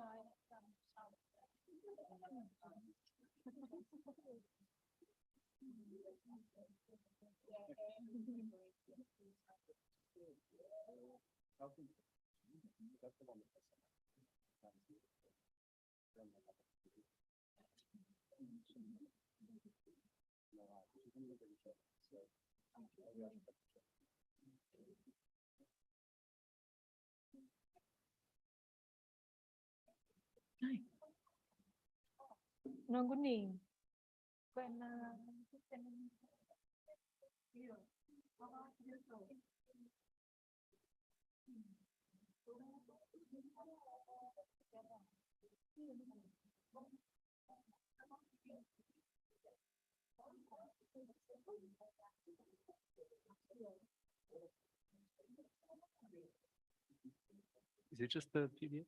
non kuning. When Is it just the PDF?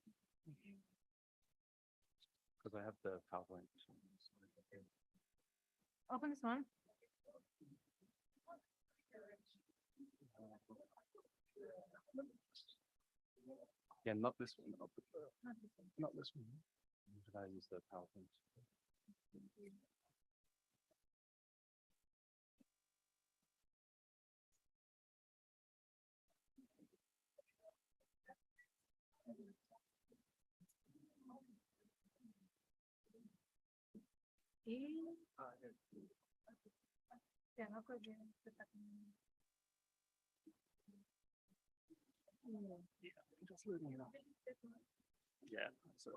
Because I have the PowerPoint. open this one. Yeah, not this one. Not this one. Should I use the PowerPoint? Yeah, just loading it up. Yeah, so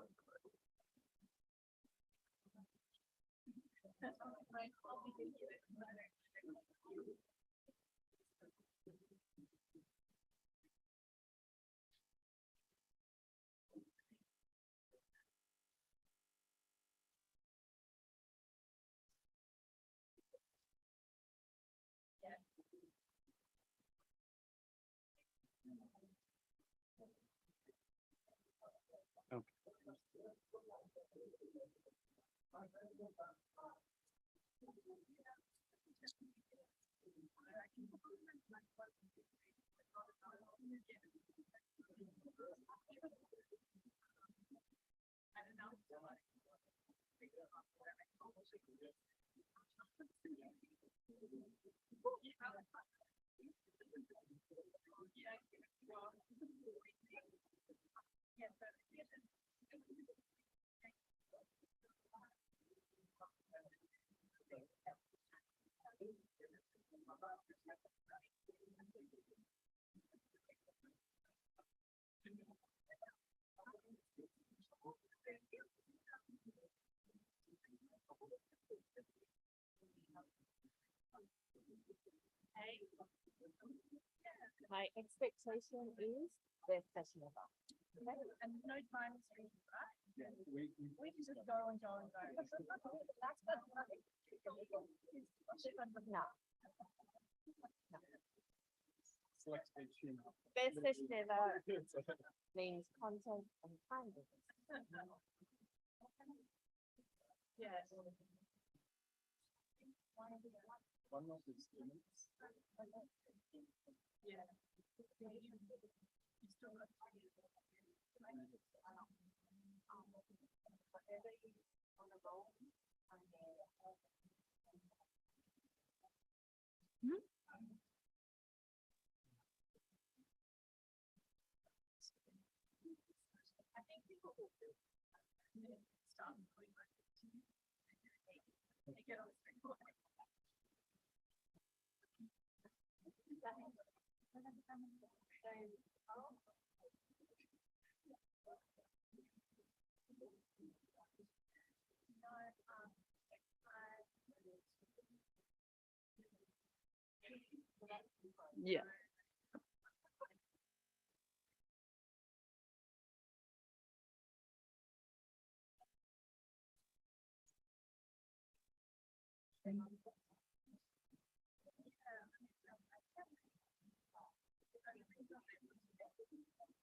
My expectation is they're setting it up. Okay, and no time restriction, right? Yeah, we can just go and go and go. That's good. No. Best session ever means content and time. Yes. One of the students. Yeah. You still got I think people will do. Start putting my they get on the screen. Yeah.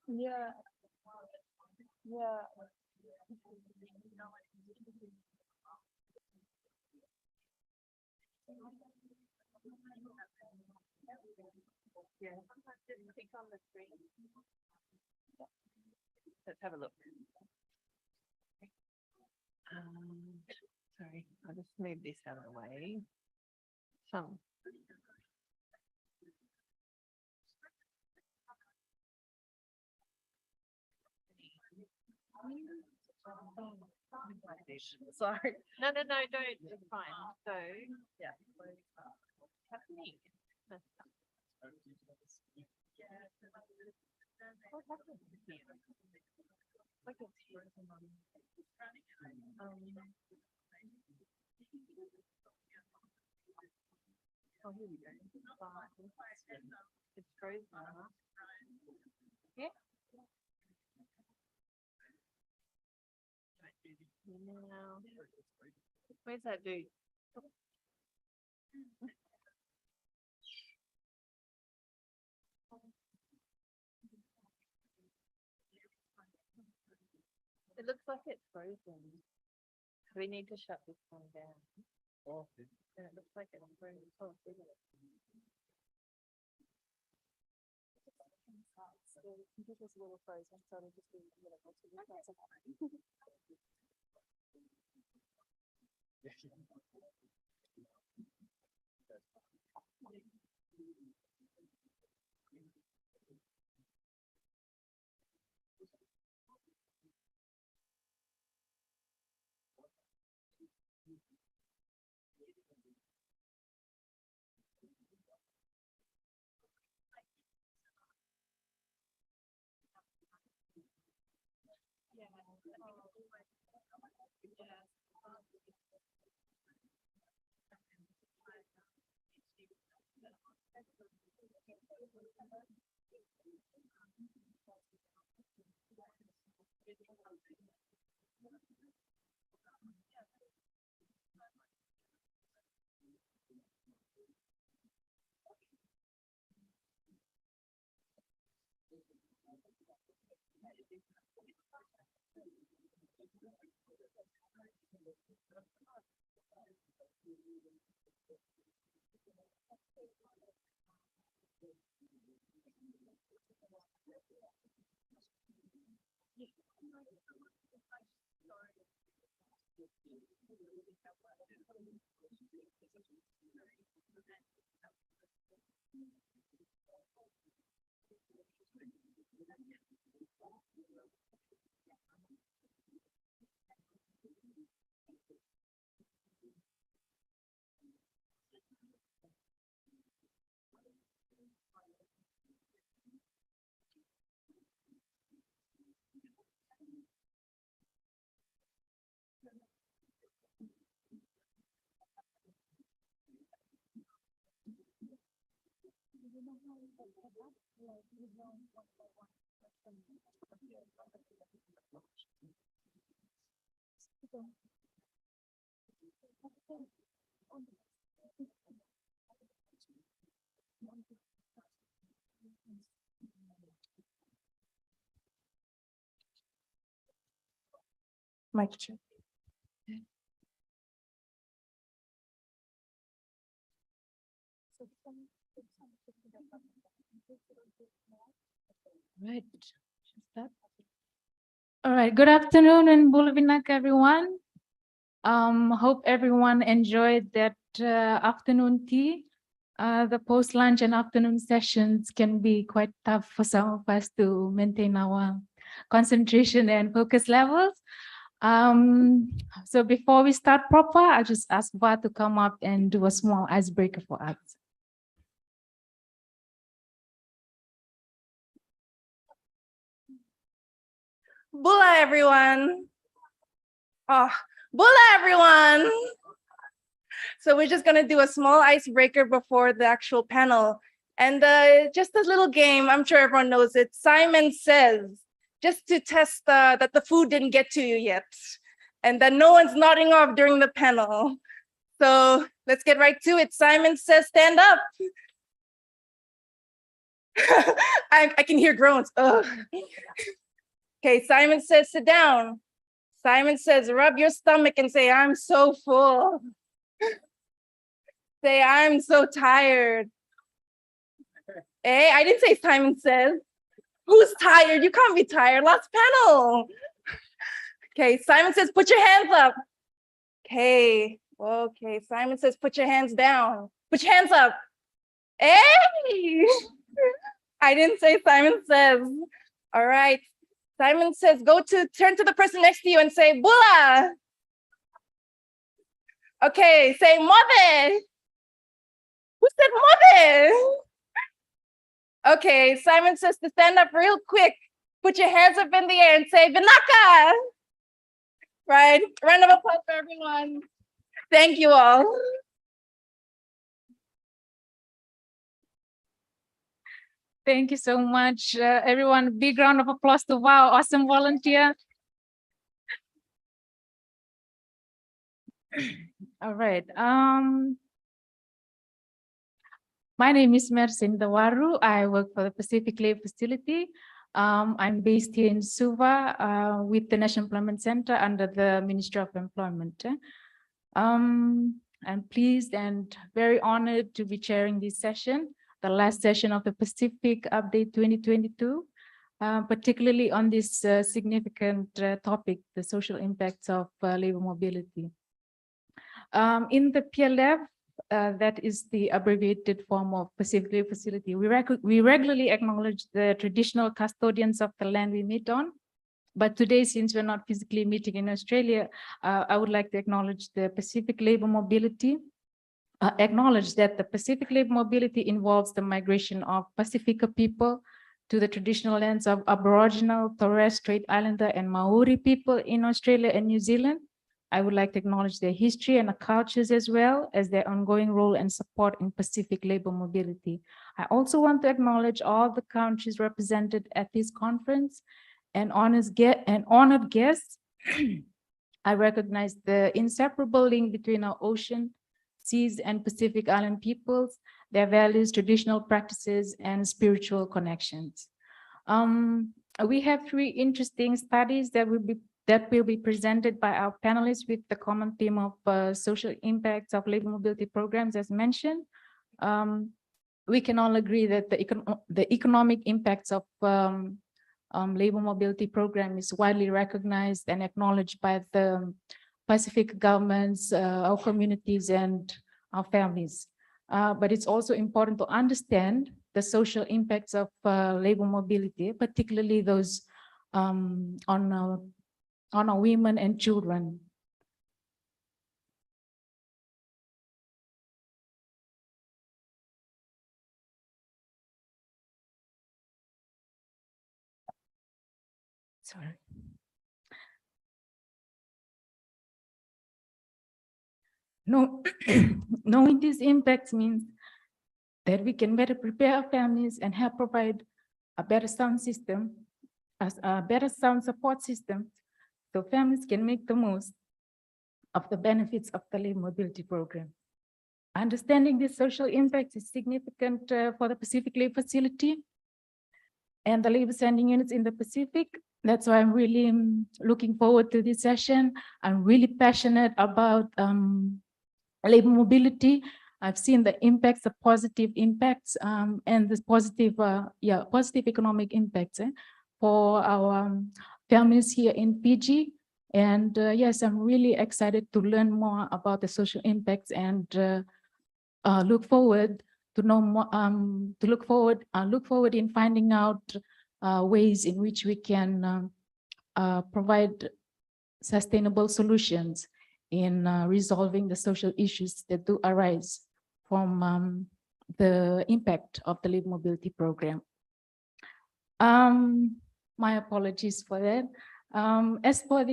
Yeah. Yeah. Yeah. Sometimes just click on the screen. Let's have a look. Sorry, I'll just move this out of the way. Some. Sorry. No, don't. It's fine. So, Yeah. what's happening? What happened here? Like it's frozen on. Oh, here we go. It's frozen. Yeah. Now, where's that dude? It looks like it's frozen. We need to shut this one down. And it looks like it's frozen. Oh, isn't it? The computer's a little frozen, so it'll just be a little bit. Mic check. Right. All right. Good afternoon and Bulavinak, everyone. Hope everyone enjoyed that afternoon tea. The post-lunch and afternoon sessions can be quite tough for some of us to maintain our concentration and focus levels. So before we start proper, I just ask Va to come up and do a small icebreaker for us. Bula, everyone. Oh, Bula, everyone. So we're just gonna do a small icebreaker before the actual panel. And just a little game, I'm sure everyone knows it. Simon Says, just to test that the food didn't get to you yet and that no one's nodding off during the panel. So let's get right to it. Simon Says, stand up. I can hear groans. Ugh. Okay, Simon Says, sit down. Simon Says, rub your stomach and say, I'm so full. Say, I'm so tired. Hey, I didn't say Simon Says. Who's tired? You can't be tired. Last panel. Okay, Simon Says, put your hands up. Okay, okay. Simon Says, put your hands down. Put your hands up. Hey, I didn't say Simon Says. All right. Simon Says, turn to the person next to you and say, Bula. Okay, say mother. Who said mother? Okay, Simon Says to stand up real quick. Put your hands up in the air and say Vinaka. Right, round of applause for everyone. Thank you all. Thank you so much, everyone. Big round of applause to Wow, awesome volunteer. All right. My name is Mersin Dawaru. I work for the Pacific Labour Facility. I'm based here in Suva with the National Employment Center under the Ministry of Employment. I'm pleased and very honored to be chairing this session, the last session of the Pacific Update 2022, particularly on this significant topic, the social impacts of labor mobility. In the PLF, that is the abbreviated form of Pacific Labour Facility, we regularly acknowledge the traditional custodians of the land we meet on. But today, since we're not physically meeting in Australia, I would like to acknowledge the Pacific Labour Mobility. Acknowledge that the Pacific Labour Mobility involves the migration of Pacifica people to the traditional lands of Aboriginal, Torres Strait Islander, and Maori people in Australia and New Zealand. I would like to acknowledge their history and cultures as well as their ongoing role and support in Pacific Labour Mobility. I also want to acknowledge all the countries represented at this conference and honored guests. I recognize the inseparable link between our ocean, seas, and Pacific Island peoples, their values, traditional practices, and spiritual connections. We have 3 interesting studies that will be presented by our panelists with the common theme of social impacts of labor mobility programs, as mentioned. We can all agree that the economic impacts of labor mobility program is widely recognized and acknowledged by the Pacific governments, our communities, and our families. But it's also important to understand the social impacts of labor mobility, particularly those on our women and children. Sorry. No, knowing these impacts means that we can better prepare our families and help provide a better sound system, a better sound support system, so families can make the most of the benefits of the labor mobility program. Understanding the social impact is significant for the Pacific Labor Facility and the labor sending units in the Pacific. That's why I'm really looking forward to this session. I'm really passionate about labor mobility. I've seen the impacts, the positive impacts, and the positive, positive economic impacts for our families here in Fiji. And yes, I'm really excited to learn more about the social impacts and look forward to know more. Look forward in finding out ways in which we can provide sustainable solutions in resolving the social issues that do arise from the impact of the labor mobility program. My apologies for that. As per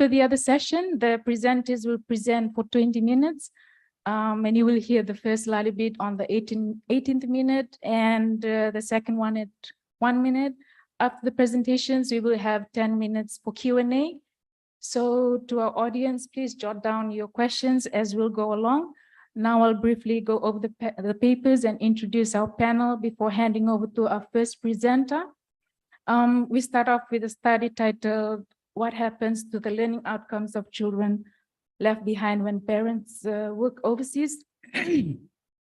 the other session, the presenters will present for 20 minutes. And you will hear the first little bit on the 18th minute and the second one at 1 minute. After the presentations, we will have 10 minutes for Q&A. So to our audience, please jot down your questions as we'll go along. Now I'll briefly go over the papers and introduce our panel before handing over to our first presenter. We start off with a study titled, "What Happens to the Learning Outcomes of Children Left Behind When Parents Work Overseas?"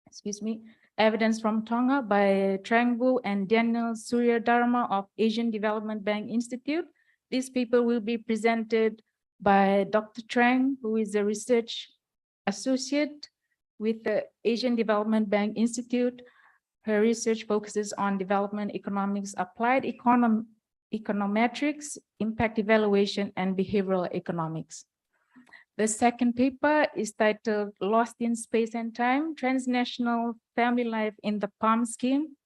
Excuse me. Evidence from Tonga by Trang Vu and Daniel Suryadharma of Asian Development Bank Institute. These people will be presented by Dr. Trang, who is a research associate with the Asian Development Bank Institute. Her research focuses on development economics, applied econometrics, impact evaluation, and behavioral economics. The second paper is titled "Lost in Space and Time, Transnational Family Life in the PALM Scheme,"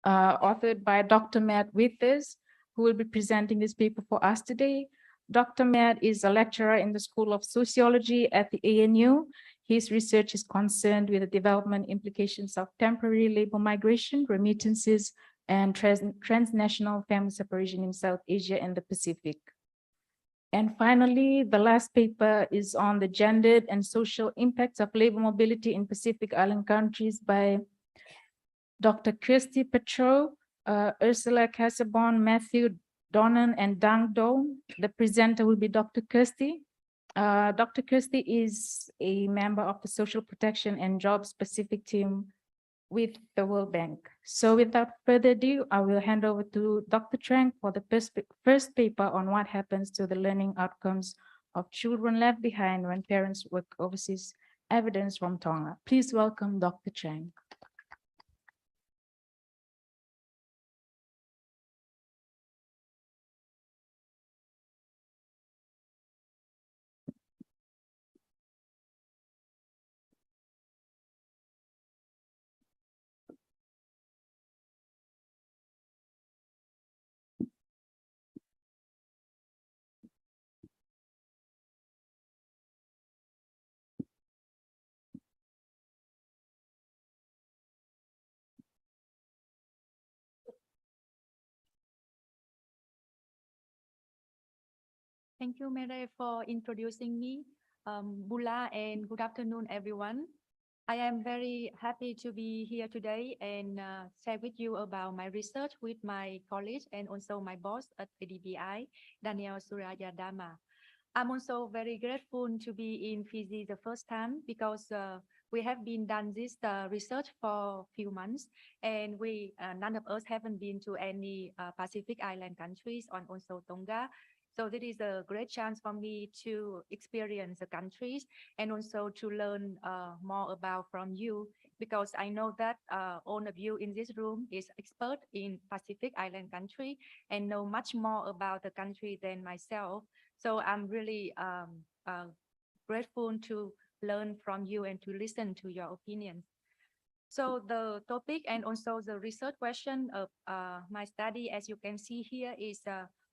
authored by Dr. Matt Withers, who will be presenting this paper for us today. Dr. Matt is a lecturer in the School of Sociology at the ANU. His research is concerned with the development implications of temporary labor migration, remittances, and transnational family separation in South Asia and the Pacific. And finally, the last paper is on the gendered and social impacts of labor mobility in Pacific Island countries by Dr. Kirsty Petro, Ursula Casaubon, Matthew Donnan, and Dang Do. The presenter will be Dr. Kirsty. Dr. Kirsty is a member of the Social Protection and Jobs Pacific team with the World Bank. So without further ado, I will hand over to Dr. Trang for the first paper on what happens to the learning outcomes of children left behind when parents work overseas, evidence from Tonga. Please welcome Dr. Trang. Thank you, Mere, for introducing me. Bula, and good afternoon, everyone. I am very happy to be here today and share with you about my research with my colleague and also my boss at ADBI, Daniel Suryadharma. I'm also very grateful to be in Fiji the first time because we have been done this research for a few months, and we none of us haven't been to any Pacific Island countries and also Tonga. So this is a great chance for me to experience the countries and also to learn more about from you, because I know that all of you in this room is expert in Pacific Island country and know much more about the country than myself. So I'm really grateful to learn from you and to listen to your opinions. So the topic and also the research question of my study, as you can see here, is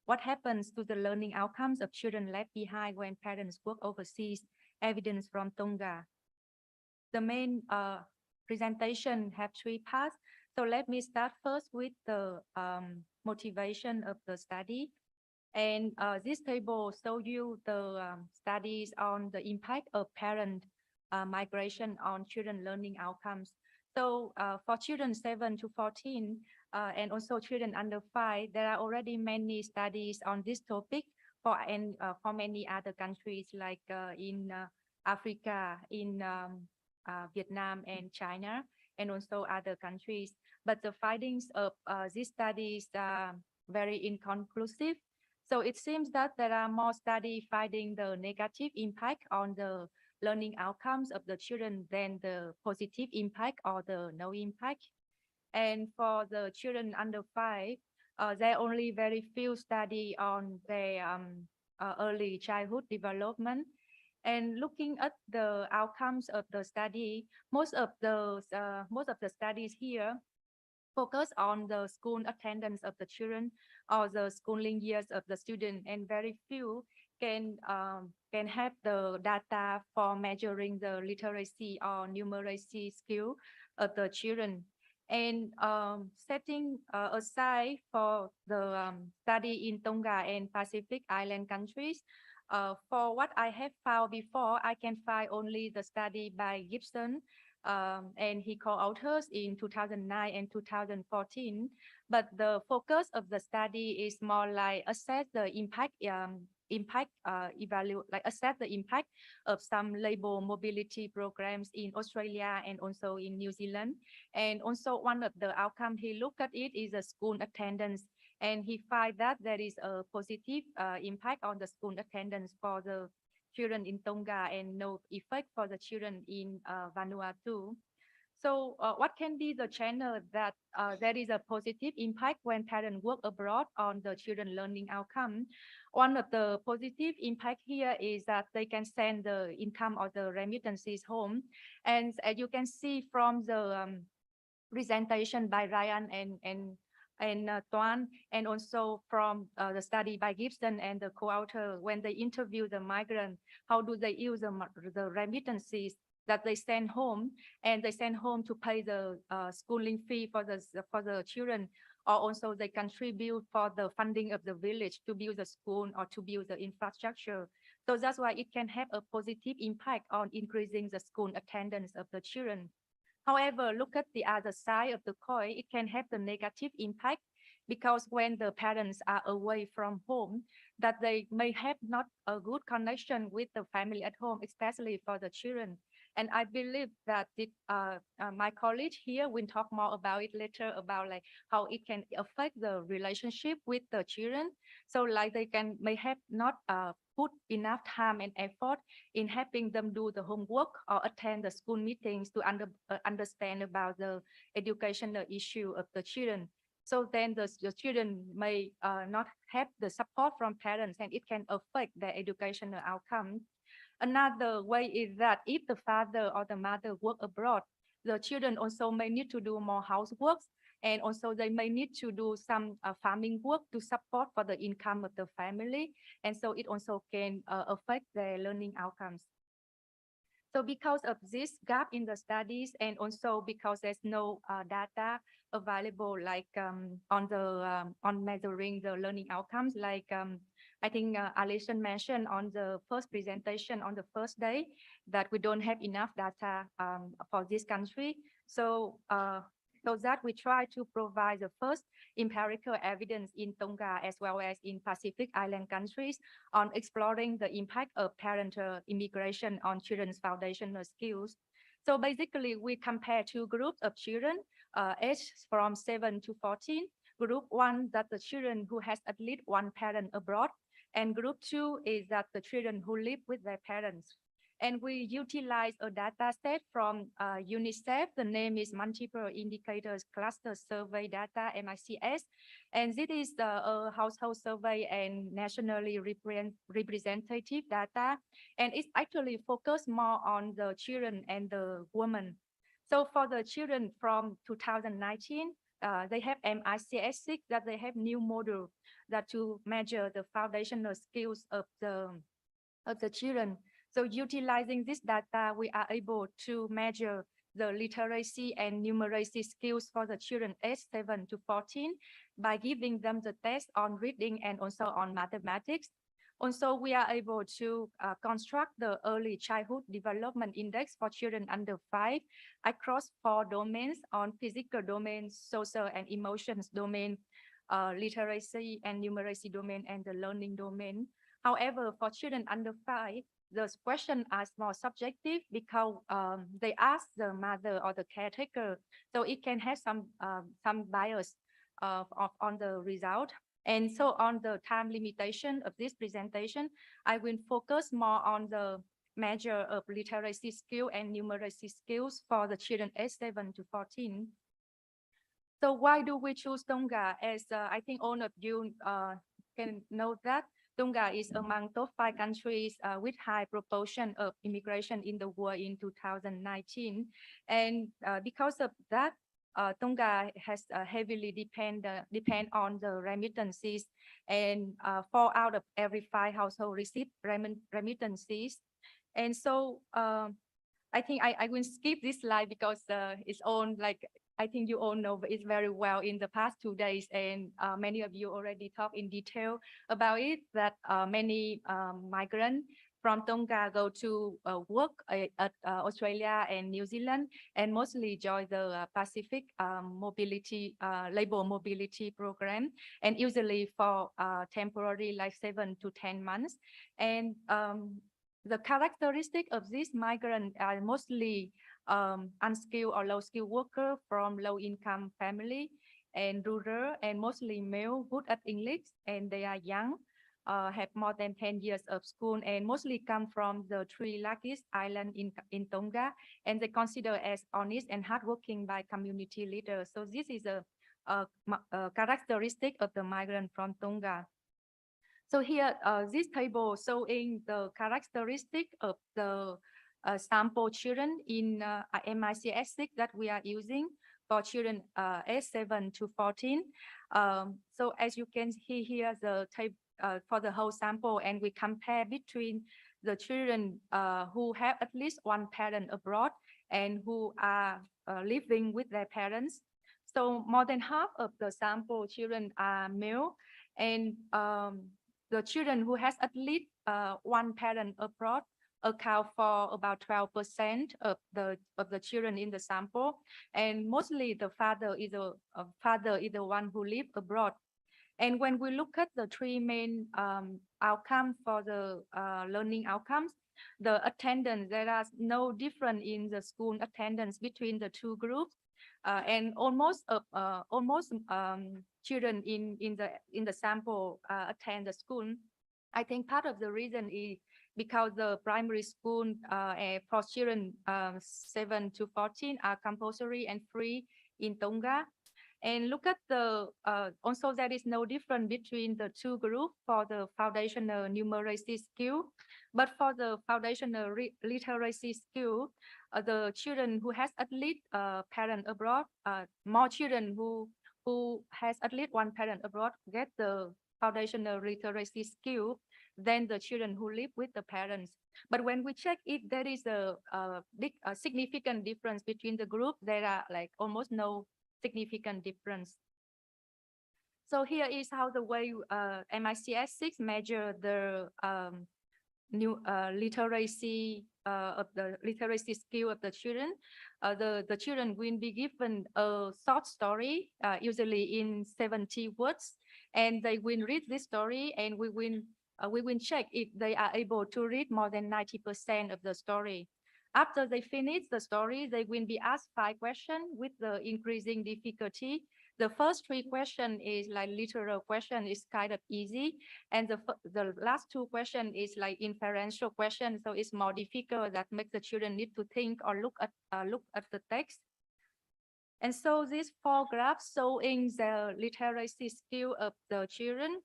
what happens to the learning outcomes of children left behind when parents work overseas, evidence from Tonga. The main presentation have 3 parts. So let me start first with the motivation of the study. And this table shows you the studies on the impact of parent migration on children learning outcomes. So for children 7 to 14 and also children under 5, there are already many studies on this topic for many other countries like in Africa, in Vietnam and China, and also other countries. But the findings of these studies are very inconclusive. So it seems that there are more studies finding the negative impact on the learning outcomes of the children than the positive impact or the no impact. And for the children under 5, there are only very few studies on their early childhood development. And looking at the outcomes of the study, most of the studies here focus on the school attendance of the children or the schooling years of the student, and very few can have the data for measuring the literacy or numeracy skill of the children. And setting aside for the study in Tonga and Pacific Island countries, for what I have found before, I can find only the study by Gibson, and he co-authors in 2009 and 2014. But the focus of the study is more like assess the impact, assess the impact of some labor mobility programs in Australia and also in New Zealand. And also one of the outcomes he looked at it is a school attendance. And he find that there is a positive impact on the school attendance for the children in Tonga and no effect for the children in Vanuatu. So what can be the channel that there is a positive impact when parents work abroad on the children learning outcome? One of the positive impact here is that they can send the income or the remittances home. And as you can see from the presentation by Ryan and Tuan, and also from the study by Gibson and the co-author, when they interview the migrant, how do they use the remittances that they send home, and they send home to pay the schooling fee for the children, or also they contribute for the funding of the village to build the school or to build the infrastructure. So that's why it can have a positive impact on increasing the school attendance of the children. However, look at the other side of the coin, it can have the negative impact, because when the parents are away from home, that they may have not a good connection with the family at home, especially for the children. And I believe that my colleague here will talk more about it later, about like how it can affect the relationship with the children. So like they may have not put enough time and effort in helping them do the homework or attend the school meetings to understand about the educational issue of the children. So then the children may not have the support from parents, and it can affect their educational outcome. Another way is that if the father or the mother work abroad, the children also may need to do more housework, and also they may need to do some farming work to support for the income of the family. And so it also can affect their learning outcomes. So because of this gap in the studies, and also because there's no data available, like on measuring the learning outcomes, like I think Alison mentioned on the first presentation on the first day, that we don't have enough data for this country. So that we try to provide the first empirical evidence in Tonga as well as in Pacific Island countries on exploring the impact of parental immigration on children's foundational skills. So basically, we compare two groups of children aged from 7 to 14. Group 1, that the children who has at least one parent abroad, and group 2 is that the children who live with their parents. And we utilize a data set from UNICEF. The name is Multiple Indicators Cluster Survey Data, MICS. And this is the household survey and nationally representative data. And it's actually focused more on the children and the women. So for the children from 2019, they have MICS6, that they have new model that to measure the foundational skills of the children. So utilizing this data, we are able to measure the literacy and numeracy skills for the children aged 7 to 14 by giving them the test on reading and also on mathematics. Also, we are able to construct the early childhood development index for children under 5 across 4 domains on physical domain, social and emotions domain, literacy and numeracy domain, and the learning domain. However, for children under 5, the questions are more subjective because they ask the mother or the caretaker, so it can have some bias on the result. And so on the time limitation of this presentation, I will focus more on the measure of literacy skill and numeracy skills for the children aged 7 to 14. So why do we choose Tonga? As I think all of you can know that Tonga is among top 5 countries with high proportion of immigration in the world in 2019. And because of that, Tonga has heavily depend on the remittances, and 4 out of every 5 households receive remittances. And so I think I will skip this slide because it's all like, I think you all know it very well in the past 2 days, and many of you already talked in detail about it, that many migrants from Tonga go to work at Australia and New Zealand, and mostly join the Pacific mobility, labor mobility program, and usually for temporary like 7 to 10 months. And the characteristic of these migrants are mostly unskilled or low-skilled worker from low-income family and rural, and mostly male, good at English, and they are young, have more than 10 years of school, and mostly come from the 3 largest islands in Tonga, and they consider as honest and hardworking by community leaders. So this is a characteristic of the migrant from Tonga. So here, this table showing the characteristic of the sample children in MICS 6 that we are using for children aged 7 to 14. So as you can see here, the table for the whole sample, and we compare between the children who have at least one parent abroad and who are living with their parents. So more than half of the sample children are male, and the children who has at least one parent abroad account for about 12% of the children in the sample, and mostly the father is the one who live abroad. And when we look at the 3 main outcomes for the learning outcomes, the attendance, there are no difference in the school attendance between the 2 groups, and almost children in the sample attend the school. I think part of the reason is because the primary school for children 7 to 14 are compulsory and free in Tonga. And look at the, also there is no difference between the 2 groups for the foundational numeracy skill. But for the foundational literacy skill, the children who has at least parent abroad, more children who has at least one parent abroad get the foundational literacy skill than the children who live with the parents. But when we check it, there is a big, significant difference between the group. There are like almost no significant difference. So here is how the way MICS 6 measure the literacy of the literacy skill of the children. The children will be given a short story, usually in 70 words, and they will read this story, and we will check if they are able to read more than 90% of the story. After they finish the story, they will be asked 5 questions with the increasing difficulty. The first 3 questions is like literal question, is kind of easy. And the last 2 questions is like inferential question. So it's more difficult, that makes the children need to think or look at the text. And so these 4 graphs showing the literacy skill of the children.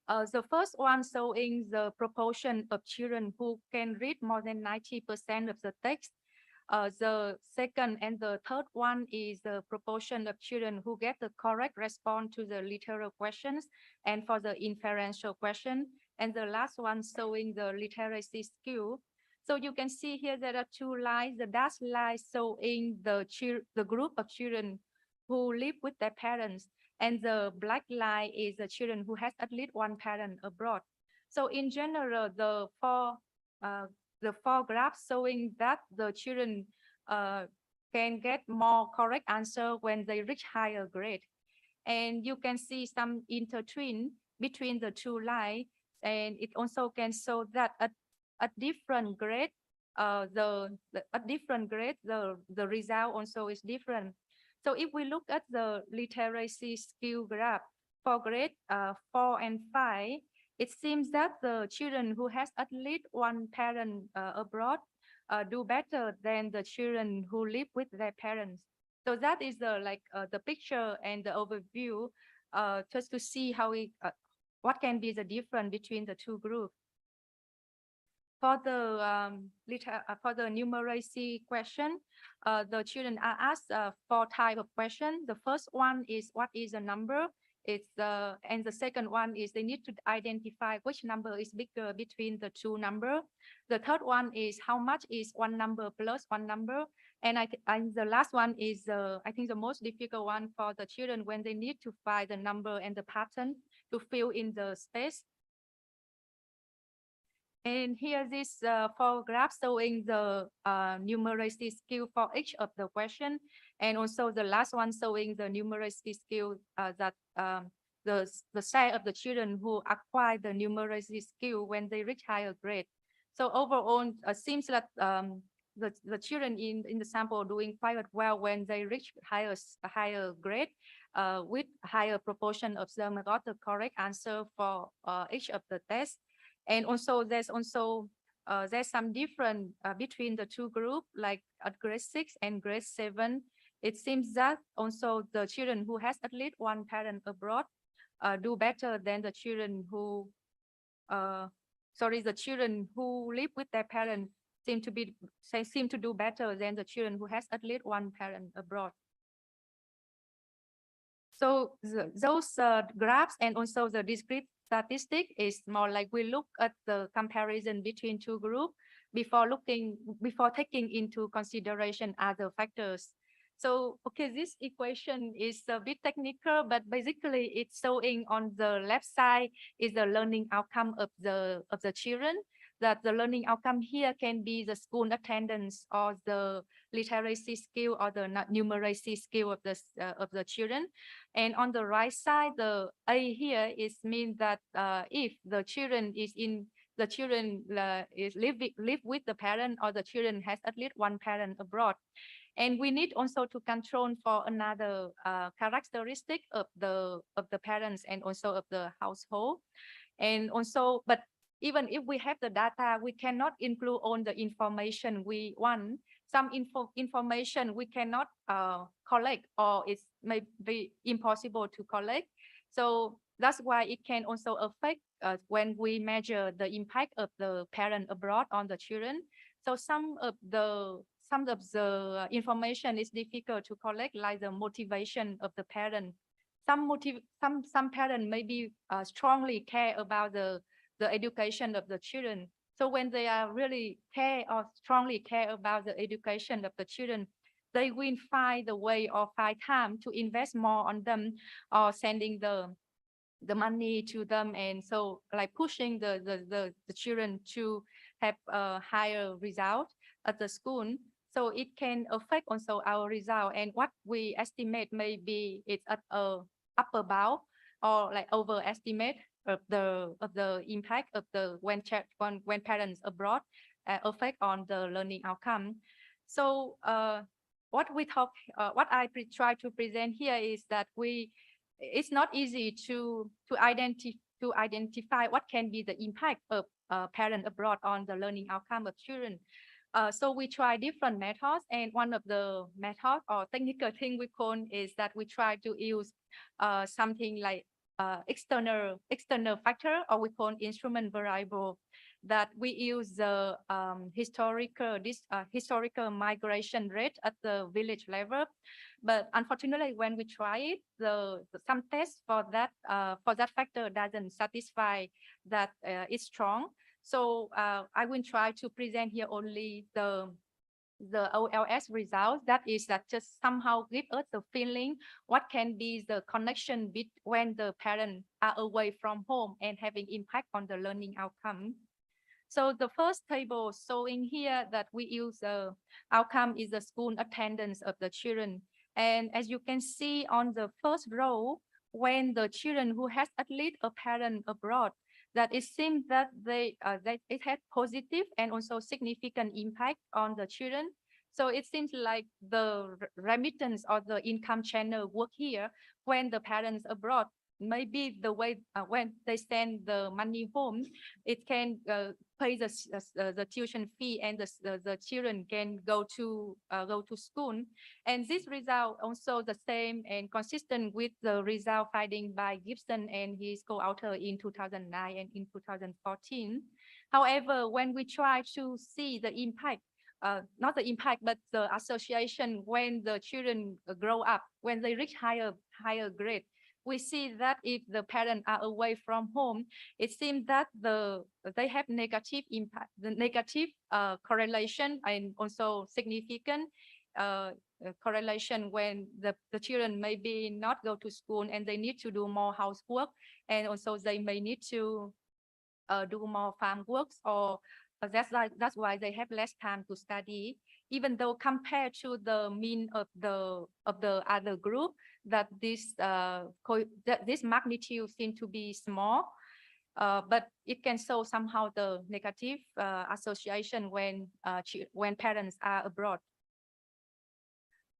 The first one showing the proportion of children who can read more than 90% of the text. The second and the third one is the proportion of children who get the correct response to the literal questions and for the inferential question. And the last one showing the literacy skill. So you can see here there are two lines, the dashed line showing the group of children who live with their parents, and the black line is the children who has at least one parent abroad. So in general, the four graphs showing that the children can get more correct answer when they reach higher grade. And you can see some intertwine between the two lines, and it also can show that at different grade, the result also is different. So if we look at the literacy skill graph for grade 4 and 5, it seems that the children who has at least one parent abroad do better than the children who live with their parents. So that is the picture and the overview, just to see how what can be the difference between the two groups. For the numeracy question, the children are asked 4 types of questions. The first one is what is a number? And the second one is they need to identify which number is bigger between the two numbers. The third one is how much is one number plus one number. And the last one is I think the most difficult one for the children when they need to find the number and the pattern to fill in the space. And here this 4 graphs showing the numeracy skill for each of the question, and also the last one showing the numeracy skill that the share of the children who acquire the numeracy skill when they reach higher grade. So overall, seems that the children in the sample doing quite well when they reach higher grade, with higher proportion of them got the correct answer for each of the tests. And also there's some difference between the two groups, like at grade 6 and grade 7. It seems that also the children who has at least one parent abroad do better than the children who, the children who live with their parents seem to do better than the children who has at least one parent abroad. So those graphs and also the discrete statistic is more like we look at the comparison between two groups before taking into consideration other factors. So, okay, this equation is a bit technical, but basically it's showing on the left side is the learning outcome of the children. That the learning outcome here can be the school attendance or the literacy skill or the numeracy skill of the children. And on the right side, the A here is mean that if the children is live with the parent, or the children has at least one parent abroad. And we need also to control for another characteristic of the parents and also of the household. And also, but even if we have the data, we cannot include all the information we want. Some information we cannot collect, or it may be impossible to collect. So that's why it can also affect when we measure the impact of the parent abroad on the children. So some of the information is difficult to collect, like the motivation of the parent. Some parents maybe strongly care about the education of the children. So when they are really strongly care about the education of the children, they will find the way or find time to invest more on them, or sending the money to them, and so like pushing the children to have a higher result at the school. So it can affect also our result, and what we estimate maybe it's at a upper bound or like overestimate of the impact of the when parents abroad affect on the learning outcome. So what I try to present here is that it's not easy to identify what can be the impact of parent abroad on the learning outcome of children. So we try different methods, and one of the methods or technical thing we call is that we try to use something like external factor, or we call instrument variable, that we use the historical migration rate at the village level. But unfortunately, when we try it, some tests for that factor doesn't satisfy that it's strong. So I will try to present here only the OLS results. That is that just somehow give us the feeling what can be the connection when the parents are away from home and having impact on the learning outcome. So the first table showing here that we use the outcome is the school attendance of the children. And as you can see on the first row, when the children who has at least a parent abroad, that it seems that that it had positive and also significant impact on the children. So it seems like the remittance or the income channel work here when the parents abroad. Maybe the way when they send the money home, it can pay the tuition fee, and the children can go to school. And this result also the same and consistent with the result finding by Gibson and his co-author in 2009 and in 2014. However, when we try to see the impact, not the impact, but the association when the children grow up, when they reach higher grade, we see that if the parents are away from home, it seems that they have negative impact, the negative correlation, and also significant correlation when the children maybe not go to school and they need to do more housework, and also they may need to do more farm works, or that's why they have less time to study, even though compared to the mean of the other group, that this this magnitude seem to be small, but it can show somehow the negative association when parents are abroad.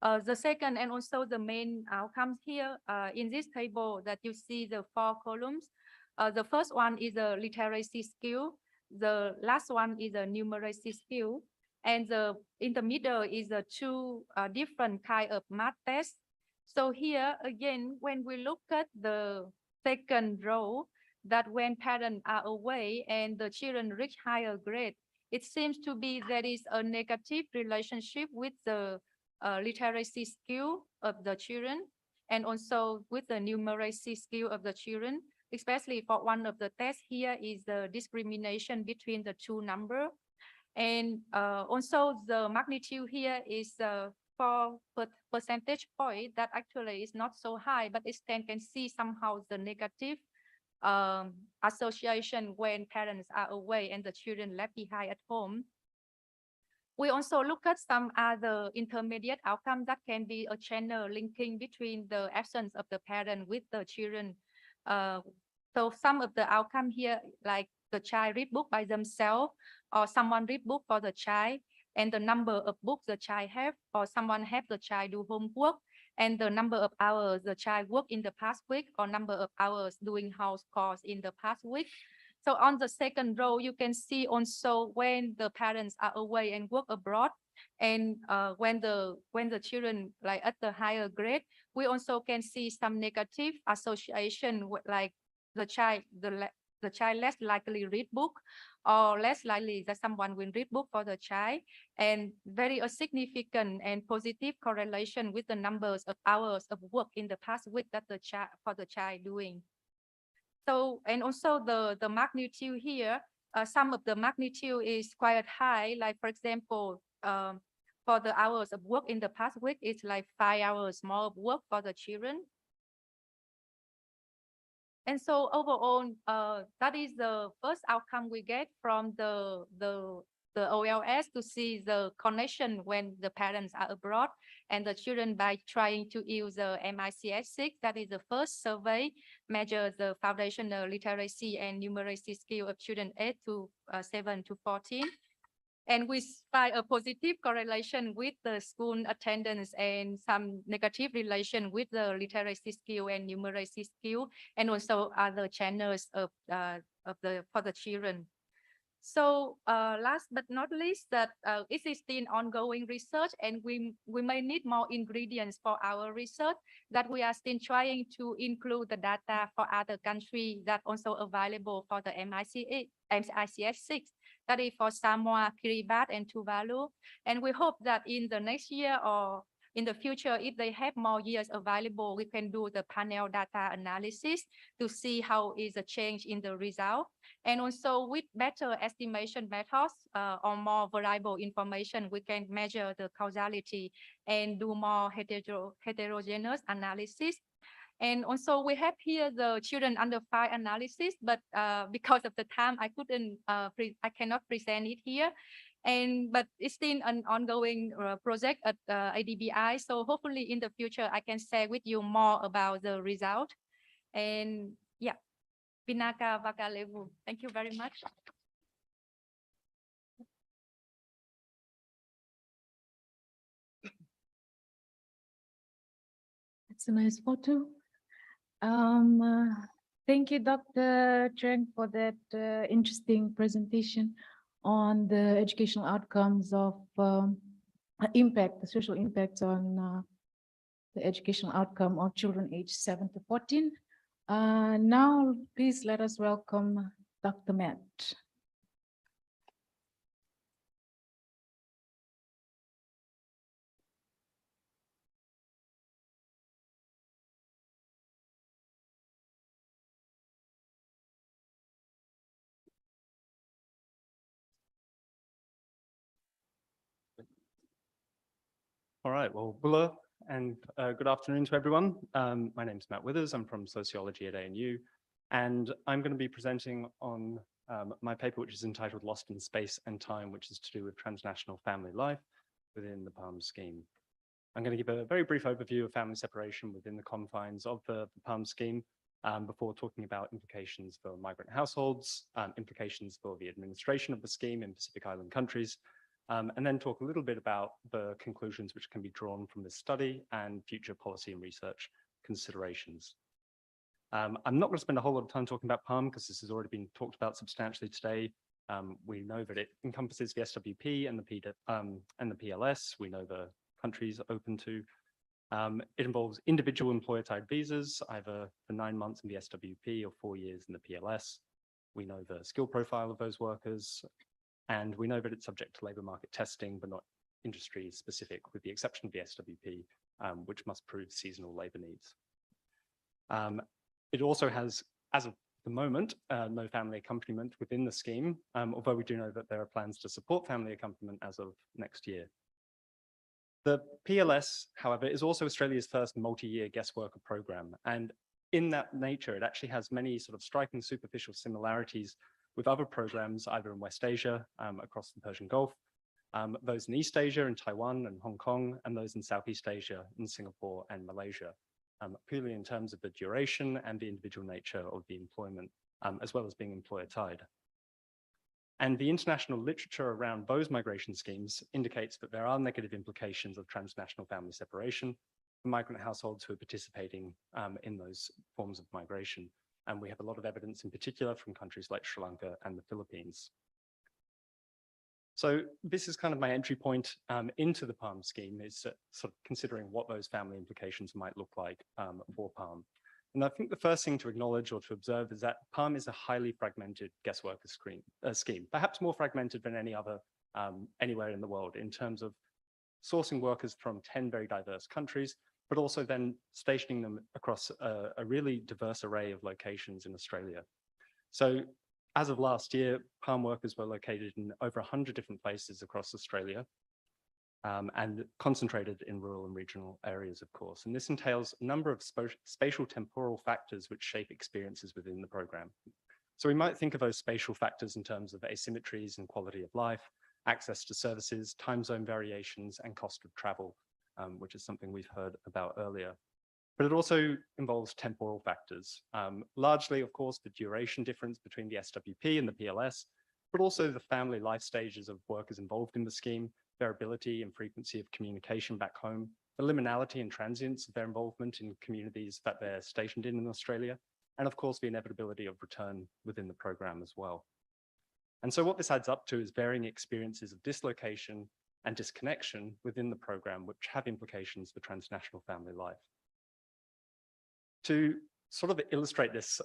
The second and also the main outcomes here in this table that you see the 4 columns. The first one is a literacy skill. The last one is a numeracy skill. And in the middle is a 2 different kind of math tests. So here again, when we look at the second row, that when parents are away and the children reach higher grade, it seems to be there is a negative relationship with the literacy skill of the children, and also with the numeracy skill of the children, especially for one of the tests here is the discrimination between the 2 numbers. And also the magnitude here is 4 percentage point, that actually is not so high, but it can see somehow the negative association when parents are away and the children left behind at home. We also look at some other intermediate outcomes that can be a channel linking between the absence of the parent with the children. So some of the outcome here, like the child read book by themselves, or someone read book for the child, and the number of books the child have, or someone have the child do homework, and the number of hours the child work in the past week, or number of hours doing house chores in the past week. So on the second row, you can see also when the parents are away and work abroad, and when the children like at the higher grade, we also can see some negative association with like the child less likely read book, or less likely that someone will read book for the child, and very a significant and positive correlation with the numbers of hours of work in the past week that the child doing. So, and also the magnitude here, some of the magnitude is quite high. Like for example, for the hours of work in the past week, it's like 5 hours more of work for the children. And so overall, that is the first outcome we get from the OLS, to see the connection when the parents are abroad and the children by trying to use the MICS6. That is the first survey, measure the foundational literacy and numeracy skill of children 8 to 7 to 14. And we find a positive correlation with the school attendance and some negative relation with the literacy skill and numeracy skill, and also other channels of for the children. So last but not least, that it is still ongoing research, and we may need more ingredients for our research, that we are still trying to include the data for other countries that also available for the MICS6, that is for Samoa, Kiribati, and Tuvalu. And we hope that in the next year or in the future, if they have more years available, we can do the panel data analysis to see how is the change in the result. And also with better estimation methods or more variable information, we can measure the causality and do more heterogeneous analysis. And also we have here the children under 5 analysis, but because of the time, I couldn't, I cannot present it here. But it's still an ongoing project at ADBI. So hopefully in the future, I can share with you more about the result. And yeah, Vinaka Vakalevu. Thank you very much. It's a nice photo. Thank you, Dr. Trang, for that interesting presentation on the educational outcomes of impact, the social impacts on the educational outcome of children aged 7 to 14. Now, please let us welcome Dr. Matt. All right, well, Bula, and good afternoon to everyone. My name is Matt Withers. I'm from sociology at ANU, and I'm going to be presenting on my paper, which is entitled Lost in Space and Time, which is to do with transnational family life within the PALM scheme. I'm going to give a very brief overview of family separation within the confines of the PALM scheme before talking about implications for migrant households, implications for the administration of the scheme in Pacific Island countries, and then talk a little bit about the conclusions which can be drawn from this study and future policy and research considerations. I'm not going to spend a whole lot of time talking about PALM because this has already been talked about substantially today. We know that it encompasses the SWP and the PLS. We know the countries open to. It involves individual employer-tied visas, either for 9 months in the SWP or 4 years in the PLS. We know the skill profile of those workers, and we know that it's subject to labour market testing, but not industry specific, with the exception of the SWP, which must prove seasonal labour needs. It also has, as of the moment, no family accompaniment within the scheme, although we do know that there are plans to support family accompaniment as of next year. The PLS, however, is also Australia's first multi-year guest worker program. And in that nature, it actually has many sort of striking superficial similarities with other programs, either in West Asia, across the Persian Gulf, those in East Asia, in Taiwan and Hong Kong, and those in Southeast Asia, in Singapore and Malaysia, purely in terms of the duration and the individual nature of the employment, as well as being employer-tied. And the international literature around those migration schemes indicates that there are negative implications of transnational family separation for migrant households who are participating in those forms of migration. And we have a lot of evidence in particular from countries like Sri Lanka and the Philippines. So this is kind of my entry point into the PALM scheme, is sort of considering what those family implications might look like for PALM. And I think the first thing to acknowledge or to observe is that PALM is a highly fragmented guest worker scheme, perhaps more fragmented than any other anywhere in the world in terms of sourcing workers from 10 very diverse countries, but also then stationing them across a really diverse array of locations in Australia. So as of last year, PALM workers were located in over 100 different places across Australia, and concentrated in rural and regional areas, of course. And this entails a number of spatial temporal factors which shape experiences within the program. So we might think of those spatial factors in terms of asymmetries in quality of life, access to services, time zone variations, and cost of travel, which is something we've heard about earlier. But it also involves temporal factors, largely, of course, the duration difference between the SWP and the PLS, but also the family life stages of workers involved in the scheme, variability and frequency of communication back home, the liminality and transience of their involvement in communities that they're stationed in Australia, and of course, the inevitability of return within the program as well. And so what this adds up to is varying experiences of dislocation and disconnection within the program, which have implications for transnational family life. To sort of illustrate this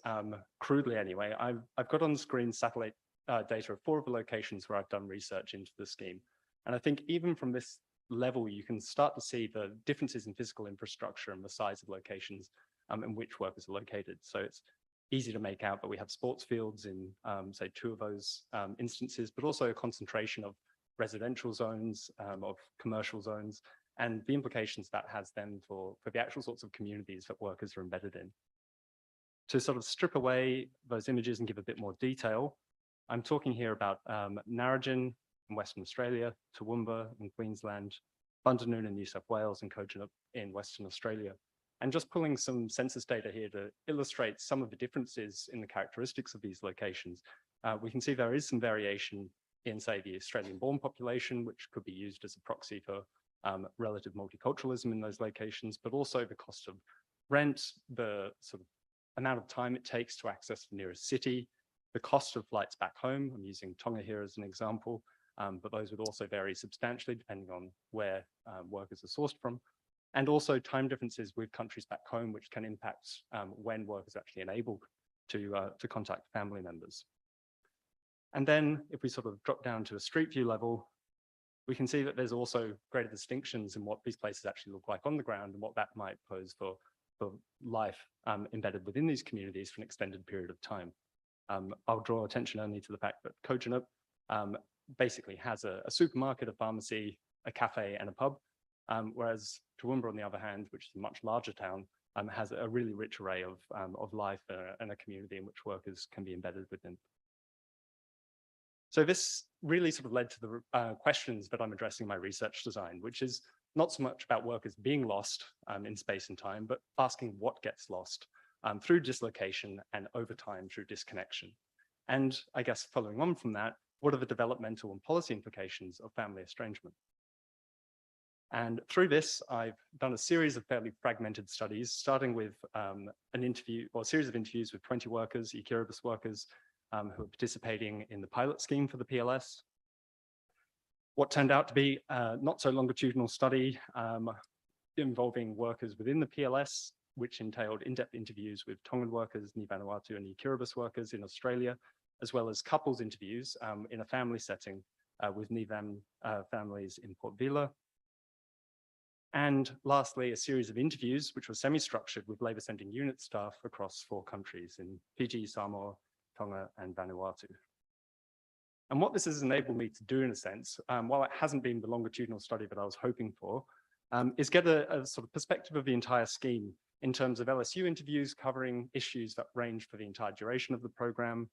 crudely anyway, I've got on the screen satellite data of 4 of the locations where I've done research into the scheme. And I think even from this level, you can start to see the differences in physical infrastructure and the size of locations in which workers are located. So it's easy to make out that we have sports fields in, say, 2 of those instances, but also a concentration of residential zones, of commercial zones, and the implications that has then for the actual sorts of communities that workers are embedded in. To sort of strip away those images and give a bit more detail, I'm talking here about Narrogin in Western Australia, Toowoomba in Queensland, Bundanoon in New South Wales, and Kojonup in Western Australia. And just pulling some census data here to illustrate some of the differences in the characteristics of these locations, we can see there is some variation in, say, the Australian-born population, which could be used as a proxy for relative multiculturalism in those locations, but also the cost of rent, the sort of amount of time it takes to access the nearest city, the cost of flights back home. I'm using Tonga here as an example, but those would also vary substantially depending on where workers are sourced from. And also time differences with countries back home, which can impact when workers are actually enabled to contact family members. And then if we sort of drop down to a street view level, we can see that there's also greater distinctions in what these places actually look like on the ground and what that might pose for life embedded within these communities for an extended period of time. I'll draw attention only to the fact that Kojonup basically has a supermarket, a pharmacy, a cafe, and a pub, whereas Toowoomba, on the other hand, which is a much larger town, has a really rich array of life and a community in which workers can be embedded within. So this really sort of led to the questions that I'm addressing in my research design, which is not so much about workers being lost in space and time, but asking what gets lost through dislocation and over time through disconnection. And I guess following on from that, what are the developmental and policy implications of family estrangement? And through this, I've done a series of fairly fragmented studies, starting with a series of interviews with 20 workers, e-Kiribati workers, who are participating in the pilot scheme for the PLS. What turned out to be a not so longitudinal study involving workers within the PLS, which entailed in-depth interviews with Tongan workers, Ni Vanuatu and e-Kiribati workers in Australia, as well as couples interviews in a family setting with Ni Van families in Port Vila. And lastly, a series of interviews, which were semi-structured with labour sending unit staff across 4 countries in Fiji, Samoa, Tonga, and Vanuatu. And what this has enabled me to do, in a sense, while it hasn't been the longitudinal study that I was hoping for, is get a sort of perspective of the entire scheme in terms of LSU interviews covering issues that range for the entire duration of the program,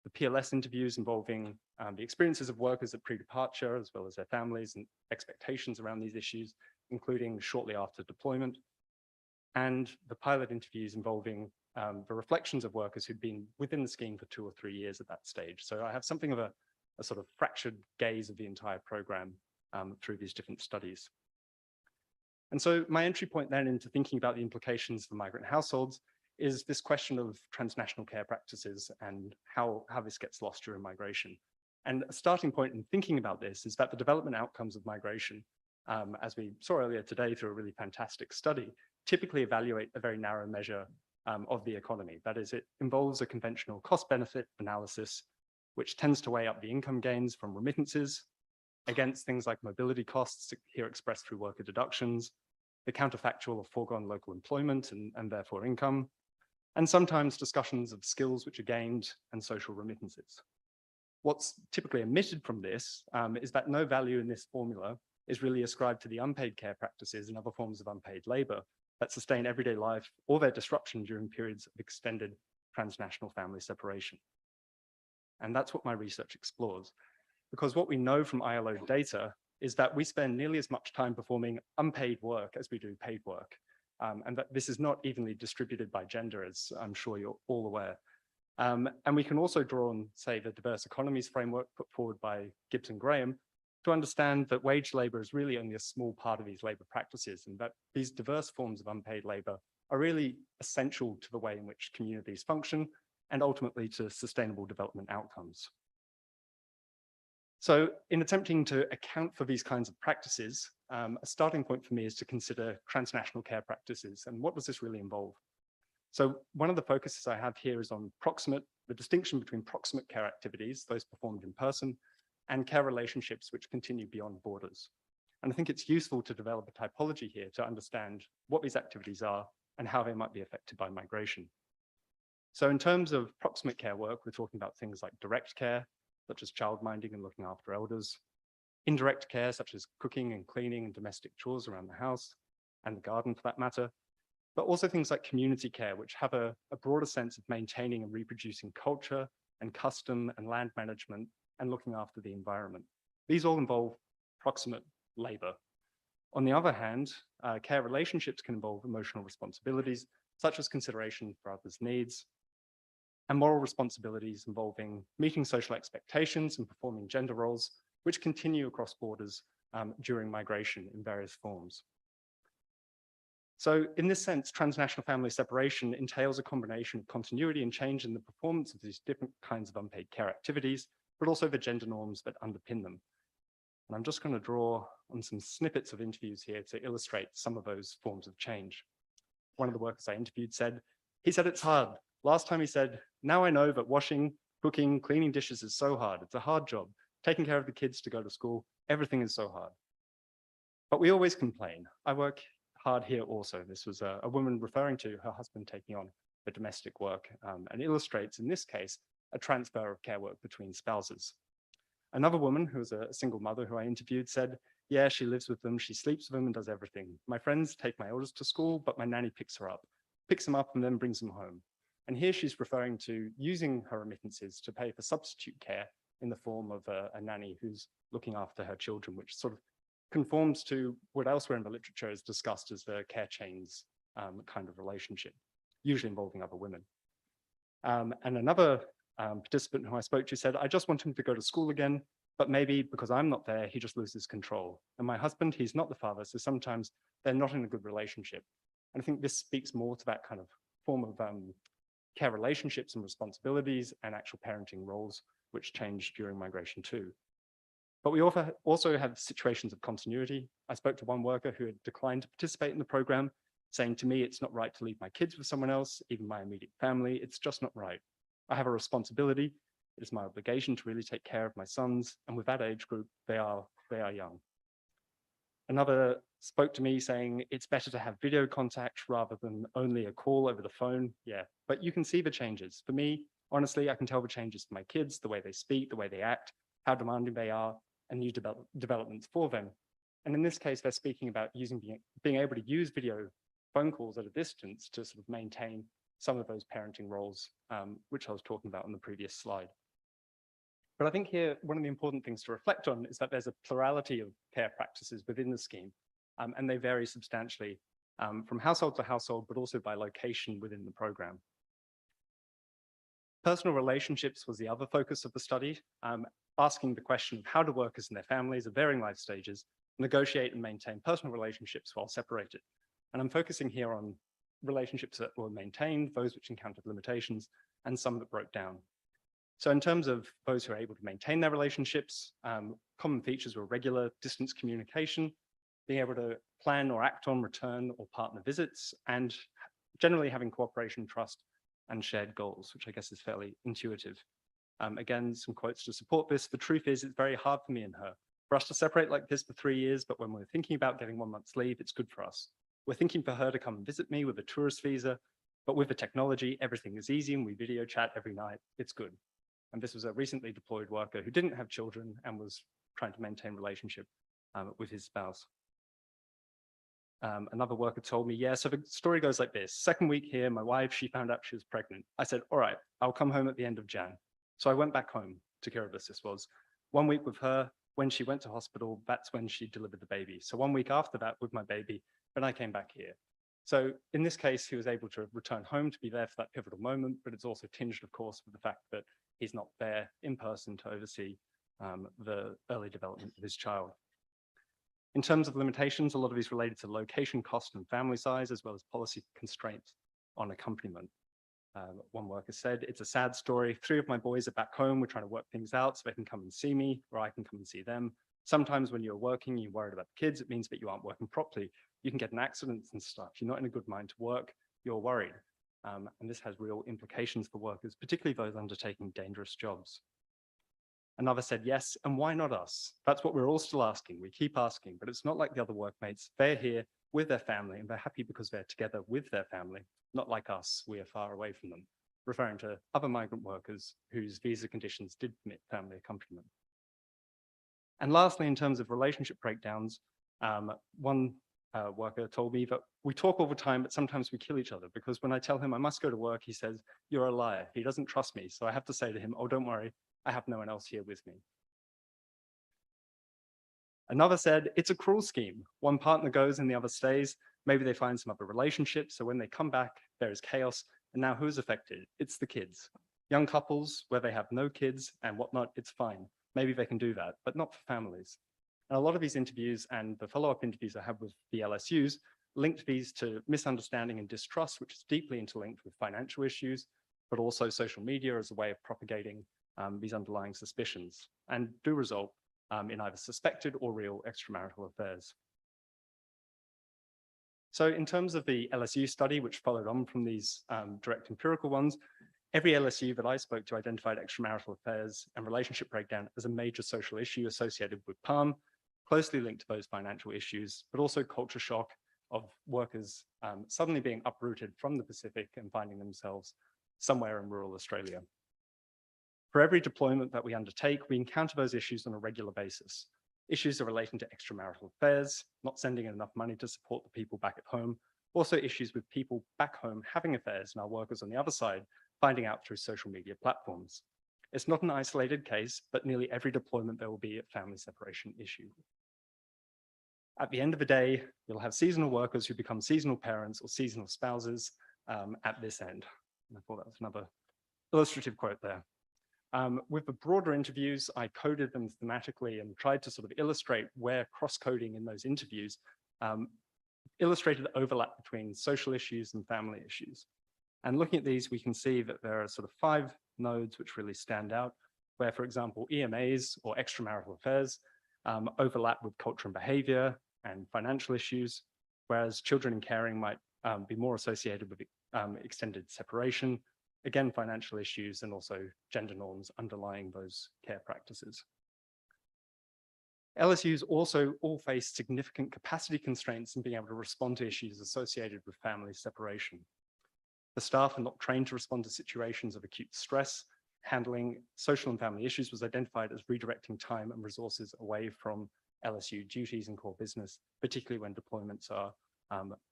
the PLS interviews involving the experiences of workers at pre-departure, as well as their families and expectations around these issues, including shortly after deployment, and the pilot interviews involving the reflections of workers who'd been within the scheme for 2 or 3 years at that stage. So I have something of a sort of fractured gaze of the entire program through these different studies. And so my entry point then into thinking about the implications for migrant households is this question of transnational care practices and how this gets lost during migration. And a starting point in thinking about this is that the development outcomes of migration, as we saw earlier today through a really fantastic study, typically evaluate a very narrow measure of the economy. That is, it involves a conventional cost-benefit analysis, which tends to weigh up the income gains from remittances against things like mobility costs, here expressed through worker deductions, the counterfactual of foregone local employment and therefore income, and sometimes discussions of skills which are gained and social remittances. What's typically omitted from this is that no value in this formula is really ascribed to the unpaid care practices and other forms of unpaid labor that sustain everyday life or their disruption during periods of extended transnational family separation. And that's what my research explores, because what we know from ILO data is that we spend nearly as much time performing unpaid work as we do paid work, and that this is not evenly distributed by gender, as I'm sure you're all aware. And we can also draw on, say, the diverse economies framework put forward by Gibbs and Graham to understand that wage labor is really only a small part of these labor practices, and that these diverse forms of unpaid labor are really essential to the way in which communities function and ultimately to sustainable development outcomes. So in attempting to account for these kinds of practices, a starting point for me is to consider transnational care practices and what does this really involve? So one of the focuses I have here is on the distinction between proximate care activities, those performed in person, and care relationships which continue beyond borders. And I think it's useful to develop a typology here to understand what these activities are and how they might be affected by migration. So in terms of proximate care work, we're talking about things like direct care, such as childminding and looking after elders, indirect care, such as cooking and cleaning and domestic chores around the house and the garden for that matter, but also things like community care, which have a broader sense of maintaining and reproducing culture and custom and land management and looking after the environment. These all involve proximate labor. On the other hand, care relationships can involve emotional responsibilities, such as consideration for others' needs, and moral responsibilities involving meeting social expectations and performing gender roles, which continue across borders during migration in various forms. So in this sense, transnational family separation entails a combination of continuity and change in the performance of these different kinds of unpaid care activities, but also the gender norms that underpin them. And I'm just going to draw on some snippets of interviews here to illustrate some of those forms of change. One of the workers I interviewed said, he said it's hard. Last time he said, now I know that washing, cooking, cleaning dishes is so hard. It's a hard job. Taking care of the kids to go to school, everything is so hard. But we always complain. I work hard here also. This was a woman referring to her husband taking on the domestic work and illustrates, in this case, a transfer of care work between spouses. Another woman who was a single mother who I interviewed said, yeah, she lives with them, she sleeps with them and does everything. My friends take my eldest to school, but my nanny picks them up and then brings them home. And here she's referring to using her remittances to pay for substitute care in the form of a nanny who's looking after her children, which sort of conforms to what elsewhere in the literature is discussed as the care chains kind of relationship, usually involving other women. And another participant who I spoke to said, I just want him to go to school again, but maybe because I'm not there, he just loses control. And my husband, he's not the father, so sometimes they're not in a good relationship. And I think this speaks more to that kind of form of care relationships and responsibilities and actual parenting roles, which change during migration too. But we also have situations of continuity. I spoke to one worker who had declined to participate in the program, saying to me, it's not right to leave my kids with someone else, even my immediate family, it's just not right. I have a responsibility. It is my obligation to really take care of my sons. And with that age group, they are young. Another spoke to me saying, it's better to have video contact rather than only a call over the phone. Yeah, but you can see the changes. For me, honestly, I can tell the changes to my kids, the way they speak, the way they act, how demanding they are, and new developments for them. And in this case, they're speaking about being able to use video phone calls at a distance to sort of maintain some of those parenting roles, which I was talking about on the previous slide. But I think here, one of the important things to reflect on is that there's a plurality of care practices within the scheme, and they vary substantially from household to household, but also by location within the program. Personal relationships was the other focus of the study, asking the question of how do workers and their families of varying life stages negotiate and maintain personal relationships while separated. And I'm focusing here on relationships that were maintained, those which encountered limitations, and some that broke down. So in terms of those who are able to maintain their relationships, common features were regular distance communication, being able to plan or act on return or partner visits, and generally having cooperation, trust, and shared goals, which I guess is fairly intuitive. Again, some quotes to support this. The truth is, it's very hard for me and her. For us to separate like this for 3 years, but when we're thinking about getting 1 month's leave, it's good for us. We're thinking for her to come and visit me with a tourist visa, but with the technology, everything is easy and we video chat every night. It's good. And this was a recently deployed worker who didn't have children and was trying to maintain relationship with his spouse. Another worker told me, yeah, so the story goes like this. Second week here, my wife, she found out she was pregnant. I said, all right, I'll come home at the end of Jan. So I went back home to Kiribati. This was 1 week with her. When she went to hospital, that's when she delivered the baby. So 1 week after that with my baby, then I came back here. So in this case, he was able to return home to be there for that pivotal moment, but it's also tinged, of course, with the fact that he's not there in person to oversee the early development of his child. In terms of limitations, a lot of these related to location, cost, and family size, as well as policy constraints on accompaniment. One worker said, it's a sad story. 3 of my boys are back home. We're trying to work things out so they can come and see me, or I can come and see them. Sometimes when you're working, you're worried about the kids. It means that you aren't working properly. You can get in accidents and stuff. You're not in a good mind to work. You're worried. And this has real implications for workers, particularly those undertaking dangerous jobs. Another said yes, and why not us? That's what we're all still asking. We keep asking, but it's not like the other workmates. They're here with their family, and they're happy because they're together with their family, not like us, we are far away from them, referring to other migrant workers whose visa conditions did permit family accompaniment. And lastly, in terms of relationship breakdowns, one worker told me that we talk all the time, but sometimes we kill each other, because when I tell him I must go to work, he says, "You're a liar." He doesn't trust me. So I have to say to him, "Oh, don't worry, I have no one else here with me." Another said, "It's a cruel scheme. One partner goes and the other stays. Maybe they find some other relationship. So when they come back, there is chaos. And now who's affected? It's the kids. Young couples where they have no kids and whatnot, it's fine. Maybe they can do that, but not for families." And a lot of these interviews and the follow-up interviews I have with the LSUs linked these to misunderstanding and distrust, which is deeply interlinked with financial issues, but also social media as a way of propagating these underlying suspicions, and do result in either suspected or real extramarital affairs. So in terms of the LSU study, which followed on from these direct empirical ones, every LSU that I spoke to identified extramarital affairs and relationship breakdown as a major social issue associated with Palm, closely linked to those financial issues, but also culture shock of workers suddenly being uprooted from the Pacific and finding themselves somewhere in rural Australia. For every deployment that we undertake, we encounter those issues on a regular basis. Issues are relating to extramarital affairs, not sending enough money to support the people back at home, also issues with people back home having affairs and our workers on the other side finding out through social media platforms. It's not an isolated case, but nearly every deployment there will be a family separation issue. At the end of the day, you'll have seasonal workers who become seasonal parents or seasonal spouses at this end. And I thought that was another illustrative quote there. With the broader interviews, I coded them thematically and tried to sort of illustrate where cross-coding in those interviews illustrated the overlap between social issues and family issues. And looking at these, we can see that there are sort of 5 nodes which really stand out, where, for example, EMAs or extramarital affairs overlap with culture and behavior and financial issues, whereas children in caring might be more associated with extended separation, again, financial issues, and also gender norms underlying those care practices. LSUs also all face significant capacity constraints in being able to respond to issues associated with family separation. The staff are not trained to respond to situations of acute stress. Handling social and family issues was identified as redirecting time and resources away from LSU duties and core business, particularly when deployments are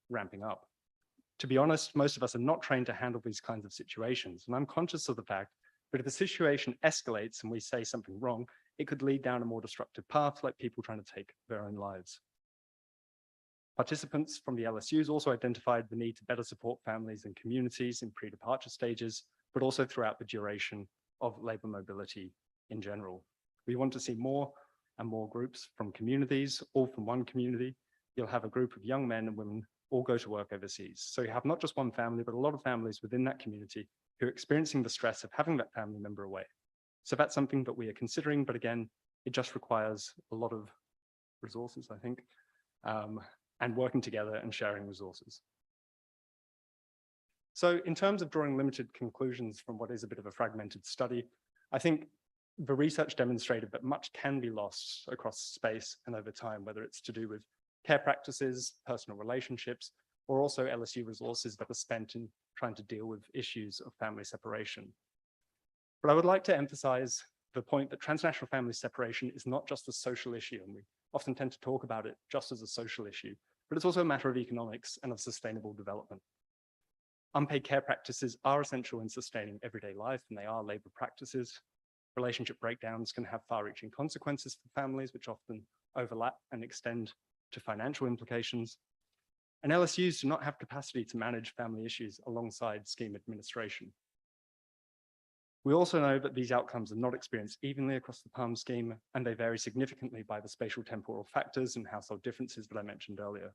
ramping up. To be honest, most of us are not trained to handle these kinds of situations, and I'm conscious of the fact that if a situation escalates and we say something wrong, it could lead down a more destructive path, like people trying to take their own lives. Participants from the LSUs also identified the need to better support families and communities in pre-departure stages, but also throughout the duration of labour mobility in general. We want to see more and more groups from communities, all from one community. You'll have a group of young men and women all go to work overseas. So you have not just one family, but a lot of families within that community who are experiencing the stress of having that family member away. So that's something that we are considering, but again, it just requires a lot of resources, I think, and working together and sharing resources. So in terms of drawing limited conclusions from what is a bit of a fragmented study, I think the research demonstrated that much can be lost across space and over time, whether it's to do with care practices, personal relationships, or also LSU resources that are spent in trying to deal with issues of family separation. But I would like to emphasize the point that transnational family separation is not just a social issue, and we often tend to talk about it just as a social issue, but it's also a matter of economics and of sustainable development. Unpaid care practices are essential in sustaining everyday life, and they are labor practices. Relationship breakdowns can have far-reaching consequences for families, which often overlap and extend to financial implications. And LSUs do not have capacity to manage family issues alongside scheme administration. We also know that these outcomes are not experienced evenly across the PALM scheme, and they vary significantly by the spatial temporal factors and household differences that I mentioned earlier.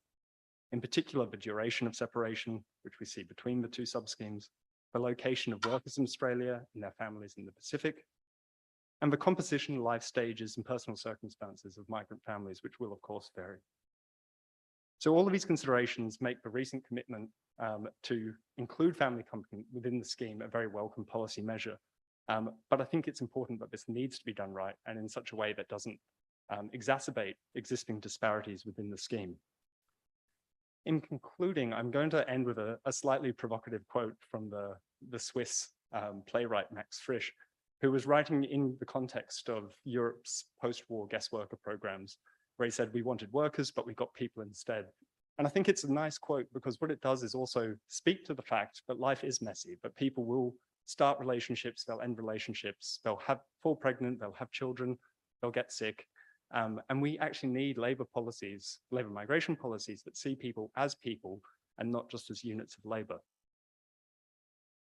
In particular, the duration of separation, which we see between the 2 sub-schemes, the location of workers in Australia and their families in the Pacific, and the composition, life stages, and personal circumstances of migrant families, which will, of course, vary. So all of these considerations make the recent commitment to include family company within the scheme a very welcome policy measure, But I think it's important that this needs to be done right and in such a way that doesn't exacerbate existing disparities within the scheme. In concluding, I'm going to end with a slightly provocative quote from the Swiss playwright Max Frisch, who was writing in the context of Europe's post-war guest worker programs, where he said, we wanted workers, but we got people instead. And I think it's a nice quote because what it does is also speak to the fact that life is messy, but people will start relationships, they'll end relationships, they'll fall pregnant, they'll have children, they'll get sick. And we actually need labor policies, labor migration policies that see people as people and not just as units of labor.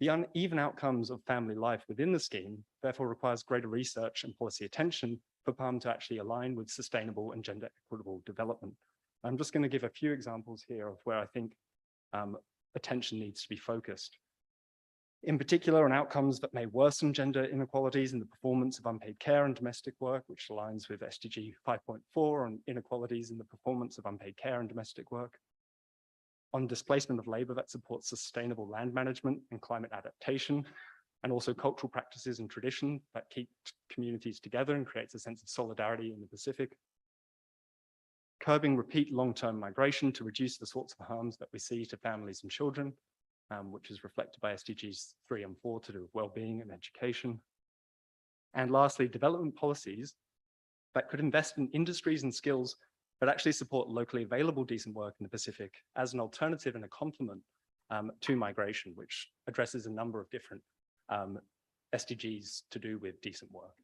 The uneven outcomes of family life within the scheme therefore requires greater research and policy attention for PALM to actually align with sustainable and gender equitable development. I'm just going to give a few examples here of where I think attention needs to be focused. In particular, on outcomes that may worsen gender inequalities in the performance of unpaid care and domestic work, which aligns with SDG 5.4 on inequalities in the performance of unpaid care and domestic work. On displacement of labor that supports sustainable land management and climate adaptation, and also cultural practices and tradition that keep communities together and creates a sense of solidarity in the Pacific. Curbing repeat long-term migration to reduce the sorts of harms that we see to families and children, which is reflected by SDGs 3 and 4 to do with well-being and education. And lastly, development policies that could invest in industries and skills that actually support locally available decent work in the Pacific as an alternative and a complement to migration, which addresses a number of different SDGs to do with decent work.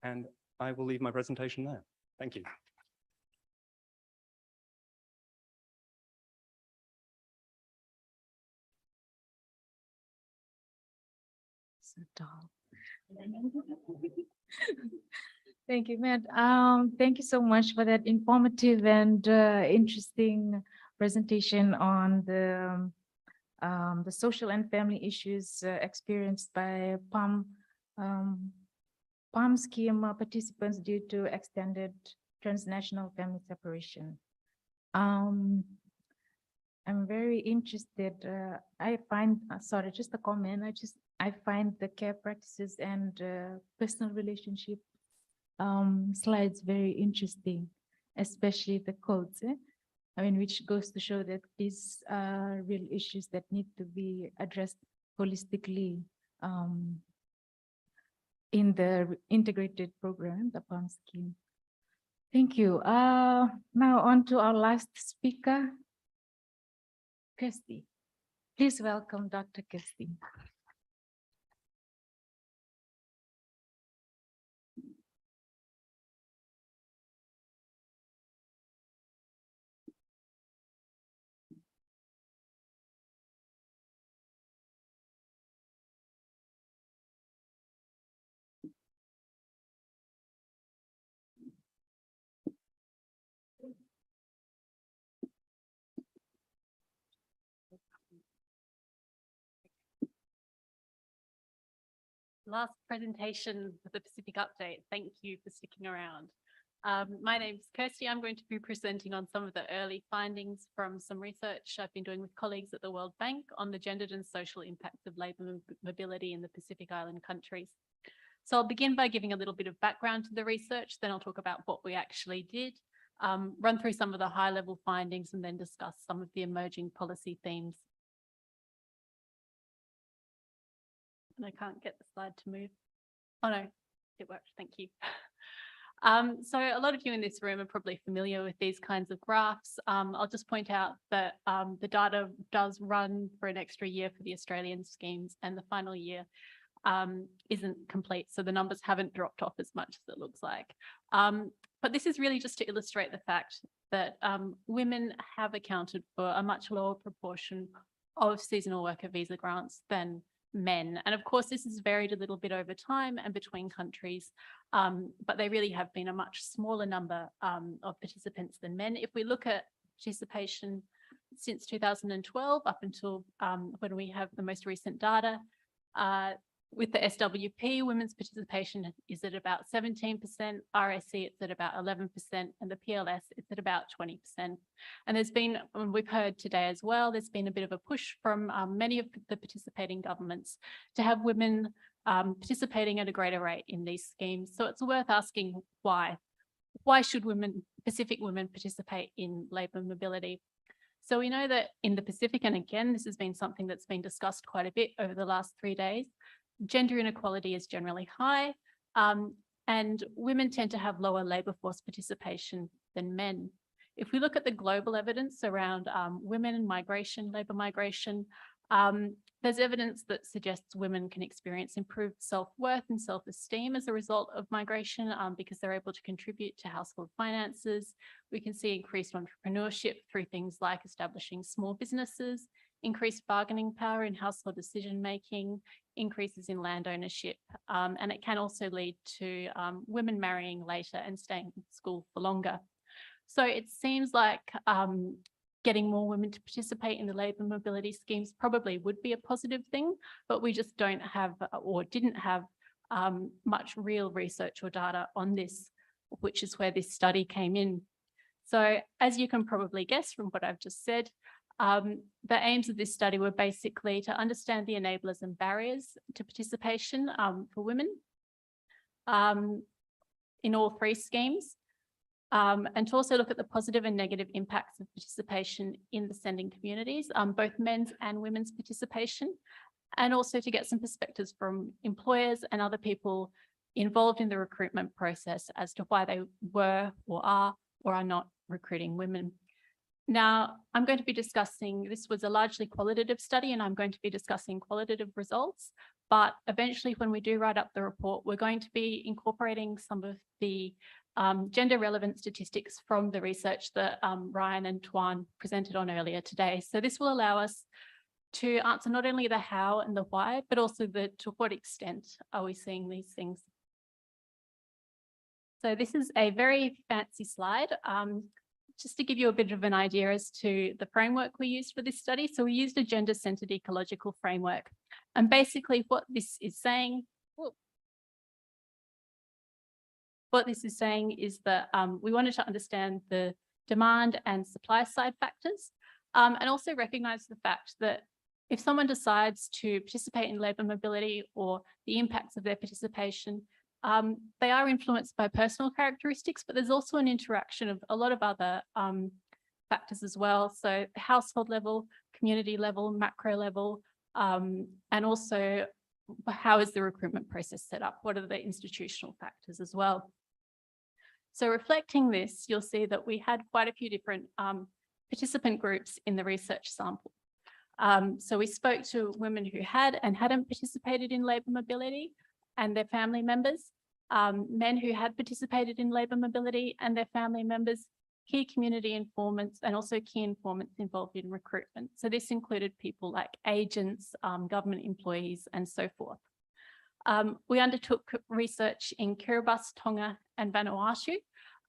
And I will leave my presentation there. Thank you. So tall. Thank you, Matt. Thank you so much for that informative and interesting presentation on the social and family issues experienced by PALM scheme participants due to extended transnational family separation. I'm very interested. I find, sorry, just a comment. I find the care practices and personal relationship slides very interesting, especially the codes. I mean, which goes to show that these are real issues that need to be addressed holistically in the integrated program, the PALM scheme. Thank you. Now on to our last speaker, Kirsty. Please welcome Dr. Kirsty. Last presentation for the Pacific Update. Thank you for sticking around. My name's Kirsty. I'm going to be presenting on some of the early findings from some research I've been doing with colleagues at the World Bank on the gendered and social impacts of labour mobility in the Pacific Island countries. So I'll begin by giving a little bit of background to the research, then I'll talk about what we actually did, run through some of the high-level findings, and then discuss some of the emerging policy themes. And I can't get the slide to move. Oh no, it worked, thank you. So a lot of you in this room are probably familiar with these kinds of graphs. I'll just point out that the data does run for an extra year for the Australian schemes, and the final year isn't complete. So the numbers haven't dropped off as much as it looks like. But this is really just to illustrate the fact that women have accounted for a much lower proportion of seasonal worker visa grants than men. And of course, this has varied a little bit over time and between countries, but they really have been a much smaller number of participants than men. If we look at participation since 2012 up until when we have the most recent data, With the SWP, women's participation is at about 17%, RAC it's at about 11%, and the PLS it's at about 20%. And there's been, and we've heard today as well, there's been a bit of a push from many of the participating governments to have women participating at a greater rate in these schemes. So it's worth asking why. Why should women, Pacific women, participate in labour mobility? So we know that in the Pacific, and again, this has been something that's been discussed quite a bit over the last 3 days, gender inequality is generally high, and women tend to have lower labour force participation than men. If we look at the global evidence around women and migration, labour migration, there's evidence that suggests women can experience improved self-worth and self-esteem as a result of migration because they're able to contribute to household finances. We can see increased entrepreneurship through things like establishing small businesses, increased bargaining power in household decision-making, increases in land ownership, and it can also lead to women marrying later and staying in school for longer. So it seems like getting more women to participate in the labour mobility schemes probably would be a positive thing, but we just don't have or didn't have much real research or data on this, which is where this study came in. So as you can probably guess from what I've just said, the aims of this study were basically to understand the enablers and barriers to participation for women in all 3 schemes, and to also look at the positive and negative impacts of participation in the sending communities, both men's and women's participation, and also to get some perspectives from employers and other people involved in the recruitment process as to why they were or are not recruiting women. Now, I'm going to be discussing, this was a largely qualitative study, and I'm going to be discussing qualitative results, but eventually when we do write up the report, we're going to be incorporating some of the gender relevant statistics from the research that Ryan and Tuan presented on earlier today. So this will allow us to answer not only the how and the why, but also the to what extent are we seeing these things. So this is a very fancy slide. Just to give you a bit of an idea as to the framework we used for this study. So we used a gender-centered ecological framework. And basically what this is saying, is that we wanted to understand the demand and supply side factors, and also recognize the fact that if someone decides to participate in labour mobility or the impacts of their participation, they are influenced by personal characteristics, but there's also an interaction of a lot of other factors as well. So household level, community level, macro level, and also how is the recruitment process set up? What are the institutional factors as well? So reflecting this, you'll see that we had quite a few different participant groups in the research sample. So we spoke to women who had and hadn't participated in labour mobility and their family members, men who had participated in labour mobility and their family members, key community informants, and also key informants involved in recruitment. So this included people like agents, government employees, and so forth. We undertook research in Kiribati, Tonga, and Vanuatu.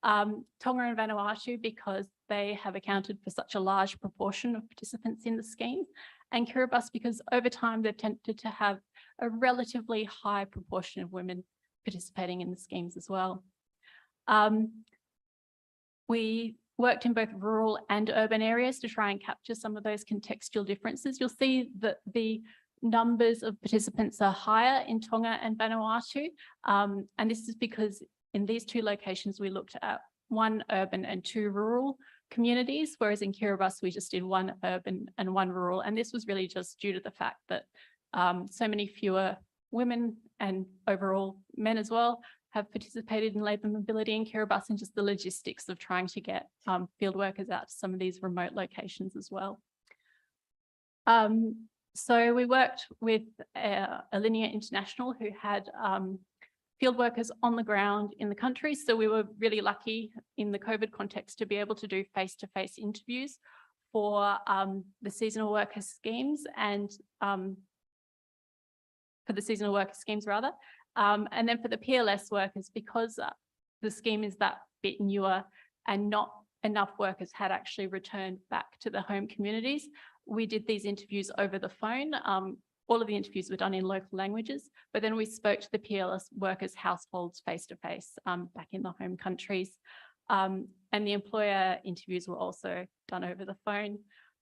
Tonga and Vanuatu because they have accounted for such a large proportion of participants in the scheme, and Kiribati because over time they've tended to have a relatively high proportion of women participating in the schemes as well. We worked in both rural and urban areas to try and capture some of those contextual differences. You'll see that the numbers of participants are higher in Tonga and Vanuatu, and this is because in these 2 locations we looked at 1 urban and 2 rural communities, whereas in Kiribati we just did 1 urban and 1 rural, and this was really just due to the fact that so many fewer women and overall men as well have participated in labour mobility in Kiribati, and just the logistics of trying to get field workers out to some of these remote locations as well. So we worked with Alinea International, who had field workers on the ground in the country. So we were really lucky in the COVID context to be able to do face-to-face interviews for the seasonal worker schemes and for the seasonal worker schemes rather. And then for the PLS workers, because the scheme is that bit newer and not enough workers had actually returned back to the home communities, we did these interviews over the phone all of the interviews were done in local languages, but then we spoke to the PLS workers' households face-to-face back in the home countries. And the employer interviews were also done over the phone.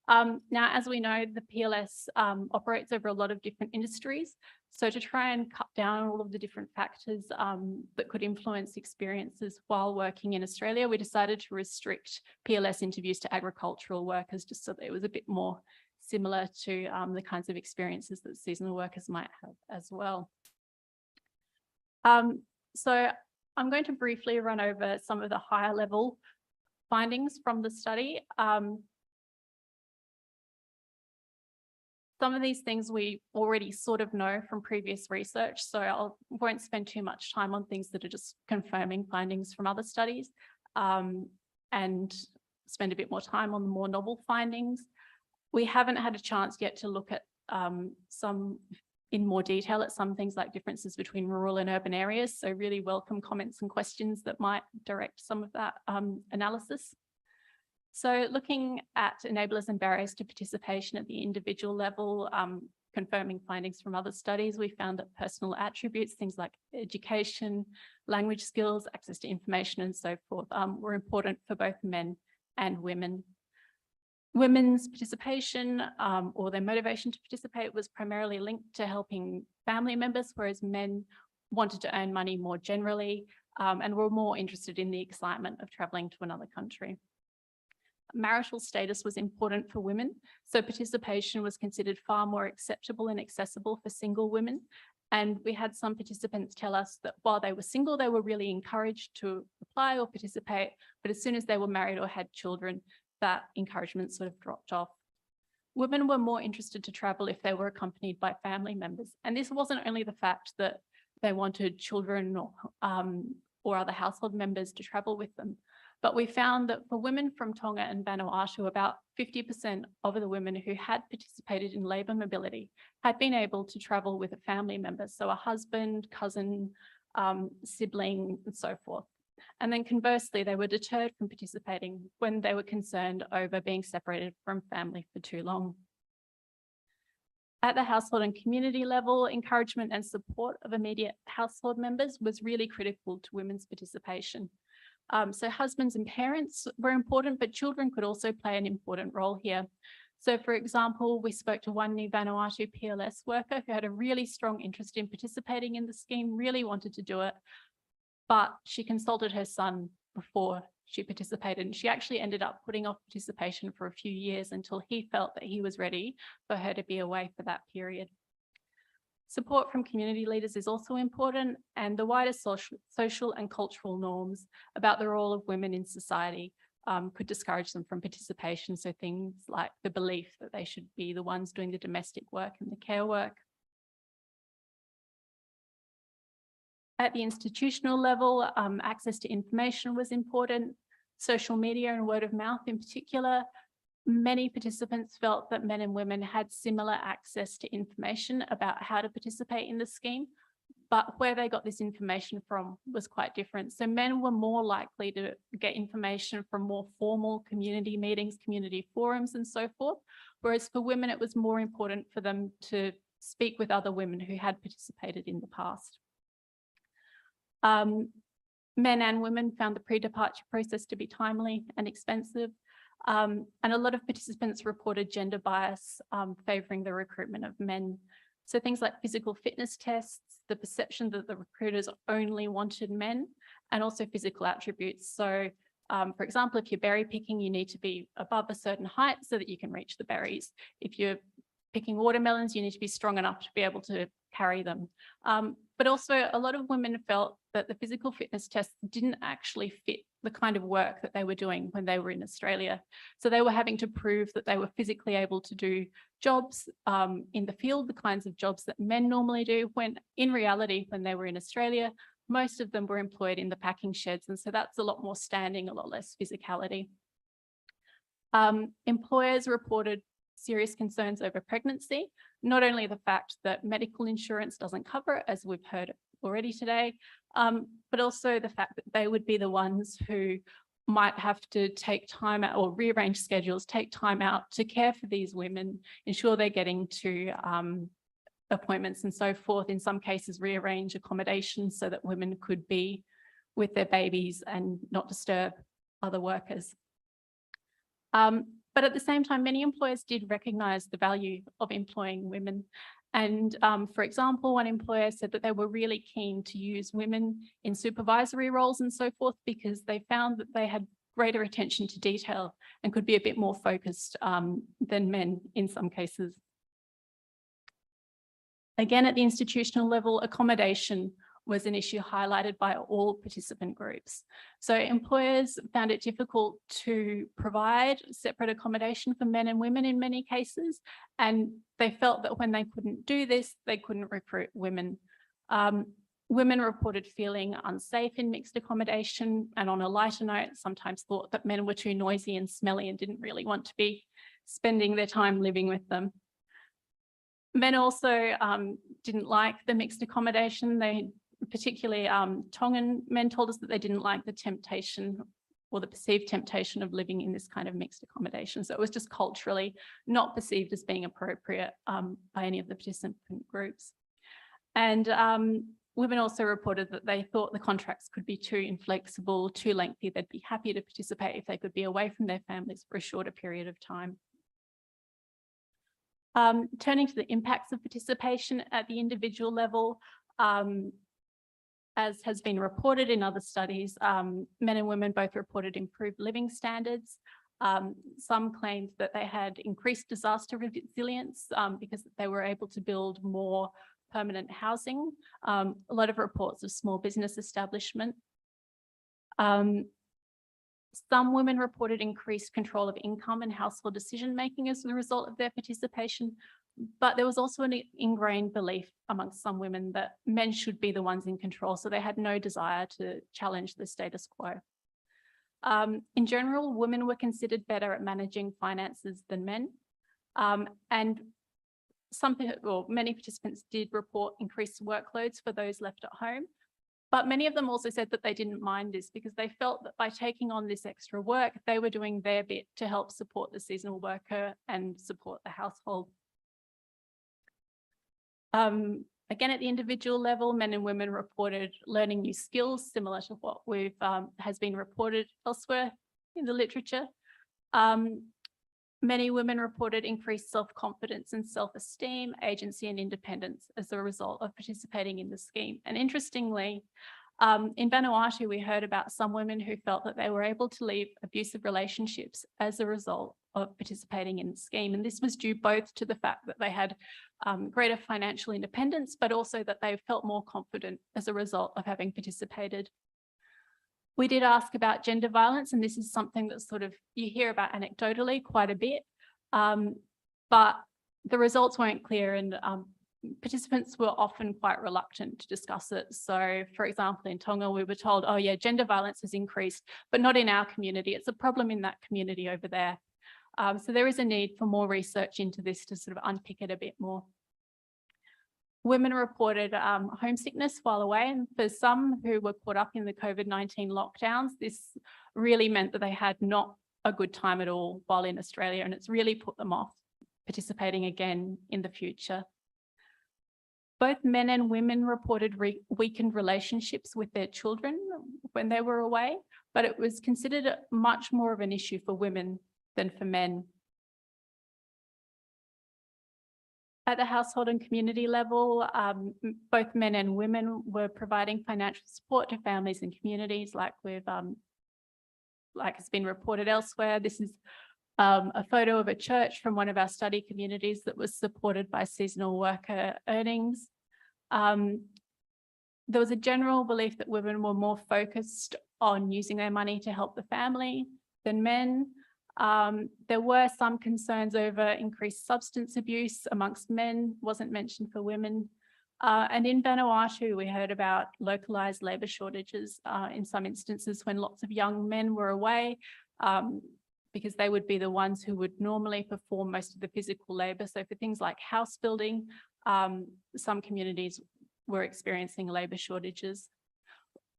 Now, as we know, the PLS operates over a lot of different industries. So to try and cut down all of the different factors that could influence experiences while working in Australia, we decided to restrict PLS interviews to agricultural workers, just so that it was a bit more similar to the kinds of experiences that seasonal workers might have as well. So I'm going to briefly run over some of the higher level findings from the study. Some of these things we already sort of know from previous research, so I won't spend too much time on things that are just confirming findings from other studies, and spend a bit more time on the more novel findings. We haven't had a chance yet to look at some in more detail at some things like differences between rural and urban areas, so really welcome comments and questions that might direct some of that analysis. So looking at enablers and barriers to participation at the individual level, confirming findings from other studies, we found that personal attributes, things like education, language skills, access to information and so forth, were important for both men and women. Women's participation or their motivation to participate was primarily linked to helping family members, whereas men wanted to earn money more generally and were more interested in the excitement of travelling to another country. Marital status was important for women, so participation was considered far more acceptable and accessible for single women. And we had some participants tell us that while they were single, they were really encouraged to apply or participate, but as soon as they were married or had children, that encouragement sort of dropped off. Women were more interested to travel if they were accompanied by family members. And this wasn't only the fact that they wanted children or other household members to travel with them, but we found that for women from Tonga and Vanuatu, about 50% of the women who had participated in labour mobility had been able to travel with a family member, so a husband, cousin, sibling, and so forth. And then conversely, they were deterred from participating when they were concerned over being separated from family for too long. At the household and community level, encouragement and support of immediate household members was really critical to women's participation. So husbands and parents were important, but children could also play an important role here. So for example, we spoke to one new Vanuatu PLS worker who had a really strong interest in participating in the scheme, really wanted to do it, but she consulted her son before she participated, and she actually ended up putting off participation for a few years until he felt that he was ready for her to be away for that period. Support from community leaders is also important, and the wider social and cultural norms about the role of women in society could discourage them from participation. So things like the belief that they should be the ones doing the domestic work and the care work. At the institutional level, access to information was important. Social media and word of mouth in particular. Many participants felt that men and women had similar access to information about how to participate in the scheme, but where they got this information from was quite different. So men were more likely to get information from more formal community meetings, community forums, and so forth, whereas for women, it was more important for them to speak with other women who had participated in the past. Men and women found the pre-departure process to be timely and expensive. And a lot of participants reported gender bias favouring the recruitment of men. So things like physical fitness tests, the perception that the recruiters only wanted men, and also physical attributes. So for example, if you're berry picking, you need to be above a certain height so that you can reach the berries. If you're picking watermelons, you need to be strong enough to be able to carry them. But also a lot of women felt that the physical fitness tests didn't actually fit the kind of work that they were doing when they were in Australia. So they were having to prove that they were physically able to do jobs in the field, the kinds of jobs that men normally do, when in reality, when they were in Australia, most of them were employed in the packing sheds. And so that's a lot more standing, a lot less physicality. Employers reported serious concerns over pregnancy, not only the fact that medical insurance doesn't cover it, as we've heard already today, but also the fact that they would be the ones who might have to take time out or rearrange schedules, take time out to care for these women, ensure they're getting to appointments and so forth, in some cases rearrange accommodations so that women could be with their babies and not disturb other workers. But at the same time, many employers did recognise the value of employing women. And for example, one employer said that they were really keen to use women in supervisory roles and so forth because they found that they had greater attention to detail and could be a bit more focused than men in some cases. Again, at the institutional level, accommodation was an issue highlighted by all participant groups. So employers found it difficult to provide separate accommodation for men and women in many cases, and they felt that when they couldn't do this, they couldn't recruit women. Women reported feeling unsafe in mixed accommodation, and on a lighter note, sometimes thought that men were too noisy and smelly and didn't really want to be spending their time living with them. Men also didn't like the mixed accommodation. They particularly Tongan men told us that they didn't like the temptation or the perceived temptation of living in this kind of mixed accommodation. So it was just culturally not perceived as being appropriate by any of the participant groups. And women also reported that they thought the contracts could be too inflexible, too lengthy. They'd be happy to participate if they could be away from their families for a shorter period of time. Turning to the impacts of participation at the individual level, as has been reported in other studies, men and women both reported improved living standards. Some claimed that they had increased disaster resilience because they were able to build more permanent housing. A lot of reports of small business establishment. Some women reported increased control of income and household decision-making as a result of their participation, but there was also an ingrained belief amongst some women that men should be the ones in control, so they had no desire to challenge the status quo. In general, women were considered better at managing finances than men, and many participants did report increased workloads for those left at home. But many of them also said that they didn't mind this because they felt that by taking on this extra work, they were doing their bit to help support the seasonal worker and support the household. Again, at the individual level, men and women reported learning new skills similar to what has been reported elsewhere in the literature. Many women reported increased self-confidence and self-esteem, agency and independence as a result of participating in the scheme. And interestingly, in Vanuatu, we heard about some women who felt that they were able to leave abusive relationships as a result of participating in the scheme. And this was due both to the fact that they had greater financial independence, but also that they felt more confident as a result of having participated. We did ask about gender violence, and this is something that you hear about anecdotally quite a bit, but the results weren't clear, and participants were often quite reluctant to discuss it. So, for example, in Tonga, we were told, oh yeah, gender violence has increased, but not in our community. It's a problem in that community over there. So there is a need for more research into this to unpick it a bit more. Women reported homesickness while away, and for some who were caught up in the COVID-19 lockdowns, this really meant that they had not a good time at all while in Australia, and it's really put them off participating again in the future. Both men and women reported weakened relationships with their children when they were away, but it was considered much more of an issue for women than for men. At the household and community level, both men and women were providing financial support to families and communities, like has been reported elsewhere. This is a photo of a church from one of our study communities that was supported by seasonal worker earnings. There was a general belief that women were more focused on using their money to help the family than men. There were some concerns over increased substance abuse amongst men, wasn't mentioned for women. And in Vanuatu, we heard about localised labour shortages in some instances when lots of young men were away, because they would be the ones who would normally perform most of the physical labour. So for things like house building, some communities were experiencing labour shortages.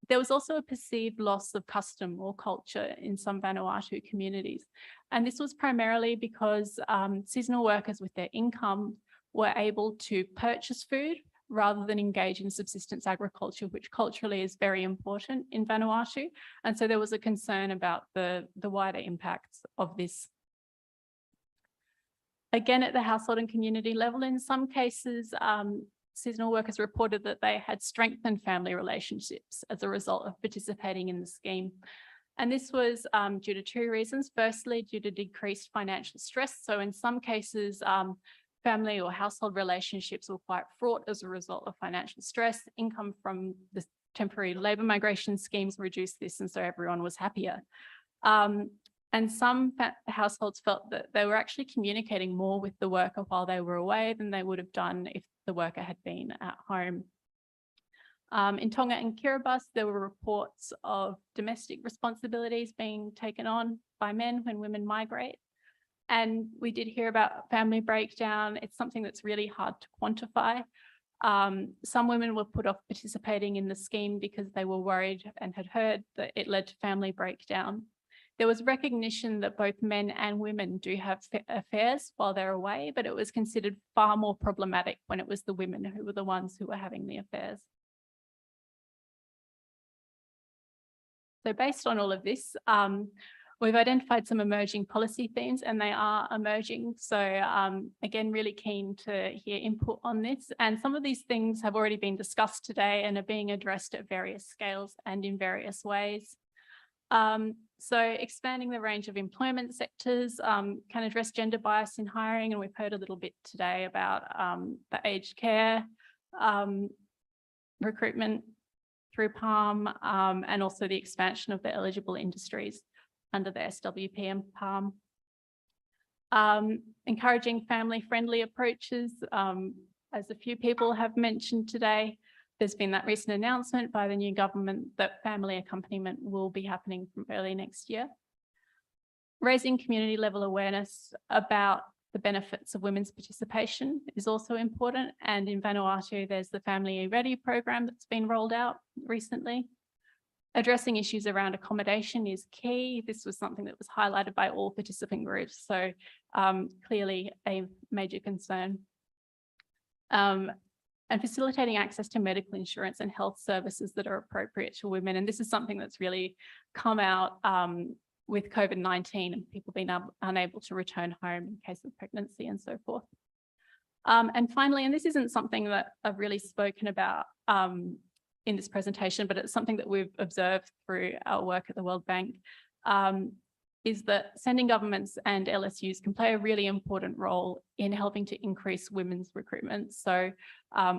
There was also a perceived loss of custom or culture in some Vanuatu communities. And this was primarily because seasonal workers with their income were able to purchase food rather than engage in subsistence agriculture, which culturally is very important in Vanuatu. And so there was a concern about the wider impacts of this. Again, at the household and community level, in some cases, seasonal workers reported that they had strengthened family relationships as a result of participating in the scheme. And this was due to two reasons. Firstly, due to decreased financial stress. So in some cases, family or household relationships were quite fraught as a result of financial stress. Income from the temporary labour migration schemes reduced this, and so everyone was happier. And some households felt that they were actually communicating more with the worker while they were away than they would have done if the worker had been at home. In Tonga and Kiribati, there were reports of domestic responsibilities being taken on by men when women migrate. And we did hear about family breakdown. It's something that's really hard to quantify. Some women were put off participating in the scheme because they were worried and had heard that it led to family breakdown. There was recognition that both men and women do have affairs while they're away, but it was considered far more problematic when it was the women who were the ones who were having the affairs. So based on all of this, we've identified some emerging policy themes, and they are emerging. So again, really keen to hear input on this. And some of these things have already been discussed today and are being addressed at various scales and in various ways. So expanding the range of employment sectors can address gender bias in hiring. And we've heard a little bit today about the aged care recruitment through PALM, and also the expansion of the eligible industries under the SWP and PALM. Encouraging family-friendly approaches, as a few people have mentioned today. There's been that recent announcement by the new government that family accompaniment will be happening from early next year. Raising community level awareness about the benefits of women's participation is also important. And in Vanuatu, there's the Family Ready program that's been rolled out recently. Addressing issues around accommodation is key. This was something that was highlighted by all participant groups. So clearly a major concern. And facilitating access to medical insurance and health services that are appropriate to women. And this is something that's really come out with COVID-19 and people being unable to return home in case of pregnancy and so forth. And finally, and this isn't something that I've really spoken about in this presentation, but it's something that we've observed through our work at the World Bank, is that sending governments and LSUs can play a really important role in helping to increase women's recruitment. So,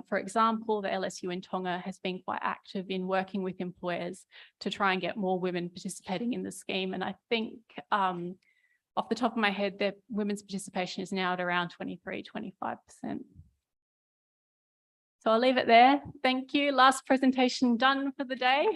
for example, the LSU in Tonga has been quite active in working with employers to try and get more women participating in the scheme. And I think off the top of my head, their women's participation is now at around 23–25%. So I'll leave it there. Thank you. Last presentation done for the day.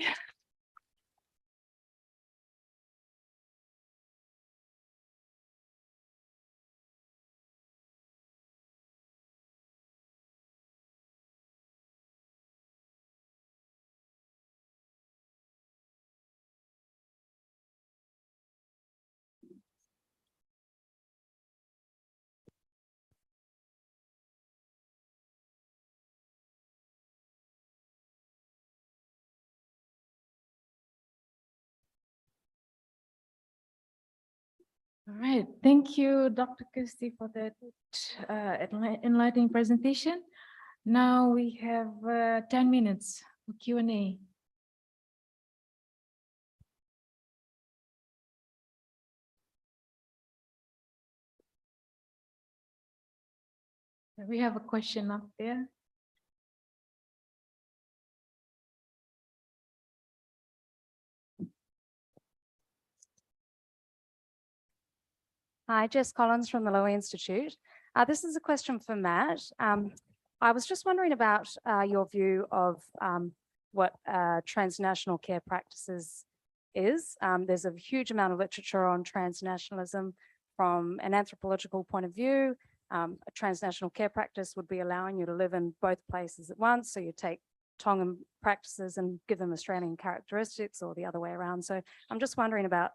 All right, thank you, Dr. Kirsty, for that enlightening presentation. Now we have 10 minutes for Q&A. We have a question up there. Hi, Jess Collins from the Lowy Institute. This is a question for Matt. I was just wondering about your view of what transnational care practices is. There's a huge amount of literature on transnationalism from an anthropological point of view. A transnational care practice would be allowing you to live in both places at once. So you take Tongan practices and give them Australian characteristics or the other way around. So I'm just wondering about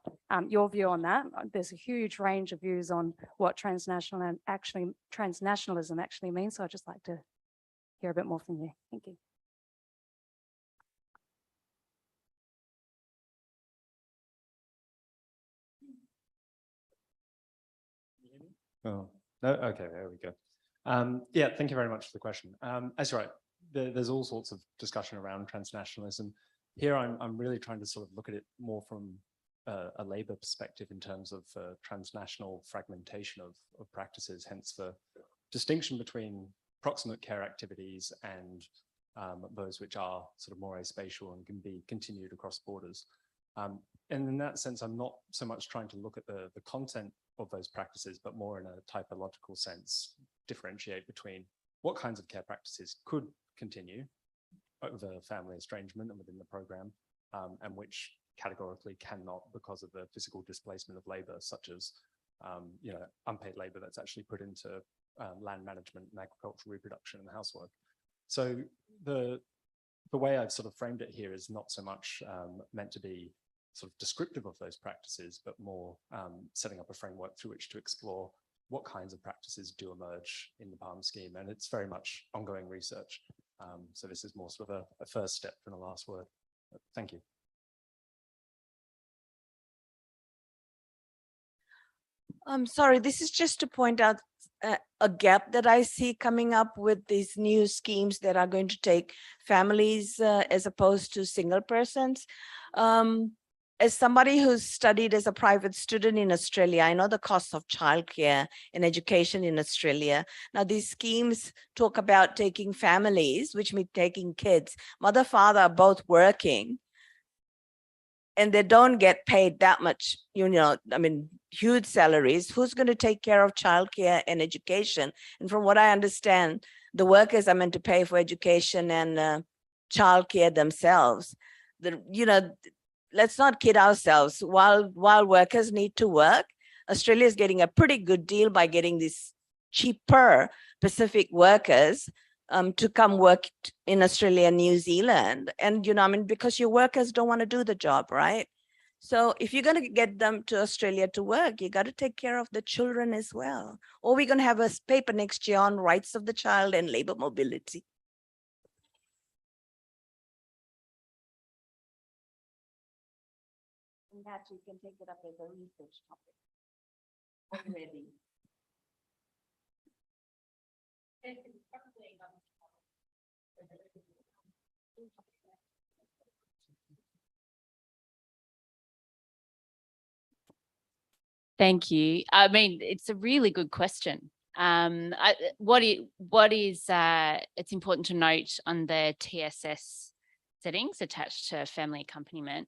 your view on that. There's a huge range of views on what transnationalism actually means. So I'd just like to hear a bit more from you. Thank you. Oh, no, okay, there we go. Yeah, thank you very much for the question. That's right. There's all sorts of discussion around transnationalism. Here, I'm really trying to sort of look at it more from a labour perspective in terms of transnational fragmentation of practices, hence the distinction between proximate care activities and those which are sort of more aspatial and can be continued across borders. And in that sense, I'm not so much trying to look at the content of those practices, but more in a typological sense, differentiate between what kinds of care practices could continue over family estrangement and within the program, and which categorically cannot because of the physical displacement of labor, such as unpaid labor that's actually put into land management and agricultural reproduction and housework. So the way I've sort of framed it here is not so much meant to be sort of descriptive of those practices, but more setting up a framework through which to explore what kinds of practices do emerge in the PALM scheme. And it's very much ongoing research. So this is more sort of a first step from the last word. Thank you. I'm sorry, this is just to point out a gap that I see coming up with these new schemes that are going to take families as opposed to single persons. As somebody who's studied as a private student in Australia, I know the cost of childcare and education in Australia. Now, these schemes talk about taking families, which means taking kids. Mother, father are both working, and they don't get paid that much, huge salaries. Who's going to take care of childcare and education? And from what I understand, the workers are meant to pay for education and childcare themselves. Let's not kid ourselves. While workers need to work, Australia is getting a pretty good deal by getting these cheaper Pacific workers to come work in Australia and New Zealand. And, because your workers don't want to do the job, right? So if you're going to get them to Australia to work, you got to take care of the children as well. Or we're going to have a paper next year on rights of the child and labor mobility. And that you can take it up as a research topic already. Thank you. I mean, it's a really good question. It's important to note on the TSS settings attached to family accompaniment,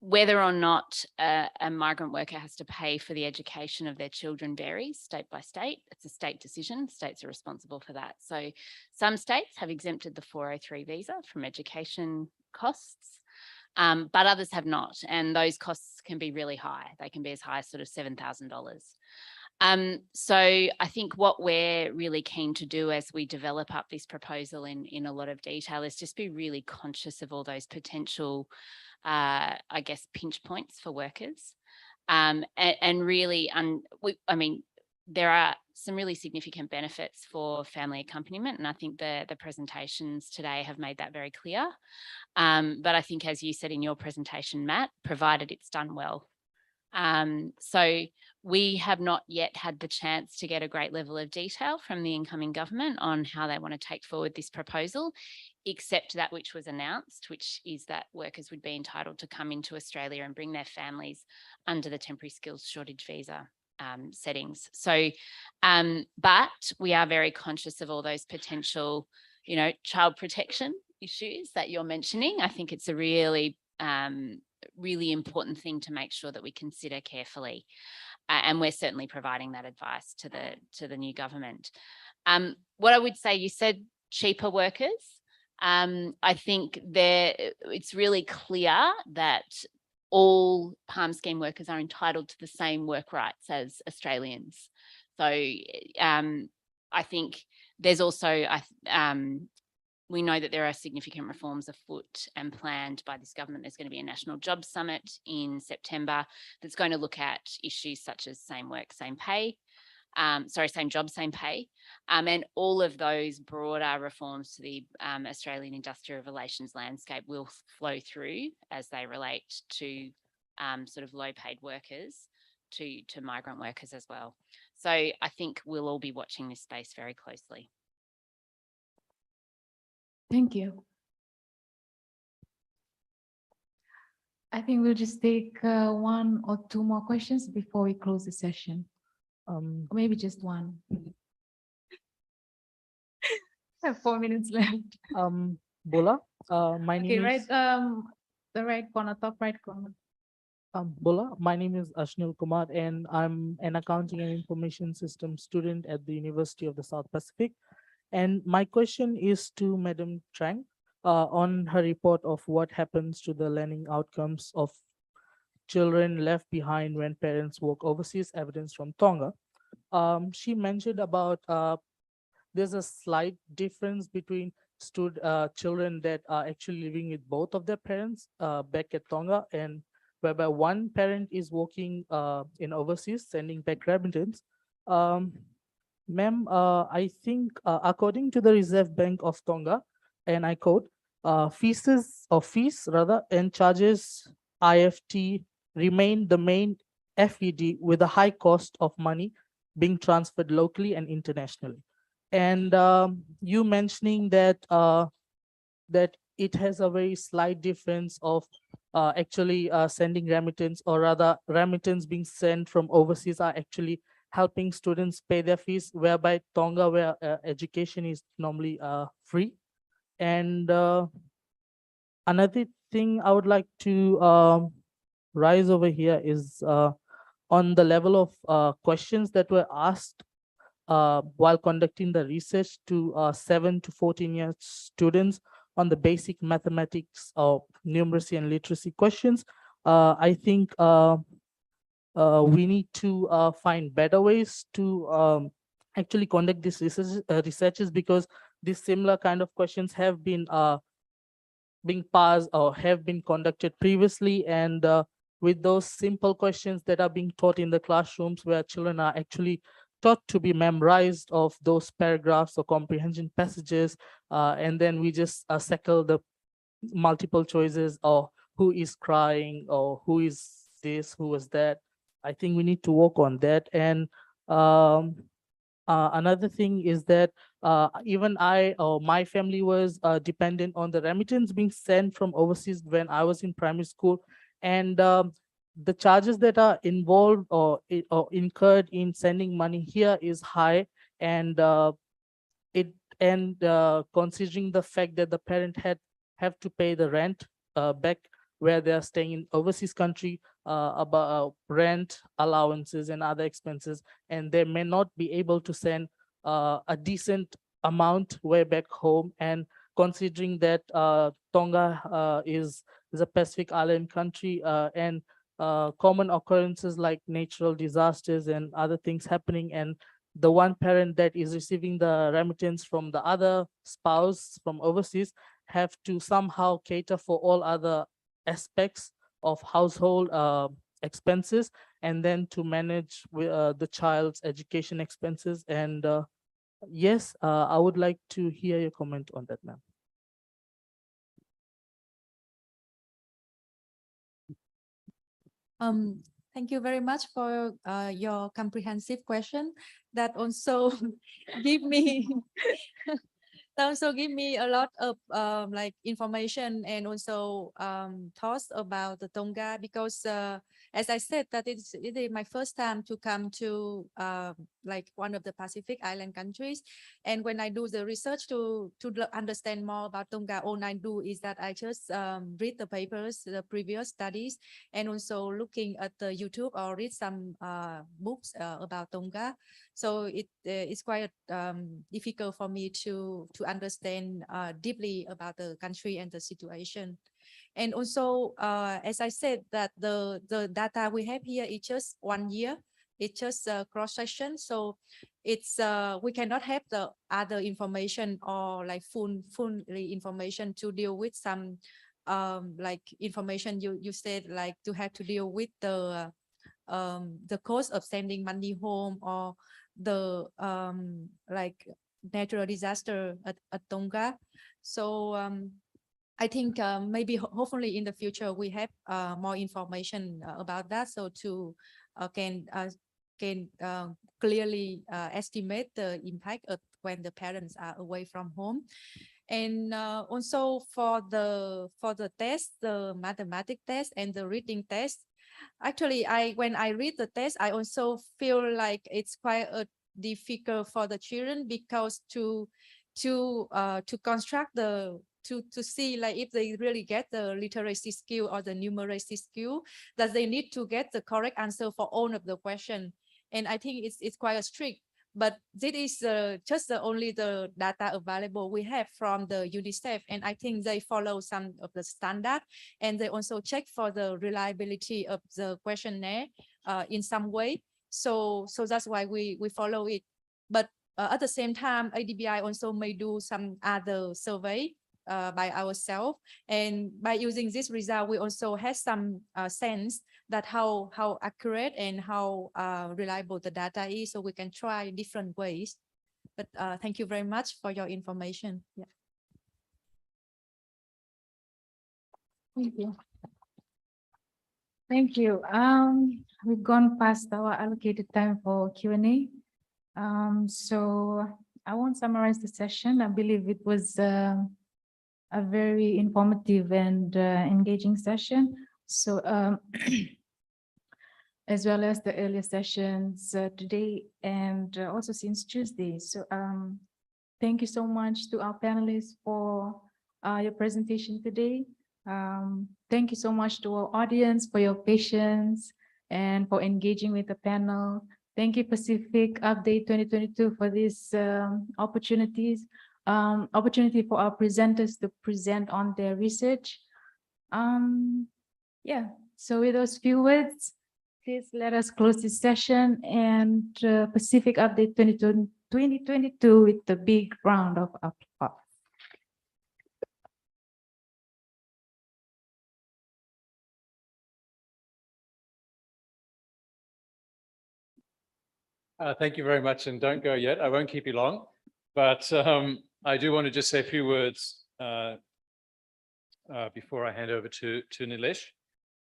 whether or not a migrant worker has to pay for the education of their children varies state by state. It's a state decision. States are responsible for that. So some states have exempted the 403 visa from education costs, but others have not. And those costs can be really high. They can be as high as sort of $7,000. So I think what we're really keen to do as we develop up this proposal in a lot of detail is just be really conscious of all those potential I guess, pinch points for workers. And really, there are some really significant benefits for family accompaniment. And I think the presentations today have made that very clear. But I think, as you said in your presentation, Matt, provided it's done well. So we have not yet had the chance to get a great level of detail from the incoming government on how they want to take forward this proposal, except that which was announced, which is that workers would be entitled to come into Australia and bring their families under the temporary skills shortage visa settings. So, but we are very conscious of all those potential, child protection issues that you're mentioning. I think it's a really, really important thing to make sure that we consider carefully. And we're certainly providing that advice to the new government. What I would say, you said cheaper workers. I think it's really clear that all PALM scheme workers are entitled to the same work rights as Australians. So I think there's also, we know that there are significant reforms afoot and planned by this government. There's going to be a national jobs summit in September that's going to look at issues such as same work, same pay, same job, same pay. And all of those broader reforms to the Australian industrial relations landscape will flow through as they relate to sort of low paid workers to migrant workers as well. So I think we'll all be watching this space very closely. Thank you. I think we'll just take one or two more questions before we close the session. Or maybe just one. I have 4 minutes left. Bola, my Okay, name right, is the right corner, top right corner. Bola. My name is Ashnil Kumar, and I'm an accounting and information system student at the University of the South Pacific. And my question is to Madam Trang on her report of what happens to the learning outcomes of children left behind when parents work overseas, evidence from Tonga. She mentioned about there's a slight difference between children that are actually living with both of their parents back at Tonga, and whereby one parent is working in overseas, sending back remittance. Ma'am, I think according to the Reserve Bank of Tonga, and I quote, fees rather and charges IFT remain the main FED with a high cost of money being transferred locally and internationally. And you mentioning that that it has a very slight difference of actually sending remittance, or rather remittance being sent from overseas are actually helping students pay their fees, whereby Tonga, where education is normally free. And another thing I would like to rise over here is on the level of questions that were asked while conducting the research to 7 to 14-year students on the basic mathematics of numeracy and literacy questions. I think we need to find better ways to actually conduct these researches, because these similar kind of questions have been being passed or have been conducted previously, and with those simple questions that are being taught in the classrooms, where children are actually taught to be memorized of those paragraphs or comprehension passages, and then we just circle the multiple choices, or who is crying, or who is this, who was that. I think we need to work on that. And another thing is that even I or my family was dependent on the remittance being sent from overseas when I was in primary school. And the charges that are involved or incurred in sending money here is high. And considering the fact that the parent have to pay the rent back where they are staying in overseas country, about rent allowances and other expenses, and they may not be able to send a decent amount way back home. And considering that Tonga is a Pacific island country, and common occurrences like natural disasters and other things happening, and the one parent that is receiving the remittance from the other spouse from overseas have to somehow cater for all other aspects of household expenses, and then to manage the child's education expenses. And yes, I would like to hear your comment on that, ma'am. Thank you very much for your comprehensive question. That also give me a lot of like information, and also thoughts about the Tonga, because as I said, that it is my first time to come to like one of the Pacific island countries. And when I do the research to understand more about Tonga, all I do is that I just read the papers, the previous studies, and also looking at the YouTube or read some books about Tonga. So it's quite difficult for me to understand deeply about the country and the situation. And also, as I said, that the data we have here is just 1 year. It's just a cross section. So it's we cannot have the other information or like fully information to deal with some like information you said, like to have to deal with the cost of sending money home, or the like natural disaster at Tonga. So I think maybe hopefully in the future we have more information about that, so to can clearly estimate the impact of when the parents are away from home. And also for the test, the mathematics test and the reading test, actually when I read the test, I also feel like it's quite difficult for the children, because to construct the to see like if they really get the literacy skill or the numeracy skill, that they need to get the correct answer for all of the question. And I think it's quite strict. But this is just only the data available we have from the UNICEF, and I think they follow some of the standard, and they also check for the reliability of the questionnaire in some way. So that's why we follow it. But at the same time, ADBI also may do some other survey by ourselves, and by using this result, we also have some sense that how accurate and how reliable the data is, so we can try different ways. But thank you very much for your information. Yeah. Thank you. Thank you. We've gone past our allocated time for Q&A. So I won't summarize the session. I believe it was a very informative and engaging session. So as well as the earlier sessions today and also since Tuesday. So thank you so much to our panelists for your presentation today. Thank you so much to our audience for your patience and for engaging with the panel. Thank you, Pacific Update 2022, for these opportunity for our presenters to present on their research. Yeah, so with those few words, please let us close this session and Pacific Update 2022 with the big round of applause. Thank you very much, and don't go yet. I won't keep you long, but I do want to just say a few words before I hand over to Nilesh.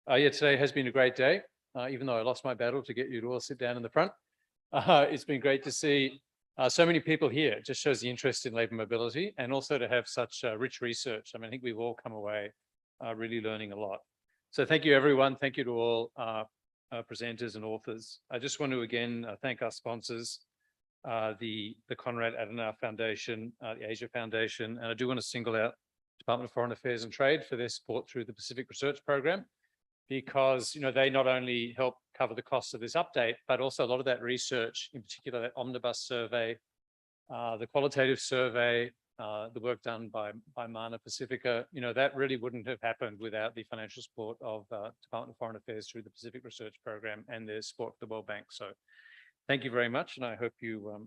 Yeah, today has been a great day, even though I lost my battle to get you to all sit down in the front. It's been great to see so many people here. It just shows the interest in labour mobility, and also to have such rich research. I mean, I think we've all come away really learning a lot. So thank you, everyone. Thank you to all presenters and authors. I just want to again thank our sponsors, the Konrad Adenauer Foundation, the Asia Foundation, and I do want to single out Department of Foreign Affairs and Trade for their support through the Pacific Research Program, because they not only help cover the costs of this update, but also a lot of that research, in particular that omnibus survey, the qualitative survey, the work done by Mana Pacifica, that really wouldn't have happened without the financial support of Department of Foreign Affairs through the Pacific Research Program and their support for the World Bank. So thank you very much, and I hope you're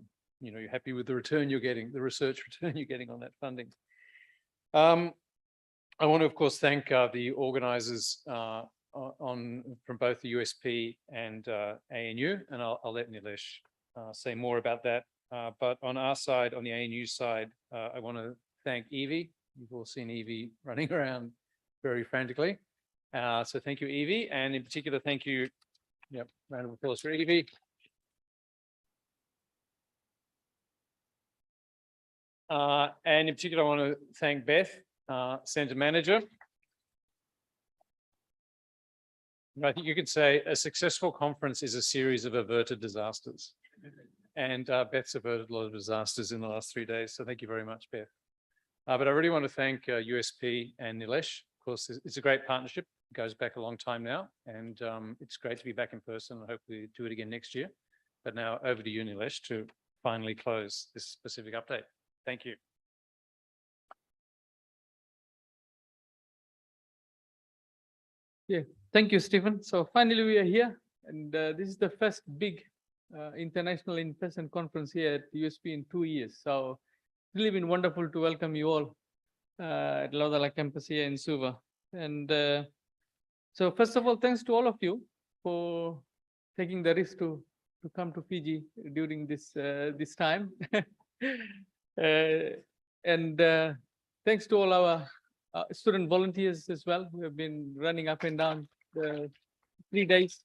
happy with the return you're getting, the research return you're getting on that funding. I want to, of course, thank the organisers from both the USP and ANU, and I'll let Nilesh say more about that. But on our side, on the ANU side, I want to thank Evie. You've all seen Evie running around very frantically. So thank you, Evie. And in particular, thank you, round of applause for Evie. And in particular, I want to thank Beth, Centre Manager. I think you could say a successful conference is a series of averted disasters. And Beth's averted a lot of disasters in the last 3 days. So thank you very much, Beth. But I really want to thank USP and Nilesh. Of course, it's a great partnership. It goes back a long time now. And it's great to be back in person. I hope we do it again next year. But now over to you, Nilesh, to finally close this specific update. Thank you. Yeah, thank you, Stephen. So finally we are here, and this is the first big international in-person conference here at USP in 2 years. So really been wonderful to welcome you all at Lauderdale campus here in Suva. And so first of all, thanks to all of you for taking the risk to come to Fiji during this time. And thanks to all our student volunteers as well, who have been running up and down the 3 days.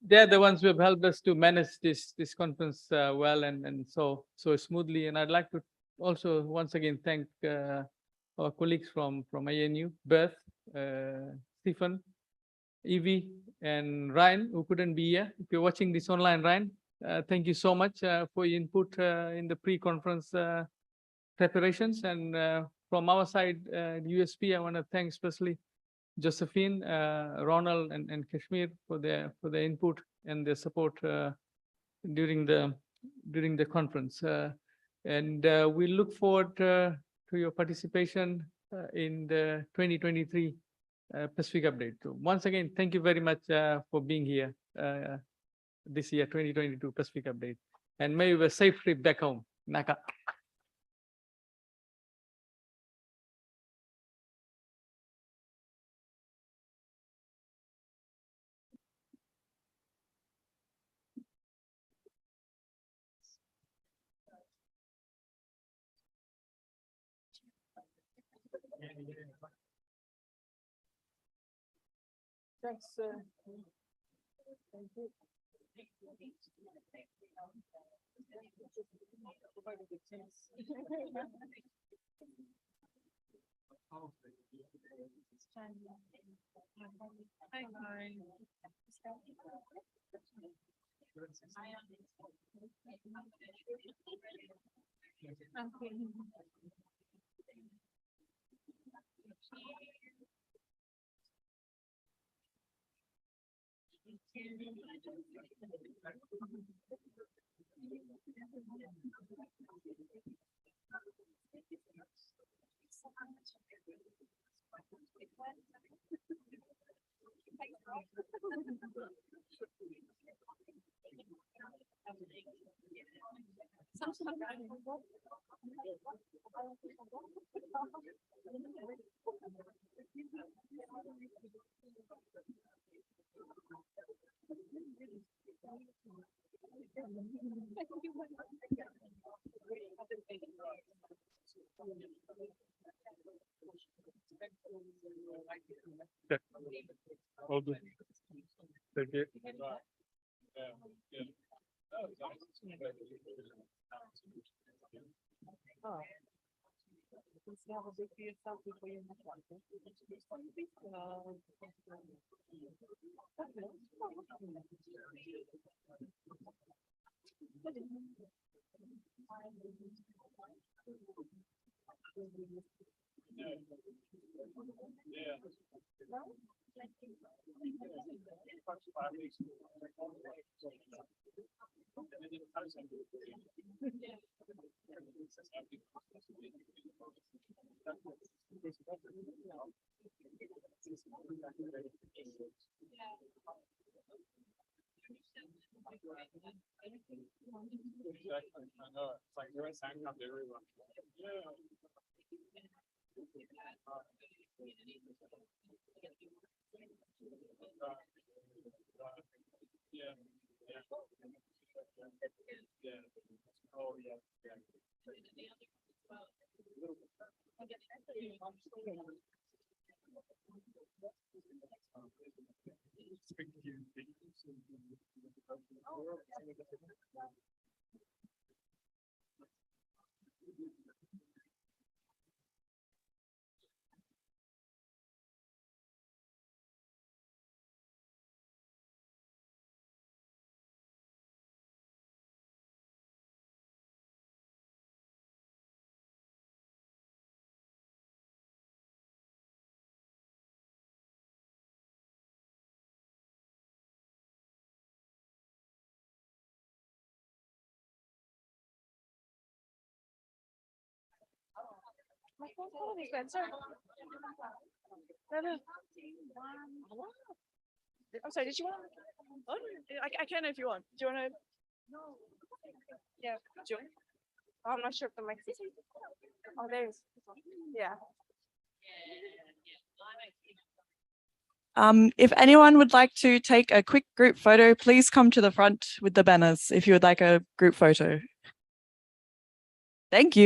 They're the ones who have helped us to manage this conference well and so smoothly. And I'd like to also once again thank our colleagues from ANU, Beth, Stephen, Evie, and Ryan, who couldn't be here. If you're watching this online, Ryan, thank you so much for your input in the pre-conference preparations. And from our side, USP, I want to thank especially Josephine, Ronald, and Kashmir for their input and their support during the conference. And we look forward to your participation in the 2023 Pacific Update. So once again, thank you very much for being here this year, 2022 Pacific Update. And may you have a safe trip back home. Naka. Thanks. Thank you. All good. Thank you. I know, it's like you're handcuffed everyone. Yeah. Oh, yeah. My phone's holding, Spencer. No. I'm sorry, did you want to? I can if you want. Do you want to? No. Yeah. Do you want? Oh, I'm not sure if the mic is. Oh, there's. Yeah. If anyone would like to take a quick group photo, please come to the front with the banners if you would like a group photo. Thank you.